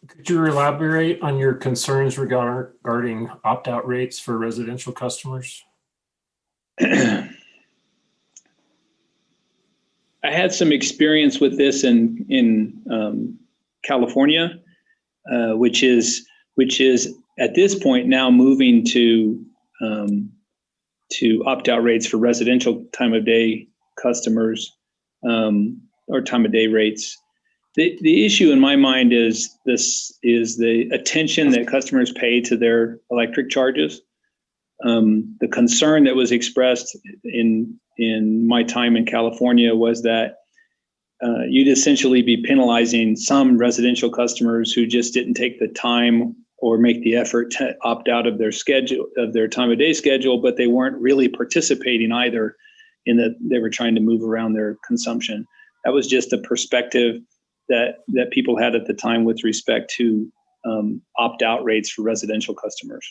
Could you elaborate on your concerns regarding opt-out rates for residential customers? I had some experience with this in California, which is at this point now moving to opt-out rates for residential time of day customers, or time of day rates. The issue in my mind is the attention that customers pay to their electric charges. The concern that was expressed in my time in California was that you'd essentially be penalizing some residential customers who just didn't take the time or make the effort to opt out of their schedule, of their time of day schedule, but they weren't really participating either, in that they were trying to move around their consumption. That was just a perspective that people had at the time with respect to opt-out rates for residential customers.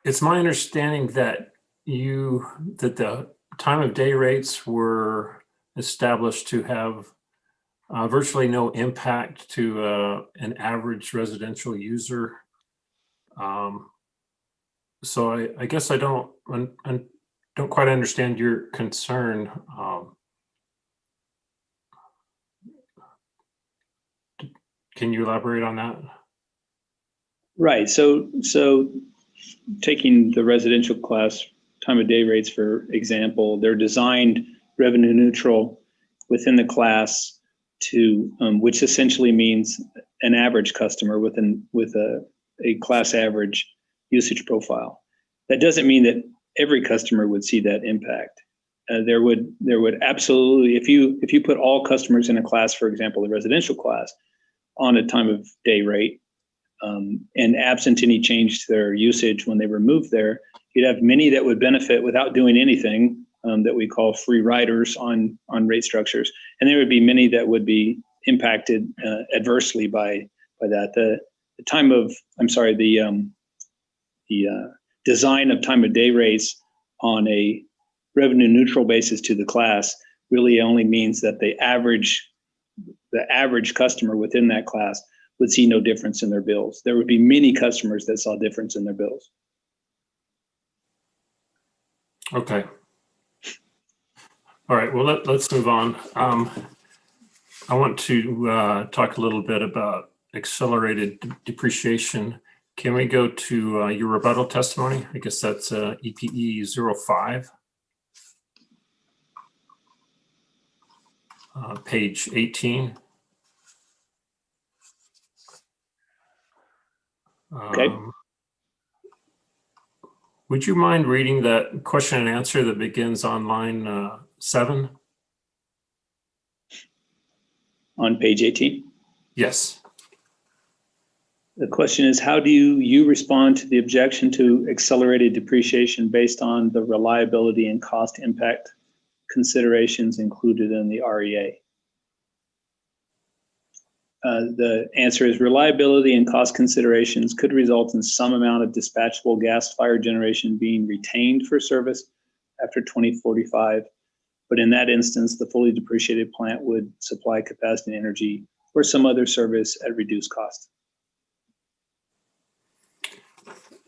It's my understanding that the time of day rates were established to have virtually no impact to an average residential user. So I guess I don't quite understand your concern. Can you elaborate on that? Right. So taking the residential class time of day rates, for example, they're designed revenue neutral within the class to, which essentially means an average customer with a class average usage profile. That doesn't mean that every customer would see that impact. There would absolutely, if you put all customers in a class, for example, a residential class, on a time of day rate, and absent any change to their usage when they were moved there, you'd have many that would benefit without doing anything, that we call free riders on rate structures, and there would be many that would be impacted adversely by that. The design of time of day rates on a revenue neutral basis to the class really only means that the average customer within that class would see no difference in their bills. There would be many customers that saw difference in their bills. Okay. All right, well, let's move on. I want to talk a little bit about accelerated depreciation. Can we go to your rebuttal testimony? I guess that's EPE 05. Page 18. Okay. Would you mind reading that question and answer that begins on line 7? On page 18? Yes. The question is, how do you respond to the objection to accelerated depreciation based on the reliability and cost impact considerations included in the REA? The answer is reliability and cost considerations could result in some amount of dispatchable gas-fired generation being retained for service after 2045. But in that instance, the fully depreciated plant would supply capacity and energy or some other service at reduced cost.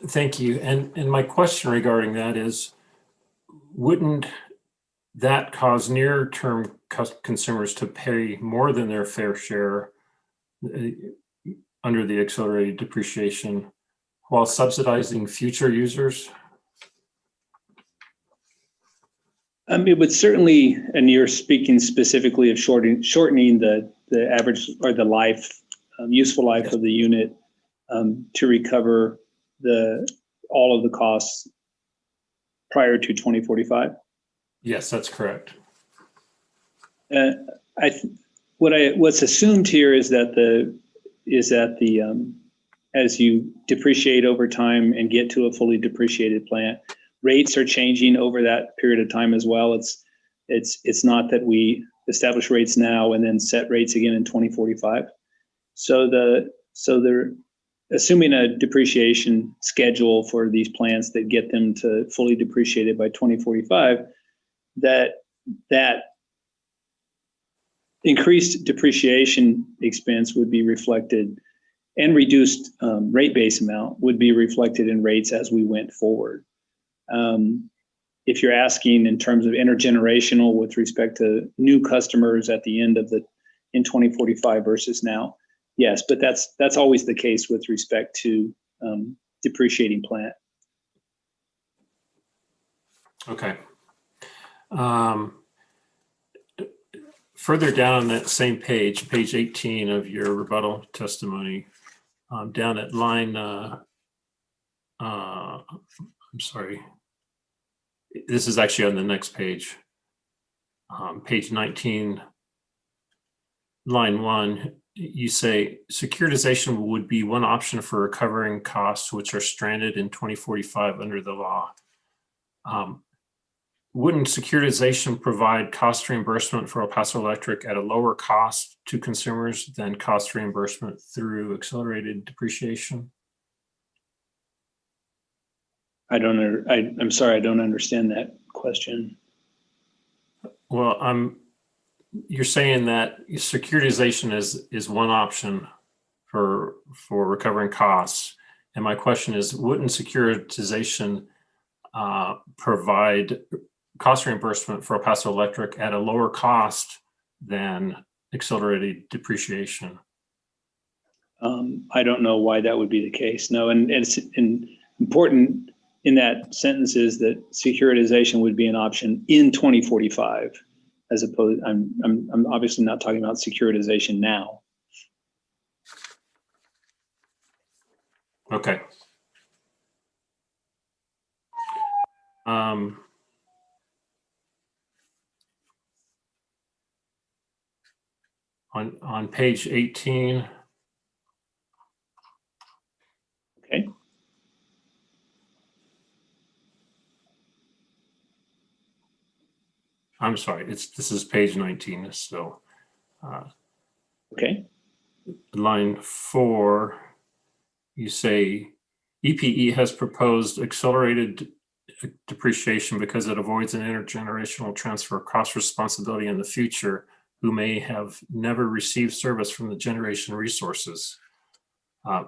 Thank you. And my question regarding that is, wouldn't that cause near-term consumers to pay more than their fair share under the accelerated depreciation while subsidizing future users? It would certainly, and you're speaking specifically of shortening the average or the life, useful life of the unit to recover all of the costs prior to 2045. Yes, that's correct. What's assumed here is that as you depreciate over time and get to a fully depreciated plant, rates are changing over that period of time as well. It's not that we establish rates now and then set rates again in 2045. So they're assuming a depreciation schedule for these plants that get them to fully depreciated by 2045, that increased depreciation expense would be reflected, and reduced rate base amount would be reflected in rates as we went forward. If you're asking in terms of intergenerational with respect to new customers at the end of in 2045 versus now, yes, but that's always the case with respect to depreciating plant. Okay. Further down on that same page 18 of your rebuttal testimony, down at line, I'm sorry, this is actually on the next page, page 19, line 1, you say securitization would be one option for recovering costs which are stranded in 2045 under the law. Wouldn't securitization provide cost reimbursement for El Paso Electric at a lower cost to consumers than cost reimbursement through accelerated depreciation? I'm sorry, I don't understand that question. Well, you're saying that securitization is one option for recovering costs. And my question is, wouldn't securitization provide cost reimbursement for El Paso Electric at a lower cost than accelerated depreciation? I don't know why that would be the case. No, and it's important in that sentence is that securitization would be an option in 2045, as opposed. I'm obviously not talking about securitization now. Okay. On page 18. Okay. I'm sorry, this is page 19 still. Okay. Line 4, you say EPE has proposed accelerated depreciation because it avoids an intergenerational transfer of cost responsibility in the future who may have never received service from the generation resources.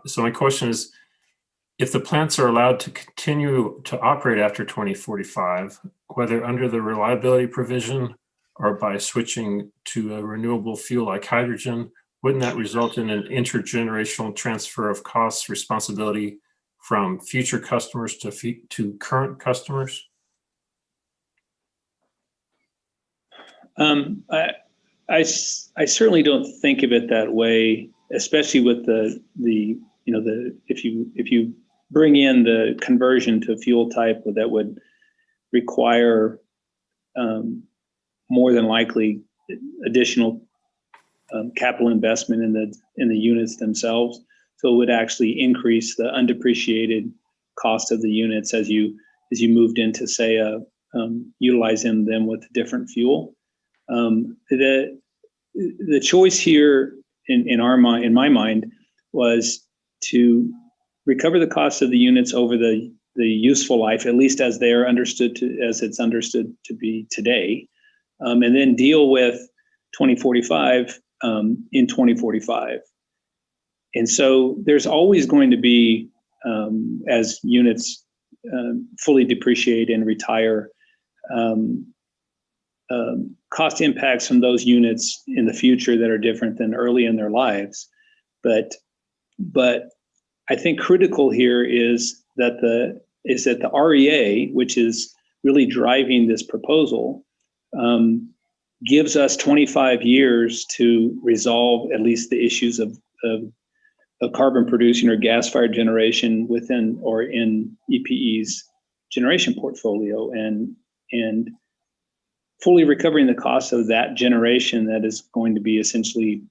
So my question is, if the plants are allowed to continue to operate after 2045, whether under the reliability provision or by switching to a renewable fuel like hydrogen, wouldn't that result in an intergenerational transfer of costs responsibility from future customers to current customers? I certainly don't think of it that way, especially with the if you bring in the conversion to fuel type that would require more than likely additional capital investment in the units themselves. So it would actually increase the undepreciated cost of the units as you moved into, say, utilizing them with a different fuel. The choice here in my mind was to recover the cost of the units over the useful life, at least as they are understood as it's understood to be today, and then deal with 2045 in 2045. And so there's always going to be, as units fully depreciate and retire, cost impacts from those units in the future that are different than early in their lives. But I think critical here is that the REA, which is really driving this proposal, gives us 25 years to resolve at least the issues of carbon producing or gas-fired generation within or in EPE's generation portfolio, and fully recovering the cost of that generation that is going to be essentially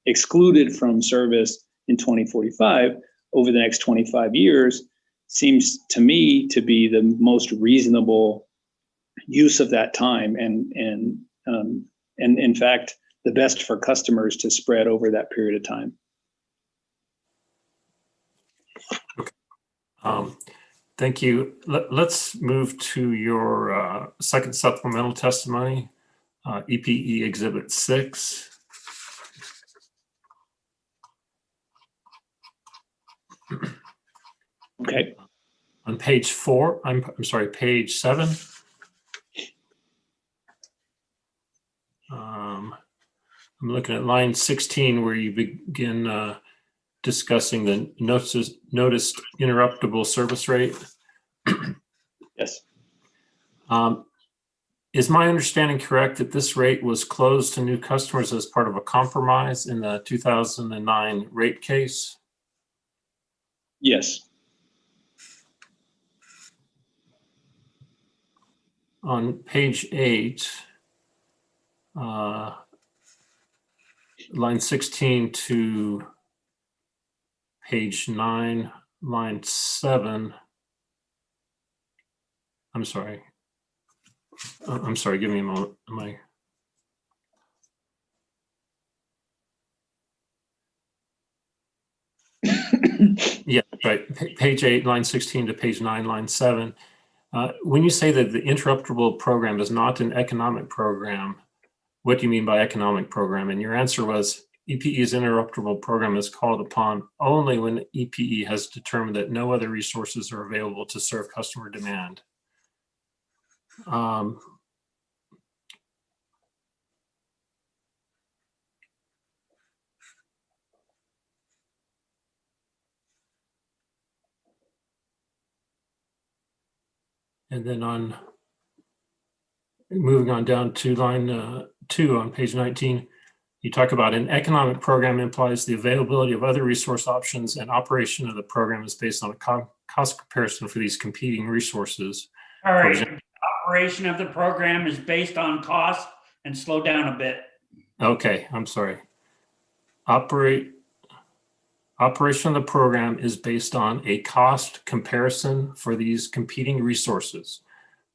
excluded from service in 2045 over the next 25 years seems to me to be the most reasonable use of that time, and in fact the best for customers to spread over that period of time. Thank you. Let's move to your second supplemental testimony, EPE Exhibit 6. Okay. On page 4, I'm sorry, page 7. I'm looking at line 16 where you begin discussing the noticed interruptible service rate. Yes. Is my understanding correct that this rate was closed to new customers as part of a compromise in the 2009 rate case? Yes. On page 8, line 16 to page 9, line 7. I'm sorry, give me a moment. Yeah, right. Page 8, line 16 to page 9, line 7. When you say that the interruptible program is not an economic program, what do you mean by economic program? And your answer was EPE's interruptible program is called upon only when EPE has determined that no other resources are available to serve customer demand. And then moving on down to line 2 on page 19, you talk about an economic program implies the availability of other resource options, and operation of the program is based on a cost comparison for these competing resources. All For right, example- operation of the program is based on cost, and slow down a bit. Okay, I'm sorry. Operation of the program is based on a cost comparison for these competing resources.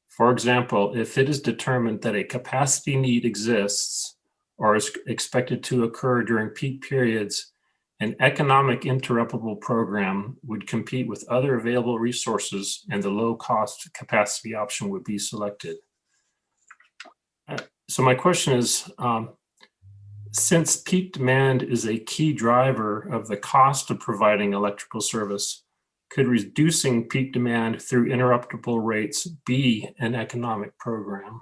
For example, if it is determined that a capacity need exists or is expected to occur during peak periods, an economic interruptible program would compete with other available resources and the low-cost capacity option would be selected. So my question is, since peak demand is a key driver of the cost of providing electrical service, could reducing peak demand through interruptible rates be an economic program?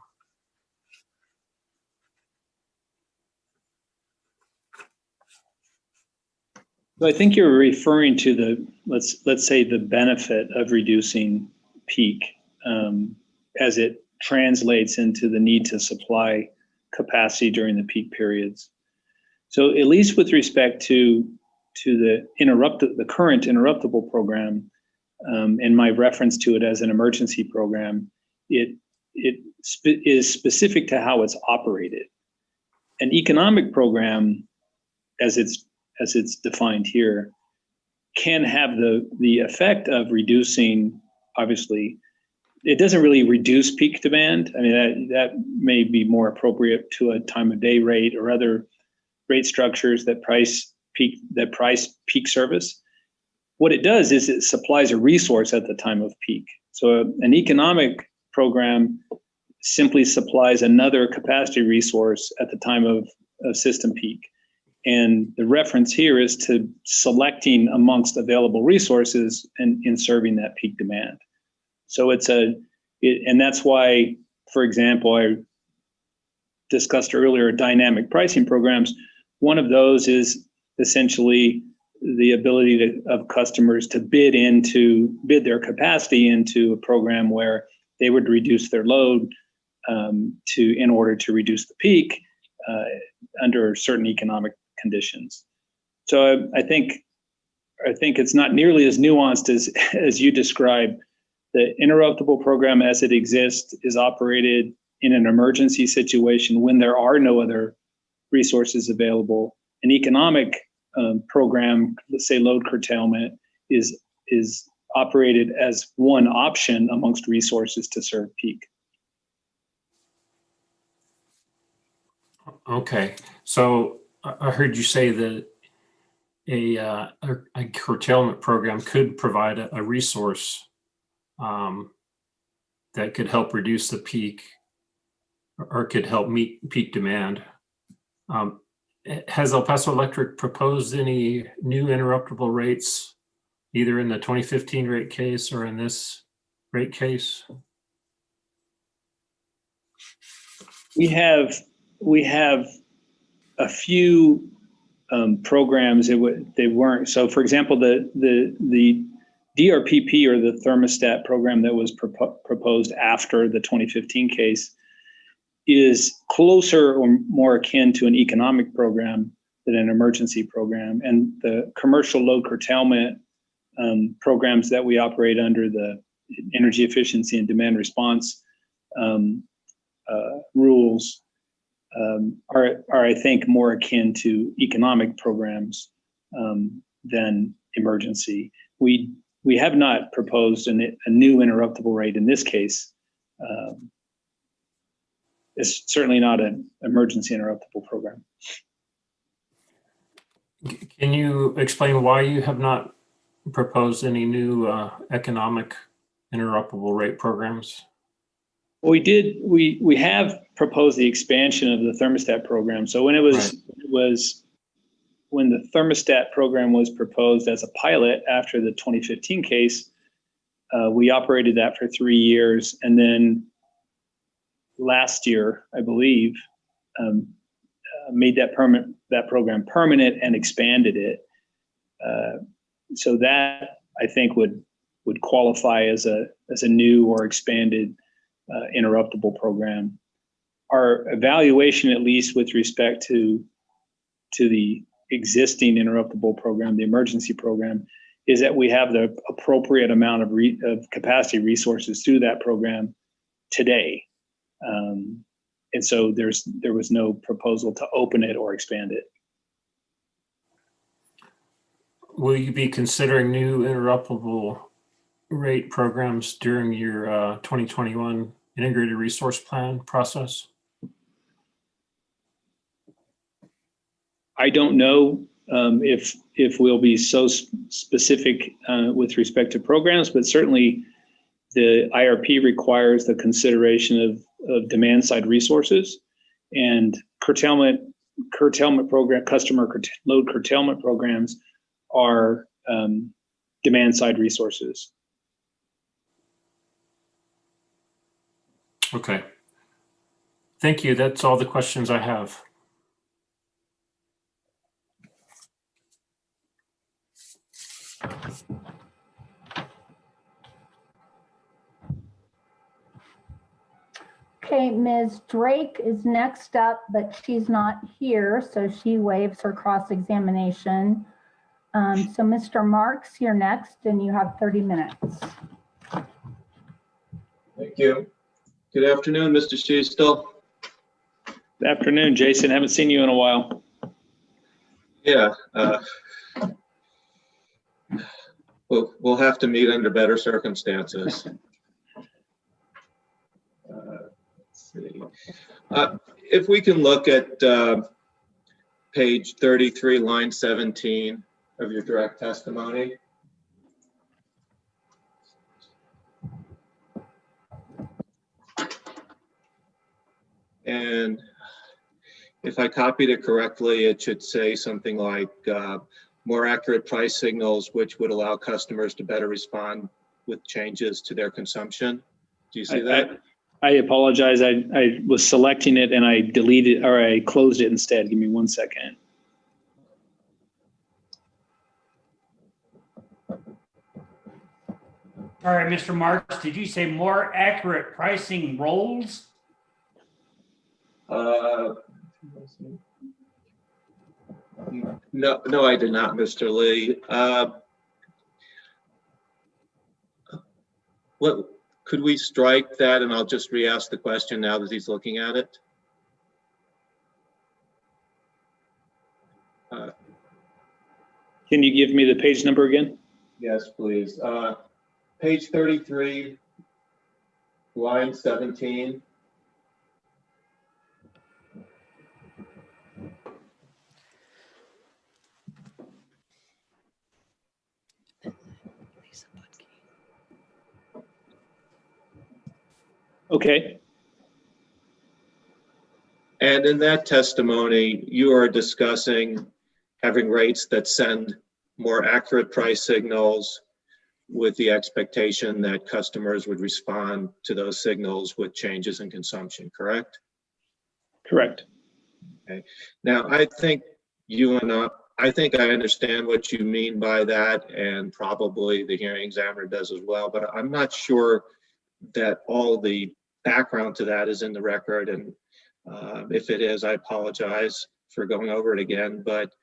So I think you're referring to the, let's say the benefit of reducing peak as it translates into the need to supply capacity during the peak periods. So at least with respect to the current interruptible program, and my reference to it as an emergency program, it is specific to how it's operated. An economic program, as it's defined here, can have the effect of reducing, obviously, it doesn't really reduce peak demand. I mean, that may be more appropriate to a time of day rate or other rate structures that price peak service. What it does is it supplies a resource at the time of peak. So an economic program simply supplies another capacity resource at the time of system peak. And the reference here is to selecting amongst available resources and in serving that peak demand. So and that's why, for example, I discussed earlier dynamic pricing programs. One of those is essentially the ability of customers to bid their capacity into a program where they would reduce their load in order to reduce the peak under certain economic conditions. So I think it's not nearly as nuanced as you describe. The interruptible program as it exists is operated in an emergency situation when there are no other resources available. An economic program, let's say load curtailment, is operated as one option amongst resources to serve peak. Okay, so I heard you say that a curtailment program could provide a resource that could help reduce the peak or could help meet peak demand. Has El Paso Electric proposed any new interruptible rates, either in the 2015 rate case or in this rate case? We have a few programs. They weren't. So, for example, the DRPP, or the thermostat program that was proposed after the 2015 case, is closer or more akin to an economic program than an emergency program. And the commercial load curtailment programs that we operate under the energy efficiency and demand response rules are I think more akin to economic programs than emergency. We have not proposed a new interruptible rate in this case. It's certainly not an emergency interruptible program. Can you explain why you have not proposed any new economic interruptible rate programs? Well, we have proposed the expansion of the thermostat program. So when when the thermostat program was proposed as a pilot after the 2015 case, we operated that for 3 years, and then last year, I believe, made that program permanent and expanded it. So that I think would qualify as a new or expanded interruptible program. Our evaluation, at least with respect to the existing interruptible program, the emergency program, is that we have the appropriate amount of capacity resources through that program today. And so there was no proposal to open it or expand it. Will you be considering new interoperable rate programs during your 2021 integrated resource plan process? I don't know if we'll be so specific with respect to programs, but certainly the IRP requires the consideration of demand side resources, and curtailment program, load curtailment programs are demand side resources. Okay. Thank you. That's all the questions I have. Okay, Ms. Drake is next up, but she's not here, so she waives her cross-examination. So Mr. Marks, you're next, and you have 30 minutes. Thank you. Good afternoon, Mr. Schiestel. Good afternoon, Jason. Haven't seen you in a while. Yeah. We'll have to meet under better circumstances. Let's see. If we can look at page 33, line 17 of your direct testimony. And if I copied it correctly, it should say something like more accurate price signals, which would allow customers to better respond with changes to their consumption. Do you see that? I apologize. I was selecting it and I deleted, or I closed it instead. Give me 1 second. All right, Mr. Marks, did you say more accurate pricing roles? No, I did not, Mr. Lee. What could we strike that, and I'll just re-ask the question now that he's looking at it? Can you give me the page number again? Yes, please. Page 33, line 17. Okay. And in that testimony, you are discussing having rates that send more accurate price signals with the expectation that customers would respond to those signals with changes in consumption, correct? Correct. Okay. Now, I think I understand what you mean by that, and probably the hearing examiner does as well, but I'm not sure that all the background to that is in the record. And if it is, I apologize for going over it again, but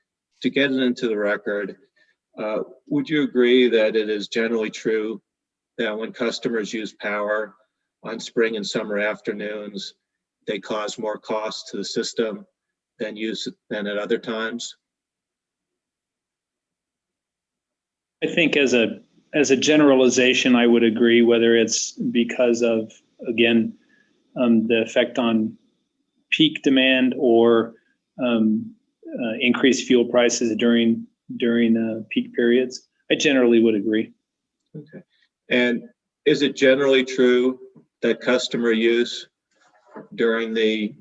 to get it into the record, would you agree that it is generally true that when customers use power on spring and summer afternoons, they cause more costs to the system than at other times? I think as a generalization, I would agree, whether it's because of, again, the effect on peak demand or increased fuel prices during peak periods. I generally would agree. Okay. And is it generally true that customer use during the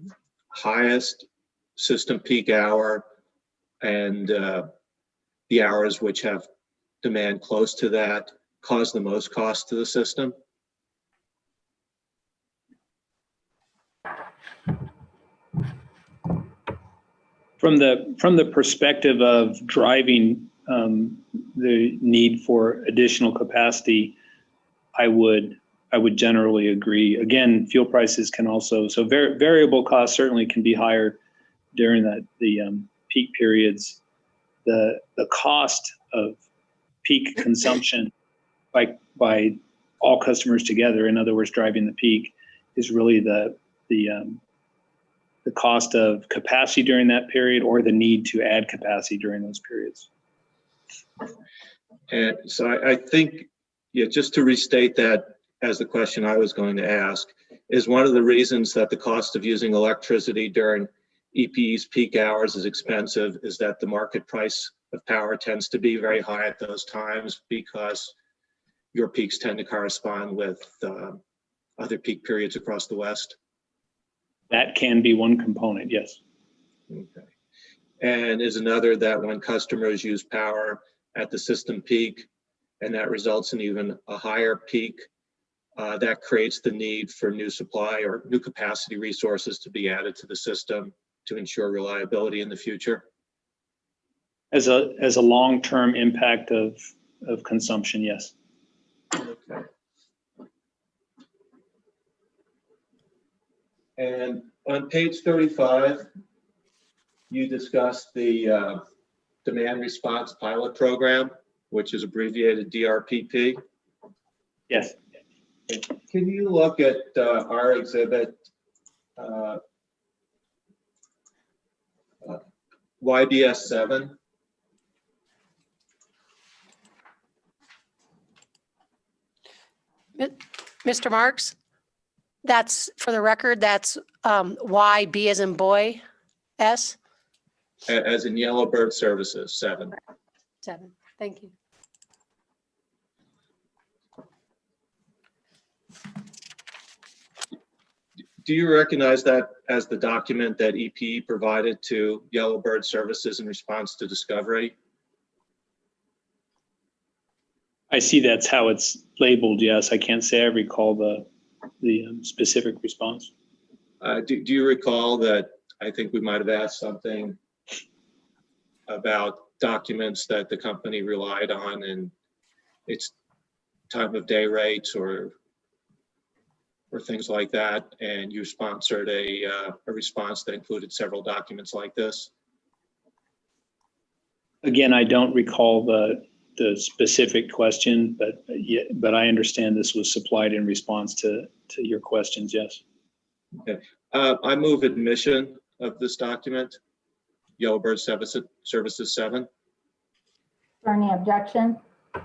highest system peak hour and the hours which have demand close to that cause the most cost to the system? From the perspective of driving the need for additional capacity, I would generally agree. Again, fuel prices can also, so variable costs certainly can be higher during the peak periods. The cost of peak consumption by all customers together, in other words, driving the peak, really the cost of capacity during that period or the need to add capacity during those periods. And so I think, yeah, just to restate that as the question I was going to ask, is one of the reasons that the cost of using electricity during EPE's peak hours is expensive is that the market price of power tends to be very high at those times because your peaks tend to correspond with other peak periods across the West. That can be one component, yes. Okay. And is another that when customers use power at the system peak, and that results in even a higher peak, that creates the need for new supply or new capacity resources to be added to the system to ensure reliability in the future? As a long-term impact of consumption, yes. Okay. And on page 35, you discussed the demand response pilot program, which is abbreviated DRPP. Yes. Can you look at our exhibit YBS 7? Mr. Marks, that's, for the record, that's Y, B as in boy, S? As in Yellowbird Services, 7. 7, thank you. Do you recognize that as the document that EPE provided to Yellowbird Services in response to discovery? I see that's how it's labeled, yes. I can't say I recall the specific response. Do you recall that I think we might have asked something about documents that the company relied on and its time of day rates or things like that, and you sponsored a response that included several documents like this? Again, I don't recall the specific question, but I understand this was supplied in response to your questions, yes. Okay. I move admission of this document, Yellowbird Services 7. Is there any objection?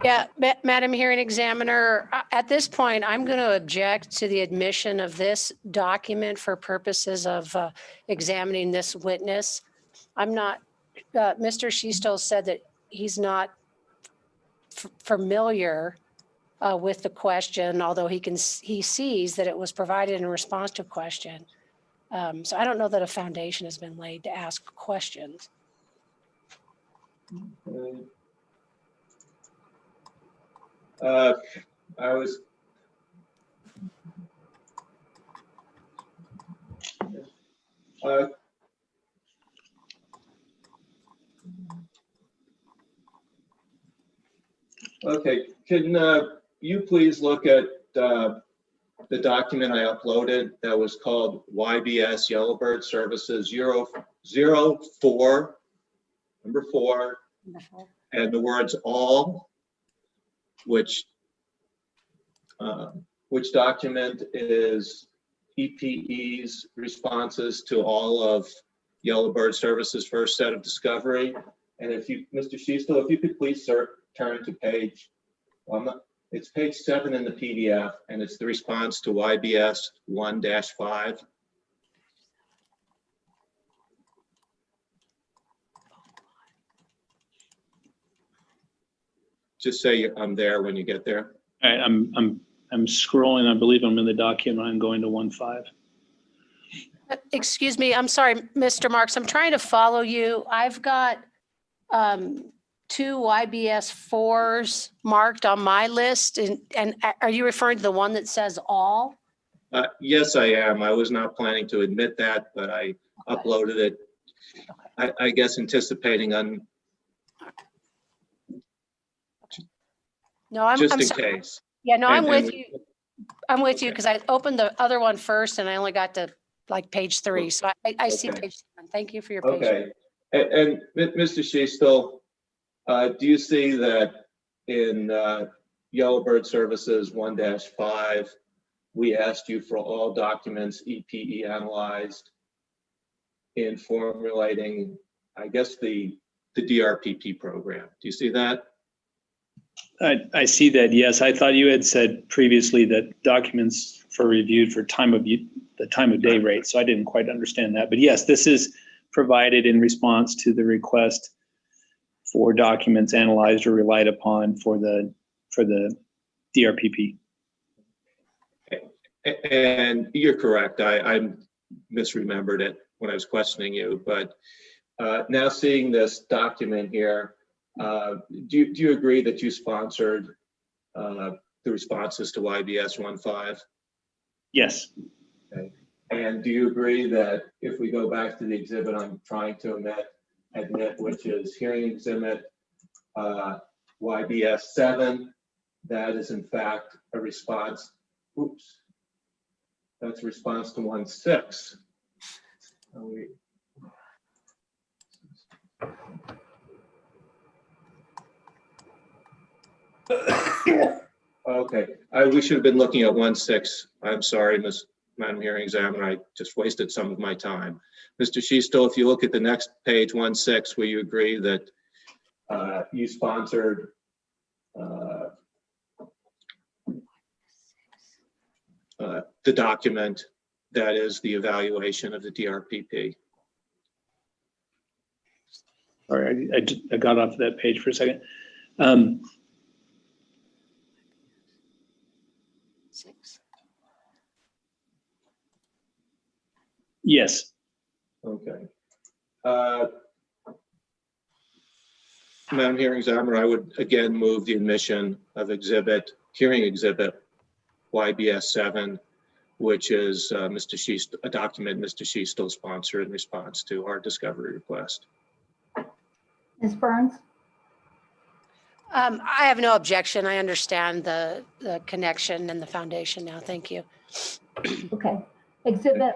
Yeah, Madam Hearing Examiner, at this point, I'm going to object to the admission of this document for purposes of examining this witness. I'm not, Mr. Schisto said that he's not familiar with the question, although he sees that it was provided in response to a question. So I don't know that a foundation has been laid to ask questions. I was okay. Can you please look at the document I uploaded that was called YBS Yellowbird Services 004, number 4, and the words all, which document is EPE's responses to all of Yellowbird Services' first set of discovery. And if you, Mr. Schisto, if you could please turn to page, it's page 7 in the PDF, and it's the response to YBS 1-5. Just say I'm there when you get there. All right, I'm scrolling. I believe I'm in the document. I'm going to 1.5. Excuse me, I'm sorry, Mr. Marks, I'm trying to follow you. I've got 2 YBS 4s marked on my list. And are you referring to the one that says all? Yes, I am. I was not planning to admit that, but I uploaded it, I guess anticipating on No, I'm just in sorry. case. Yeah, no, I'm with you. I'm with you because I opened the other one first and I only got to like page 3. So I see page 7. Thank you for your patience. Okay. And Mr. Schisto, do you see that in Yellowbird Services 1-5, we asked you for all documents EPE analyzed in formulating, I guess, the DRPP program. Do you see that? I see that, yes. I thought you had said previously that documents for reviewed for the time of day rate, so I didn't quite understand that. But yes, this is provided in response to the request for documents analyzed or relied upon for the DRPP. And you're correct. I misremembered it when I was questioning you, but now seeing this document here, do you agree that you sponsored the responses to YBS 1.5? Yes. Okay. And do you agree that if we go back to the exhibit I'm trying to admit, which is hearing exhibit YBS 7, that is in fact a response, that's a response to 1.6. Okay, we should have been looking at 1.6. I'm sorry, Madam Hearing Examiner, I just wasted some of my time. Mr. Schiestel, if you look at the next page, 1.6, will you agree that you sponsored the document that is the evaluation of the DRPP? Sorry, I got off that page for a second. 6. Yes. Okay. Madam Hearing Examiner, I would again move the admission of hearing exhibit YBS 7, which is a document Mr. Schiestel sponsored in response to our discovery request. Ms. Burns? I have no objection. I understand the connection and the foundation now. Thank you. Okay. Exhibit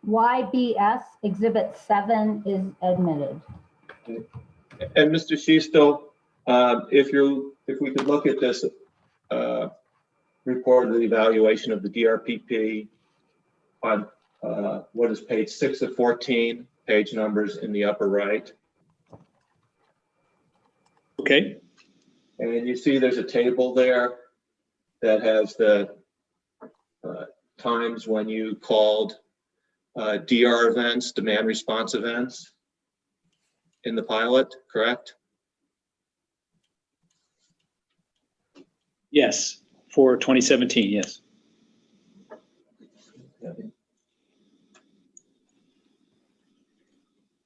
YBS, Exhibit 7 is admitted. And Mr. Schiestel, if we could look at this report of the evaluation of the DRPP on what is page 6 of 14, page numbers in the upper right. Okay. And you see there's a table there that has the times when you called DR events, demand response events in the pilot, correct? Yes, for 2017, yes. Okay.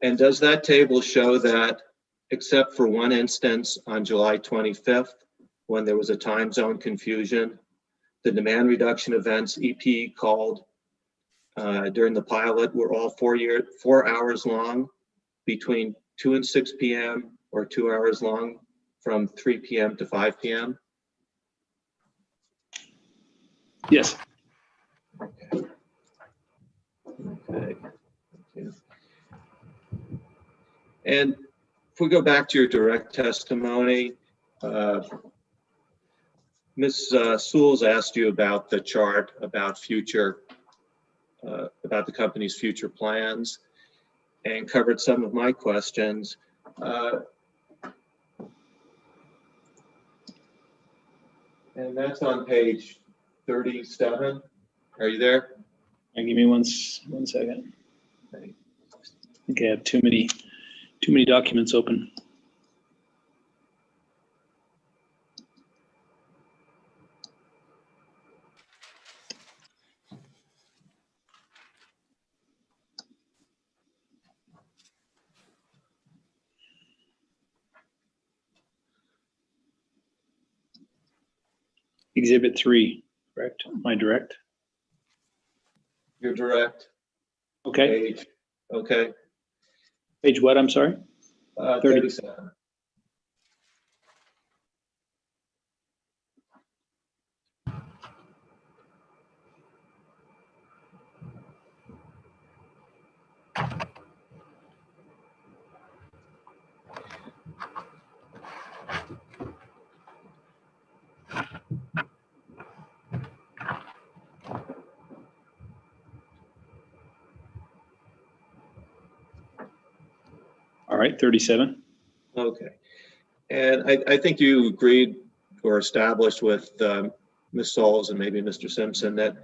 And does that table show that, except for one instance on July 25th, when there was a time zone confusion, the demand reduction events EP called during the pilot were all 4 hours long between 2 and 6 p.m. or 2 hours long from 3 p.m. to 5 p.m.? Yes. Okay. Okay. And if we go back to your direct testimony, Ms. Sewell's asked you about the chart about about the company's future plans and covered some of my questions. And that's on page 37. Are you there? Give me one second. Okay. Okay, I have too many documents open. Exhibit 3, correct? My direct? You're direct. Okay. Page. Okay. Page what, I'm sorry? 37. All right, 37. Okay. And I think you agreed or established with Ms. Sauls and maybe Mr. Simpson that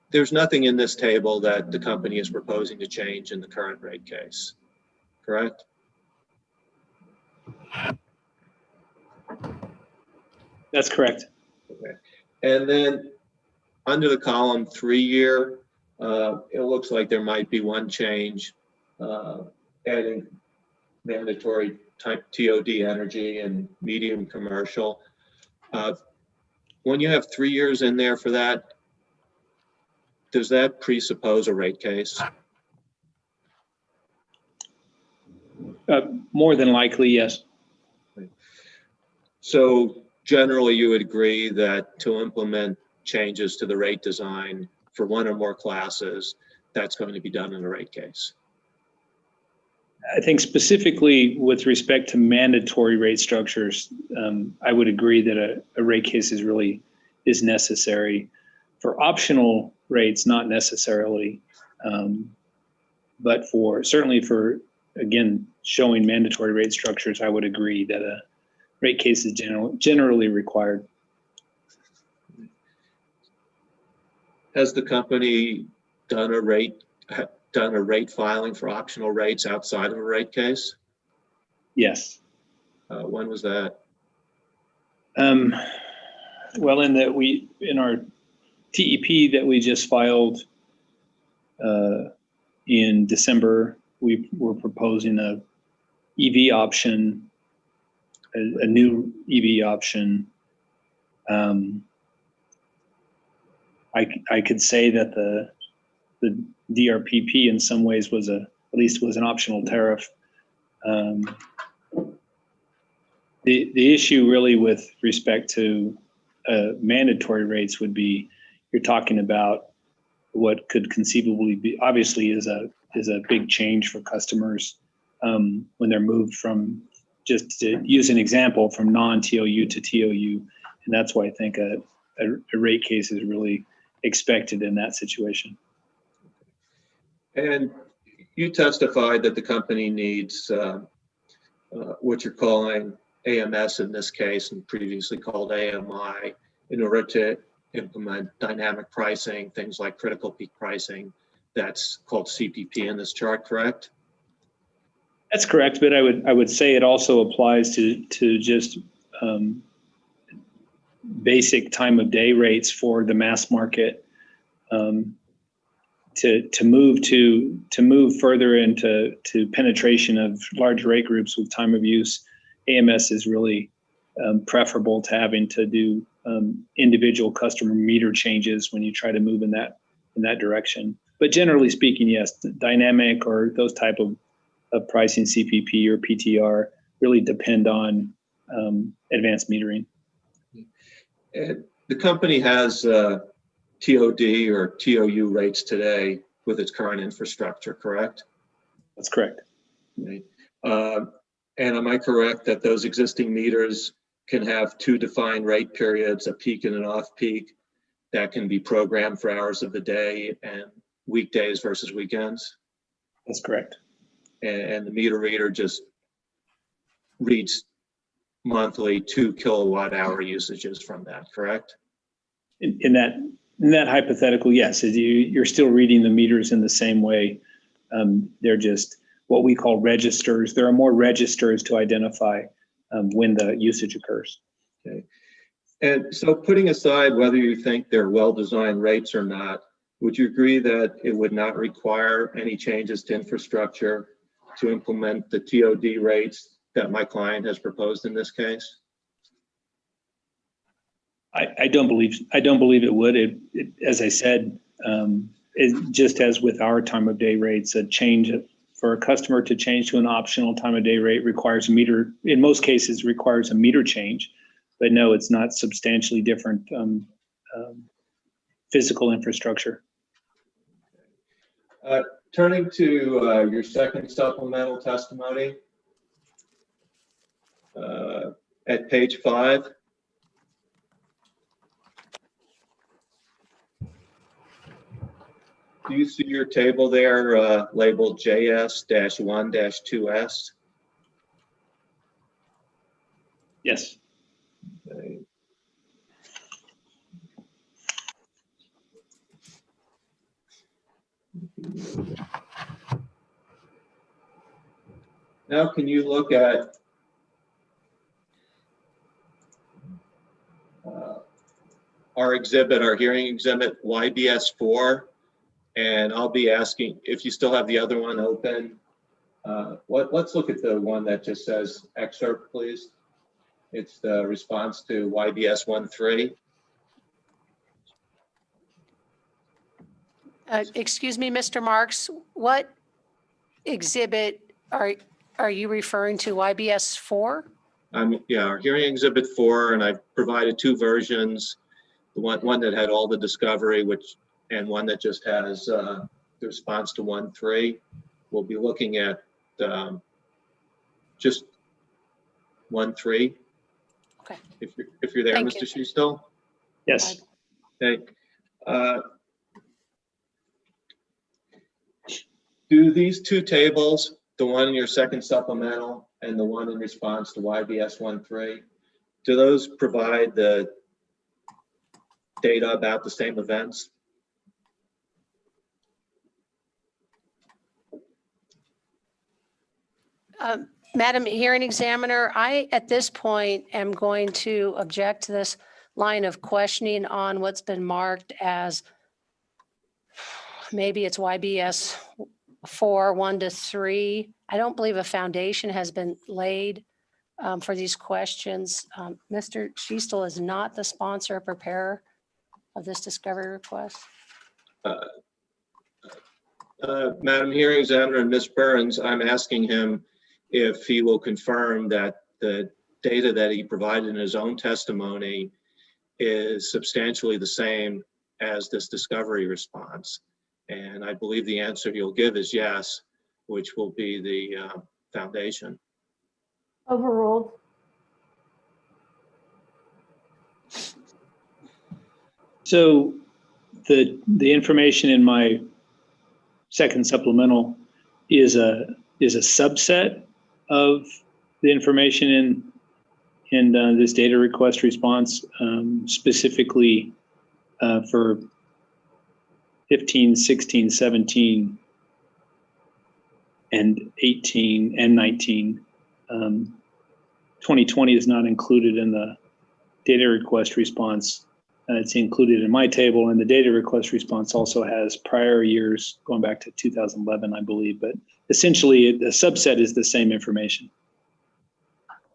there's nothing in this table that the company is proposing to change in the current rate case, correct? That's correct. Okay. And then under the column 3-year, it looks like there might be one change, adding mandatory type TOD energy and medium commercial. When you have 3 years in there for that, does that presuppose a rate case? More than likely, yes. So generally you would agree that to implement changes to the rate design for one or more classes, that's going to be done in a rate case? I think specifically with respect to mandatory rate structures, I would agree that a rate case is necessary. For optional rates, not necessarily, but certainly for, again, showing mandatory rate structures, I would agree that a rate case is generally required. Has the company done a rate filing for optional rates outside of a rate case? Yes. When was that? Well, in our TEP that we just filed in December, we were proposing a EV option, a new EV option. I could say that the DRPP in some ways was at least an optional tariff. The issue really with respect to mandatory rates would be you're talking about what could conceivably be, obviously is a big change for customers when they're moved from, just to use an example, from non-TOU to TOU. And that's why I think a rate case is really expected in that situation. And you testified that the company needs what you're calling AMS in this case, and previously called AMI, in order to implement dynamic pricing, things like critical peak pricing. That's called CPP in this chart, correct? That's correct, but I would say it also applies to just basic time of day rates for the mass market. To move further into penetration of large rate groups with time of use, AMS is really preferable to having to do individual customer meter changes when you try to move in that direction. But generally speaking, yes, dynamic or those type of pricing, CPP or PTR, really depend on advanced metering. And the company has TOD or TOU rates today with its current infrastructure, correct? That's correct. Okay. And am I correct that those existing meters can have two defined rate periods, a peak and an off-peak, that can be programmed for hours of the day and weekdays versus weekends? That's correct. And the meter reader just reads monthly 2 kilowatt hour usages from that, correct? In that hypothetical, yes, you're still reading the meters in the same way. They're just what we call registers. There are more registers to identify when the usage occurs. Okay. And so putting aside whether you think they're well-designed rates or not, would you agree that it would not require any changes to infrastructure to implement the TOD rates that my client has proposed in this case? I don't believe it would. As I said, it, just as with our time of day rates, a change for a customer to change to an optional time of day rate requires a meter. In most cases, requires a meter change, but no, it's not substantially different physical infrastructure. Turning to your second supplemental testimony at page 5. Do you see your table there labeled JS-1-2S? Yes. Okay. Now, can you look at our exhibit, our hearing exhibit, YBS4? And I'll be asking if you still have the other one open. Let's look at the one that just says excerpt, please. It's the response to YBS 1.3. Excuse me, Mr. Marks, what exhibit are you referring to, YBS 4? Yeah, our hearing exhibit 4, and I've provided two versions. The one that had all the discovery, and one that just has the response to 1.3. We'll be looking at just 1.3. Okay. If you're there, Thank Mr. you. Schiestel? Yes. Okay. Do these two tables, the one in your second supplemental and the one in response to YBS 1.3, do those provide the data about the same events? Madam Hearing Examiner, I, at this point, am going to object to this line of questioning on what's been marked as, maybe it's YBS 4, 1-3. I don't believe a foundation has been laid for these questions. Mr. Schiestel is not the sponsor or preparer of this discovery request. Madam Hearing Examiner and Ms. Burns, I'm asking him if he will confirm that the data that he provided in his own testimony is substantially the same as this discovery response. And I believe the answer he'll give is yes, which will be the foundation. Overruled. So the information in my second supplemental is a subset of the information in this data request response, specifically for 15, 16, 17, and 18 and 19. 2020 is not included in the data request response. It's included in my table, and the data request response also has prior years going back to 2011, I believe. But essentially, the subset is the same information.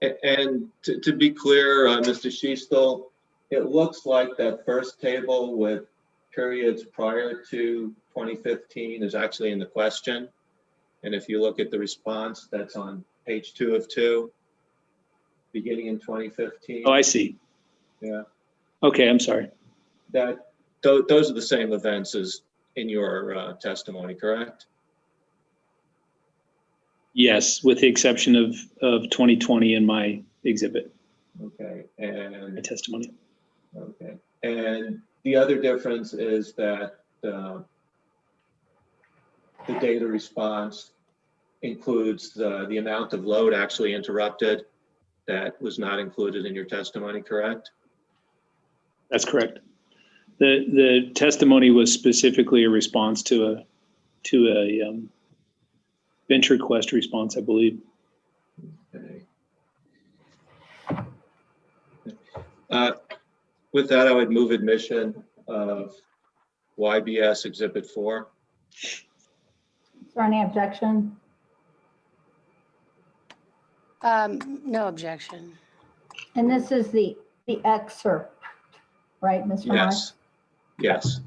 And to be clear, Mr. Schiestel, it looks like that first table with periods prior to 2015 is actually in the question. And if you look at the response, that's on page 2 of 2, beginning in 2015. Oh, I see. Yeah. Okay, I'm sorry. Those are the same events as in your testimony, correct? Yes, with the exception of 2020 in my exhibit. Okay, and my testimony. Okay, and the other difference is that the data response includes the amount of load actually interrupted that was not included in your testimony, correct? That's correct. The testimony was specifically a response to a bench request response, I believe. Okay. With that, I would move admission of YBS Exhibit 4. Is there any objection? No objection. And this is the excerpt, right, Mr. Marks? Yes.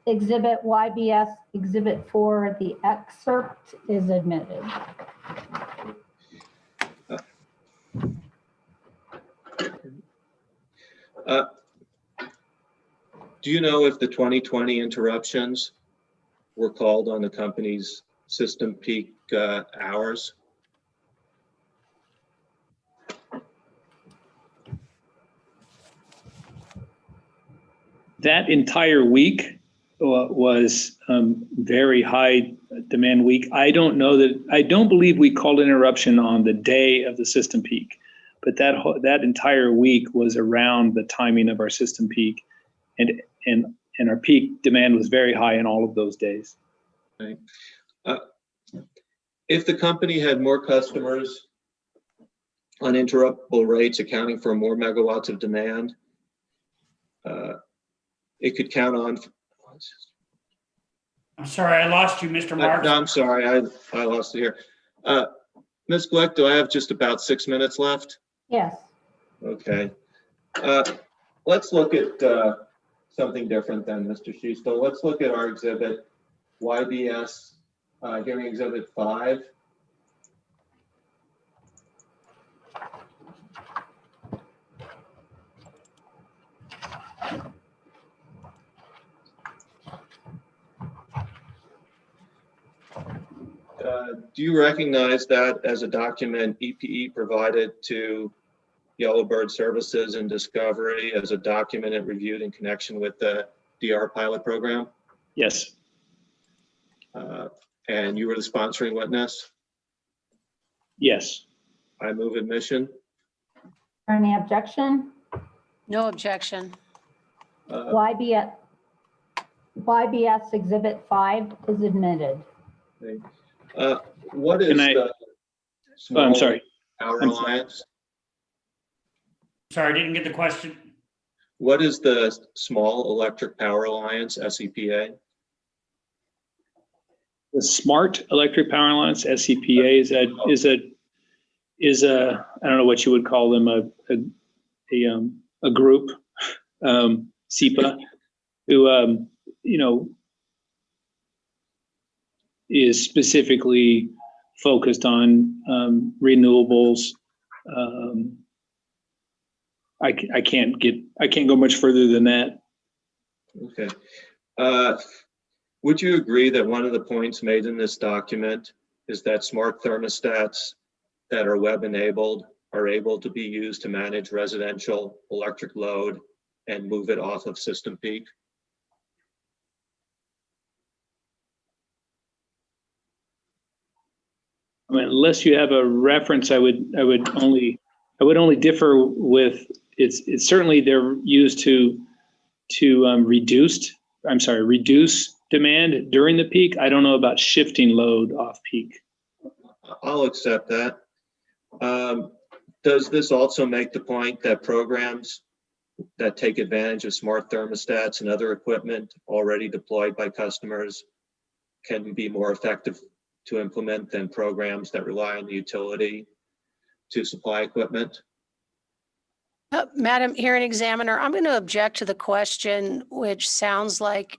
Exhibit YBS Exhibit 4, the excerpt is admitted. Do you know if the 2020 interruptions were called on the company's system peak hours? That entire week was very high demand week. I don't believe we called interruption on the day of the system peak, but that entire week was around the timing of our system peak, and our peak demand was very high in all of those days. Okay. If the company had more customers uninterruptible rates accounting for more megawatts of demand, it could count on. I'm sorry, I lost you, Mr. Marks. No, I'm sorry, I lost it here. Ms. Glick, do I have just about 6 minutes left? Yes. Okay. Let's look at something different then, Mr. Schiestel. Let's look at our exhibit, YBS, hearing exhibit 5. Do you recognize that as a document EPE provided to Yellowbird Services and Discovery as a document it reviewed in connection with the DR pilot program? Yes. And you were the sponsoring witness? Yes. I move admission. Any objection? No objection. YBS Exhibit 5 is admitted. Okay. What is the small I'm sorry. Power Alliance? Sorry, I didn't get the question. What is the Small Electric Power Alliance, SEPA? The Smart Electric Power Alliance, SEPA, is a I don't know what you would call them, a group, SEPA, who is specifically focused on renewables. I can't go much further than that. Okay. Would you agree that one of the points made in this document is that smart thermostats that are web-enabled are able to be used to manage residential electric load and move it off of system peak? I mean, unless you have a reference, I would only differ with it's certainly they're used to reduce demand during the peak. I don't know about shifting load off peak. I'll accept that. Does this also make the point that programs that take advantage of smart thermostats and other equipment already deployed by customers can be more effective to implement than programs that rely on the utility to supply equipment? Madam Hearing Examiner, I'm going to object to the question, which sounds like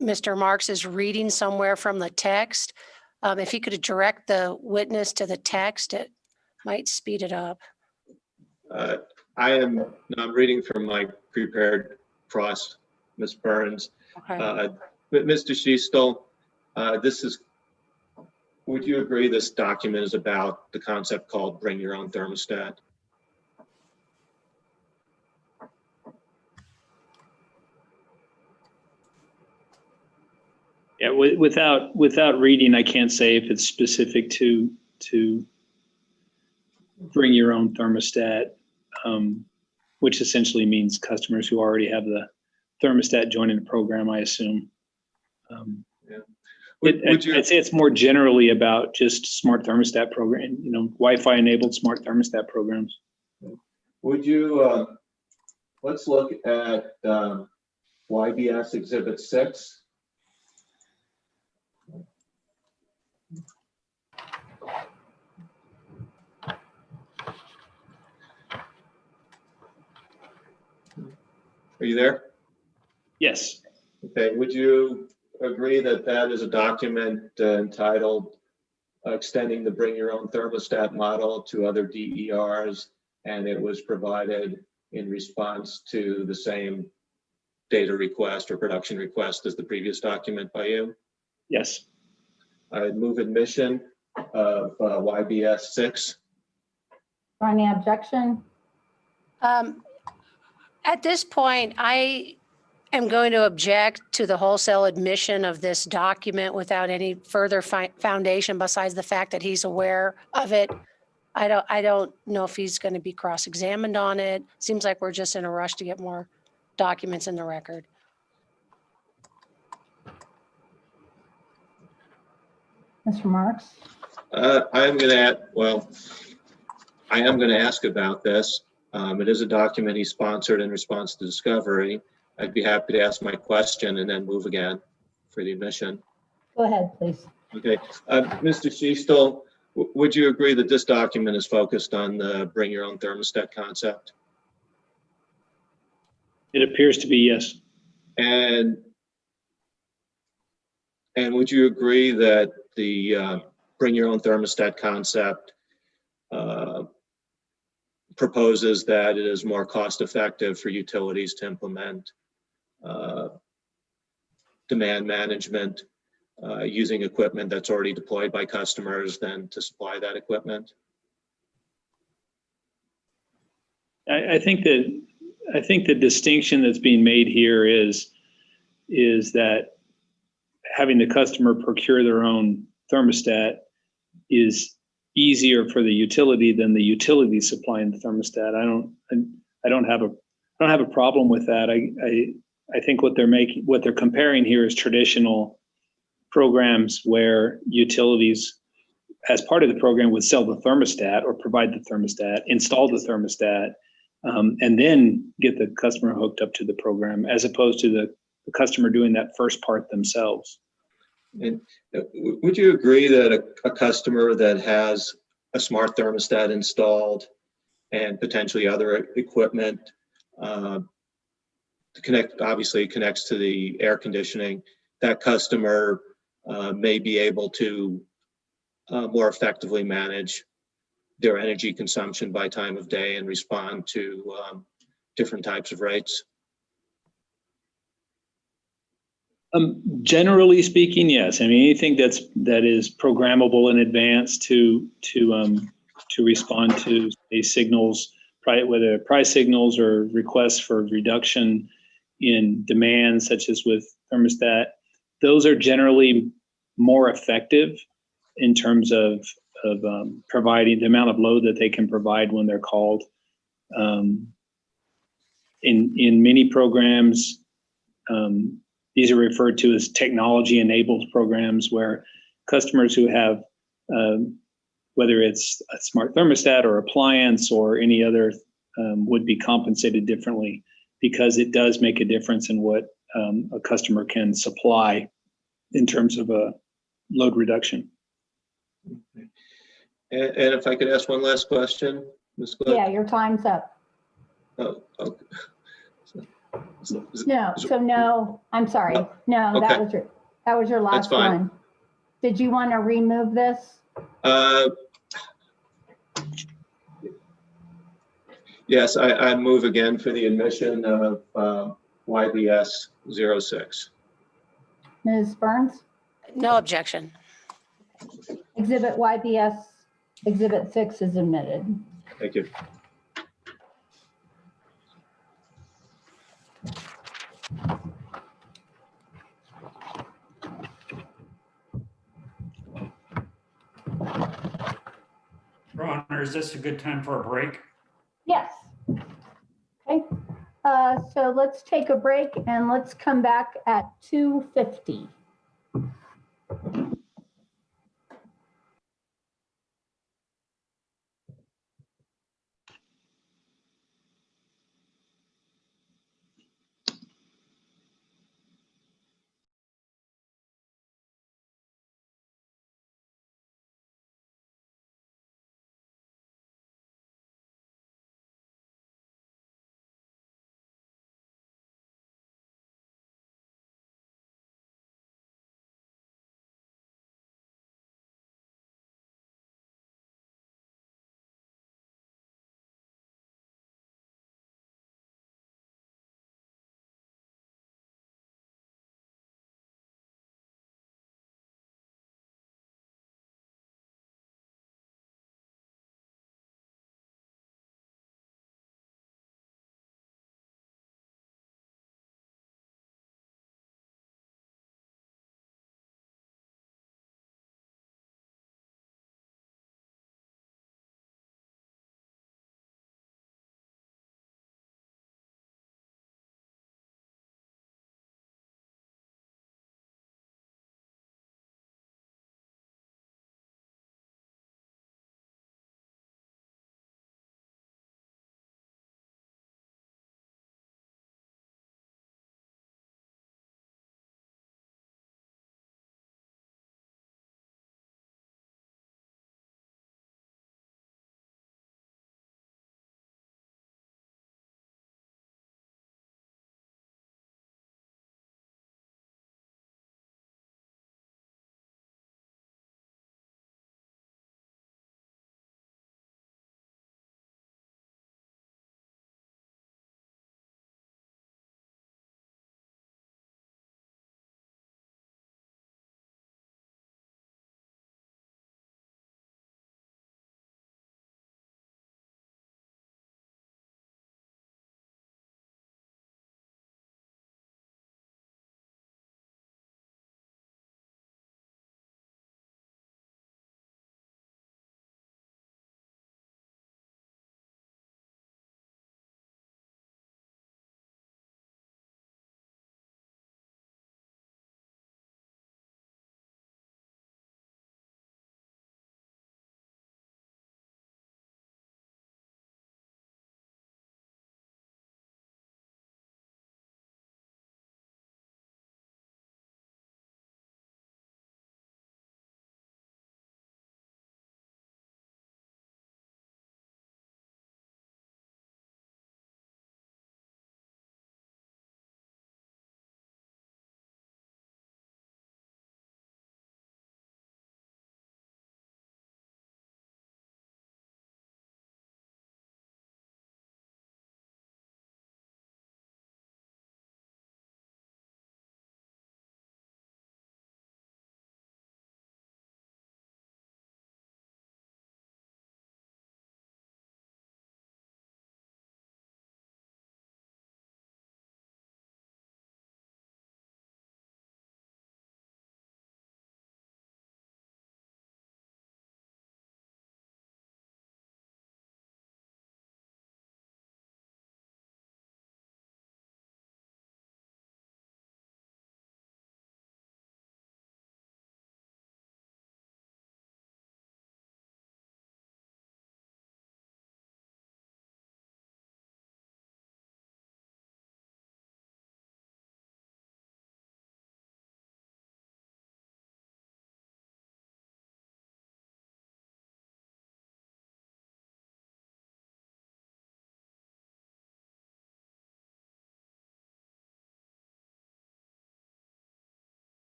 Mr. Marks is reading somewhere from the text. If he could direct the witness to the text, it might speed it up. I'm reading from my prepared cross, Ms. Burns. Okay. But Mr. Schiestel, would you agree this document is about the concept called bring your own thermostat? Yeah, without reading, I can't say if it's specific to bring your own thermostat, which essentially means customers who already have the thermostat joining the program, I assume. I'd say it's more generally about just smart thermostat program, Wi-Fi enabled smart thermostat programs. Would you, let's look at YBS Exhibit 6. Are you there? Yes. Okay, would you agree that that is a document entitled Extending the Bring Your Own Thermostat Model to Other DERs, and it was provided in response to the same data request or production request as the previous document by you? Yes. I'd move admission of YBS 6. Any objection? At this point, I am going to object to the wholesale admission of this document without any further foundation besides the fact that he's aware of it. I don't know if he's going to be cross-examined on it. Seems like we're just in a rush to get more documents in the record. Mr. Marks? I am going to ask about this. It is a document he sponsored in response to discovery. I'd be happy to ask my question and then move again for the admission. Go ahead, please. Okay. Mr. Schiestel, would you agree that this document is focused on the bring your own thermostat concept? It appears to be, yes. And would you agree that the bring your own thermostat concept proposes that it is more cost effective for utilities to implement demand management using equipment that's already deployed by customers than to supply that equipment? I think the distinction that's being made here is that having the customer procure their own thermostat is easier for the utility than the utility supplying the thermostat. I don't have a problem with that. I think what they're comparing here is traditional programs where utilities, as part of the program, would sell the thermostat or provide the thermostat, install the thermostat, and then get the customer hooked up to the program, as opposed to the customer doing that first part themselves. And would you agree that a customer that has a smart thermostat installed and potentially other equipment obviously connects to the air conditioning, that customer may be able to more effectively manage their energy consumption by time of day and respond to different types of rates? Generally speaking, yes. I mean, anything that is programmable in advance to respond to signals, whether price signals or requests for reduction in demand, such as with thermostat, those are generally more effective in terms of providing the amount of load that they can provide when they're called. In many programs, these are referred to as technology-enabled programs, where customers who have, whether it's a smart thermostat or appliance or any other, would be compensated differently, because it does make a difference in what a customer can supply in terms of a load reduction. Okay. And if I could ask one last question, Ms. Glenn? Yeah, your time's up. Oh, okay. No, I'm sorry. No, okay. that was your last one. Did you want to remove this? Yes, I move again for the admission of YBS 06. Ms. Burns? No objection. Exhibit YBS, Exhibit 6 is admitted. Thank you. Your Honor, is this a good time for a break? Yes. Okay. So let's take a break and let's come back at 2:50.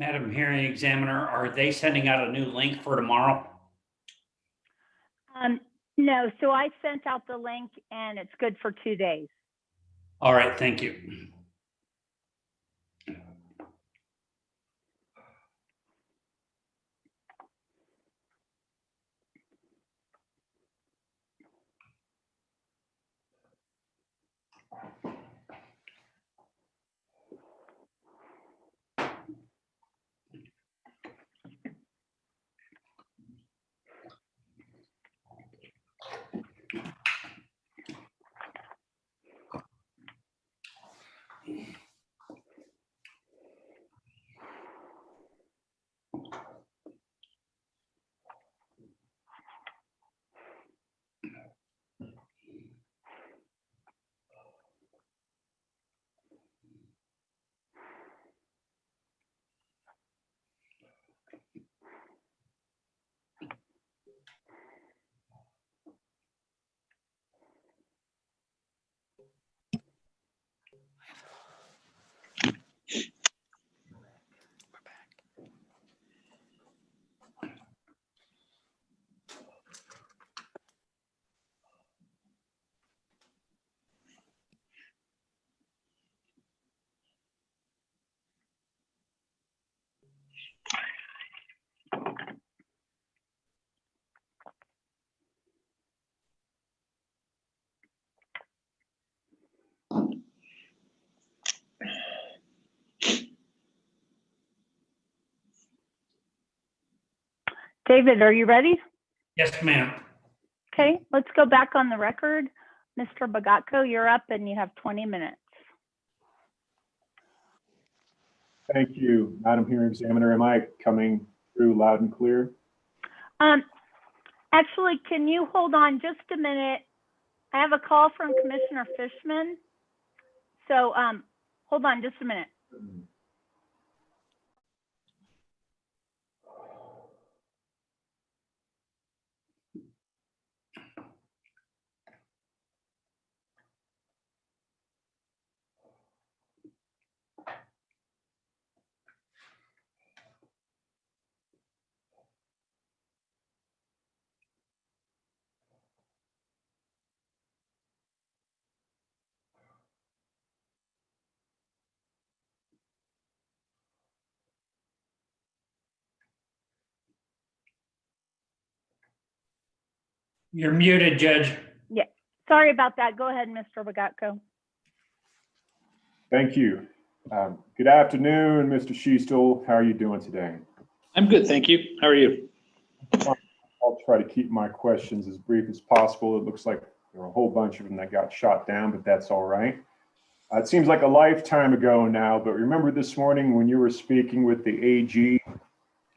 Madam Hearing Examiner, are they sending out a new link for tomorrow? No, so I sent out the link and it's good for 2 days. All right, thank you. David, are you ready? Yes, ma'am. Okay, let's go back on the record. Mr. Bagatko, you're up and you have 20 minutes. Thank you, Madam Hearing Examiner. Am I coming through loud and clear? Actually, can you hold on just a minute? I have a call from Commissioner Fishman. So hold on just a minute. You're muted, Judge. Yeah, sorry about that. Go ahead, Mr. Bagatko. Thank you. Good afternoon, Mr. Schiestel. How are you doing today? I'm good, thank you. How are you? I'll try to keep my questions as brief as possible. It looks like there are a whole bunch of them that got shot down, but that's all right. It seems like a lifetime ago now, but remember this morning when you were speaking with the AG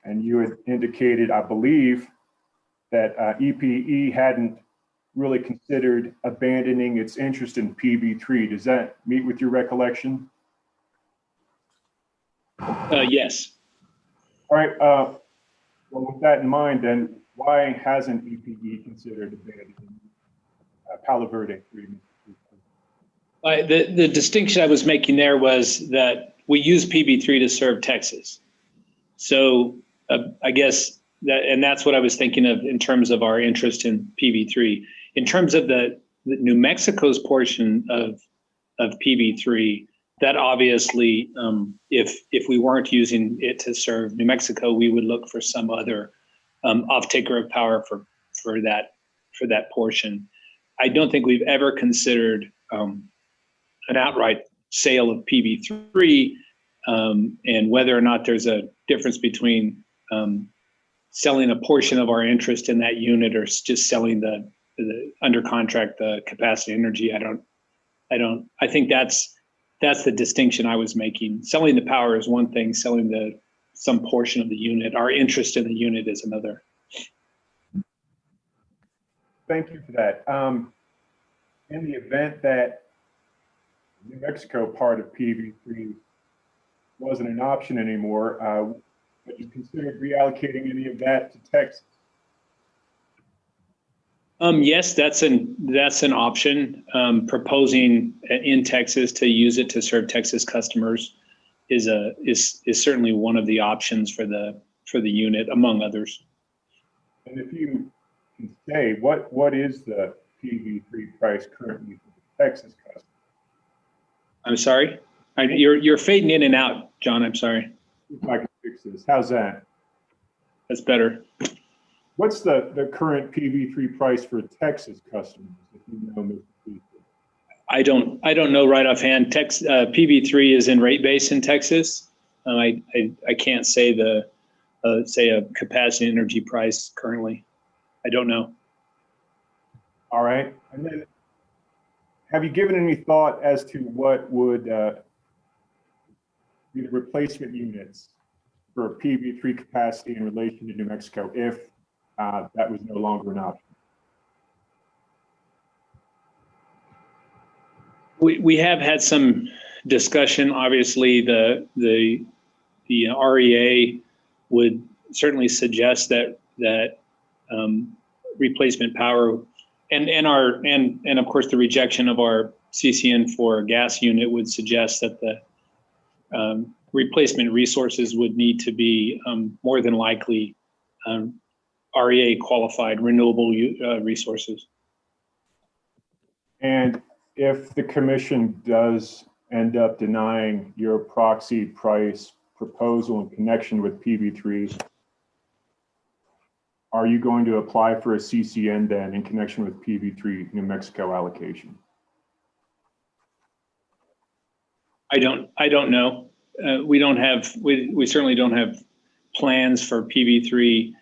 and you had indicated, I believe, that EPE hadn't really considered abandoning its interest in PB3. Does that meet with your recollection? Yes. All right. Well, with that in mind, then why hasn't EPE considered abandoning Palo Verde 3? The distinction I was making there was that we use PB3 to serve Texas. So I guess that's what I was thinking of in terms of our interest in PB3. In terms of the New Mexico's portion of PB3, that obviously, if we weren't using it to serve New Mexico, we would look for some other off-taker of power for that portion. I don't think we've ever considered an outright sale of PB3, and whether or not there's a difference between selling a portion of our interest in that unit or just selling the under contract the capacity energy. I think that's the distinction I was making. Selling the power is one thing, selling some portion of the unit, our interest in the unit is another. Thank you for that. In the event that New Mexico part of PB3 wasn't an option anymore, would you consider reallocating any of that to Texas? Yes, that's an option. Proposing in Texas to use it to serve Texas customers. is certainly one of the options for the unit, among others. And if you can say, what is the PV3 price currently for the Texas customer? I'm sorry, you're fading in and out, John. I'm sorry. If I can fix this, how's that? That's better. What's the current PV3 price for Texas customers? If you know, Mr. Chief? I don't know right offhand. PV3 is in rate base in Texas. I can't say say a capacity energy price currently. I don't know. All right. And then have you given any thought as to what would be the replacement units for PV3 capacity in relation to New Mexico if that was no longer an option? We have had some discussion. Obviously, the REA would certainly suggest that replacement power, and of course the rejection of our CCN for a gas unit would suggest that the replacement resources would need to be more than likely REA qualified renewable resources. And if the commission does end up denying your proxy price proposal in connection with PV3, are you going to apply for a CCN then in connection with PV3 New Mexico allocation? I don't know. We certainly don't have plans for PV3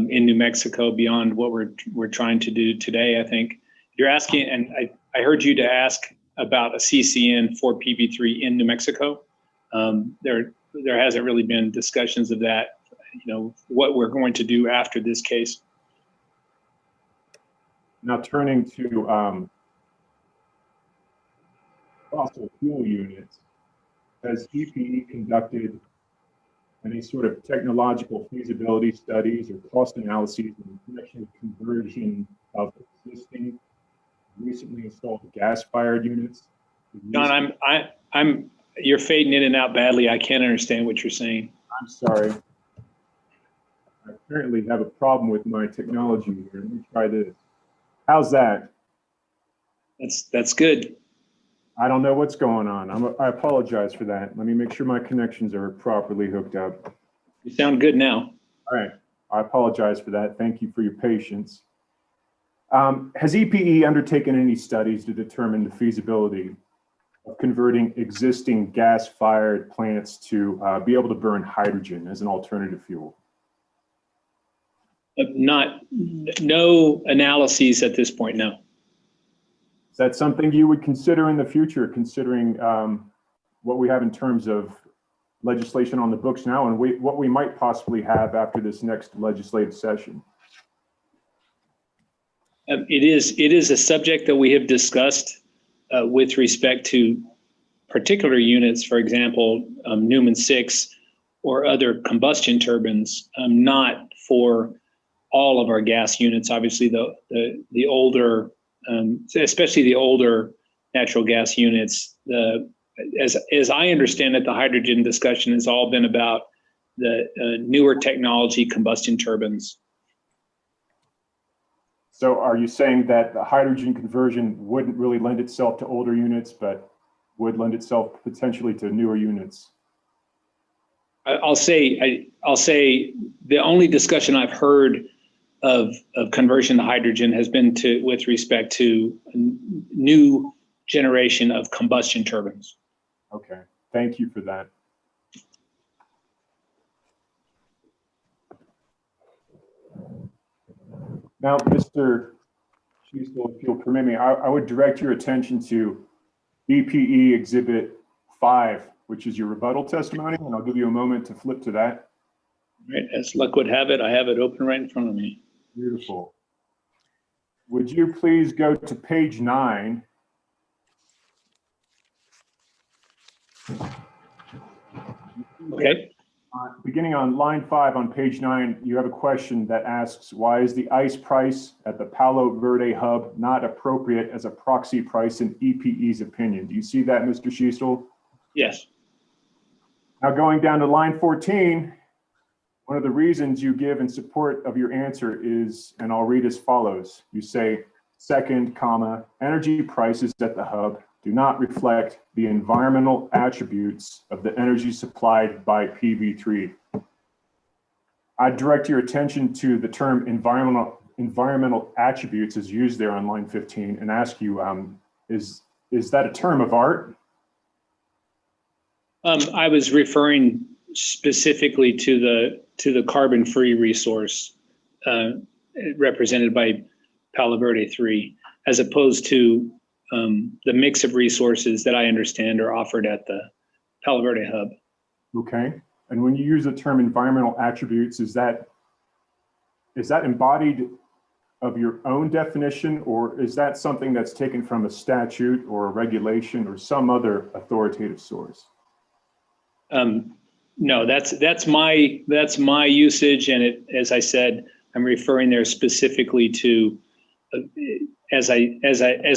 in New Mexico beyond what we're trying to do today. I think you're asking, and I heard you to ask about a CCN for PV3 in New Mexico. There hasn't really been discussions of that, what we're going to do after this case. Now turning to fossil fuel units, has EPE conducted any sort of technological feasibility studies or cost analyses in connection with conversion of existing recently installed gas-fired units? John, you're fading in and out badly. I can't understand what you're saying. I'm sorry. I apparently have a problem with my technology here. Let me try this. How's that? That's good. I don't know what's going on. I apologize for that. Let me make sure my connections are properly hooked up. You sound good now. All right. I apologize for that. Thank you for your patience. Has EPE undertaken any studies to determine the feasibility of converting existing gas-fired plants to be able to burn hydrogen as an alternative fuel? No analyses at this point, no. Is that something you would consider in the future, considering what we have in terms of legislation on the books now and what we might possibly have after this next legislative session? It is a subject that we have discussed with respect to particular units, for example, Newman 6 or other combustion turbines, not for all of our gas units. Obviously, the older, especially the older natural gas units, as I understand it, the hydrogen discussion has all been about the newer technology combustion turbines. So are you saying that the hydrogen conversion wouldn't really lend itself to older units, but would lend itself potentially to newer units? I'll say the only discussion I've heard of conversion to hydrogen has been with respect to a new generation of combustion turbines. Okay, thank you for that. Now, Mr. Schiestel, if you'll permit me, I would direct your attention to EPE Exhibit 5, which is your rebuttal testimony, and I'll give you a moment to flip to that. Right, as luck would have it, I have it open right in front of me. Beautiful. Would you please go to page 9? Okay. Beginning on line 5 on page 9, you have a question that asks, why is the ICE price at the Palo Verde hub not appropriate as a proxy price in EPE's opinion? Do you see that, Mr. Schiestel? Yes. Now going down to line 14, one of the reasons you give in support of your answer is, and I'll read as follows. You say, second, comma, energy prices at the hub do not reflect the environmental attributes of the energy supplied by PV3. I direct your attention to the term environmental attributes as used there on line 15 and ask you, is that a term of art? I was referring specifically to the carbon-free resource represented by Palo Verde 3, as opposed to the mix of resources that I understand are offered at the Palo Verde hub. Okay, and when you use the term environmental attributes, is that embodied of your own definition, or is that something that's taken from a statute or a regulation or some other authoritative source? No, that's my usage, and as I said, I'm referring there specifically to, as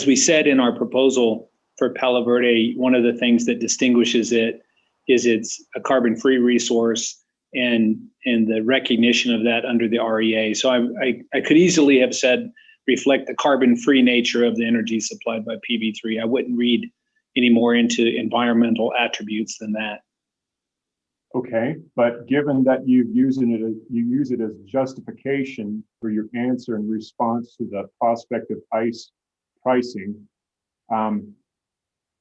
we said in our proposal for Palo Verde, one of the things that distinguishes it is it's a carbon-free resource and the recognition of that under the REA. So I could easily have said reflect the carbon-free nature of the energy supplied by PV3. I wouldn't read any more into environmental attributes than that. Okay, but given that you use it as justification for your answer in response to the prospect of ICE pricing,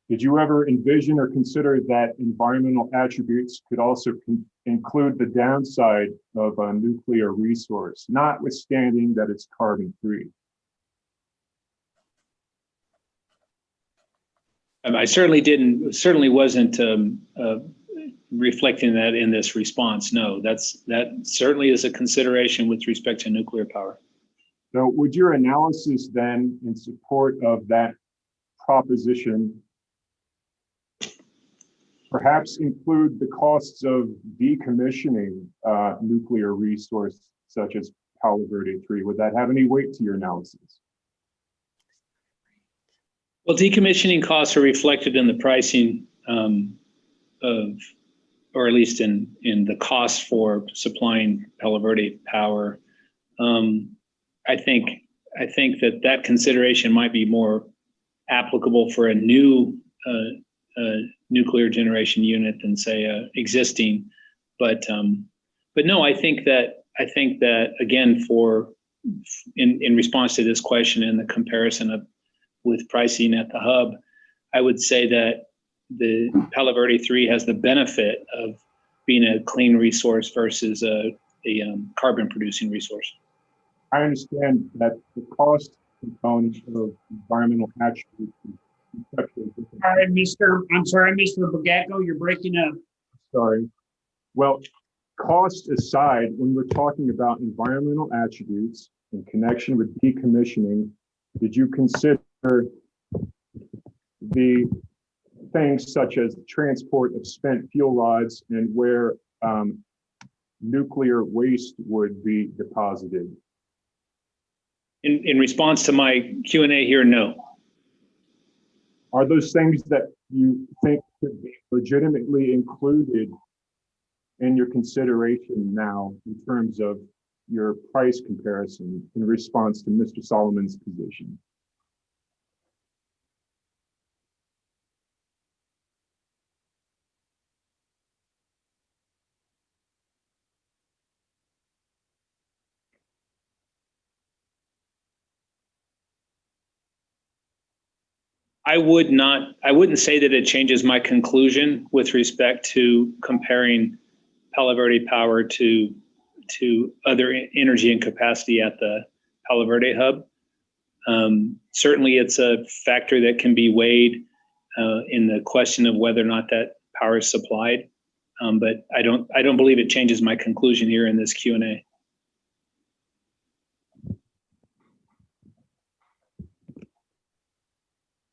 did you ever envision or consider that environmental attributes could also include the downside of a nuclear resource, notwithstanding that it's carbon-free? I certainly wasn't reflecting that in this response. No, that certainly is a consideration with respect to nuclear power. So would your analysis then in support of that proposition perhaps include the costs of decommissioning nuclear resource such as Palo Verde 3? Would that have any weight to your analysis? Well, decommissioning costs are reflected in the pricing or at least in the cost for supplying Palo Verde power. I think that consideration might be more applicable for a new nuclear generation unit than say existing. But no, I think that again, in response to this question and the comparison with pricing at the hub, I would say that the Palo Verde 3 has the benefit of being a clean resource versus a carbon producing resource. I understand that the cost component of environmental attributes is conceptually different. I'm sorry, Mr. Bogacco, you're breaking up. Sorry. Well, cost aside, when we're talking about environmental attributes in connection with decommissioning, did you consider the things such as the transport of spent fuel rods and where nuclear waste would be deposited? In response to my Q&A here, no. Are those things that you think could be legitimately included in your consideration now in terms of your price comparison in response to Mr. Solomon's position? I wouldn't say that it changes my conclusion with respect to comparing Palo Verde power to other energy and capacity at the Palo Verde hub. Certainly it's a factor that can be weighed in the question of whether or not that power is supplied. But I don't believe it changes my conclusion here in this Q&A.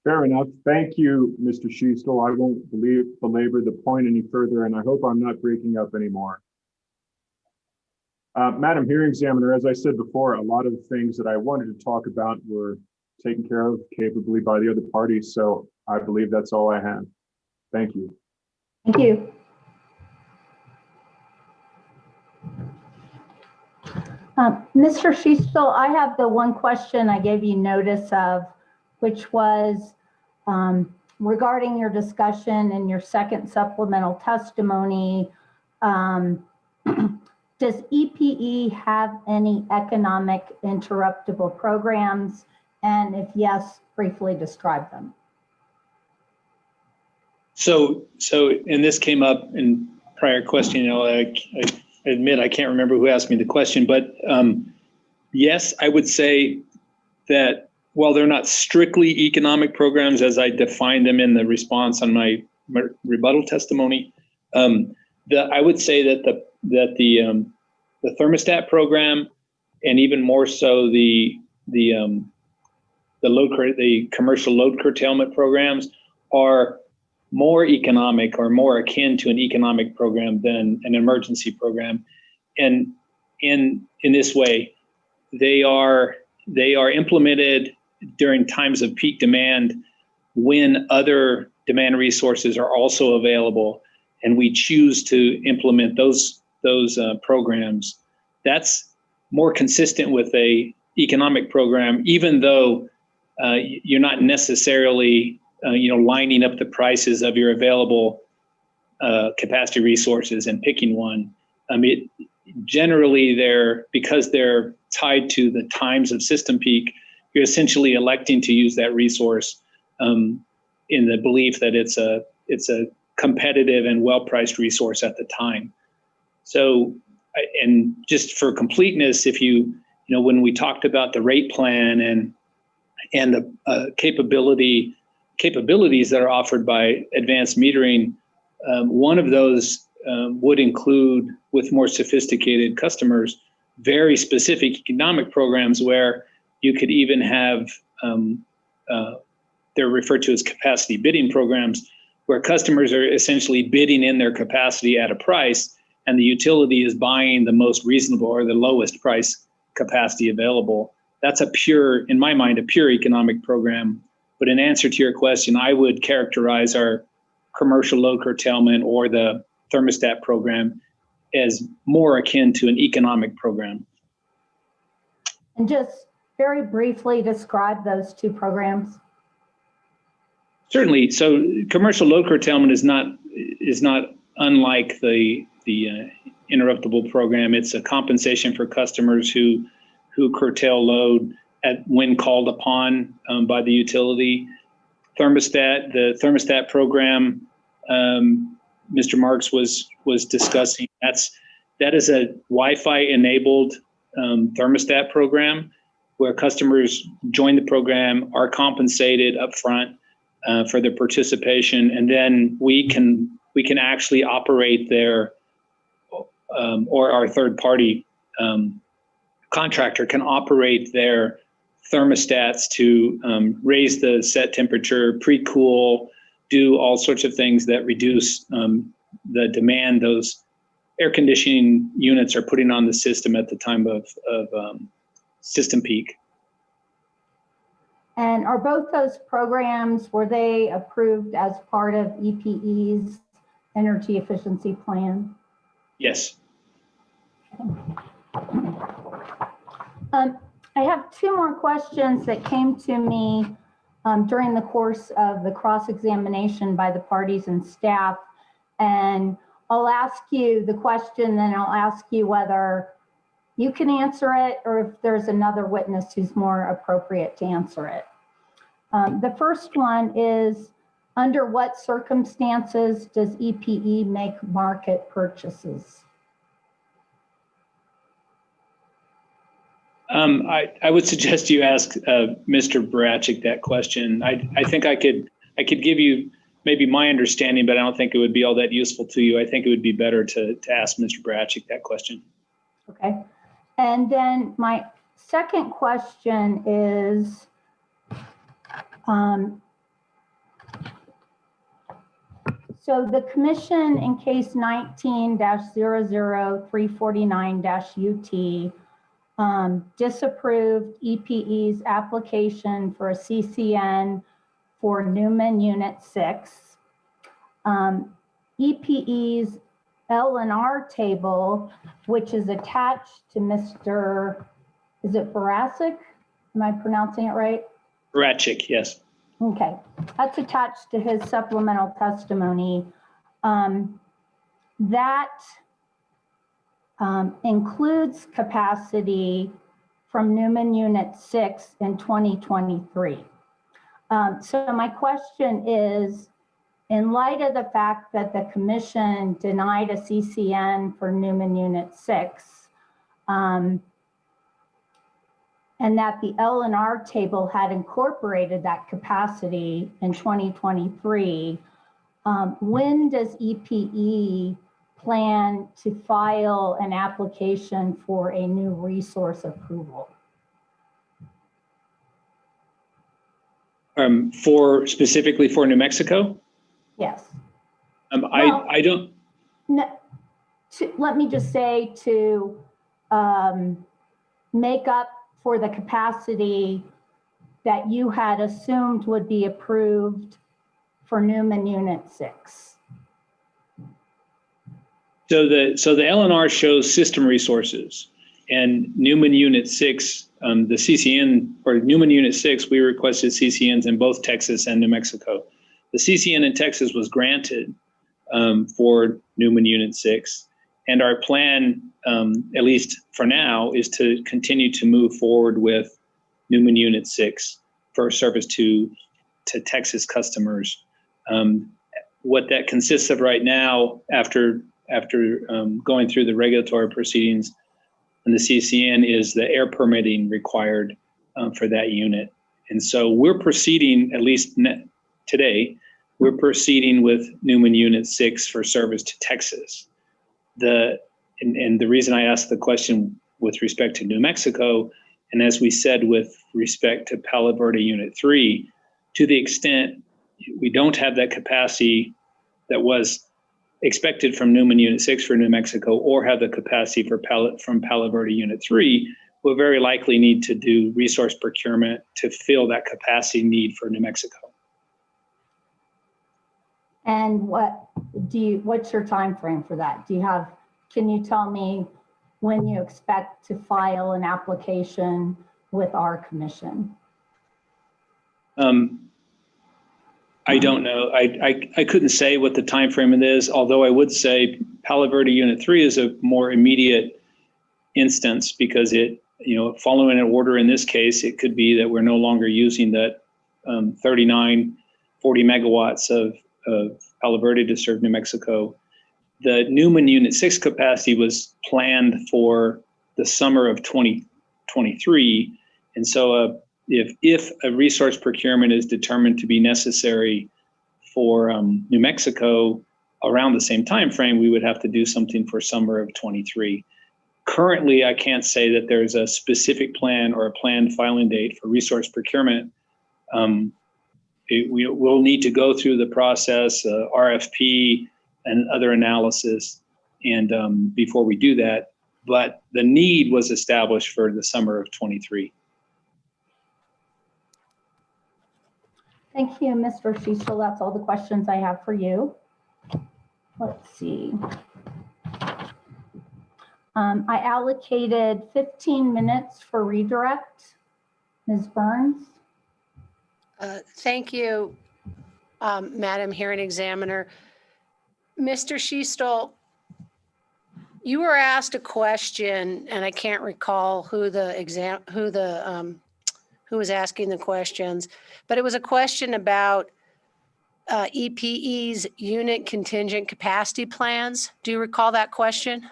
Fair enough. Thank you, Mr. Schiestel. I won't belabor the point any further, and I hope I'm not breaking up anymore. Madam Hearing Examiner, as I said before, a lot of the things that I wanted to talk about were taken care of capably by the other parties, so I believe that's all I have. Thank you. Thank you. Mr. Schiestel, I have the one question I gave you notice of, which was regarding your discussion in your second supplemental testimony. Does EPE have any economic interruptible programs? And if yes, briefly describe them. So, and this came up in prior question, you know, I admit I can't remember who asked me the question, but yes, I would say that while they're not strictly economic programs as I defined them in the response on my rebuttal testimony, I would say that the thermostat program, and even more so the commercial load curtailment programs, are more economic or more akin to an economic program than an emergency program. And in this way, they are implemented during times of peak demand when other demand resources are also available, and we choose to implement those programs. That's more consistent with a economic program, even though you're not necessarily lining up the prices of your available capacity resources and picking one. Generally, because they're tied to the times of system peak, you're essentially electing to use that resource in the belief that it's a competitive and well-priced resource at the time. So, and just for completeness, when we talked about the rate plan and the capabilities that are offered by advanced metering, one of those would include, with more sophisticated customers, very specific economic programs where you could even have, they're referred to as capacity bidding programs, where customers are essentially bidding in their capacity at a price, and the utility is buying the most reasonable or the lowest price capacity available. That's in my mind, a pure economic program. But in answer to your question, I would characterize our commercial load curtailment or the thermostat program as more akin to an economic program. And just very briefly describe those two programs. Certainly. So commercial load curtailment is not unlike the interruptible program. It's a compensation for customers who curtail load when called upon by the utility. The thermostat program, Mr. Marks was discussing. That is a Wi-Fi enabled thermostat program where customers join the program, are compensated upfront for their participation, and then we can actually operate their or our third party contractor can operate their thermostats to raise the set temperature, pre-cool, do all sorts of things that reduce the demand those air conditioning units are putting on the system at the time of system peak. And are both those programs, were they approved as part of EPE's energy efficiency plan? Yes. I have two more questions that came to me during the course of the cross-examination by the parties and staff. And I'll ask you the question, then I'll ask you whether you can answer it or if there's another witness who's more appropriate to answer it. The first one is, under what circumstances does EPE make market purchases? I would suggest you ask Mr. Barachik that question. I think I could give you maybe my understanding, but I don't think it would be all that useful to you. I think it would be better to ask Mr. Barachik that question. Okay. And then my second question is, so the commission in case 19-00349-UT disapproved EPE's application for a CCN for Newman Unit 6. EPE's L&R table, which is attached to Mr., is it Barasic? Am I pronouncing it right? Ratchik, yes. Okay, that's attached to his supplemental testimony. That includes capacity from Newman Unit 6 in 2023. So my question is, in light of the fact that the commission denied a CCN for Newman Unit 6, and that the L&R table had incorporated that capacity in 2023, when does EPE plan to file an application for a new resource approval? Specifically for New Mexico? Yes. I don't. No, let me just say to make up for the capacity that you had assumed would be approved for Newman Unit 6. So the L&R shows system resources, and Newman Unit 6, the CCN, or Newman Unit 6, we requested CCNs in both Texas and New Mexico. The CCN in Texas was granted for Newman Unit 6, and our plan, at least for now, is to continue to move forward with Newman Unit 6 for service to Texas customers. What that consists of right now, after going through the regulatory proceedings and the CCN, is the air permitting required for that unit. And so we're proceeding, at least today, we're proceeding with Newman Unit 6 for service to Texas. And the reason I asked the question with respect to New Mexico, and as we said with respect to Palo Verde Unit 3, to the extent we don't have that capacity that was expected from Newman Unit 6 for New Mexico, or have the capacity from Palo Verde Unit 3, we'll very likely need to do resource procurement to fill that capacity need for New Mexico. And what's your time frame for that? Can you tell me when you expect to file an application with our commission? I don't know. I couldn't say what the time frame it is, although I would say Palo Verde Unit 3 is a more immediate instance, because it, following an order in this case, it could be that we're no longer using that 40 megawatts of Palo Verde to serve New Mexico. The Newman Unit 6 capacity was planned for the summer of 2023. And so if a resource procurement is determined to be necessary for New Mexico around the same time frame, we would have to do something for summer of 23. Currently, I can't say that there's a specific plan or a planned filing date for resource procurement. We'll need to go through the process, RFP and other analysis, and before we do that. But the need was established for the summer of 23. Thank you, Mr. Schiestel. That's all the questions I have for you. Let's see. I allocated 15 minutes for redirect. Ms. Burns? Thank you, Madam Hearing Examiner. Mr. Schiestel, you were asked a question, and I can't recall who was asking the questions, but it was a question about EPE's unit contingent capacity plans. Do you recall that question?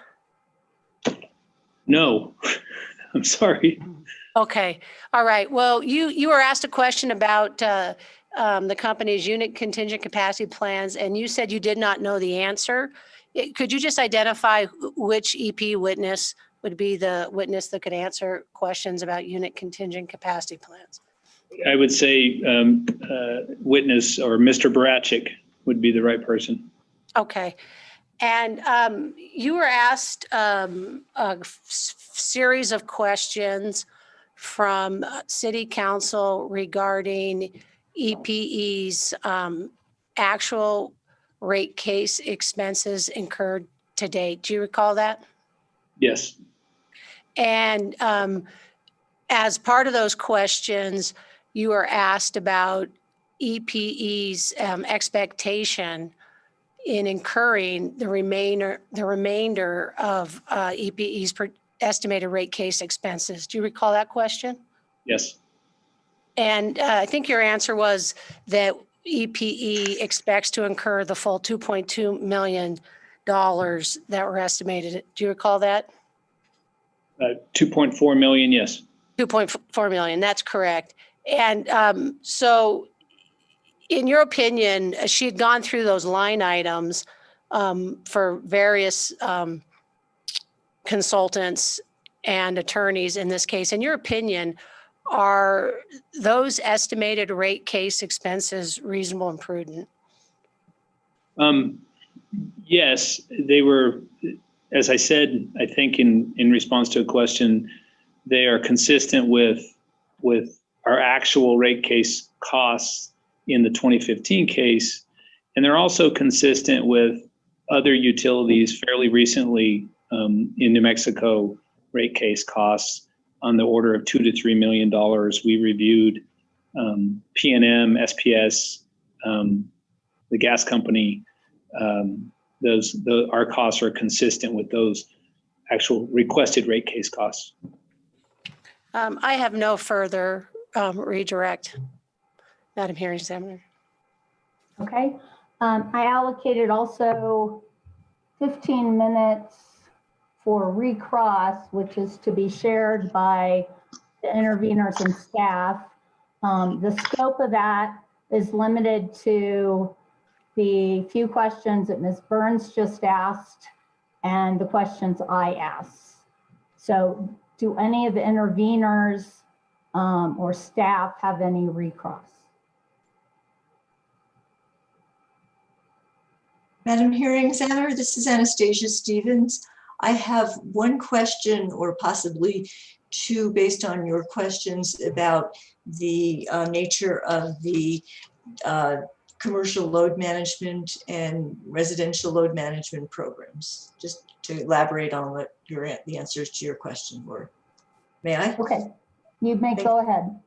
No, I'm sorry. Okay, all right. Well, you were asked a question about the company's unit contingent capacity plans, and you said you did not know the answer. Could you just identify which EP witness would be the witness that could answer questions about unit contingent capacity plans? I would say witness or Mr. Barachik would be the right person. Okay. And you were asked a series of questions from City Council regarding EPE's actual rate case expenses incurred to date. Do you recall that? Yes. And as part of those questions, you were asked about EPE's expectation in incurring the remainder of EPE's estimated rate case expenses. Do you recall that question? Yes. And I think your answer was that EPE expects to incur the full $2.2 million that were estimated. Do you recall that? 2.4 million, yes. 2.4 million, that's correct. And so in your opinion, she had gone through those line items for various consultants and attorneys in this case. In your opinion, are those estimated rate case expenses reasonable and prudent? Yes, they were, as I said, I think in response to a question, they are consistent with our actual rate case costs in the 2015 case. And they're also consistent with other utilities fairly recently in New Mexico rate case costs on the order of $2 to $3 million. We reviewed PNM, SPS, the gas company. Our costs are consistent with those actual requested rate case costs. I have no further redirect, Madam Hearing Examiner. Okay. I allocated also 15 minutes for recross, which is to be shared by the interveners and staff. The scope of that is limited to the few questions that Ms. Burns just asked and the questions I asked. So do any of the interveners or staff have any recross? Madam Hearing Examiner, this is Anastasia Stevens. I have one question or possibly two based on your questions about the nature of the commercial load management and residential load management programs, just to elaborate on what the answers to your question were. May I? Okay, you may go ahead.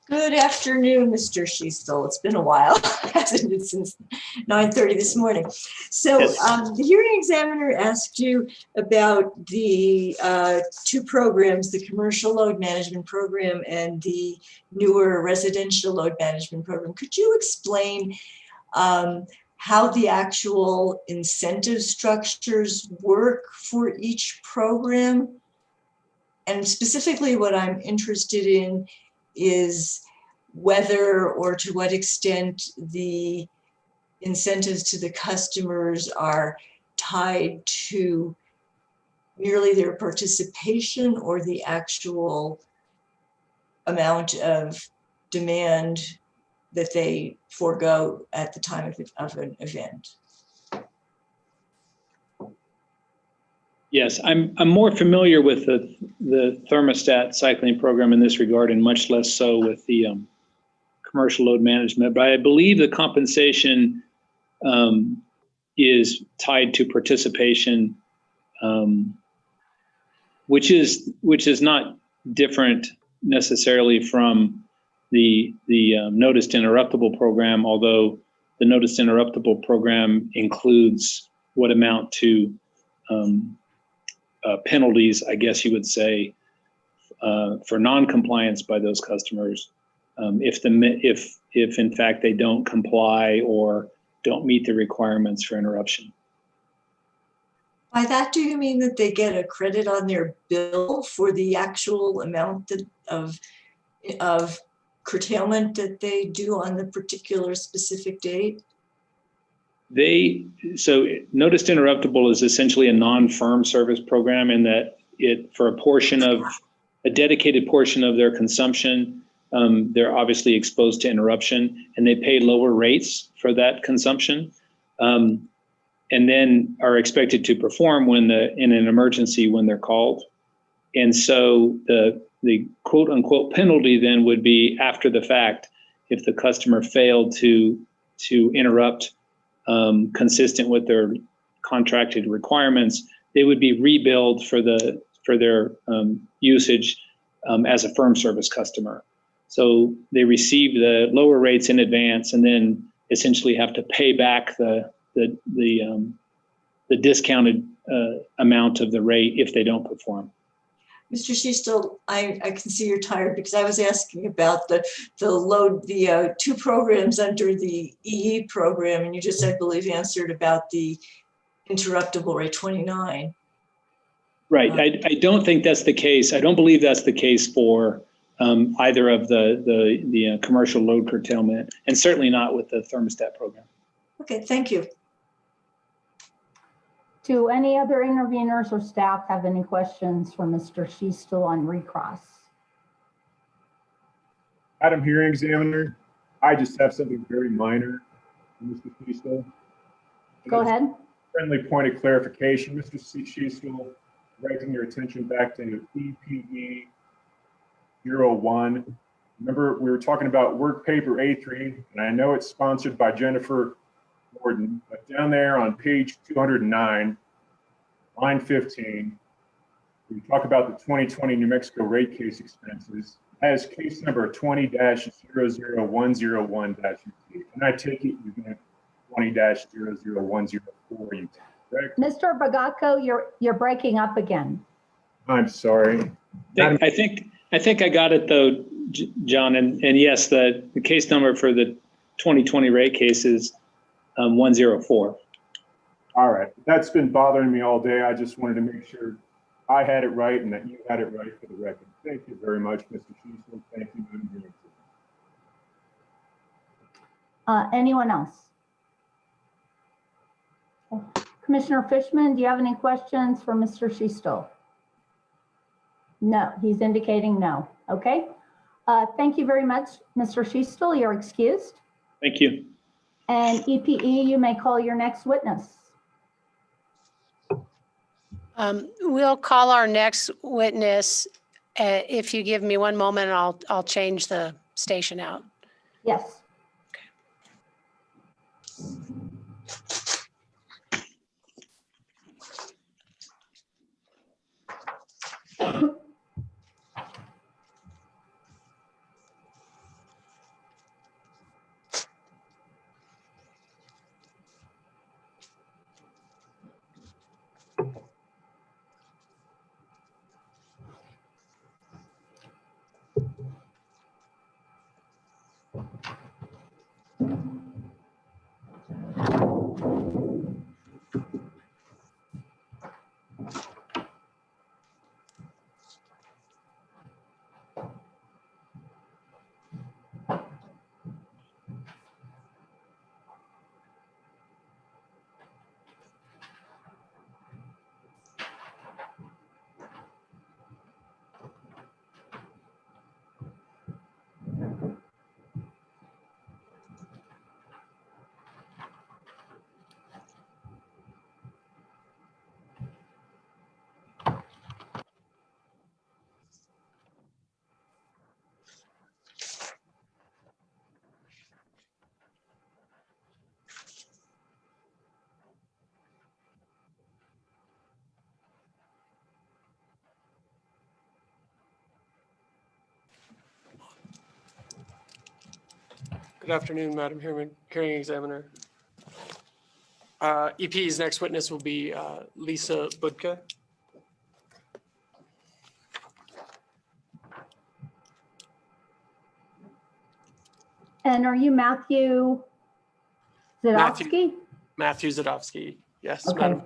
Good afternoon, Mr. Schiestel. It's been a while, hasn't it, since 9:30 this morning. So the hearing examiner asked you about the two programs, the commercial load management program and the newer residential load management program. Could you explain how the actual incentive structures work for each program? And specifically what I'm interested in is whether or to what extent the incentives to the customers are tied to merely their participation or the actual amount of demand that they forego at the time of an event. Yes, I'm more familiar with the thermostat cycling program in this regard, and much less so with the commercial load management. But I believe the compensation is tied to participation, which is not different necessarily from the noticed interruptible program, although the noticed interruptible program includes what amount to penalties, I guess you would say, for non-compliance by those customers, if in fact they don't comply or don't meet the requirements for interruption. By that, do you mean that they get a credit on their bill for the actual amount of curtailment that they do on the particular specific date? So noticed interruptible is essentially a non-firm service program in that for a dedicated portion of their consumption, they're obviously exposed to interruption and they pay lower rates for that consumption, and then are expected to perform in an emergency when they're called. And so the quote unquote penalty then would be after the fact if the customer failed to interrupt consistent with their contracted requirements, they would be rebilled for their usage as a firm service customer. So they receive the lower rates in advance and then essentially have to pay back the discounted amount of the rate if they don't perform. Mr. Schiestel, I can see you're tired because I was asking about the two programs under the EE program, and you just, I believe, answered about the interruptible rate 29. Right. I don't think that's the case. I don't believe that's the case for either of the commercial load curtailment, and certainly not with the thermostat program. Okay, thank you. Do any other interveners or staff have any questions for Mr. Schiestel on recross? Madam Hearing Examiner, I just have something very minor, Mr. Schiestel. Go ahead. Friendly point of clarification, Mr. Schiestel, directing your attention back to EPE 01. Remember, we were talking about work paper A3, and I know it's sponsored by Jennifer Gordon, but down there on page 209, line 15, we talk about the 2020 New Mexico rate case expenses. It has case number 20-00101-UT. And I take it you meant 20-00104 UT, correct? Mr. Bagaco, you're breaking up again. I'm sorry. I think I got it though, John. And yes, the case number for the 2020 rate case is 104. All right. That's been bothering me all day. I just wanted to make sure I had it right and that you had it right for the record. Thank you very much, Mr. Schiestel. Thank you, Madam Hearing. Anyone else? Commissioner Fishman, do you have any questions for Mr. Schiestel? No, he's indicating no. Okay. Thank you very much, Mr. Schiestel. You're excused. Thank you. And EPE, you may call your next witness. We'll call our next witness. If you give me one moment, I'll change the station out. Yes. Good afternoon, Madam Hearing Examiner. EP's next witness will be Lisa Budka. And are you Matthew Zadowski? Matthew Zadowski, yes, Okay. Madam.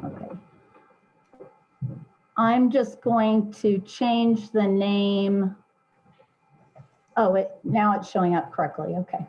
Okay. I'm just going to change the name. Oh, now it's showing up correctly. Okay.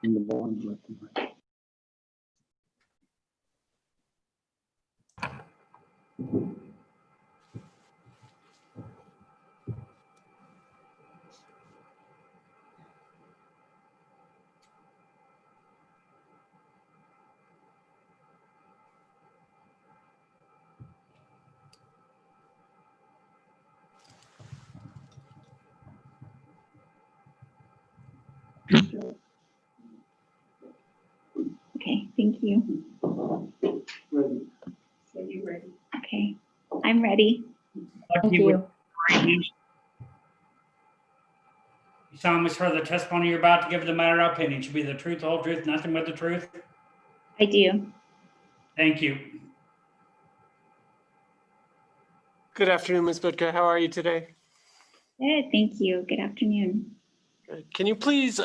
in the bottom left and right. Okay, thank you. Okay, I'm ready. Thank you. You solemnly swear the testimony you're about to give the matter of opinion should be the truth, the whole truth, nothing but the truth? I do. Thank you. Good afternoon, Ms. Budka. How are you today? Good, thank you. Good afternoon. Good. Can you please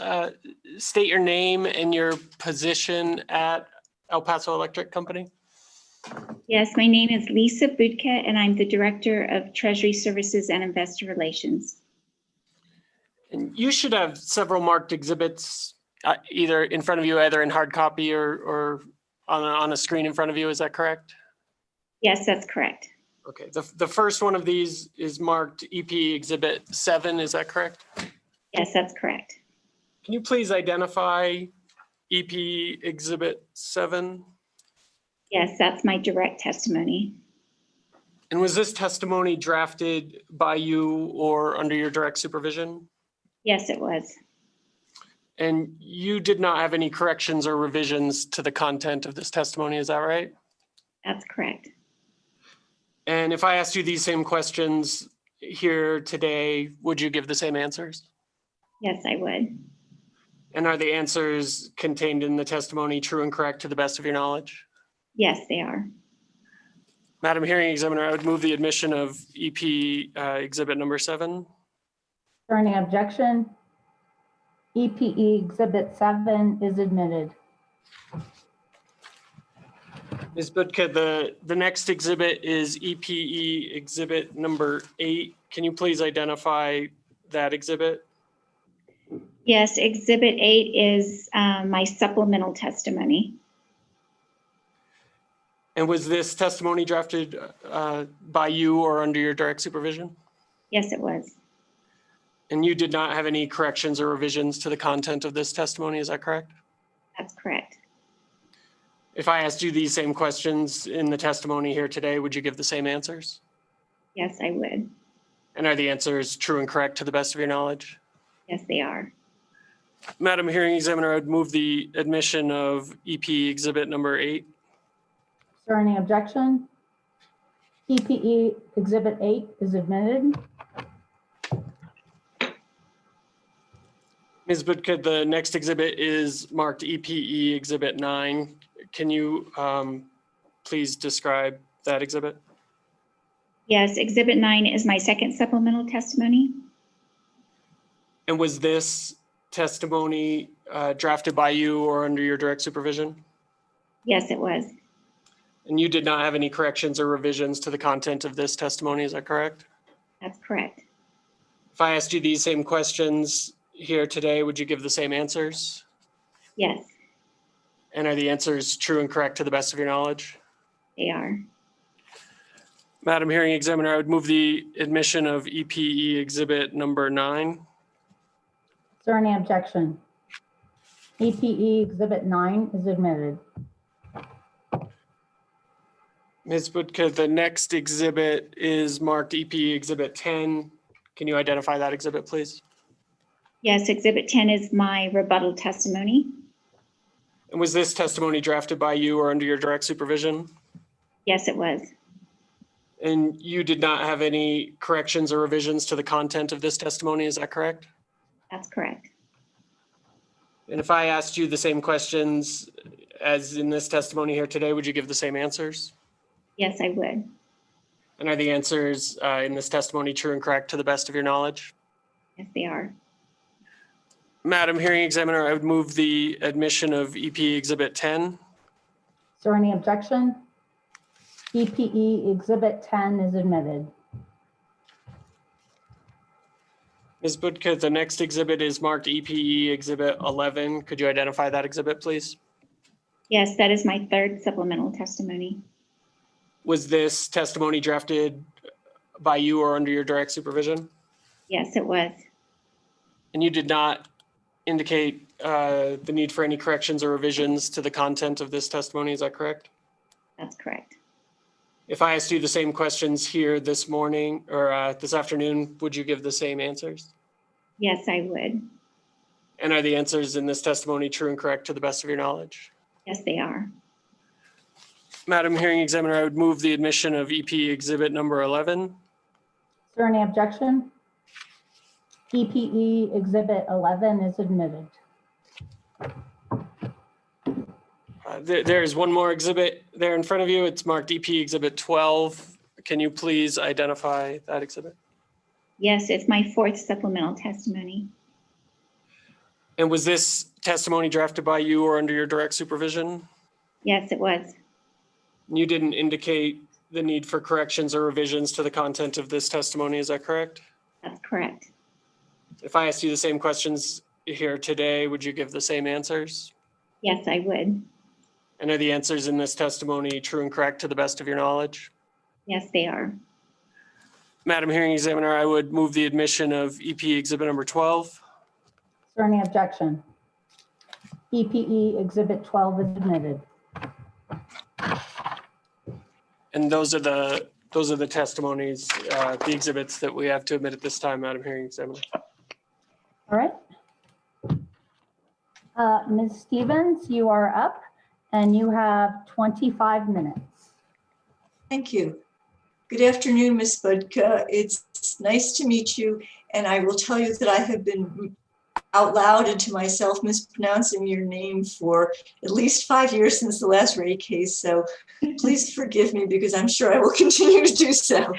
state your name and your position at El Paso Electric Company? Yes, my name is Lisa Budka, and I'm the Director of Treasury Services and Investor Relations. And you should have several marked exhibits either in front of you, either in hard copy or on a screen in front of you. Is that correct? Yes, that's correct. Okay. The first one of these is marked EP Exhibit 7. Is that correct? Yes, that's correct. Can you please identify EP Exhibit 7? Yes, that's my direct testimony. And was this testimony drafted by you or under your direct supervision? Yes, it was. And you did not have any corrections or revisions to the content of this testimony, is that right? That's correct. And if I asked you these same questions here today, would you give the same answers? Yes, I would. And are the answers contained in the testimony true and correct to the best of your knowledge? Yes, they are. Madam Hearing Examiner, I would move the admission of EP Exhibit number 7. Is there any objection? EPE Exhibit 7 is admitted. Ms. Budka, the next exhibit is EPE Exhibit number 8. Can you please identify that exhibit? Yes, Exhibit 8 is my supplemental testimony. And was this testimony drafted by you or under your direct supervision? Yes, it was. And you did not have any corrections or revisions to the content of this testimony, is that correct? That's correct. If I asked you these same questions in the testimony here today, would you give the same answers? Yes, I would. And are the answers true and correct to the best of your knowledge? Yes, they are. Madam Hearing Examiner, I would move the admission of EP Exhibit number 8. Is there any objection? EPE Exhibit 8 is admitted. Ms. Budka, the next exhibit is marked EPE Exhibit 9. Can you please describe that exhibit? Yes, Exhibit 9 is my second supplemental testimony. And was this testimony drafted by you or under your direct supervision? Yes, it was. And you did not have any corrections or revisions to the content of this testimony, is that correct? That's correct. If I asked you these same questions here today, would you give the same answers? Yes, And are the answers true and correct to the best of your knowledge? they are. Madam Hearing Examiner, I would move the admission of EPE Exhibit number 9. Is there any objection? EPE Exhibit 9 is admitted. Ms. Budka, the next exhibit is marked EPE Exhibit 10. Can you identify that exhibit, please? Yes, Exhibit 10 is my rebuttal testimony. And was this testimony drafted by you or under your direct supervision? Yes, it was. And you did not have any corrections or revisions to the content of this testimony, is that correct? That's correct. And if I asked you the same questions as in this testimony here today, would you give the same answers? Yes, I would. And are the answers in this testimony true and correct to the best of your knowledge? Yes, they are. Madam Hearing Examiner, I would move the admission of EP Exhibit 10. Is there any objection? EPE Exhibit 10 is admitted. Ms. Budka, the next exhibit is marked EPE Exhibit 11. Could you identify that exhibit, please? Yes, that is my third supplemental testimony. Was this testimony drafted by you or under your direct supervision? Yes, it was. And you did not indicate the need for any corrections or revisions to the content of this testimony, is that correct? That's correct. If I asked you the same questions here this morning or this afternoon, would you give the same answers? Yes, I would. And are the answers in this testimony true and correct to the best of your knowledge? Yes, they are. Madam Hearing Examiner, I would move the admission of EP Exhibit number 11. Is there any objection? EPE Exhibit 11 is admitted. There's one more exhibit there in front of you. It's marked EP Exhibit 12. Can you please identify that exhibit? Yes, it's my fourth supplemental testimony. And was this testimony drafted by you or under your direct supervision? Yes, it was. You didn't indicate the need for corrections or revisions to the content of this testimony, is that correct? That's correct. If I asked you the same questions here today, would you give the same answers? Yes, I would. And are the answers in this testimony true and correct to the best of your knowledge? Yes, they are. Madam Hearing Examiner, I would move the admission of EP Exhibit number 12. Is there any objection? EPE Exhibit 12 is admitted. And those are the testimonies, the exhibits that we have to admit at this time, Madam Hearing Examiner. All right. Ms. Stevens, you are up and you have 25 minutes. Thank you. Good afternoon, Ms. Budka. It's nice to meet you. And I will tell you that I have been out loud and to myself mispronouncing your name for at least 5 years since the last rate case. So please forgive me because I'm sure I will continue to do so.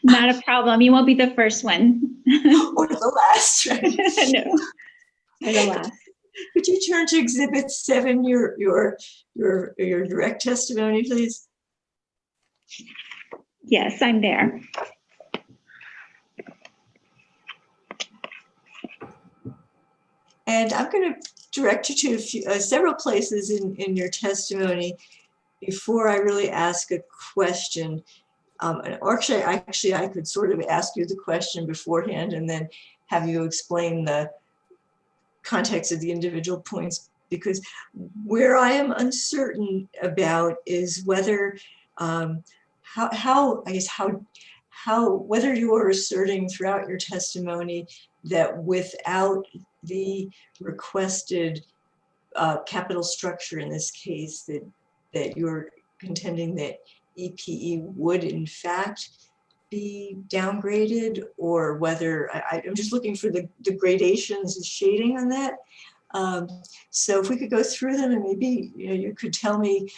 Not a problem. You won't be the first one. Or the last, right? No, or the last. Could you turn to Exhibit 7, your direct testimony, please? Yes, I'm there. And I'm going to direct you to several places in your testimony before I really ask a question. Or actually, I could sort of ask you the question beforehand and then have you explain the context of the individual points, because where I am uncertain about is whether whether you are asserting throughout your testimony that without the requested capital structure in this case, that you're contending that EPE would in fact be downgraded, or whether I'm just looking for the gradations and shading on that. So if we could go through them and maybe you could tell me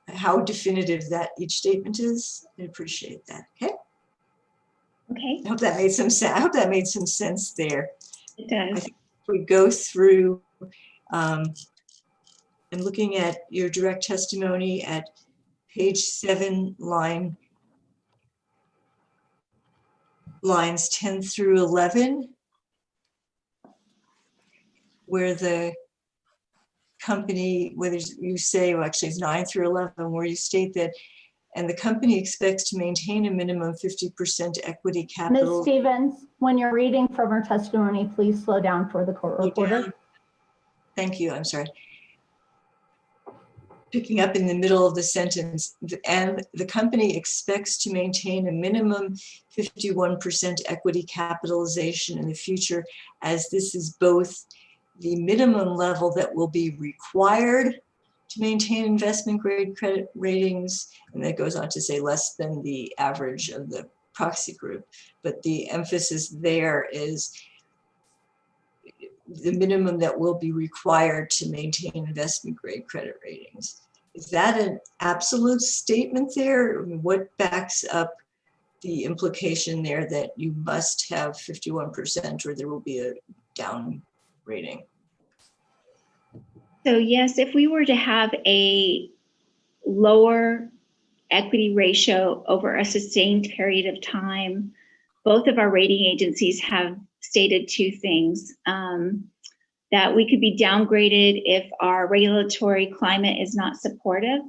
how definitive that each statement is. I'd appreciate that. Okay. Okay. I hope that made some sense. I hope that made some sense there. It does. I think if we go through and looking at your direct testimony at page 7, lines 10 through 11, where the company, whether you say, well, actually it's 9 through 11, where you state that, and the company expects to maintain a minimum 50% equity capital. Ms. Stevens, when you're reading from her testimony, please slow down for the court reporter. Thank you, I'm sorry. Picking up in the middle of the sentence, and the company expects to maintain a minimum 51% equity capitalization in the future, as this is both the minimum level that will be required to maintain investment grade credit ratings, and that goes on to say less than the average of the proxy group. But the emphasis there is the minimum that will be required to maintain investment grade credit ratings. Is that an absolute statement there? I mean, what backs up the implication there that you must have 51% or there will be a down rating? So yes, if we were to have a lower equity ratio over a sustained period of time, both of our rating agencies have stated two things. That we could be downgraded if our regulatory climate is not supportive,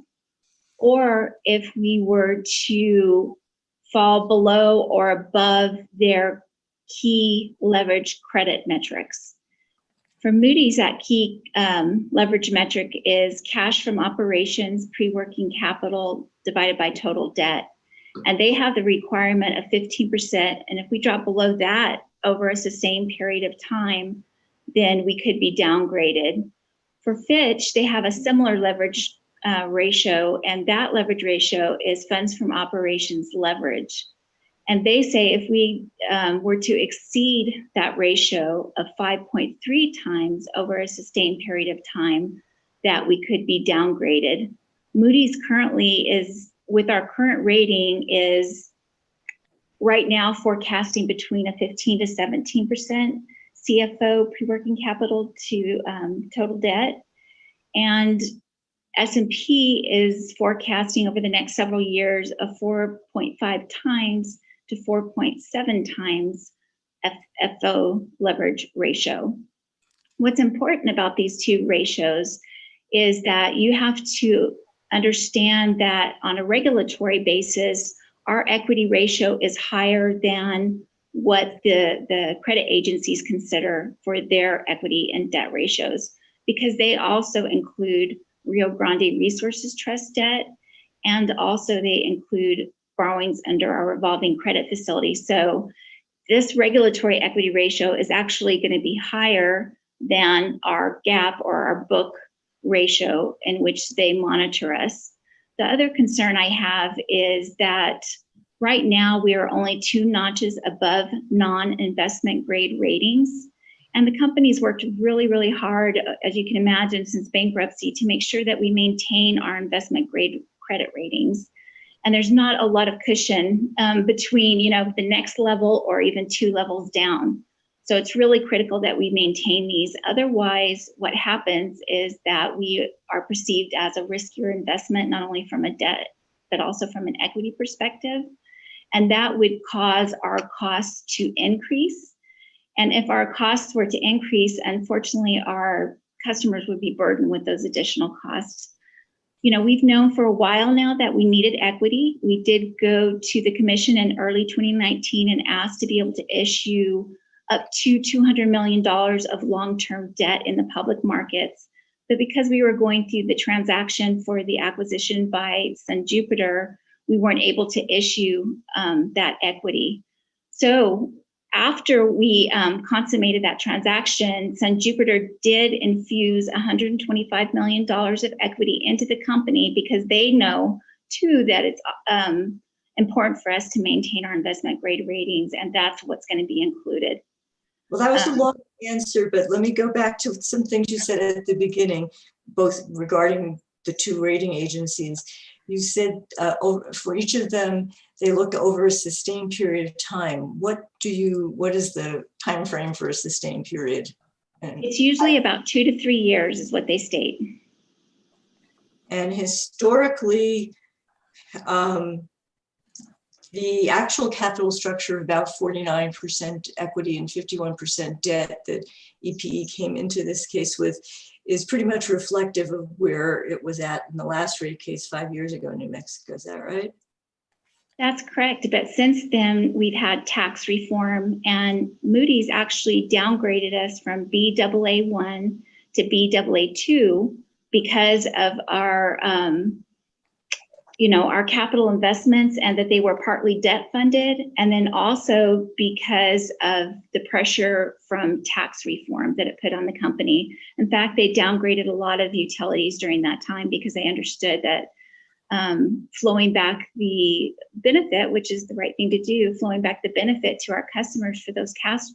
or if we were to fall below or above their key leverage credit metrics. For Moody's, that key leverage metric is cash from operations pre-working capital divided by total debt. And they have the requirement of 15%. And if we drop below that over a sustained period of time, then we could be downgraded. For Fitch, they have a similar leverage ratio, and that leverage ratio is funds from operations leverage. And they say if we were to exceed that ratio of 5.3 times over a sustained period of time, that we could be downgraded. Moody's currently is, with our current rating, is right now forecasting between a 15 to 17% CFO pre-working capital to total debt. And S&P is forecasting over the next several years a 4.5 times to 4.7 times FO leverage ratio. What's important about these two ratios is that you have to understand that on a regulatory basis, our equity ratio is higher than what the credit agencies consider for their equity and debt ratios, because they also include Rio Grande Resources Trust debt, and also they include borrowings under our revolving credit facility. So this regulatory equity ratio is actually going to be higher than our GAAP or our book ratio in which they monitor us. The other concern I have is that right now we are only 2 notches above non-investment grade ratings. And the company's worked really, really hard, as you can imagine, since bankruptcy to make sure that we maintain our investment grade credit ratings. And there's not a lot of cushion between, the next level or even 2 levels down. So it's really critical that we maintain these. Otherwise, what happens is that we are perceived as a riskier investment, not only from a debt, but also from an equity perspective. And that would cause our costs to increase. And if our costs were to increase, unfortunately, our customers would be burdened with those additional costs. We've known for a while now that we needed equity. We did go to the commission in early 2019 and asked to be able to issue up to $200 million of long-term debt in the public markets. But because we were going through the transaction for the acquisition by Sun Jupiter, we weren't able to issue that equity. So after we consummated that transaction, Sun Jupiter did infuse $125 million of equity into the company because they know, too, that it's important for us to maintain our investment grade ratings, and that's what's going to be included. Well, that was a long answer, but let me go back to some things you said at the beginning, both regarding the 2 rating agencies. You said for each of them, they look over a sustained period of time. What is the time frame for a sustained period? It's usually about 2 to 3 years is what they state. And historically, the actual capital structure of about 49% equity and 51% debt that EPE came into this case with is pretty much reflective of where it was at in the last rate case 5 years ago in New Mexico. Is that right? That's correct. But since then, we've had tax reform, and Moody's actually downgraded us from Baa1 to Baa2 because of our our capital investments and that they were partly debt funded, and then also because of the pressure from tax reform that it put on the company. In fact, they downgraded a lot of utilities during that time because they understood that flowing back the benefit, which is the right thing to do, flowing back the benefit to our customers for those tax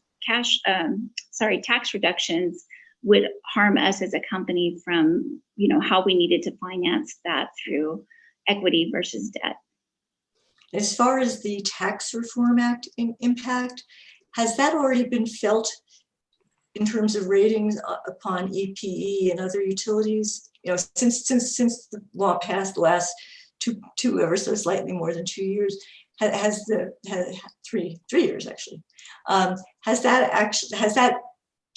reductions would harm us as a company from, how we needed to finance that through equity versus debt. As far as the Tax Reform Act impact, has that already been felt in terms of ratings upon EPE and other utilities? Since the law passed the last two ever so slightly more than 2 years, has 3 years actually. Has that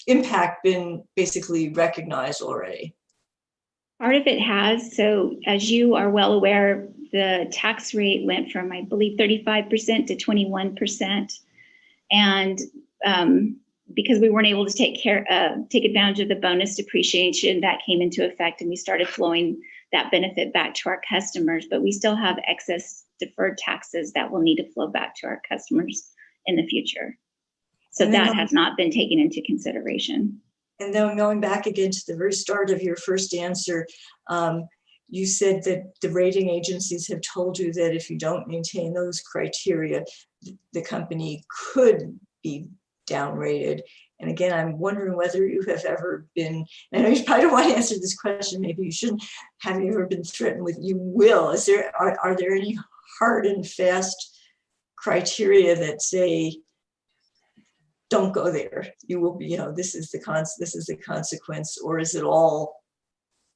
impact been basically recognized already? Part of it has. So as you are well aware, the tax rate went from, I believe, 35% to 21%. And because we weren't able to take advantage of the bonus depreciation, that came into effect, and we started flowing that benefit back to our customers. But we still have excess deferred taxes that will need to flow back to our customers in the future. So that has not been taken into consideration. And then going back again to the very start of your first answer, you said that the rating agencies have told you that if you don't maintain those criteria, the company could be downgraded. And again, I'm wondering whether you have ever been, and I know you probably don't want to answer this question, maybe you shouldn't, have you ever been threatened with you will? Are there any hard and fast criteria that say, don't go there, you will be, this is the consequence, or is it all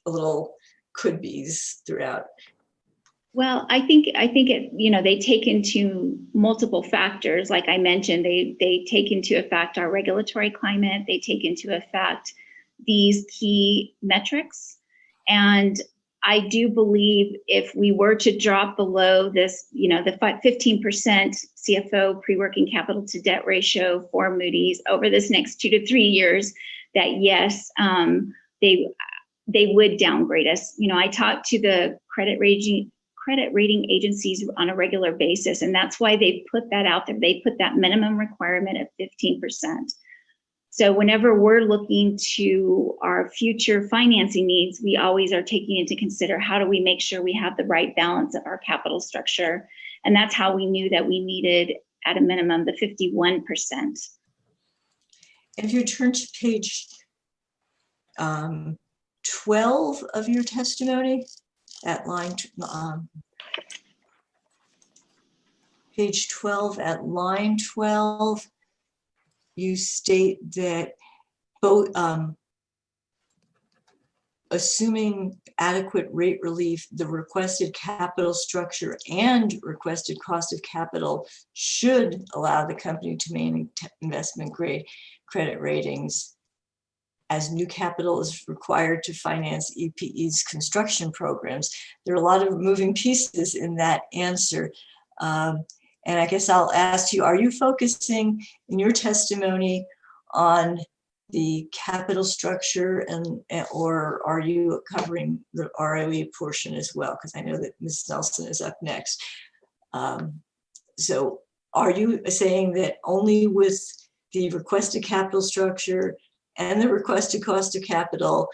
a little could be's throughout? Well, I think it, they take into multiple factors. Like I mentioned, they take into effect our regulatory climate. They take into effect these key metrics. And I do believe if we were to drop below this, the 15% CFO pre-working capital to debt ratio for Moody's over this next 2 to 3 years, that yes, they would downgrade us. I talk to the credit rating agencies on a regular basis, and that's why they put that out there. They put that minimum requirement of 15%. So whenever we're looking to our future financing needs, we always are taking into consider how do we make sure we have the right balance of our capital structure. And that's how we knew that we needed at a minimum the 51%. If you turn to page 12 of your testimony, at line, page 12 at line 12, you state that both assuming adequate rate relief, the requested capital structure and requested cost of capital should allow the company to maintain investment grade credit ratings, as new capital is required to finance EPE's construction programs. There are a lot of moving pieces in that answer. And I guess I'll ask you, are you focusing in your testimony on the capital structure or are you covering the ROE portion as well? Because I know that Ms. Nelson is up next. So are you saying that only with the requested capital structure and the requested cost of capital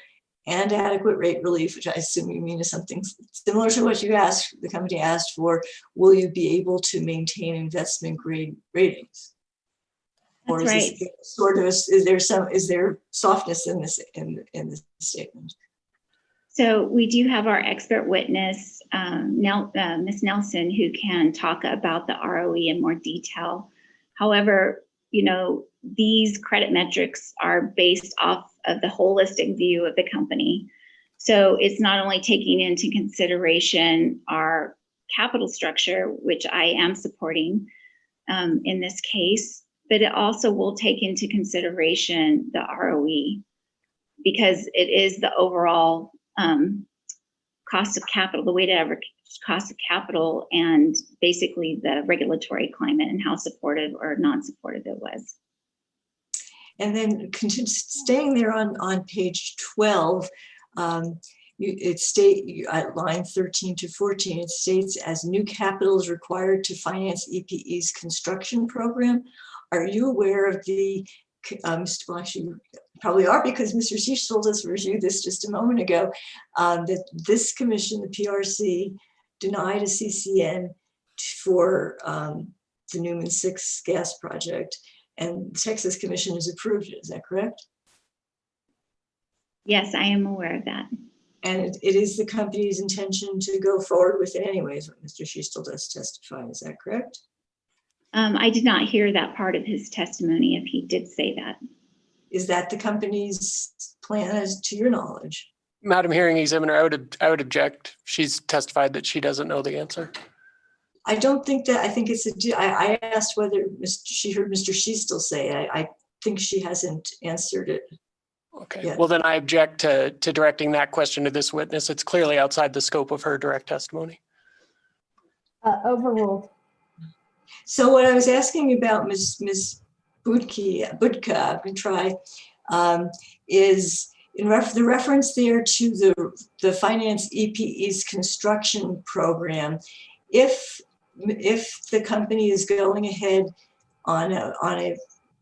and adequate rate relief, which I assume you mean is something similar to what you asked, the company asked for, will you be able to maintain investment grade ratings? Or is this sort of, is there softness in this statement? So we do have our expert witness, Ms. Nelson, who can talk about the ROE in more detail. However, these credit metrics are based off of the holistic view of the company. So it's not only taking into consideration our capital structure, which I am supporting in this case, but it also will take into consideration the ROE, because it is the overall cost of capital, the weighted average cost of capital, and basically the regulatory climate and how supportive or non-supportive it was. And then staying there on page 12, it states at line 13 to 14, it states as new capital is required to finance EPE's construction program. Are you aware of the, well, actually, you probably are, because Mr. Sheesh told us reviewed this just a moment ago, that this commission, the PRC, denied a CCN for the Newman 6 gas project, and the Texas Commission has approved it. Is that correct? Yes, I am aware of that. And it is the company's intention to go forward with it anyways, what Mr. Schiestel does testify. Is that correct? I did not hear that part of his testimony, if he did say that. Is that the company's plan, as to your knowledge? Madam Hearing Examiner, I would object. She's testified that she doesn't know the answer. I don't think that, I think it's I asked whether she heard Mr. Sheastel say, I think she hasn't answered it. Okay, yet. well then I object to directing that question to this witness. It's clearly outside the scope of her direct testimony. Overruled. So what I was asking about Ms. Budka, I can try, is the reference there to the Finance EPE's construction program. If the company is going ahead on a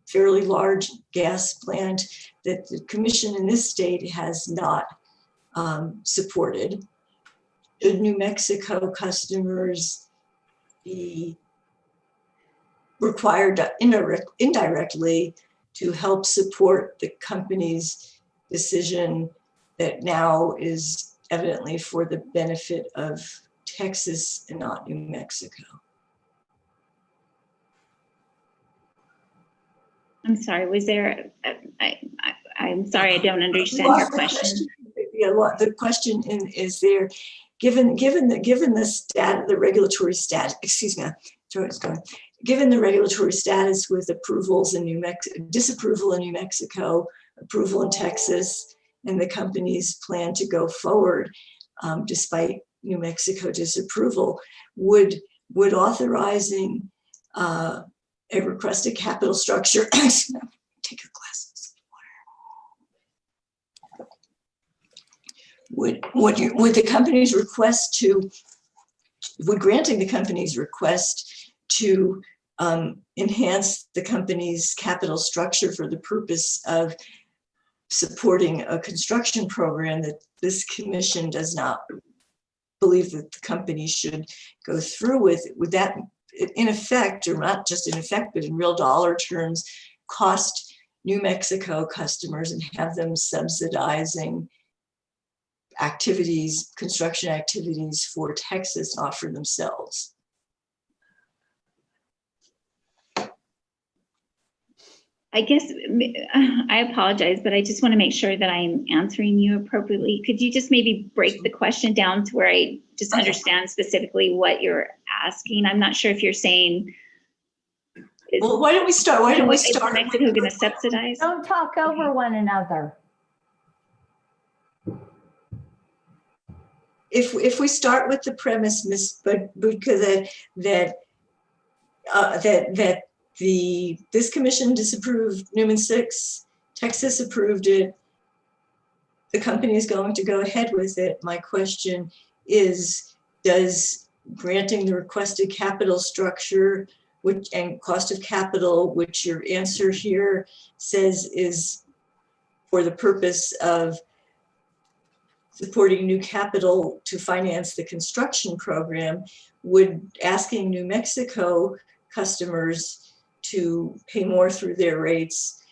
fairly large gas plant that the commission in this state has not supported, should New Mexico customers be required indirectly to help support the company's decision that now is evidently for the benefit of Texas and not New Mexico? I'm sorry, was there, I'm sorry, I don't understand your question. Yeah, well, the question is there, given the stat, the regulatory status, excuse me, given the regulatory status with approvals in New Mexico, disapproval in New Mexico, approval in Texas, and the company's plan to go forward despite New Mexico disapproval, would authorizing a requested capital structure, take your glasses, would the company's request to, would granting the company's request to enhance the company's capital structure for the purpose of supporting a construction program that this commission does not believe that the company should go through with, would that in effect, or not just in effect, but in real dollar terms, cost New Mexico customers and have them subsidizing activities, construction activities for Texas, not for themselves? I guess, I apologize, but I just want to make sure that I'm answering you appropriately. Could you just maybe break the question down to where I just understand specifically what you're asking? I'm not sure if you're saying. Well, why don't we start? Why don't we start? Is Mexico going to subsidize? Don't talk over one another. If we start with the premise, Ms. Budka, that this commission disapproved Newman 6, Texas approved it, the company is going to go ahead with it. My question is, does granting the requested capital structure and cost of capital, which your answer here says is for the purpose of supporting new capital to finance the construction program, would asking New Mexico customers to pay more through their rates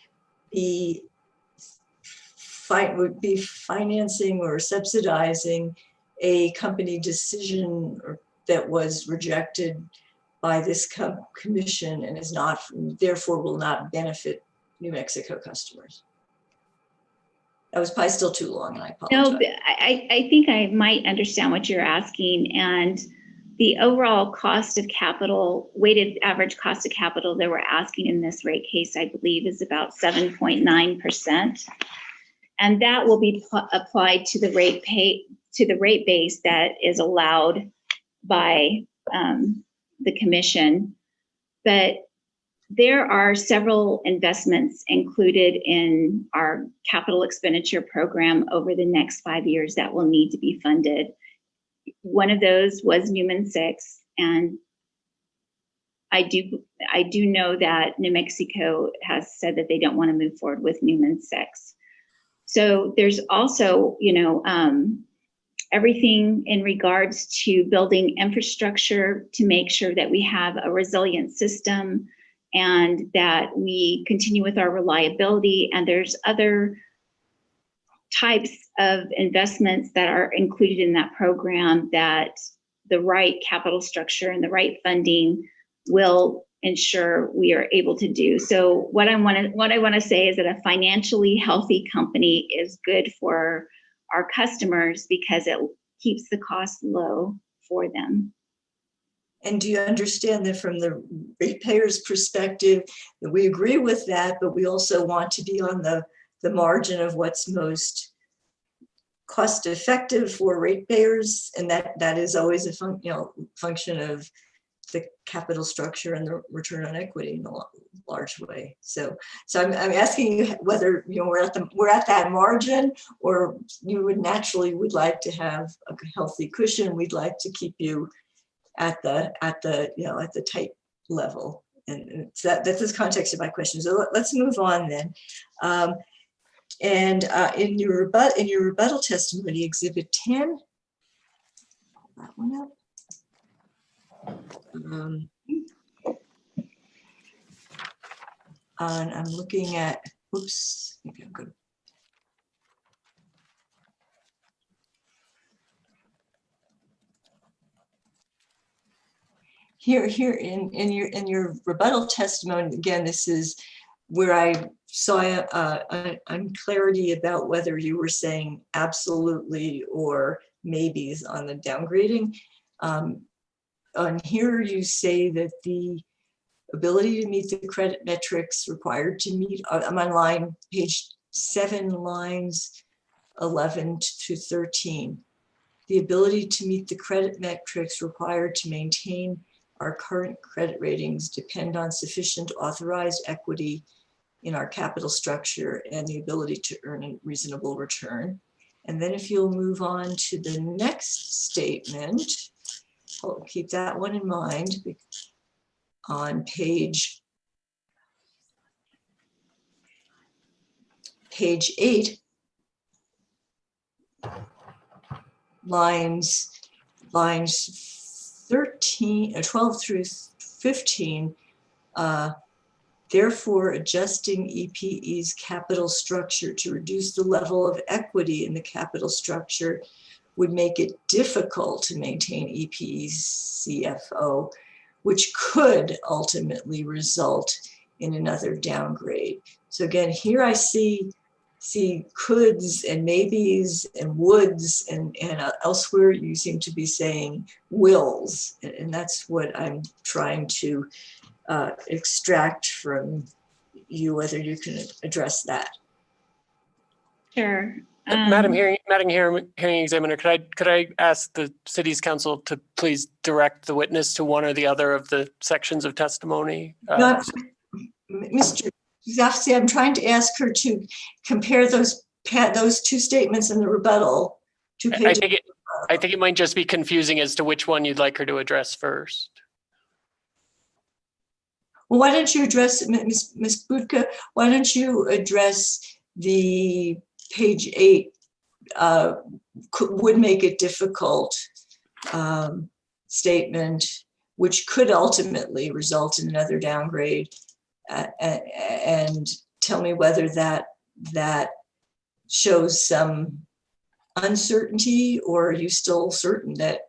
would be financing or subsidizing a company decision that was rejected by this commission and is not, therefore will not benefit New Mexico customers? That was probably still too long, and I apologize. No, I think I might understand what you're asking. And the overall cost of capital, weighted average cost of capital that we're asking in this rate case, I believe, is about 7.9%. And that will be applied to the rate base that is allowed by the commission. But there are several investments included in our capital expenditure program over the next 5 years that will need to be funded. One of those was Newman 6, and I do know that New Mexico has said that they don't want to move forward with Newman 6. So there's also, everything in regards to building infrastructure to make sure that we have a resilient system and that we continue with our reliability. And there's other types of investments that are included in that program that the right capital structure and the right funding will ensure we are able to do. So what I want to say is that a financially healthy company is good for our customers because it keeps the cost low for them. And do you understand that from the ratepayer's perspective, that we agree with that, but we also want to be on the margin of what's most cost effective for ratepayers, and that is always a function of the capital structure and the return on equity in a large way. So I'm asking you whether we're at that margin, or you would naturally like to have a healthy cushion. We'd like to keep you at the tight level, and so that's the context of my question. So let's move on then. In your rebuttal testimony, Exhibit 10, pull that one up. And I'm looking at, oops, maybe I'm good. Here in your rebuttal testimony, again, this is where I saw unclarity about whether you were saying absolutely or maybes on the downgrading. On here, you say that the ability to meet the credit metrics required to meet, I'm on line page 7, lines 11 to 13. The ability to meet the credit metrics required to maintain our current credit ratings depend on sufficient authorized equity in our capital structure and the ability to earn a reasonable return. And then if you'll move on to the next statement, I'll keep that one in mind. On page 8, lines 12 through 15, therefore adjusting EPE's capital structure to reduce the level of equity in the capital structure would make it difficult to maintain EPE's CFO, which could ultimately result in another downgrade. So again, here I see coulds and maybes and woulds, and elsewhere you seem to be saying wills, and that's what I'm trying to extract from you, whether you can address that. Sure. Madam Hearing Examiner, could I ask the City's Council to please direct the witness to one or the other of the sections of testimony? Mr. Zafsi, I'm trying to ask her to compare those two statements in the rebuttal. I think it might just be confusing as to which one you'd like her to address first. Well, why don't you address, Ms. Budka, why don't you address the page 8 would make it difficult statement, which could ultimately result in another downgrade, and tell me whether that shows some uncertainty, or are you still certain that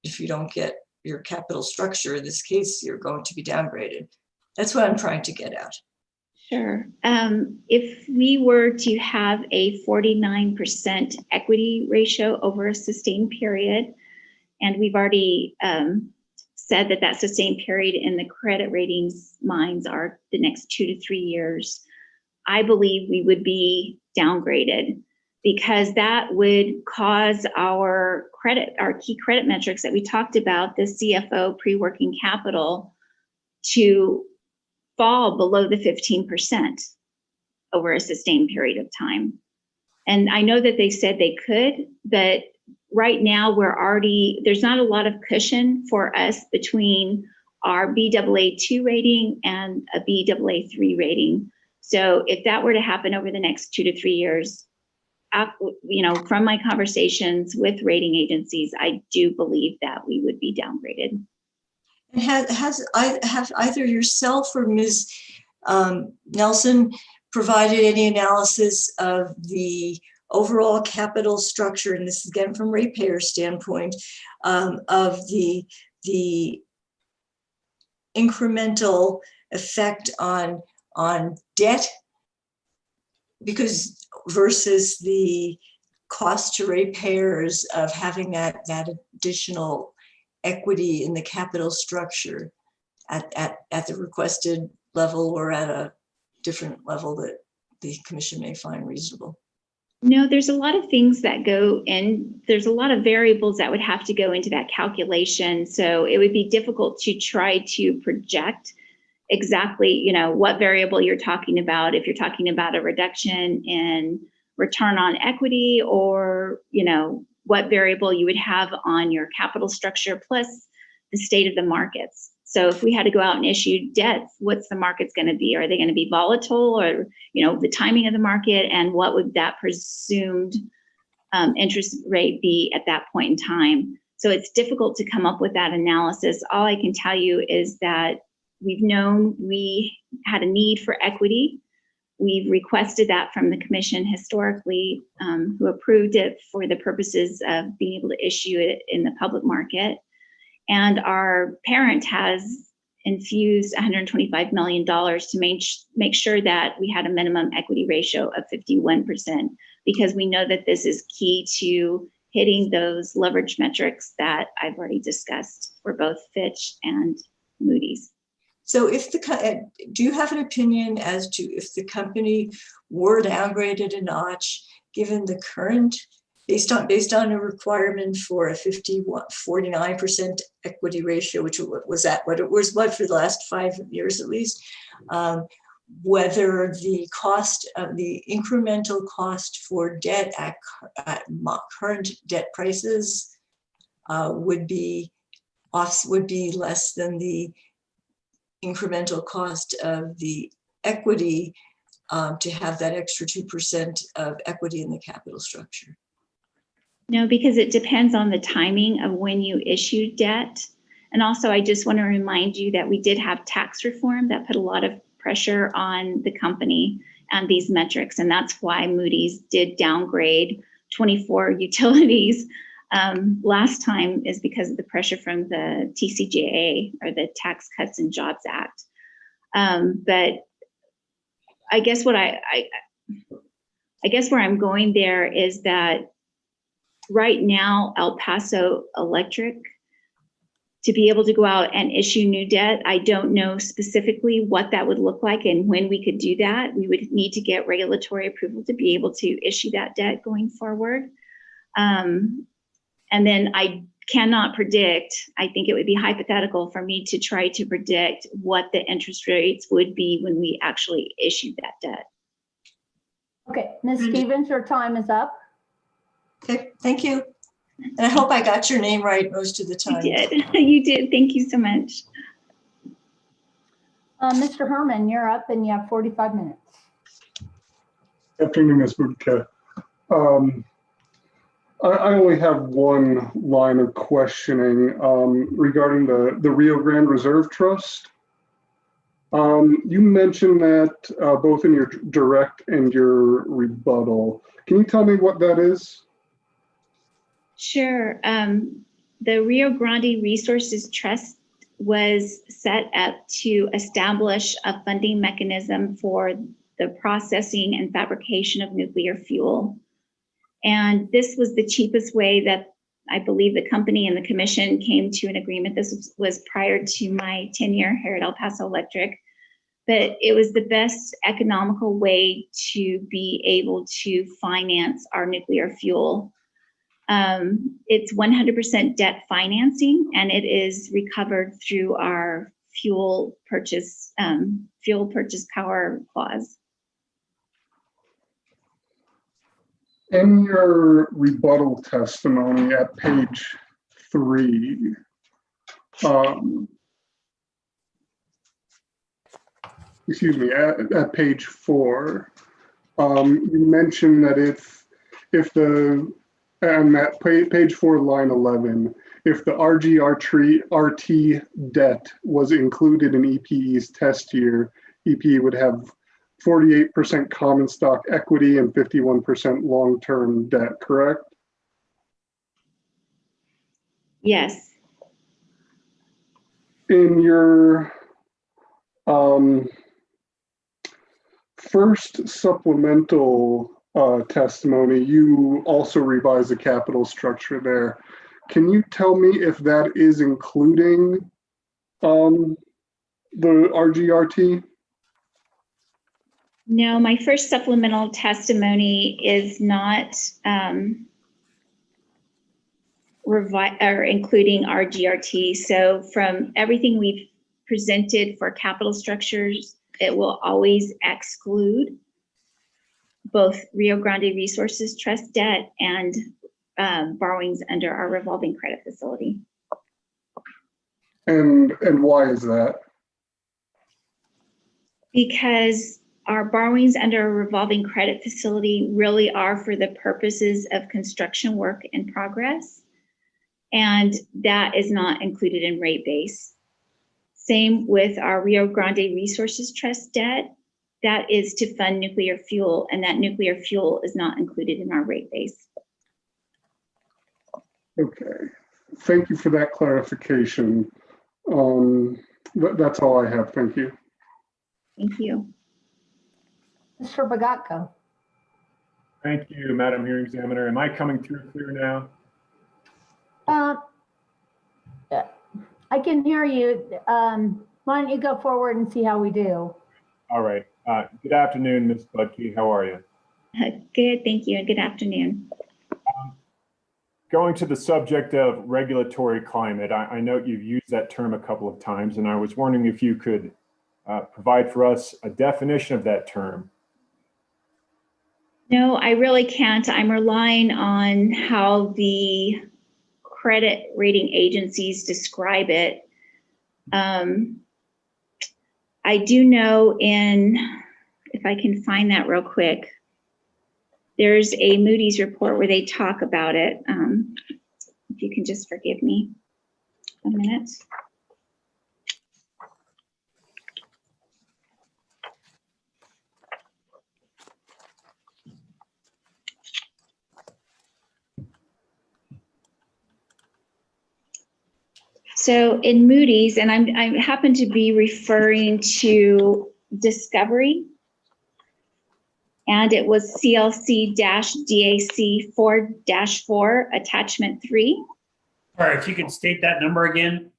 if you don't get your capital structure, in this case, you're going to be downgraded? That's what I'm trying to get at. Sure. If we were to have a 49% equity ratio over a sustained period, and we've already said that sustained period in the credit ratings minds are the next 2 to 3 years, I believe we would be downgraded, because that would cause our key credit metrics that we talked about, the CFO pre-working capital, to fall below the 15% over a sustained period of time. And I know that they said they could, but right now there's not a lot of cushion for us between our Baa2 rating and a Baa3 rating. So if that were to happen over the next 2 to 3 years, from my conversations with rating agencies, I do believe that we would be downgraded. And have either yourself or Ms. Nelson provided any analysis of the overall capital structure, and this is again from ratepayer standpoint, of the incremental effect on debt, because versus the cost to ratepayers of having that additional equity in the capital structure at the requested level or at a different level that the commission may find reasonable? No, there's a lot of things that go in. There's a lot of variables that would have to go into that calculation. So it would be difficult to try to project exactly, you know, what variable you're talking about. If you're talking about a reduction in return on equity, or, you know, what variable you would have on your capital structure, plus the state of the markets. So if we had to go out and issue debts, what's the markets going to be? Are they going to be volatile, or, you know, the timing of the market, and what would that presumed interest rate be at that point in time? So it's difficult to come up with that analysis. All I can tell you is that we've known we had a need for equity. We've requested that from the commission historically, who approved it for the purposes of being able to issue it in the public market. And our parent has infused $125 million to make sure that we had a minimum equity ratio of 51%, because we know that this is key to hitting those leverage metrics that I've already discussed for both Fitch and Moody's. So if do you have an opinion as to if the company were downgraded a notch, given the current, based on a requirement for a 49% equity ratio, which was what it was for the last 5 years at least, whether the cost of the incremental cost for debt at current debt prices would be less than the incremental cost of the equity to have that extra 2% of equity in the capital structure? No, because it depends on the timing of when you issue debt. And also, I just want to remind you that we did have tax reform that put a lot of pressure on the company and these metrics. And that's why Moody's did downgrade 24 utilities last time, is because of the pressure from the TCJA, or the Tax Cuts and Jobs Act. But I guess I guess where I'm going there is that right now, El Paso Electric, to be able to go out and issue new debt, I don't know specifically what that would look like and when we could do that. We would need to get regulatory approval to be able to issue that debt going forward. And then I cannot predict, I think it would be hypothetical for me to try to predict what the interest rates would be when we actually issued that debt. Okay, Ms. Stevens, your time is up. Okay, thank you. And I hope I got your name right most of the time. You did. You did. Thank you so much. Mr. Herman, you're up and you have 45 minutes. Good afternoon, Ms. Budka. I only have one line of questioning regarding the Rio Grande Reserve Trust. You mentioned that both in your direct and your rebuttal. Can you tell me what that is? Sure. The Rio Grande Resources Trust was set up to establish a funding mechanism for the processing and fabrication of nuclear fuel. And this was the cheapest way that I believe the company and the commission came to an agreement. This was prior to my tenure here at El Paso Electric, but it was the best economical way to be able to finance our nuclear fuel. It's 100% debt financing, and it is recovered through our fuel purchase power clause. In your rebuttal testimony at page 3, excuse me, at page 4, you mentioned that if the, and at page 4, line 11, if the RT debt was included in EPE's test year, EPE would have 48% common stock equity and 51% long-term debt, correct? Yes. In your first supplemental testimony, you also revise the capital structure there. Can you tell me if that is including the RGRT? No, my first supplemental testimony is not including RGRT. So from everything we've presented for capital structures, it will always exclude both Rio Grande Resources Trust debt and borrowings under our revolving credit facility. And why is that? Because our borrowings under a revolving credit facility really are for the purposes of construction work in progress, and that is not included in rate base. Same with our Rio Grande Resources Trust debt. That is to fund nuclear fuel, and that nuclear fuel is not included in our rate base. Okay, thank you for that clarification. That's all I have. Thank you. Thank you. Mr. Bagatko. Thank you, Madam Hearing Examiner. Am I coming through clear now? I can hear you. Why don't you go forward and see how we do? All right. Good afternoon, Ms. Budke. How are you? Good, thank you, and good afternoon. Going to the subject of regulatory climate, I know you've used that term a couple of times, and I was wondering if you could provide for us a definition of that term. No, I really can't. I'm relying on how the credit rating agencies describe it. I do know if I can find that real quick, there's a Moody's report where they talk about it. If you can just forgive me a minute. So in Moody's, and I happen to be referring to Discovery, and it was CLC-DAC 4-4, attachment 3. All right, if you could state that number again.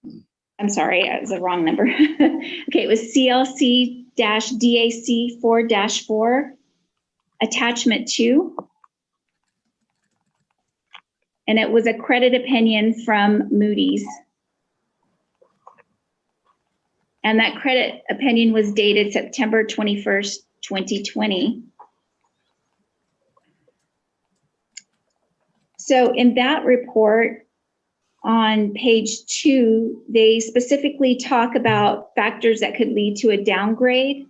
I'm sorry, it was the wrong number. Okay, it was CLC-DAC 4-4, attachment 2. And it was a credit opinion from Moody's. And that credit opinion was dated September 21st, 2020. So in that report on page 2, they specifically talk about factors that could lead to a downgrade.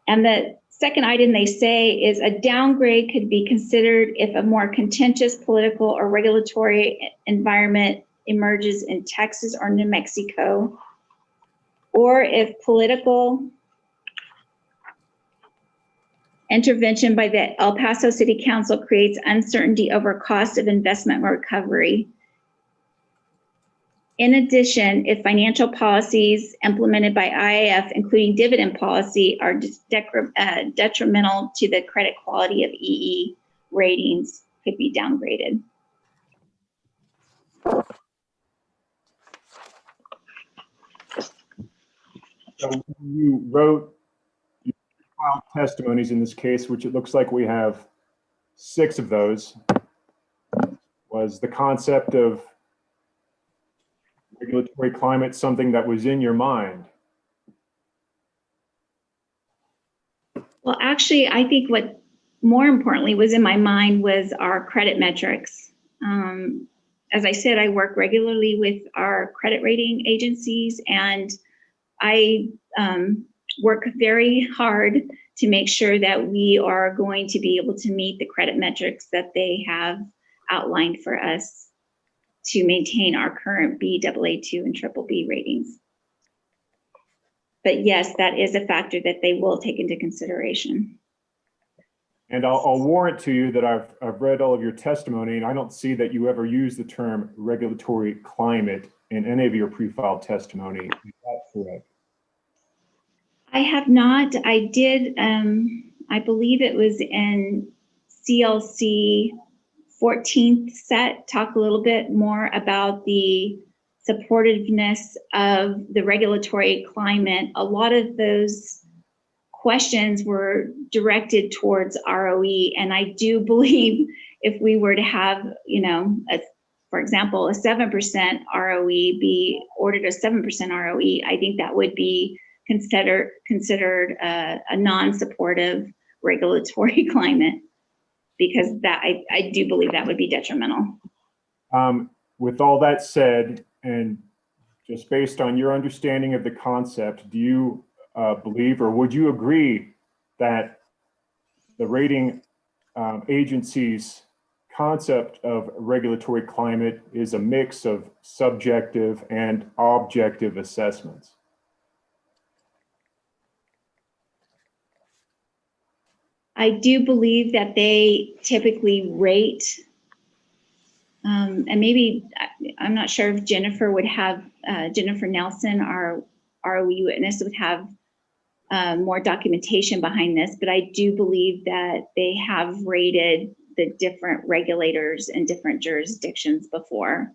And the second item they say is a downgrade could be considered if a more contentious political or regulatory environment emerges in Texas or New Mexico, or if political intervention by the El Paso City Council creates uncertainty over cost of investment recovery. In addition, if financial policies implemented by IAF, including dividend policy, are detrimental to the credit quality of EE ratings, could be downgraded. So you wrote, you filed testimonies in this case, which it looks like we have 6 of those. Was the concept of regulatory climate something that was in your mind? Well, actually, I think what more importantly was in my mind was our credit metrics. As I said, I work regularly with our credit rating agencies, and I work very hard to make sure that we are going to be able to meet the credit metrics that they have outlined for us to maintain our current Baa2 and BBB ratings. But yes, that is a factor that they will take into consideration. And I'll warrant to you that I've read all of your testimony, and I don't see that you ever use the term regulatory climate in any of your pre-filed testimony. Is that correct? I have not. I did, I believe it was in CLC 14th set, talk a little bit more about the supportiveness of the regulatory climate. A lot of those questions were directed towards ROE. And I do believe if we were to have, for example, a 7% ROE be ordered a 7% ROE, I think that would be considered a non-supportive regulatory climate, because that I do believe that would be detrimental. With all that said, and just based on your understanding of the concept, do you believe, or would you agree that the rating agency's concept of regulatory climate is a mix of subjective and objective assessments? I do believe that they typically rate, and maybe, I'm not sure if Jennifer would have, Jennifer Nelson, our ROE witness, would have more documentation behind this, but I do believe that they have rated the different regulators in different jurisdictions before.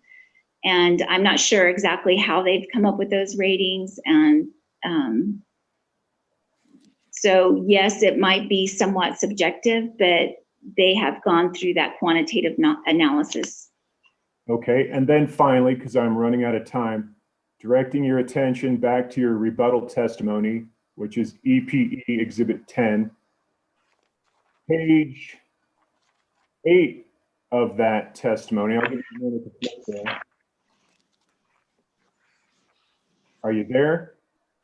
And I'm not sure exactly how they've come up with those ratings. And so yes, it might be somewhat subjective, but they have gone through that quantitative analysis. Okay, and then finally, because I'm running out of time, directing your attention back to your rebuttal testimony, which is EPE Exhibit 10, page 8 of that testimony. I'll give you a minute to flip there. Are you there?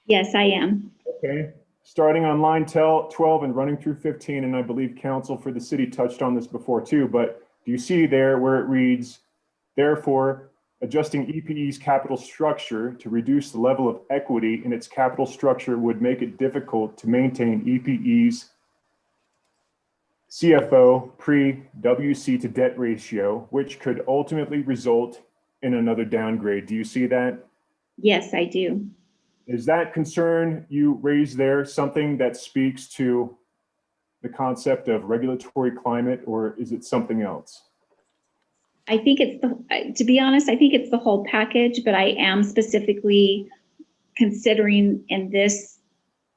Yes, I am. Okay. Starting on line 12 and running through 15, and I believe counsel for the city touched on this before too, but do you see there where it reads, therefore, adjusting EPE's capital structure to reduce the level of equity in its capital structure would make it difficult to maintain EPE's CFO pre-WC to debt ratio, which could ultimately result in another downgrade. Do you see that? Yes, I do. Is that concern you raised there something that speaks to the concept of regulatory climate, or is it something else? I think it's to be honest, I think it's the whole package, but I am specifically considering in this,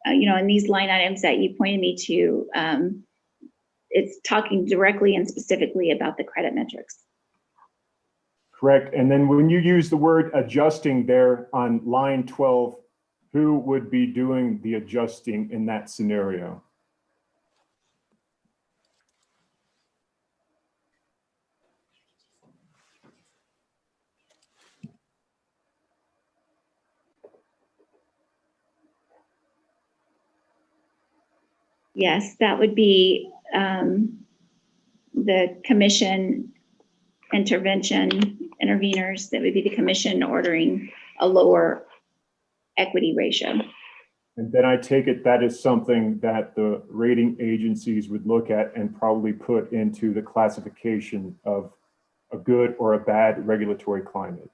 in these line items that you pointed me to, it's talking directly and specifically about the credit metrics. Correct. And then when you use the word adjusting there on line 12, who would be doing the adjusting in that scenario? Yes, that would be the commission interveners. That would be the commission ordering a lower equity ratio. And then I take it that is something that the rating agencies would look at and probably put into the classification of a good or a bad regulatory climate.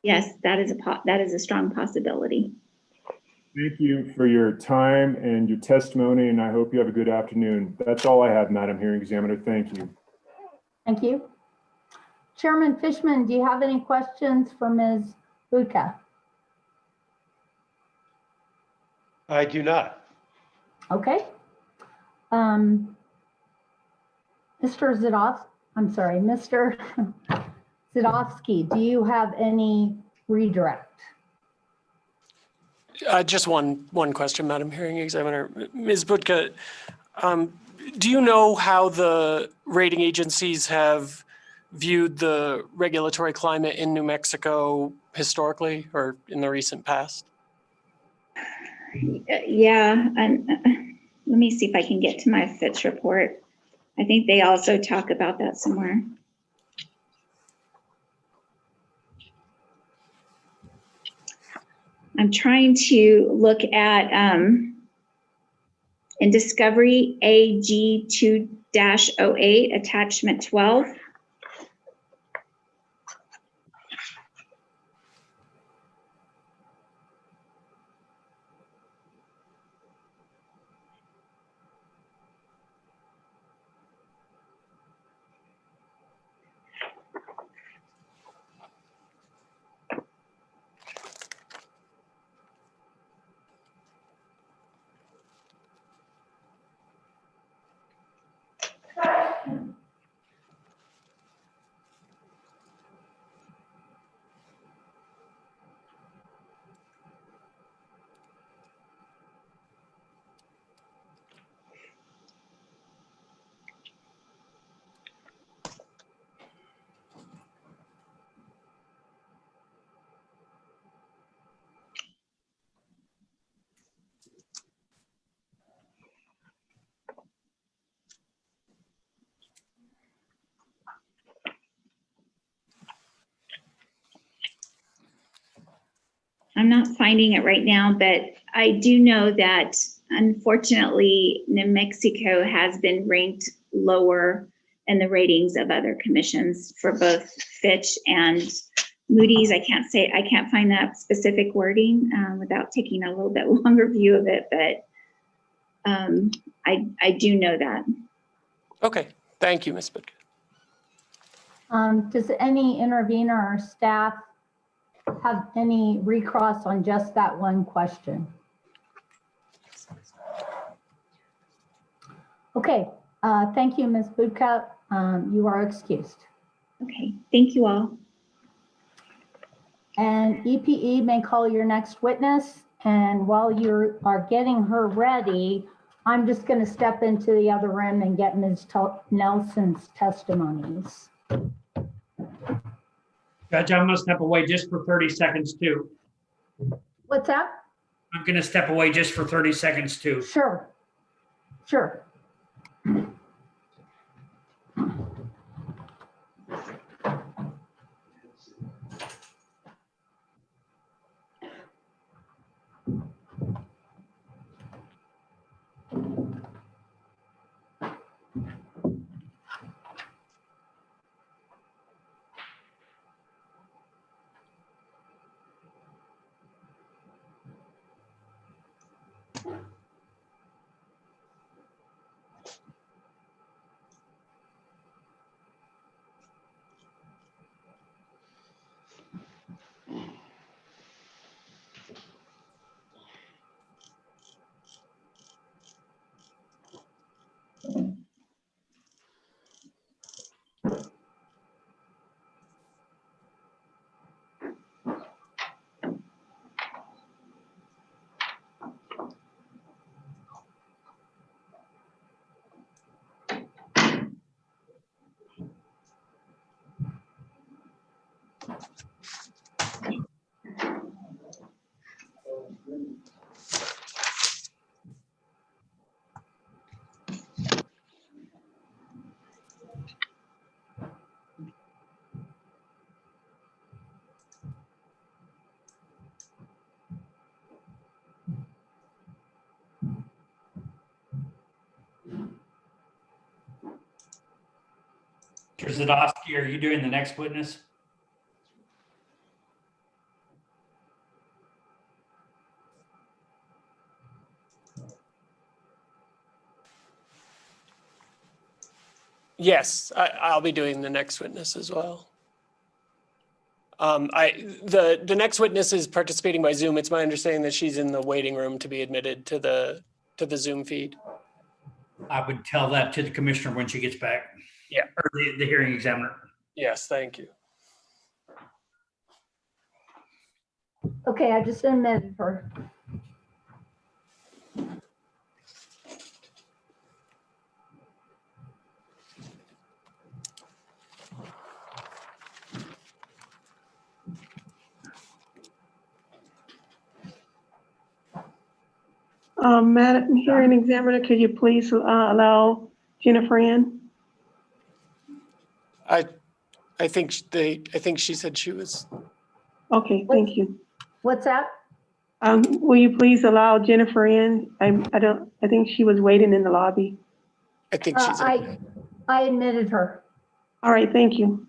Yes, that is a strong possibility. Thank you for your time and your testimony, and I hope you have a good afternoon. That's all I have, Madam Hearing Examiner. Thank you. Thank you. Chairman Fishman, do you have any questions for Ms. Buka? I do not. Okay. Mr. Zadowski, do you have any redirect? Just one question, Madam Hearing Examiner. Ms. Budka, do you know how the rating agencies have viewed the regulatory climate in New Mexico historically or in the recent past? Yeah, and let me see if I can get to my Fitch report. I think they also talk about that somewhere. I'm trying to look at in Discovery AG 2-08 attachment 12. I'm not finding it right now, but I do know that unfortunately, New Mexico has been ranked lower in the ratings of other commissions for both Fitch and Moody's. I can't find that specific wording without taking a little bit longer view of it, but I do know that. Okay, thank you, Ms. Budka. Does any intervener or staff have any recross on just that one question? Okay, thank you, Ms. Budka. You are excused. Okay, thank you all. And EPE may call your next witness. And while you are getting her ready, I'm just going to step into the other room and get Ms. Nelson's testimonies. Judge, I'm gonna step away just for 30 seconds too. What's that? I'm gonna step away just for 30 seconds too. Sure, sure. Mr. Zadowski, are you doing the next witness? Yes, I'll be doing the next witness as well. The next witness is participating by Zoom. It's my understanding that she's in the waiting room to be admitted to the Zoom feed. I would tell that to the commissioner when she gets back. Yeah. Or the hearing examiner. Yes, thank you. Okay, I just admitted her. Madam Hearing Examiner, could you please allow Jennifer in? I think she said she was. Okay, thank you. What's that? Will you please allow Jennifer in? I think she was waiting in the lobby. I think she's. I admitted her. All right, thank you.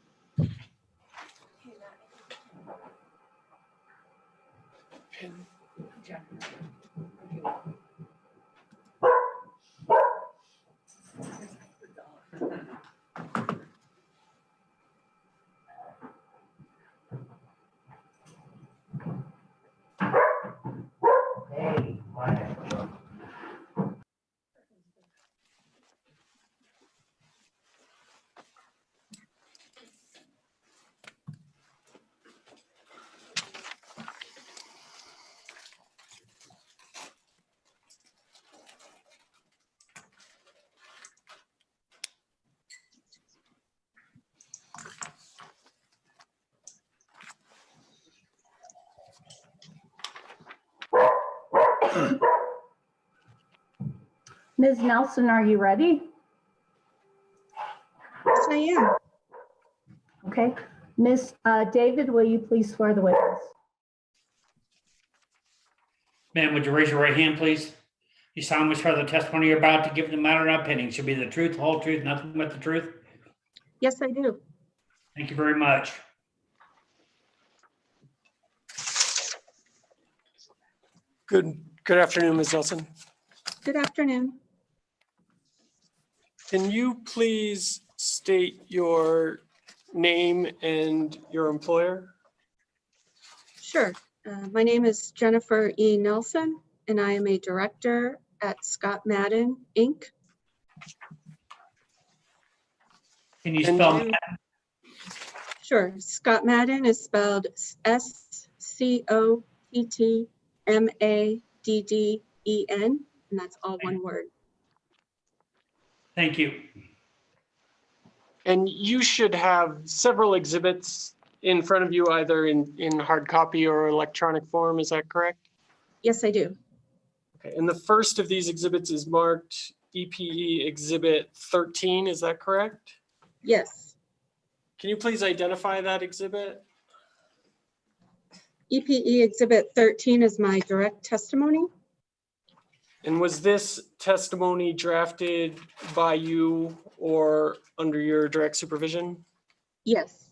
Ms. Nelson, are you ready? Yes, I am. Okay. Ms. David, will you please swear the witness? Ma'am, would you raise your right hand, please? You solemnly swear the testimony you're about to give in the matter of opinion should be the truth, the whole truth, nothing but the truth? Yes, I do. Thank you very much. Good afternoon, Ms. Nelson. Good afternoon. Can you please state your name and your employer? Sure. My name is Jennifer E. Nelson, and I am a director at Scott Madden, Inc. Can you spell Madden? Sure. Scott Madden is spelled SCOTTMADDEN, and that's all one word. Thank you. And you should have several exhibits in front of you, either in hard copy or electronic form. Is that correct? Yes, I do. Okay. And the first of these exhibits is marked EPE Exhibit 13. Is that correct? Yes. Can you please identify that exhibit? EPE Exhibit 13 is my direct testimony. And was this testimony drafted by you or under your direct supervision? Yes.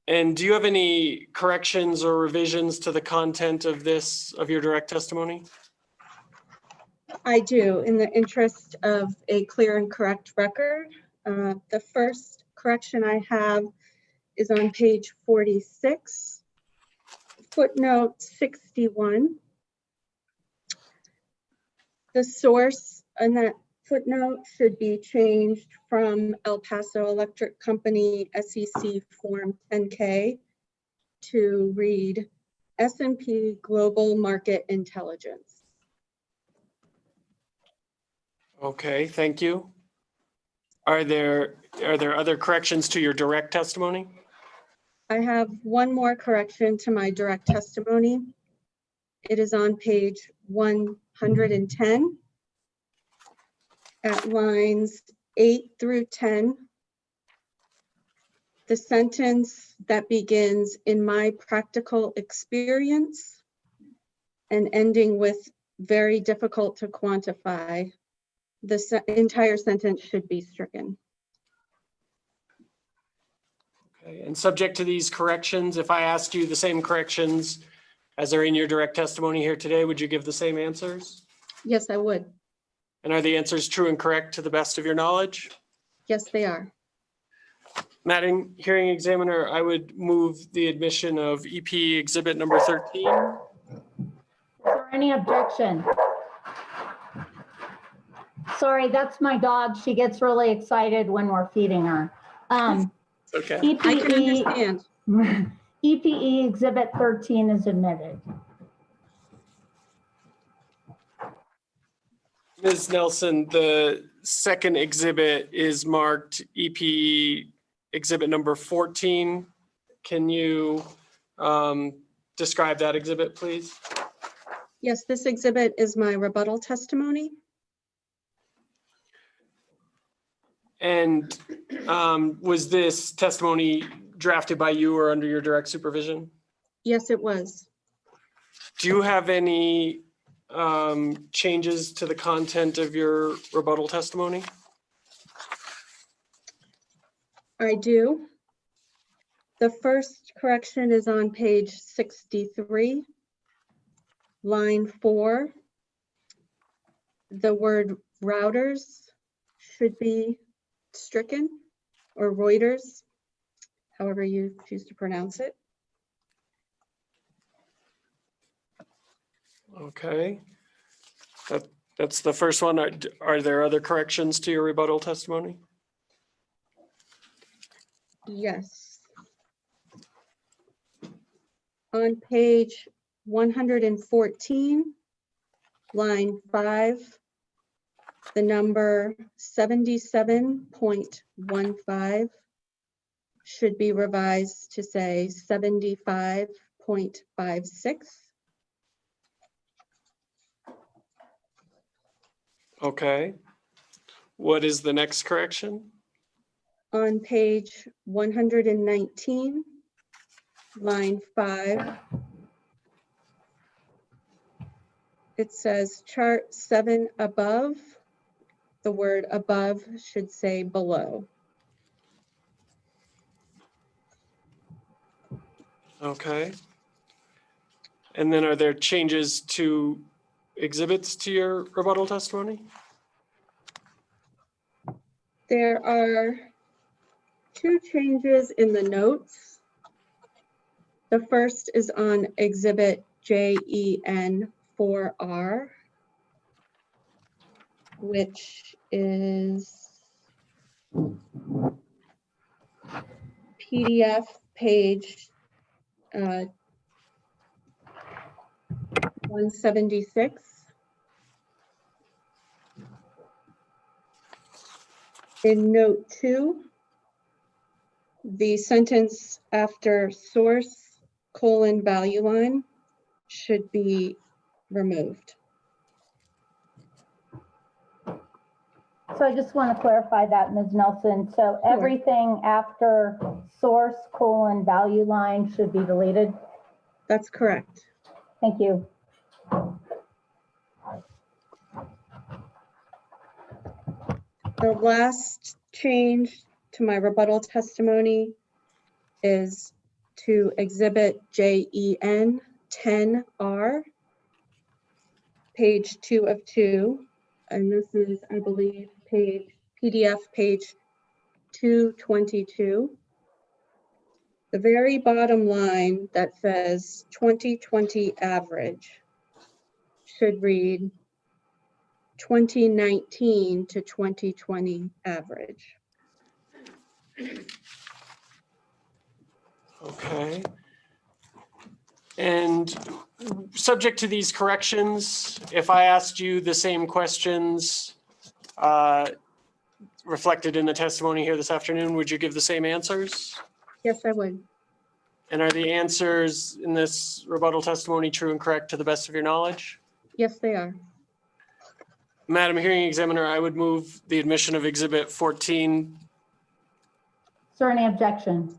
And do you have any corrections or revisions to the content of your direct testimony? I do, in the interest of a clear and correct record. The first correction I have is on page 46, footnote 61. The source in that footnote should be changed from El Paso Electric Company SEC Form 10K to read S&P Global Market Intelligence. Okay, thank you. Are there other corrections to your direct testimony? I have one more correction to my direct testimony. It is on page 110 at lines 8 through 10. The sentence that begins "in my practical experience" and ending with "very difficult to quantify," the entire sentence should be stricken. Okay, and subject to these corrections, if I asked you the same corrections as are in your direct testimony here today, would you give the same answers? Yes, I would. And are the answers true and correct to the best of your knowledge? Yes, they are. Madam Hearing Examiner, I would move the admission of EP Exhibit number 13. Is there any objection? Sorry, that's my dog. She gets really excited when we're feeding her. Okay. I can understand. EPE Exhibit 13 is admitted. Ms. Nelson, the second exhibit is marked EPE Exhibit number 14. Can you describe that exhibit, please? Yes, this exhibit is my rebuttal testimony. And was this testimony drafted by you or under your direct supervision? Yes, it was. Do you have any changes to the content of your rebuttal testimony? I do. The first correction is on page 63, line 4. The word routers should be stricken, or Reuters, however you choose to pronounce it. Okay. That's the first one. Are there other corrections to your rebuttal testimony? Yes. On page 114, line 5, the number 77.15 should be revised to say 75.56. Okay. What is the next correction? On page 119, line 5, it says chart 7 above. The word above should say below. Okay. And then are there changes to exhibits to your rebuttal testimony? There are 2 changes in the notes. The first is on exhibit JEN4R, which is PDF page 176. In note 2, the sentence after source : value line should be removed. So I just want to clarify that, Ms. Nelson. So everything after source : value line should be deleted? That's correct. Thank you. The last change to my rebuttal testimony is to exhibit JEN 10R, page 2 of 2. And this is, I believe, PDF page 222. The very bottom line that says 2020 average should read 2019 to 2020 average. Okay. And subject to these corrections, if I asked you the same questions reflected in the testimony here this afternoon, would you give the same answers? Yes, I would. And are the answers in this rebuttal testimony true and correct to the best of your knowledge? Yes, they are. Madam Hearing Examiner, I would move the admission of Exhibit 14. Is there any objection?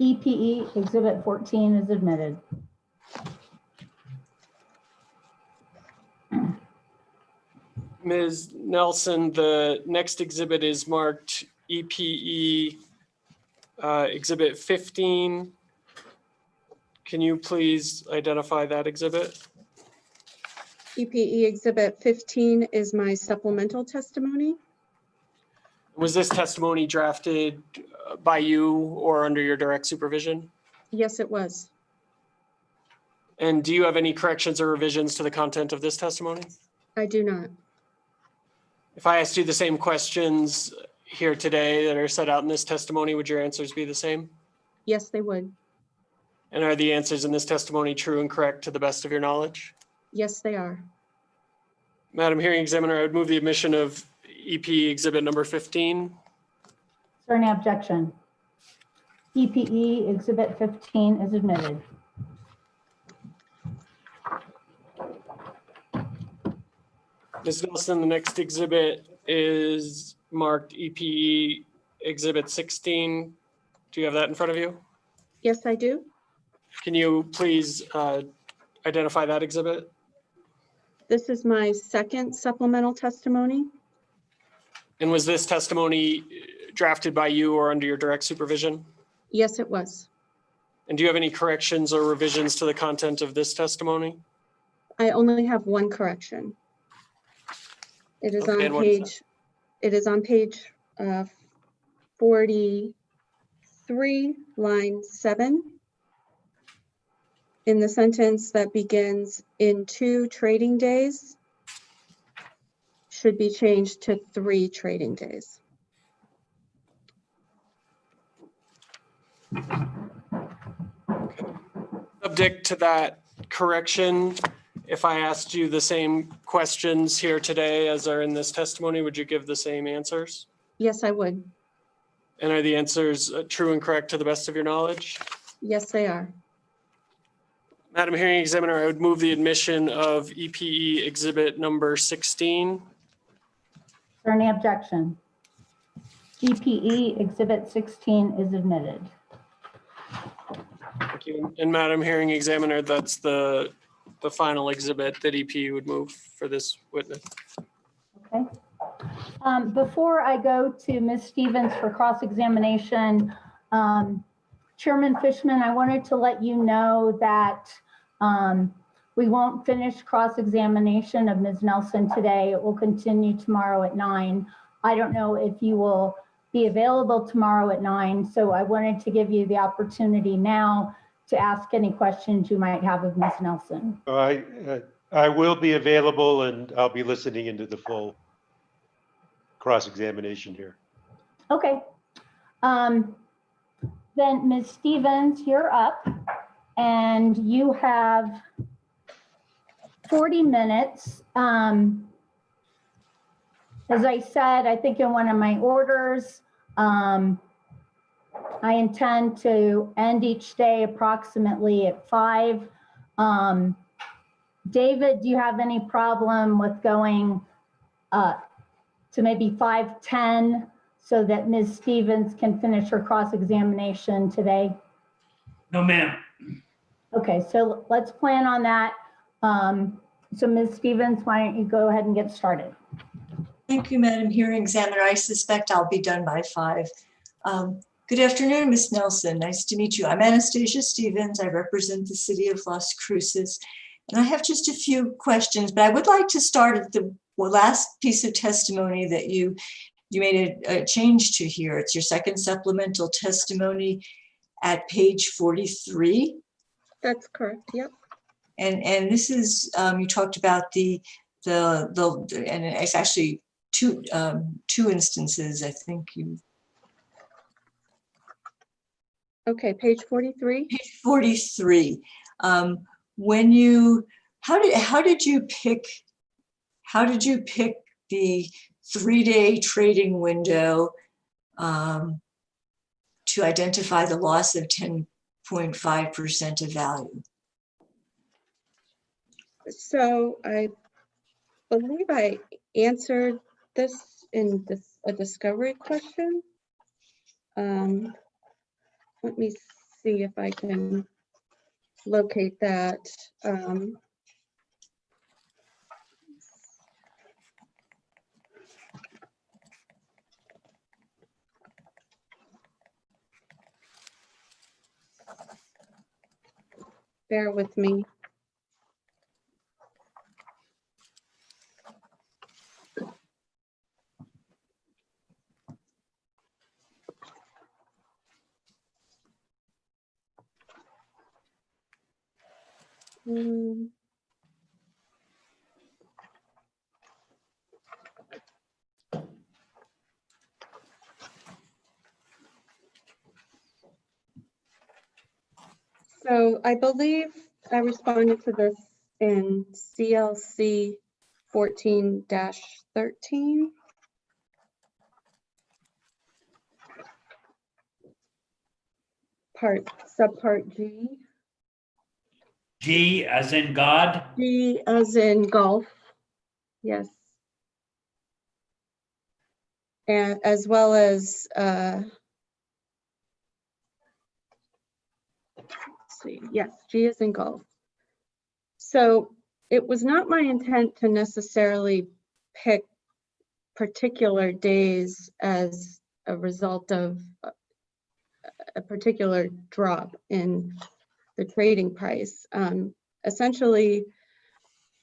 EPE Exhibit 14 is admitted. Ms. Nelson, the next exhibit is marked EPE Exhibit 15. Can you please identify that exhibit? EPE Exhibit 15 is my supplemental testimony. Was this testimony drafted by you or under your direct supervision? Yes, it was. And do you have any corrections or revisions to the content of this testimony? I do not. If I asked you the same questions here today that are set out in this testimony, would your answers be the same? Yes, they would. And are the answers in this testimony true and correct to the best of your knowledge? Yes, they are. Madam Hearing Examiner, I would move the admission of EP Exhibit number 15. Is there any objection? EPE Exhibit 15 is admitted. Ms. Nelson, the next exhibit is marked EPE Exhibit 16. Do you have that in front of you? Yes, I do. Can you please identify that exhibit? This is my second supplemental testimony. And was this testimony drafted by you or under your direct supervision? Yes, it was. And do you have any corrections or revisions to the content of this testimony? I only have one correction. It is Okay, on page. It is on page 43, line 7. In the sentence that begins in 2 trading days, should be changed to 3 trading days. Subject to that correction, if I asked you the same questions here today as are in this testimony, would you give the same answers? Yes, I would. And are the answers true and correct to the best of your knowledge? Yes, they are. Madam Hearing Examiner, I would move the admission of EPE Exhibit number 16. Is there any objection? EPE Exhibit 16 is admitted. Thank you. And Madam Hearing Examiner, that's the the final exhibit that EP would move for this witness. Okay. Before I go to Ms. Stevens for cross-examination, Chairman Fishman, I wanted to let you know that we won't finish cross-examination of Ms. Nelson today. It will continue tomorrow at 9. I don't know if you will be available tomorrow at 9, so I wanted to give you the opportunity now to ask any questions you might have of Ms. Nelson. I will be available, and I'll be listening into the full cross-examination here. Okay. Then Ms. Stevens, you're up, and you have 40 minutes. As I said, I think in one of my orders, I intend to end each day approximately at 5. David, do you have any problem with going to maybe 5:10 so that Ms. Stevens can finish her cross-examination today? No, ma'am. Okay, so let's plan on that. So Ms. Stevens, why don't you go ahead and get started? Thank you, Madam Hearing Examiner. I suspect I'll be done by 5. Good afternoon, Ms. Nelson. Nice to meet you. I'm Anastasia Stevens. I represent the city of Las Cruces. And I have just a few questions, but I would like to start at the last piece of testimony that you made a change to here. It's your second supplemental testimony at page 43. That's correct, yep. And this is, you talked about and it's actually two instances, I think you. Okay, page 43. Page 43. When you, how did you pick the 3-day trading window to identify the loss of 10.5% of value? So I believe I answered this in a discovery question. Let me see if I can locate that. Bear with me. So I believe I responded to this in CLC 14-13. Subpart G. G as in God. G as in golf. Yes. And as well as let's see. Yes, G as in golf. So it was not my intent to necessarily pick particular days as a result of a particular drop in the trading price. Essentially,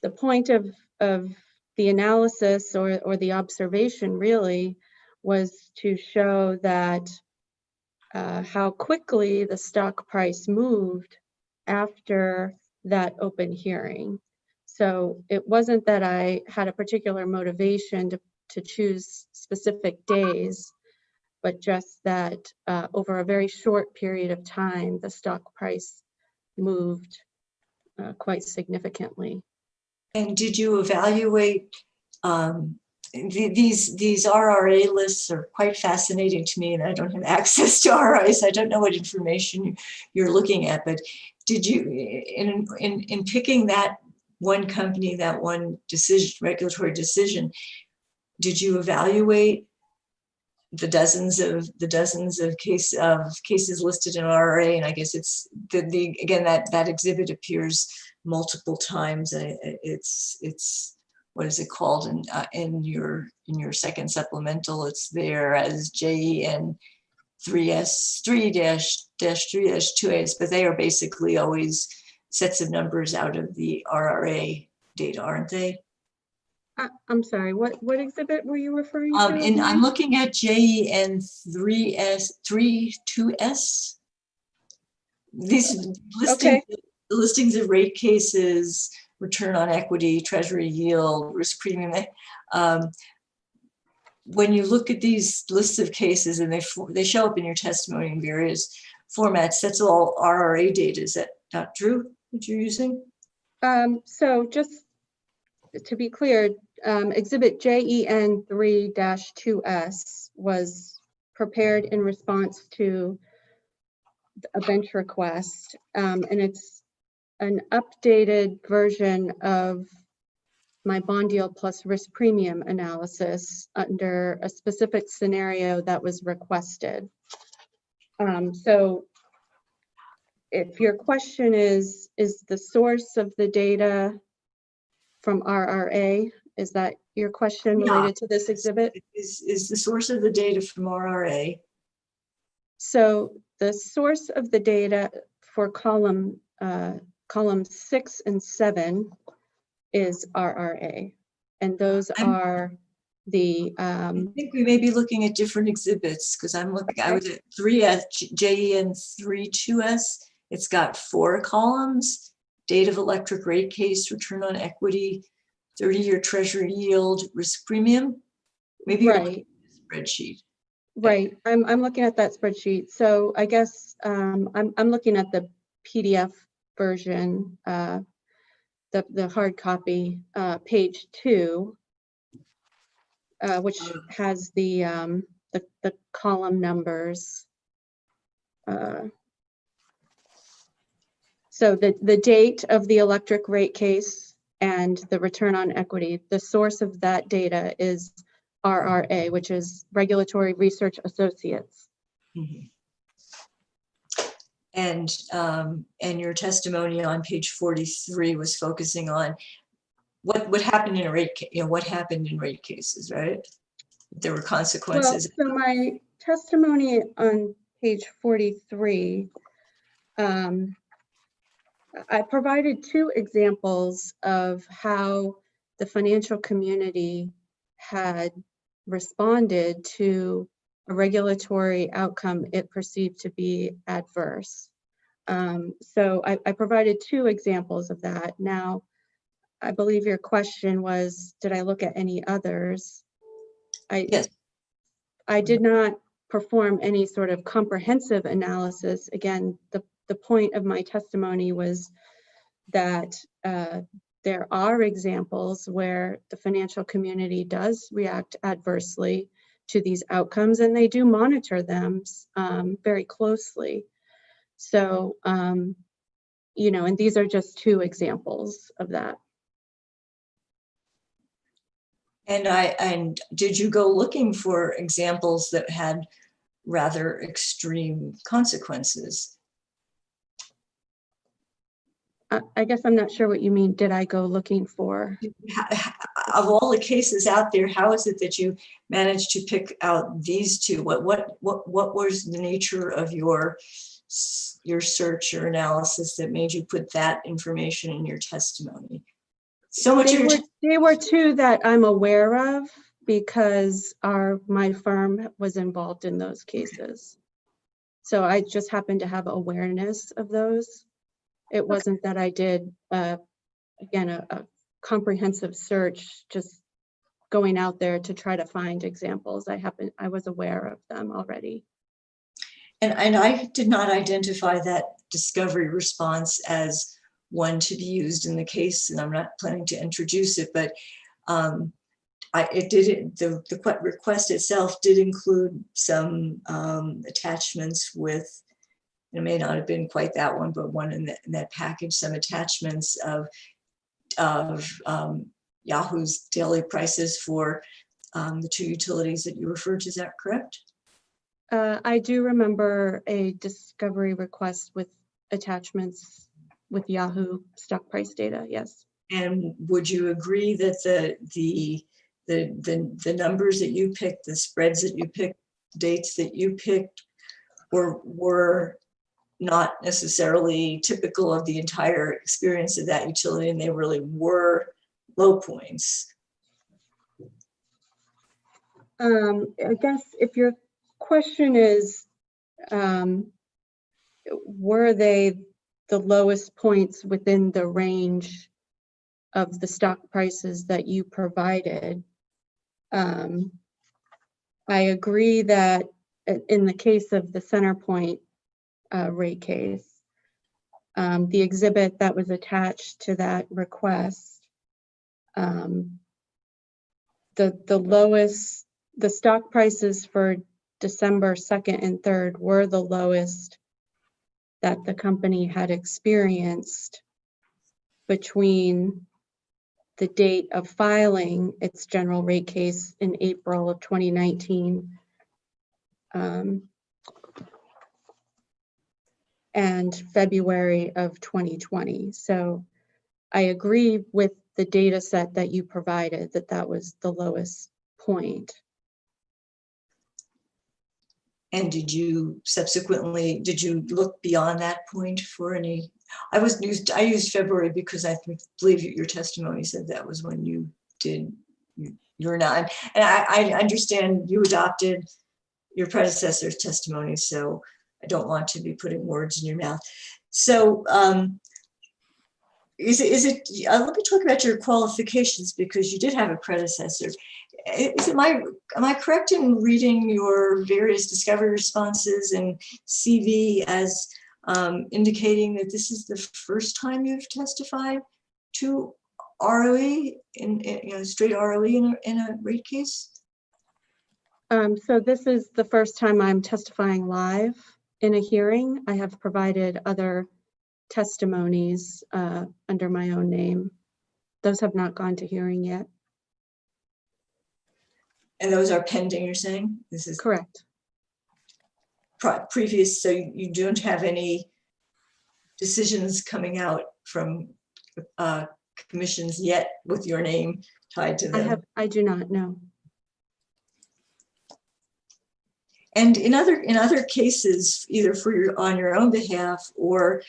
the point of the analysis or the observation really was to show that how quickly the stock price moved after that open hearing. So it wasn't that I had a particular motivation to choose specific days, but just that over a very short period of time, the stock price moved quite significantly. And did you evaluate these RRA lists are quite fascinating to me, and I don't have access to RRAs. I don't know what information you're looking at, but did you, in picking that one company, that one decision, regulatory decision, did you evaluate the dozens of cases listed in RRA? And I guess it's again that exhibit appears multiple times. It's what is it called in your second supplemental? It's there as JEN 3S3-3-2As, but they are basically always sets of numbers out of the RRA data, aren't they? I'm sorry, what exhibit were you referring to? And I'm looking at JEN 3S3-2S. These listings of rate cases, return on equity, treasury yield, risk premium. When you look at these lists of cases and they show up in your testimony in various formats, that's all RRA data. Is that not true that you're using? So just to be clear, exhibit JEN 3-2S was prepared in response to a bench request, and it's an updated version of my bond yield plus risk premium analysis under a specific scenario that was requested. So if your question is the source of the data from RRA, is that your question related to this exhibit? Is the source of the data from RRA? So the source of the data for column 6 and 7 is RRA, and those are the. I think we may be looking at different exhibits because I'm looking. I was at JEN 3-2S. It's got 4 columns: date of electric rate case, return on equity, 30-year treasury yield, risk premium. Maybe you're looking at the spreadsheet. Right, I'm looking at that spreadsheet. So I guess I'm looking at the PDF version, the hard copy, page 2, which has the column numbers. So the date of the electric rate case and the return on equity, the source of that data is RRA, which is Regulatory Research Associates. Mm-hmm. And your testimony on page 43 was focusing on what happened in a rate case, what happened in rate cases, right? There were consequences. Well, so my testimony on page 43, I provided 2 examples of how the financial community had responded to a regulatory outcome it perceived to be adverse. So I provided 2 examples of that. Now, I believe your question was, did I look at any others? Yes. I did not perform any sort of comprehensive analysis. Again, the point of my testimony was that there are examples where the financial community does react adversely to these outcomes, and they do monitor them very closely. So, and these are just 2 examples of that. And did you go looking for examples that had rather extreme consequences? I guess I'm not sure what you mean. Did I go looking for? Of all the cases out there, how is it that you managed to pick out these 2? What was the nature of your search or analysis that made you put that information in your testimony? So much. They were 2 that I'm aware of because my firm was involved in those cases. So I just happened to have awareness of those. It wasn't that I did, again, a comprehensive search, just going out there to try to find examples. I was aware of them already. And I did not identify that discovery response as one to be used in the case, and I'm not planning to introduce it, but the request itself did include some attachments with, it may not have been quite that one, but one in that package, some attachments of Yahoo's daily prices for the 2 utilities that you referred to. Is that correct? I do remember a discovery request with attachments with Yahoo stock price data, yes. And would you agree that the numbers that you picked, the spreads that you picked, dates that you picked were not necessarily typical of the entire experience of that utility, and they really were low points? I guess if your question is, were they the lowest points within the range of the stock prices that you provided? I agree that in the case of the CenterPoint rate case, the exhibit that was attached to that request, the stock prices for December 2nd and 3rd were the lowest that the company had experienced between the date of filing its general rate case in April of 2019 and February of 2020. So I agree with the data set that you provided that that was the lowest point. And did you look beyond that point for any? I used February because I believe your testimony said that was when you did your nine. And I understand you adopted your predecessor's testimony, so I don't want to be putting words in your mouth. So let me talk about your qualifications, because you did have a predecessor. Am I correct in reading your various discovery responses and CV as indicating that this is the first time you've testified to ROE, straight ROE in a rate case? So this is the first time I'm testifying live in a hearing. I have provided other testimonies under my own name. Those have not gone to hearing yet. And those are pending, you're saying? This is correct. Previous, so you don't have any decisions coming out from commissions yet with your name tied to them? I do not know. And in other cases, either on your own behalf or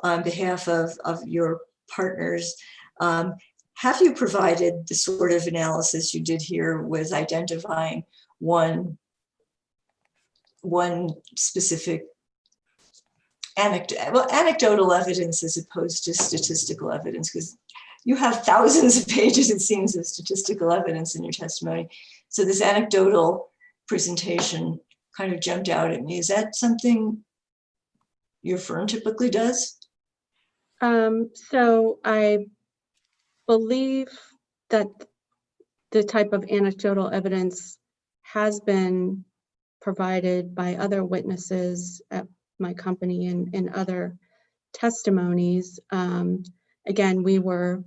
on behalf of your partners, have you provided the sort of analysis you did here with identifying one specific anecdotal evidence as opposed to statistical evidence? Because you have thousands of pages, it seems, of statistical evidence in your testimony. So this anecdotal presentation kind of jumped out at me. Is that something your firm typically does? So I believe that the type of anecdotal evidence has been provided by other witnesses at my company and in other testimonies. Again, we were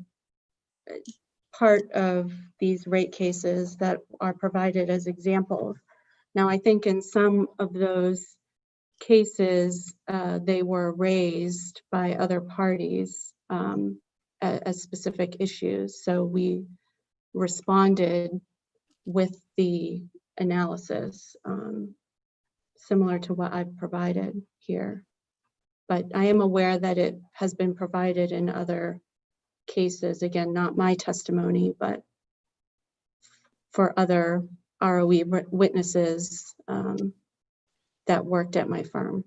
part of these rate cases that are provided as examples. Now, I think in some of those cases, they were raised by other parties as specific issues. So we responded with the analysis similar to what I've provided here. But I am aware that it has been provided in other cases, again, not my testimony, but for other ROE witnesses that worked at my firm.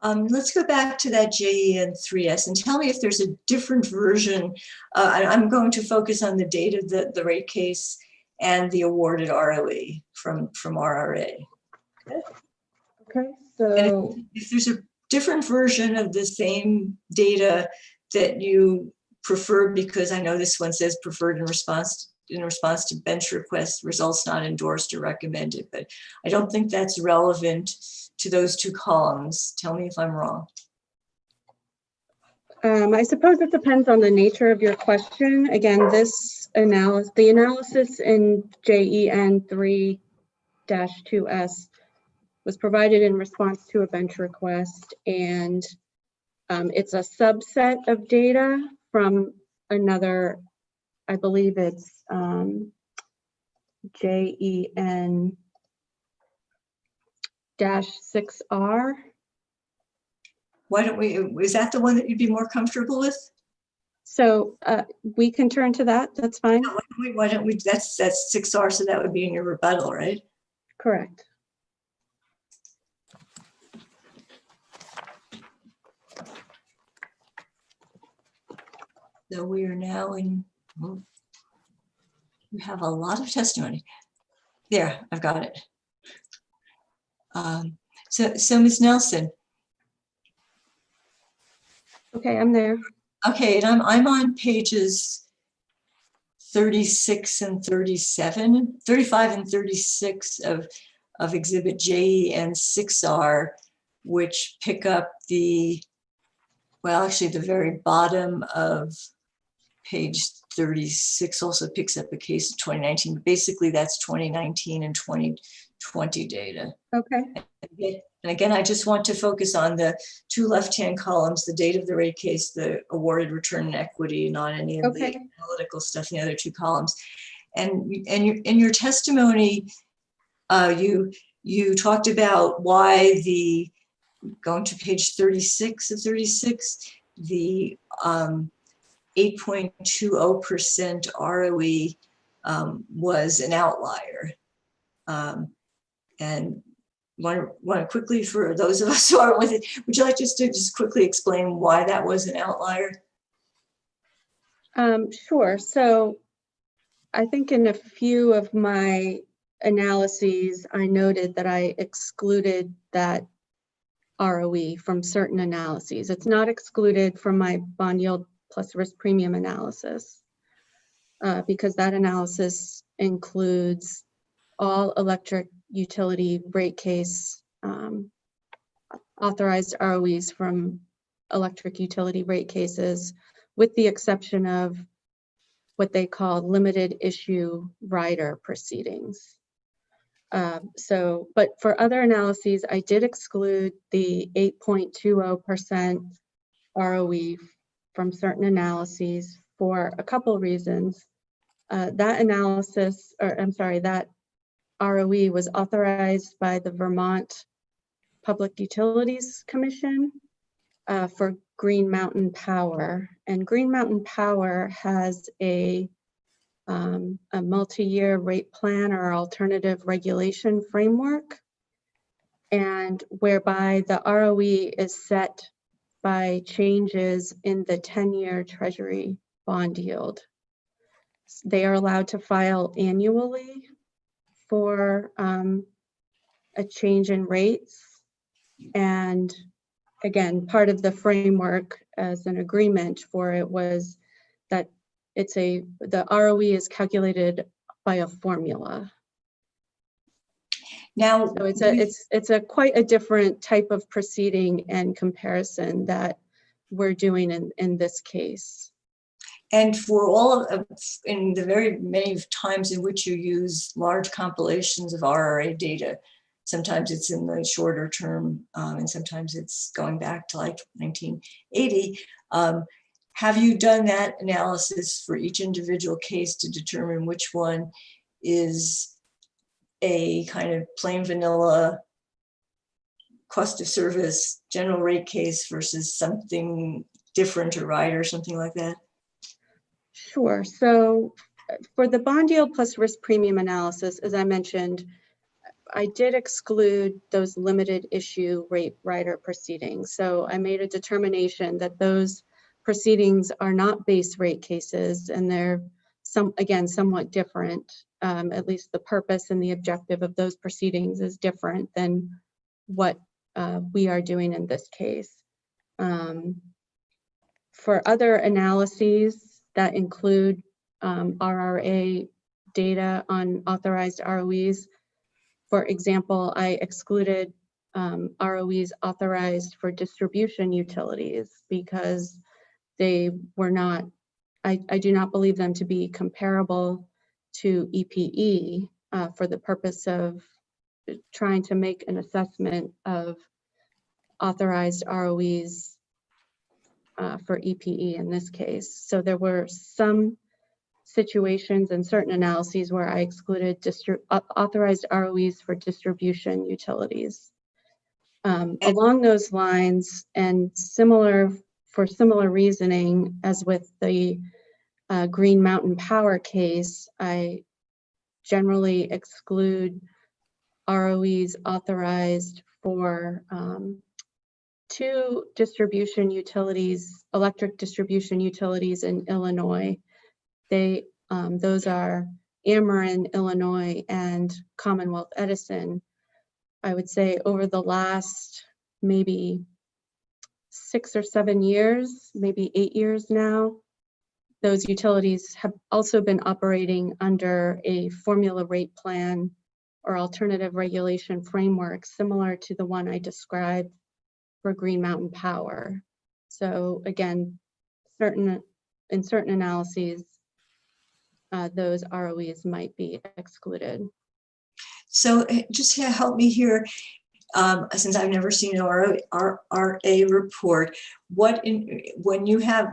Let's go back to that JE and 3S and tell me if there's a different version. I'm going to focus on the date of the rate case and the awarded ROE from RRA. Okay, so if there's a different version of the same data that you prefer, because I know this one says preferred in response to bench request, results not endorsed or recommended, but I don't think that's relevant to those two columns. Tell me if I'm wrong. I suppose it depends on the nature of your question. Again, the analysis in JEN 3-2S was provided in response to a bench request, and It's a subset of data from another, I believe it's JEN-6R. Why don't we, is that the one that you'd be more comfortable with? So we can turn to that, that's fine. Why don't we, that's 6R, so that would be in your rebuttal, right? Correct. So we are now in, we have a lot of testimony. There, I've got it. So Ms. Nelson. Okay, I'm there. Okay, and I'm on pages 36 and 37, 35 and 36 of Exhibit J and 6R, which pick up the, well, actually the very bottom of page 36 also picks up a case of 2019. Basically, that's 2019 and 2020 data. Okay. And again, I just want to focus on the two left-hand columns, the date of the rate case, the awarded return on equity, not any of the analytical stuff in the other two columns. And in your testimony, you talked about why the, going to page 36 of 36, the 8.20% ROE was an outlier. And want to quickly, for those of us who aren't with it, would you like just to quickly explain why that was an outlier? Sure. So I think in a few of my analyses, I noted that I excluded that ROE from certain analyses. It's not excluded from my bond yield plus risk premium analysis because that analysis includes all electric utility rate case authorized ROEs from electric utility rate cases, with the exception of what they call limited issue rider proceedings. But for other analyses, I did exclude the 8.20% ROE from certain analyses for a couple reasons. That analysis, or I'm sorry, that ROE was authorized by the Vermont Public Utilities Commission for Green Mountain Power. And Green Mountain Power has a multi-year rate plan or alternative regulation framework, and whereby the ROE is set by changes in the 10-year Treasury bond yield. They are allowed to file annually for a change in rates. And again, part of the framework as an agreement for it was that the ROE is calculated by a formula. Now, so it's a quite a different type of proceeding and comparison that we're doing in this case. And for all of, in the very many times in which you use large compilations of RRA data, sometimes it's in the shorter term and sometimes it's going back to like 1980. Have you done that analysis for each individual case to determine which one is a kind of plain vanilla cost of service general rate case versus something different, a rider or something like that? Sure. So for the bond yield plus risk premium analysis, as I mentioned, I did exclude those limited issue rate rider proceedings. So I made a determination that those proceedings are not base rate cases, and they're somewhat different. At least the purpose and the objective of those proceedings is different than what we are doing in this case. For other analyses that include RRA data on authorized ROEs, for example, I excluded ROEs authorized for distribution utilities because they were not, I do not believe them to be comparable to EPE for the purpose of trying to make an assessment of authorized ROEs for EPE in this case. So there were some situations and certain analyses where I excluded authorized ROEs for distribution utilities. Along those lines, and for similar reasoning as with the Green Mountain Power case, I generally exclude ROEs authorized for 2 distribution utilities, electric distribution utilities in Illinois. Those are Ameren, Illinois, and Commonwealth Edison. I would say over the last maybe 6 or 7 years, maybe 8 years now, those utilities have also been operating under a formula rate plan or alternative regulation framework similar to the one I described for Green Mountain Power. So again, in certain analyses, those ROEs might be excluded. So just to help me here, since I've never seen an RA report, when you have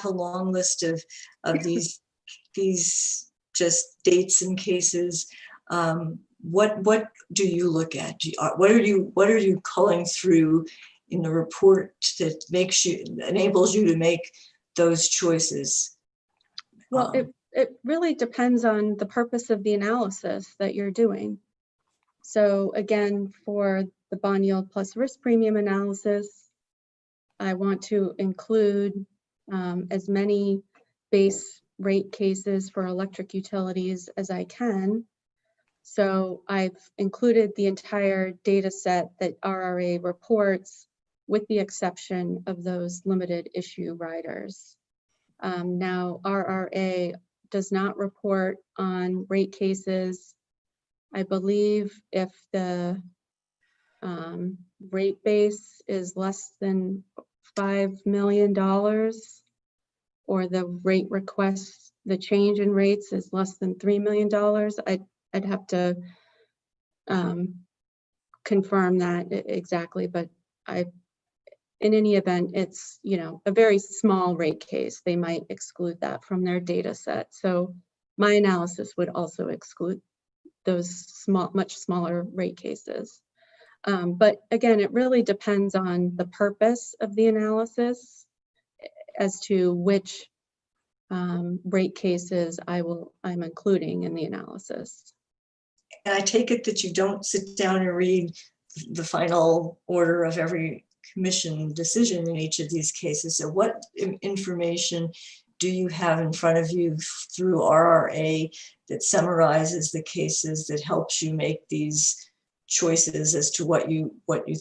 a long list of these just dates and cases, what do you look at? What are you culling through in the report that enables you to make those choices? Well, it really depends on the purpose of the analysis that you're doing. So again, for the bond yield plus risk premium analysis, I want to include as many base rate cases for electric utilities as I can. So I've included the entire data set that RRA reports, with the exception of those limited issue riders. Now, RRA does not report on rate cases. I believe if the rate base is less than $5 million, or the rate request, the change in rates is less than $3 million, I'd have to confirm that exactly, but in any event, it's, you know, a very small rate case. They might exclude that from their data set. So my analysis would also exclude those much smaller rate cases. But again, it really depends on the purpose of the analysis as to which rate cases I'm including in the analysis. And I take it that you don't sit down and read the final order of every commission decision in each of these cases. So what information do you have in front of you through RRA that summarizes the cases, that helps you make these choices as to what you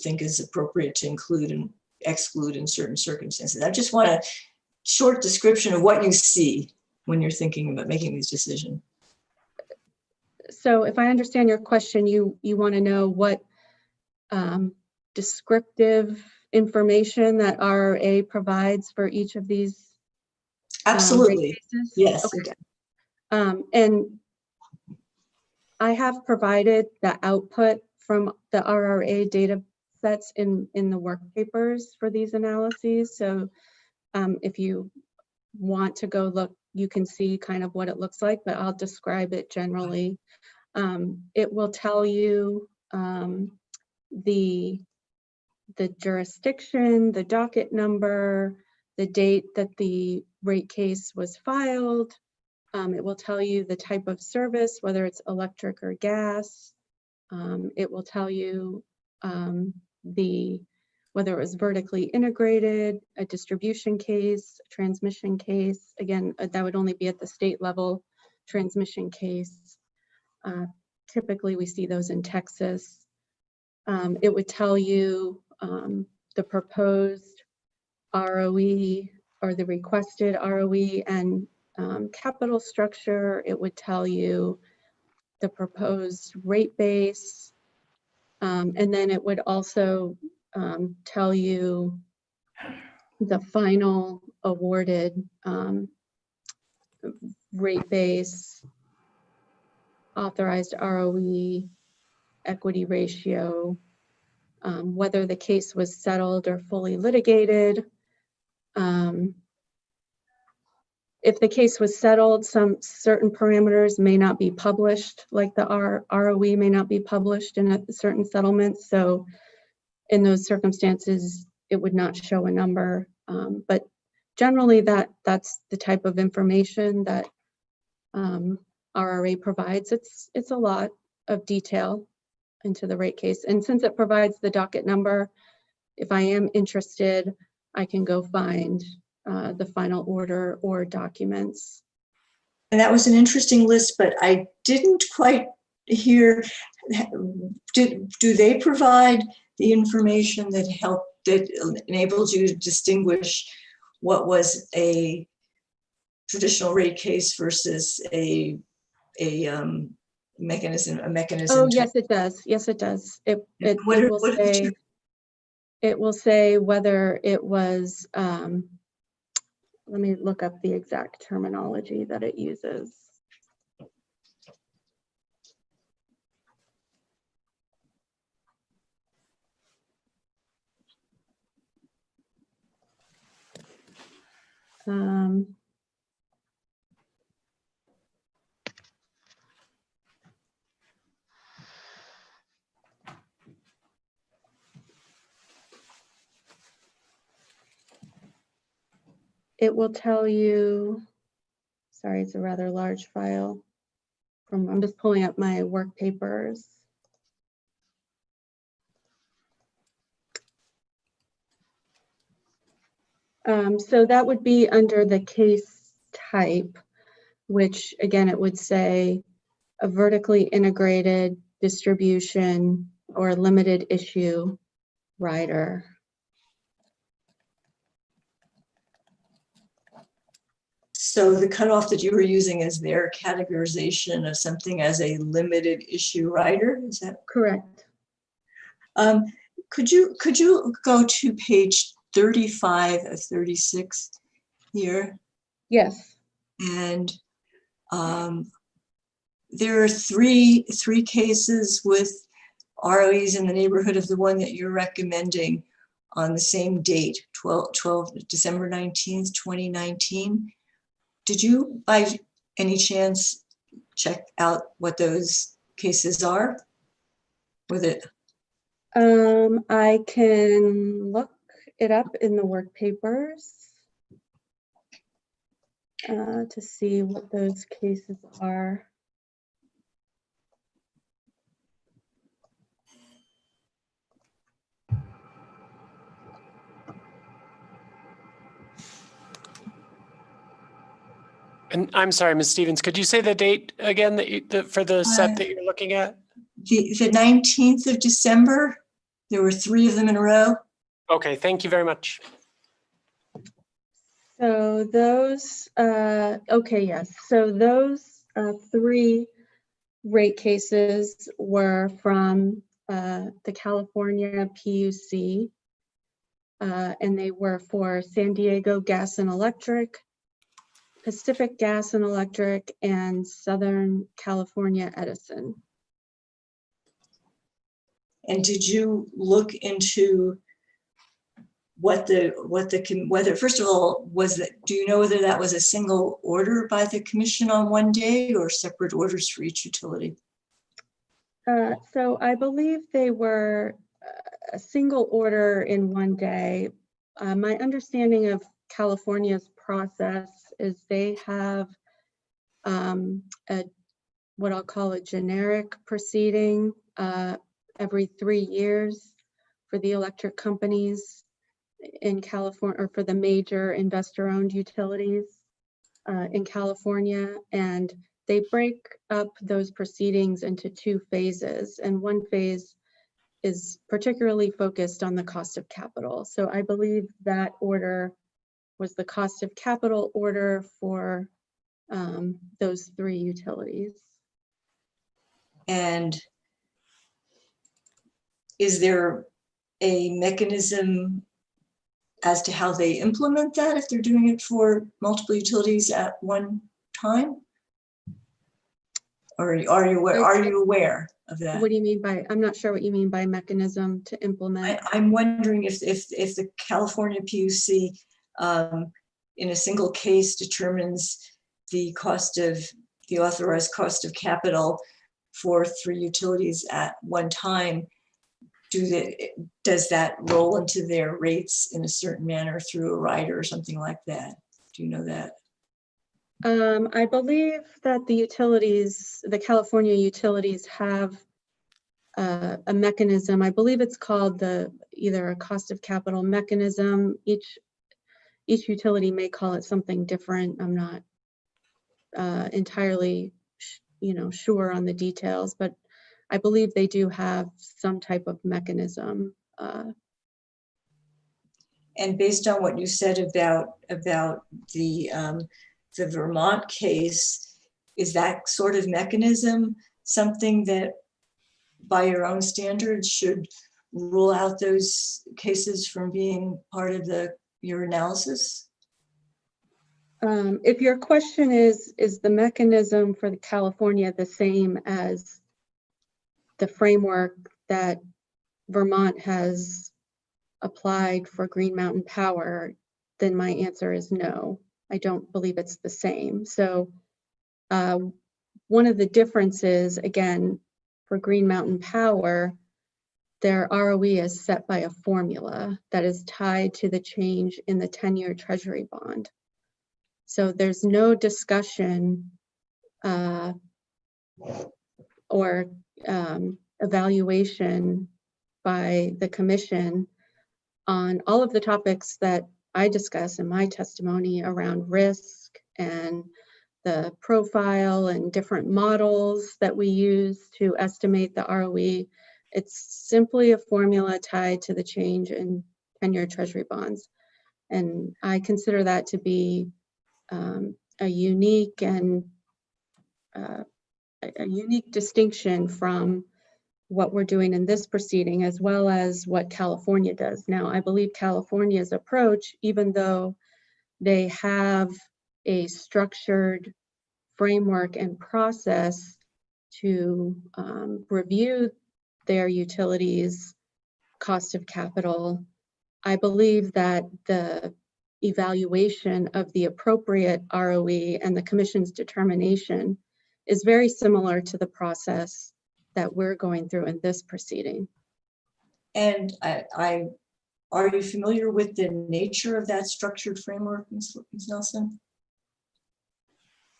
think is appropriate to include and exclude in certain circumstances? I just want a short description of what you see when you're thinking about making these decisions. So if I understand your question, you want to know what descriptive information that RRA provides for each of these Absolutely. rate cases? Yes. Okay. And I have provided the output from the RRA data sets in the work papers for these analyses. So if you want to go look, you can see kind of what it looks like, but I'll describe it generally. It will tell you the jurisdiction, the docket number, the date that the rate case was filed. It will tell you the type of service, whether it's electric or gas. It will tell you whether it was vertically integrated, a distribution case, a transmission case. Again, that would only be at the state level transmission case. Typically, we see those in Texas. It would tell you the proposed ROE or the requested ROE and capital structure. It would tell you the proposed rate base. And then it would also tell you the final awarded rate base, authorized ROE, equity ratio, whether the case was settled or fully litigated, If the case was settled, some certain parameters may not be published, like the ROE may not be published in a certain settlement. So in those circumstances, it would not show a number. But generally, that's the type of information that RRA provides. It's a lot of detail into the rate case. And since it provides the docket number, if I am interested, I can go find the final order or documents. And that was an interesting list, but I didn't quite hear, do they provide the information that enables you to distinguish what was a traditional rate case versus a mechanism? Oh, yes, it does. Yes, it does. It will say whether it was, let me look up the exact terminology that it uses. It will tell you, sorry, it's a rather large file. I'm just pulling up my work papers. So that would be under the case type, which again, it would say a vertically integrated distribution or limited issue rider. So the cutoff that you were using is their categorization of something as a limited issue rider, is that correct? Could you go to page 35 of 36 here? Yes. And there are three cases with ROEs in the neighborhood of the one that you're recommending on the same date, December 19th, 2019. Did you, by any chance, check out what those cases are? With it? I can look it up in the work papers to see what those cases are. And I'm sorry, Ms. Stevens, could you say the date again for the set that you're looking at? The 19th of December, there were 3 of them in a row. Okay, thank you very much. So those, okay, yes. So those 3 rate cases were from the California PUC, and they were for San Diego Gas and Electric, Pacific Gas and Electric, and Southern California Edison. And did you look into whether, first of all, do you know whether that was a single order by the commission on one day or separate orders for each utility? So I believe they were a single order in one day. My understanding of California's process is they have what I'll call a generic proceeding every 3 years for the electric companies in California, or for the major investor-owned utilities in California, and they break up those proceedings into 2 phases, and one phase is particularly focused on the cost of capital. So I believe that order was the cost of capital order for those 3 utilities. And is there a mechanism as to how they implement that if they're doing it for multiple utilities at one time? Or are you aware of that? What do you mean by, I'm not sure what you mean by mechanism to implement. I'm wondering if the California PUC in a single case determines the authorized cost of capital for 3 utilities at one time, does that roll into their rates in a certain manner through a rider or something like that? Do you know that? I believe that the California utilities have a mechanism. I believe it's called either a cost of capital mechanism. Each utility may call it something different. I'm not entirely, sure on the details, but I believe they do have some type of mechanism. And based on what you said about the Vermont case, is that sort of mechanism something that, by your own standards, should rule out those cases from being part of your analysis? If your question is the mechanism for California the same as the framework that Vermont has applied for Green Mountain Power, then my answer is no. I don't believe it's the same. So one of the differences, again, for Green Mountain Power, their ROE is set by a formula that is tied to the change in the 10-year Treasury bond. So there's no discussion or evaluation by the commission on all of the topics that I discuss in my testimony around risk and the profile and different models that we use to estimate the ROE. It's simply a formula tied to the change in 10-year Treasury bonds. And I consider that to be a unique and a unique distinction from what we're doing in this proceeding, as well as what California does. Now, I believe California's approach, even though they have a structured framework and process to review their utilities' cost of capital, I believe that the evaluation of the appropriate ROE and the commission's determination is very similar to the process that we're going through in this proceeding. And are you familiar with the nature of that structured framework, Ms. Nelson?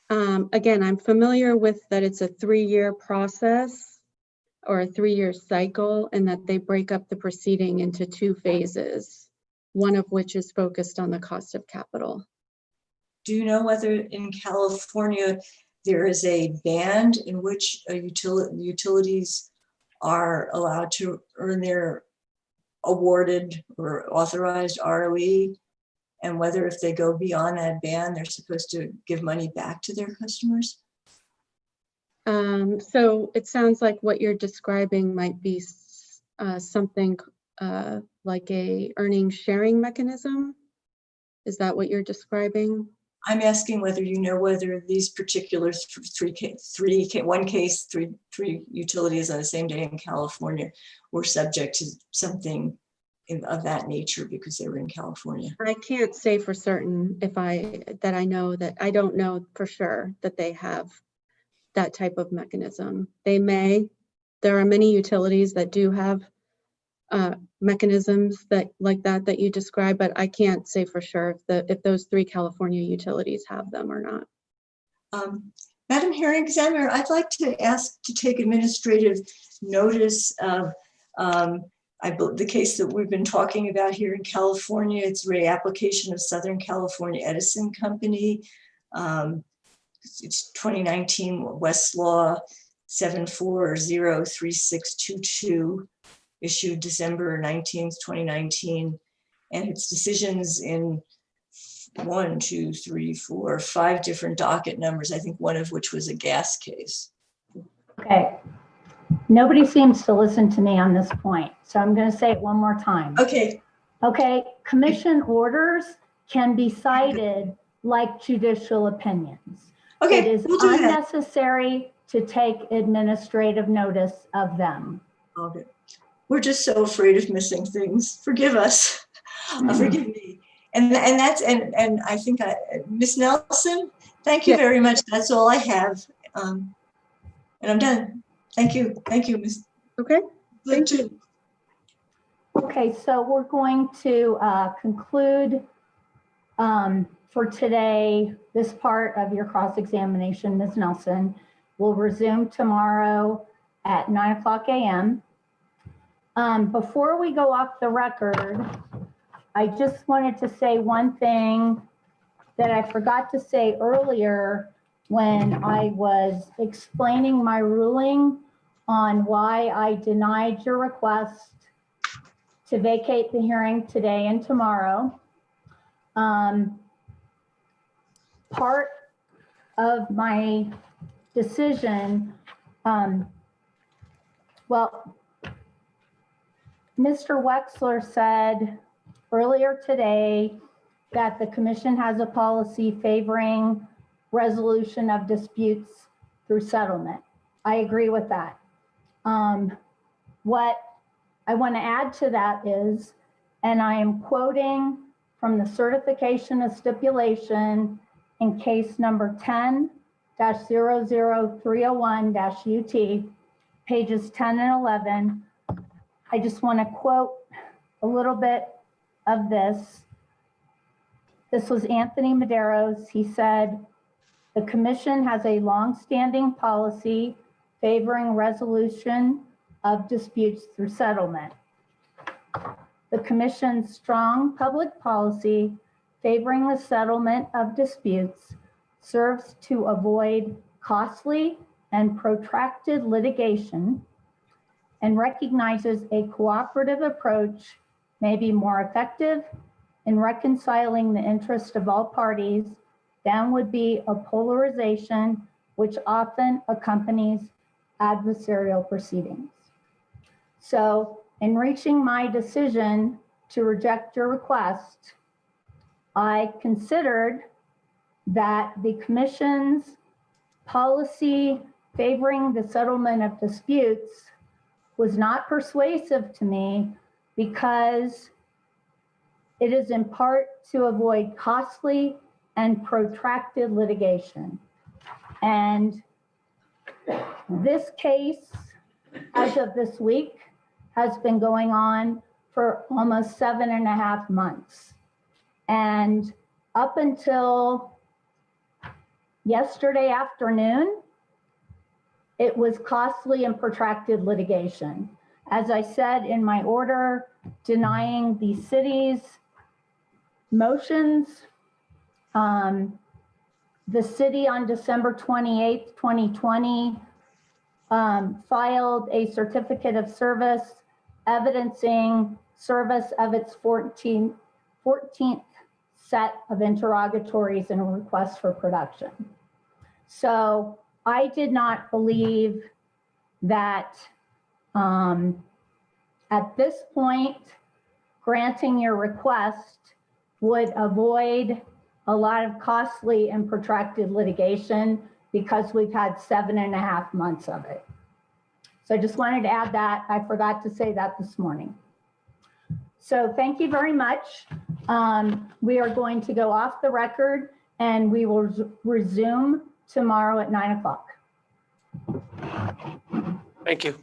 Again, I'm familiar with that it's a 3-year process or a 3-year cycle, and that they break up the proceeding into 2 phases, one of which is focused on the cost of capital. Do you know whether in California there is a band in which utilities are allowed to earn their awarded or authorized ROE, and whether if they go beyond that band, they're supposed to give money back to their customers? So it sounds like what you're describing might be something like a earnings sharing mechanism. Is that what you're describing? I'm asking whether you know whether these particular three utilities on the same day in California were subject to something of that nature because they were in California. I can't say for certain that I know that. I don't know for sure that they have that type of mechanism. They may. There are many utilities that do have mechanisms like that you described, but I can't say for sure if those 3 California utilities have them or not. Madam Hearing Examiner, I'd like to ask to take administrative notice of the case that we've been talking about here in California. It's reapplication of Southern California Edison Company. It's 2019 Westlaw 7403622. Issued December 19th, 2019, and its decisions in 1, 2, 3, 4, 5 different docket numbers, I think one of which was a gas case. Okay. Nobody seems to listen to me on this point, so I'm going to say it one more time. Okay. Okay. Commission orders can be cited like judicial opinions. Okay, it is we'll do that. unnecessary to take administrative notice of them. Okay. We're just so afraid of missing things. Forgive us. Forgive me. And that's, and I think Ms. Nelson, thank you Yes. very much. That's all I have. And I'm done. Thank you. Thank you, Ms. Okay. Thank you. Okay, so we're going to conclude for today this part of your cross-examination, Ms. Nelson. We'll resume tomorrow at 9:00 a.m. Before we go off the record, I just wanted to say one thing that I forgot to say earlier when I was explaining my ruling on why I denied your request to vacate the hearing today and tomorrow. Part of my decision, well, Mr. Wexler said earlier today that the commission has a policy favoring resolution of disputes through settlement. I agree with that. What I want to add to that is, and I am quoting from the certification of stipulation in case number 10-00301-UT, pages 10 and 11. I just want to quote a little bit of this. This was Anthony Madero's. He said, the commission has a longstanding policy favoring resolution of disputes through settlement. The commission's strong public policy favoring the settlement of disputes serves to avoid costly and protracted litigation and recognizes a cooperative approach may be more effective in reconciling the interest of all parties than would be a polarization which often accompanies adversarial proceedings. So in reaching my decision to reject your request, I considered that the commission's policy favoring the settlement of disputes was not persuasive to me because it is in part to avoid costly and protracted litigation. And this case, as of this week, has been going on for almost 7.5 months. And up until yesterday afternoon, it was costly and protracted litigation. As I said in my order denying the city's motions, the city on December 28th, 2020, filed a certificate of service evidencing service of its 14th set of interrogatories and requests for production. So I did not believe that at this point, granting your request would avoid a lot of costly and protracted litigation because we've had 7.5 months of it. So I just wanted to add that. I forgot to say that this morning. So thank you very much. We are going to go off the record and we will resume tomorrow at 9 o'clock. Thank you.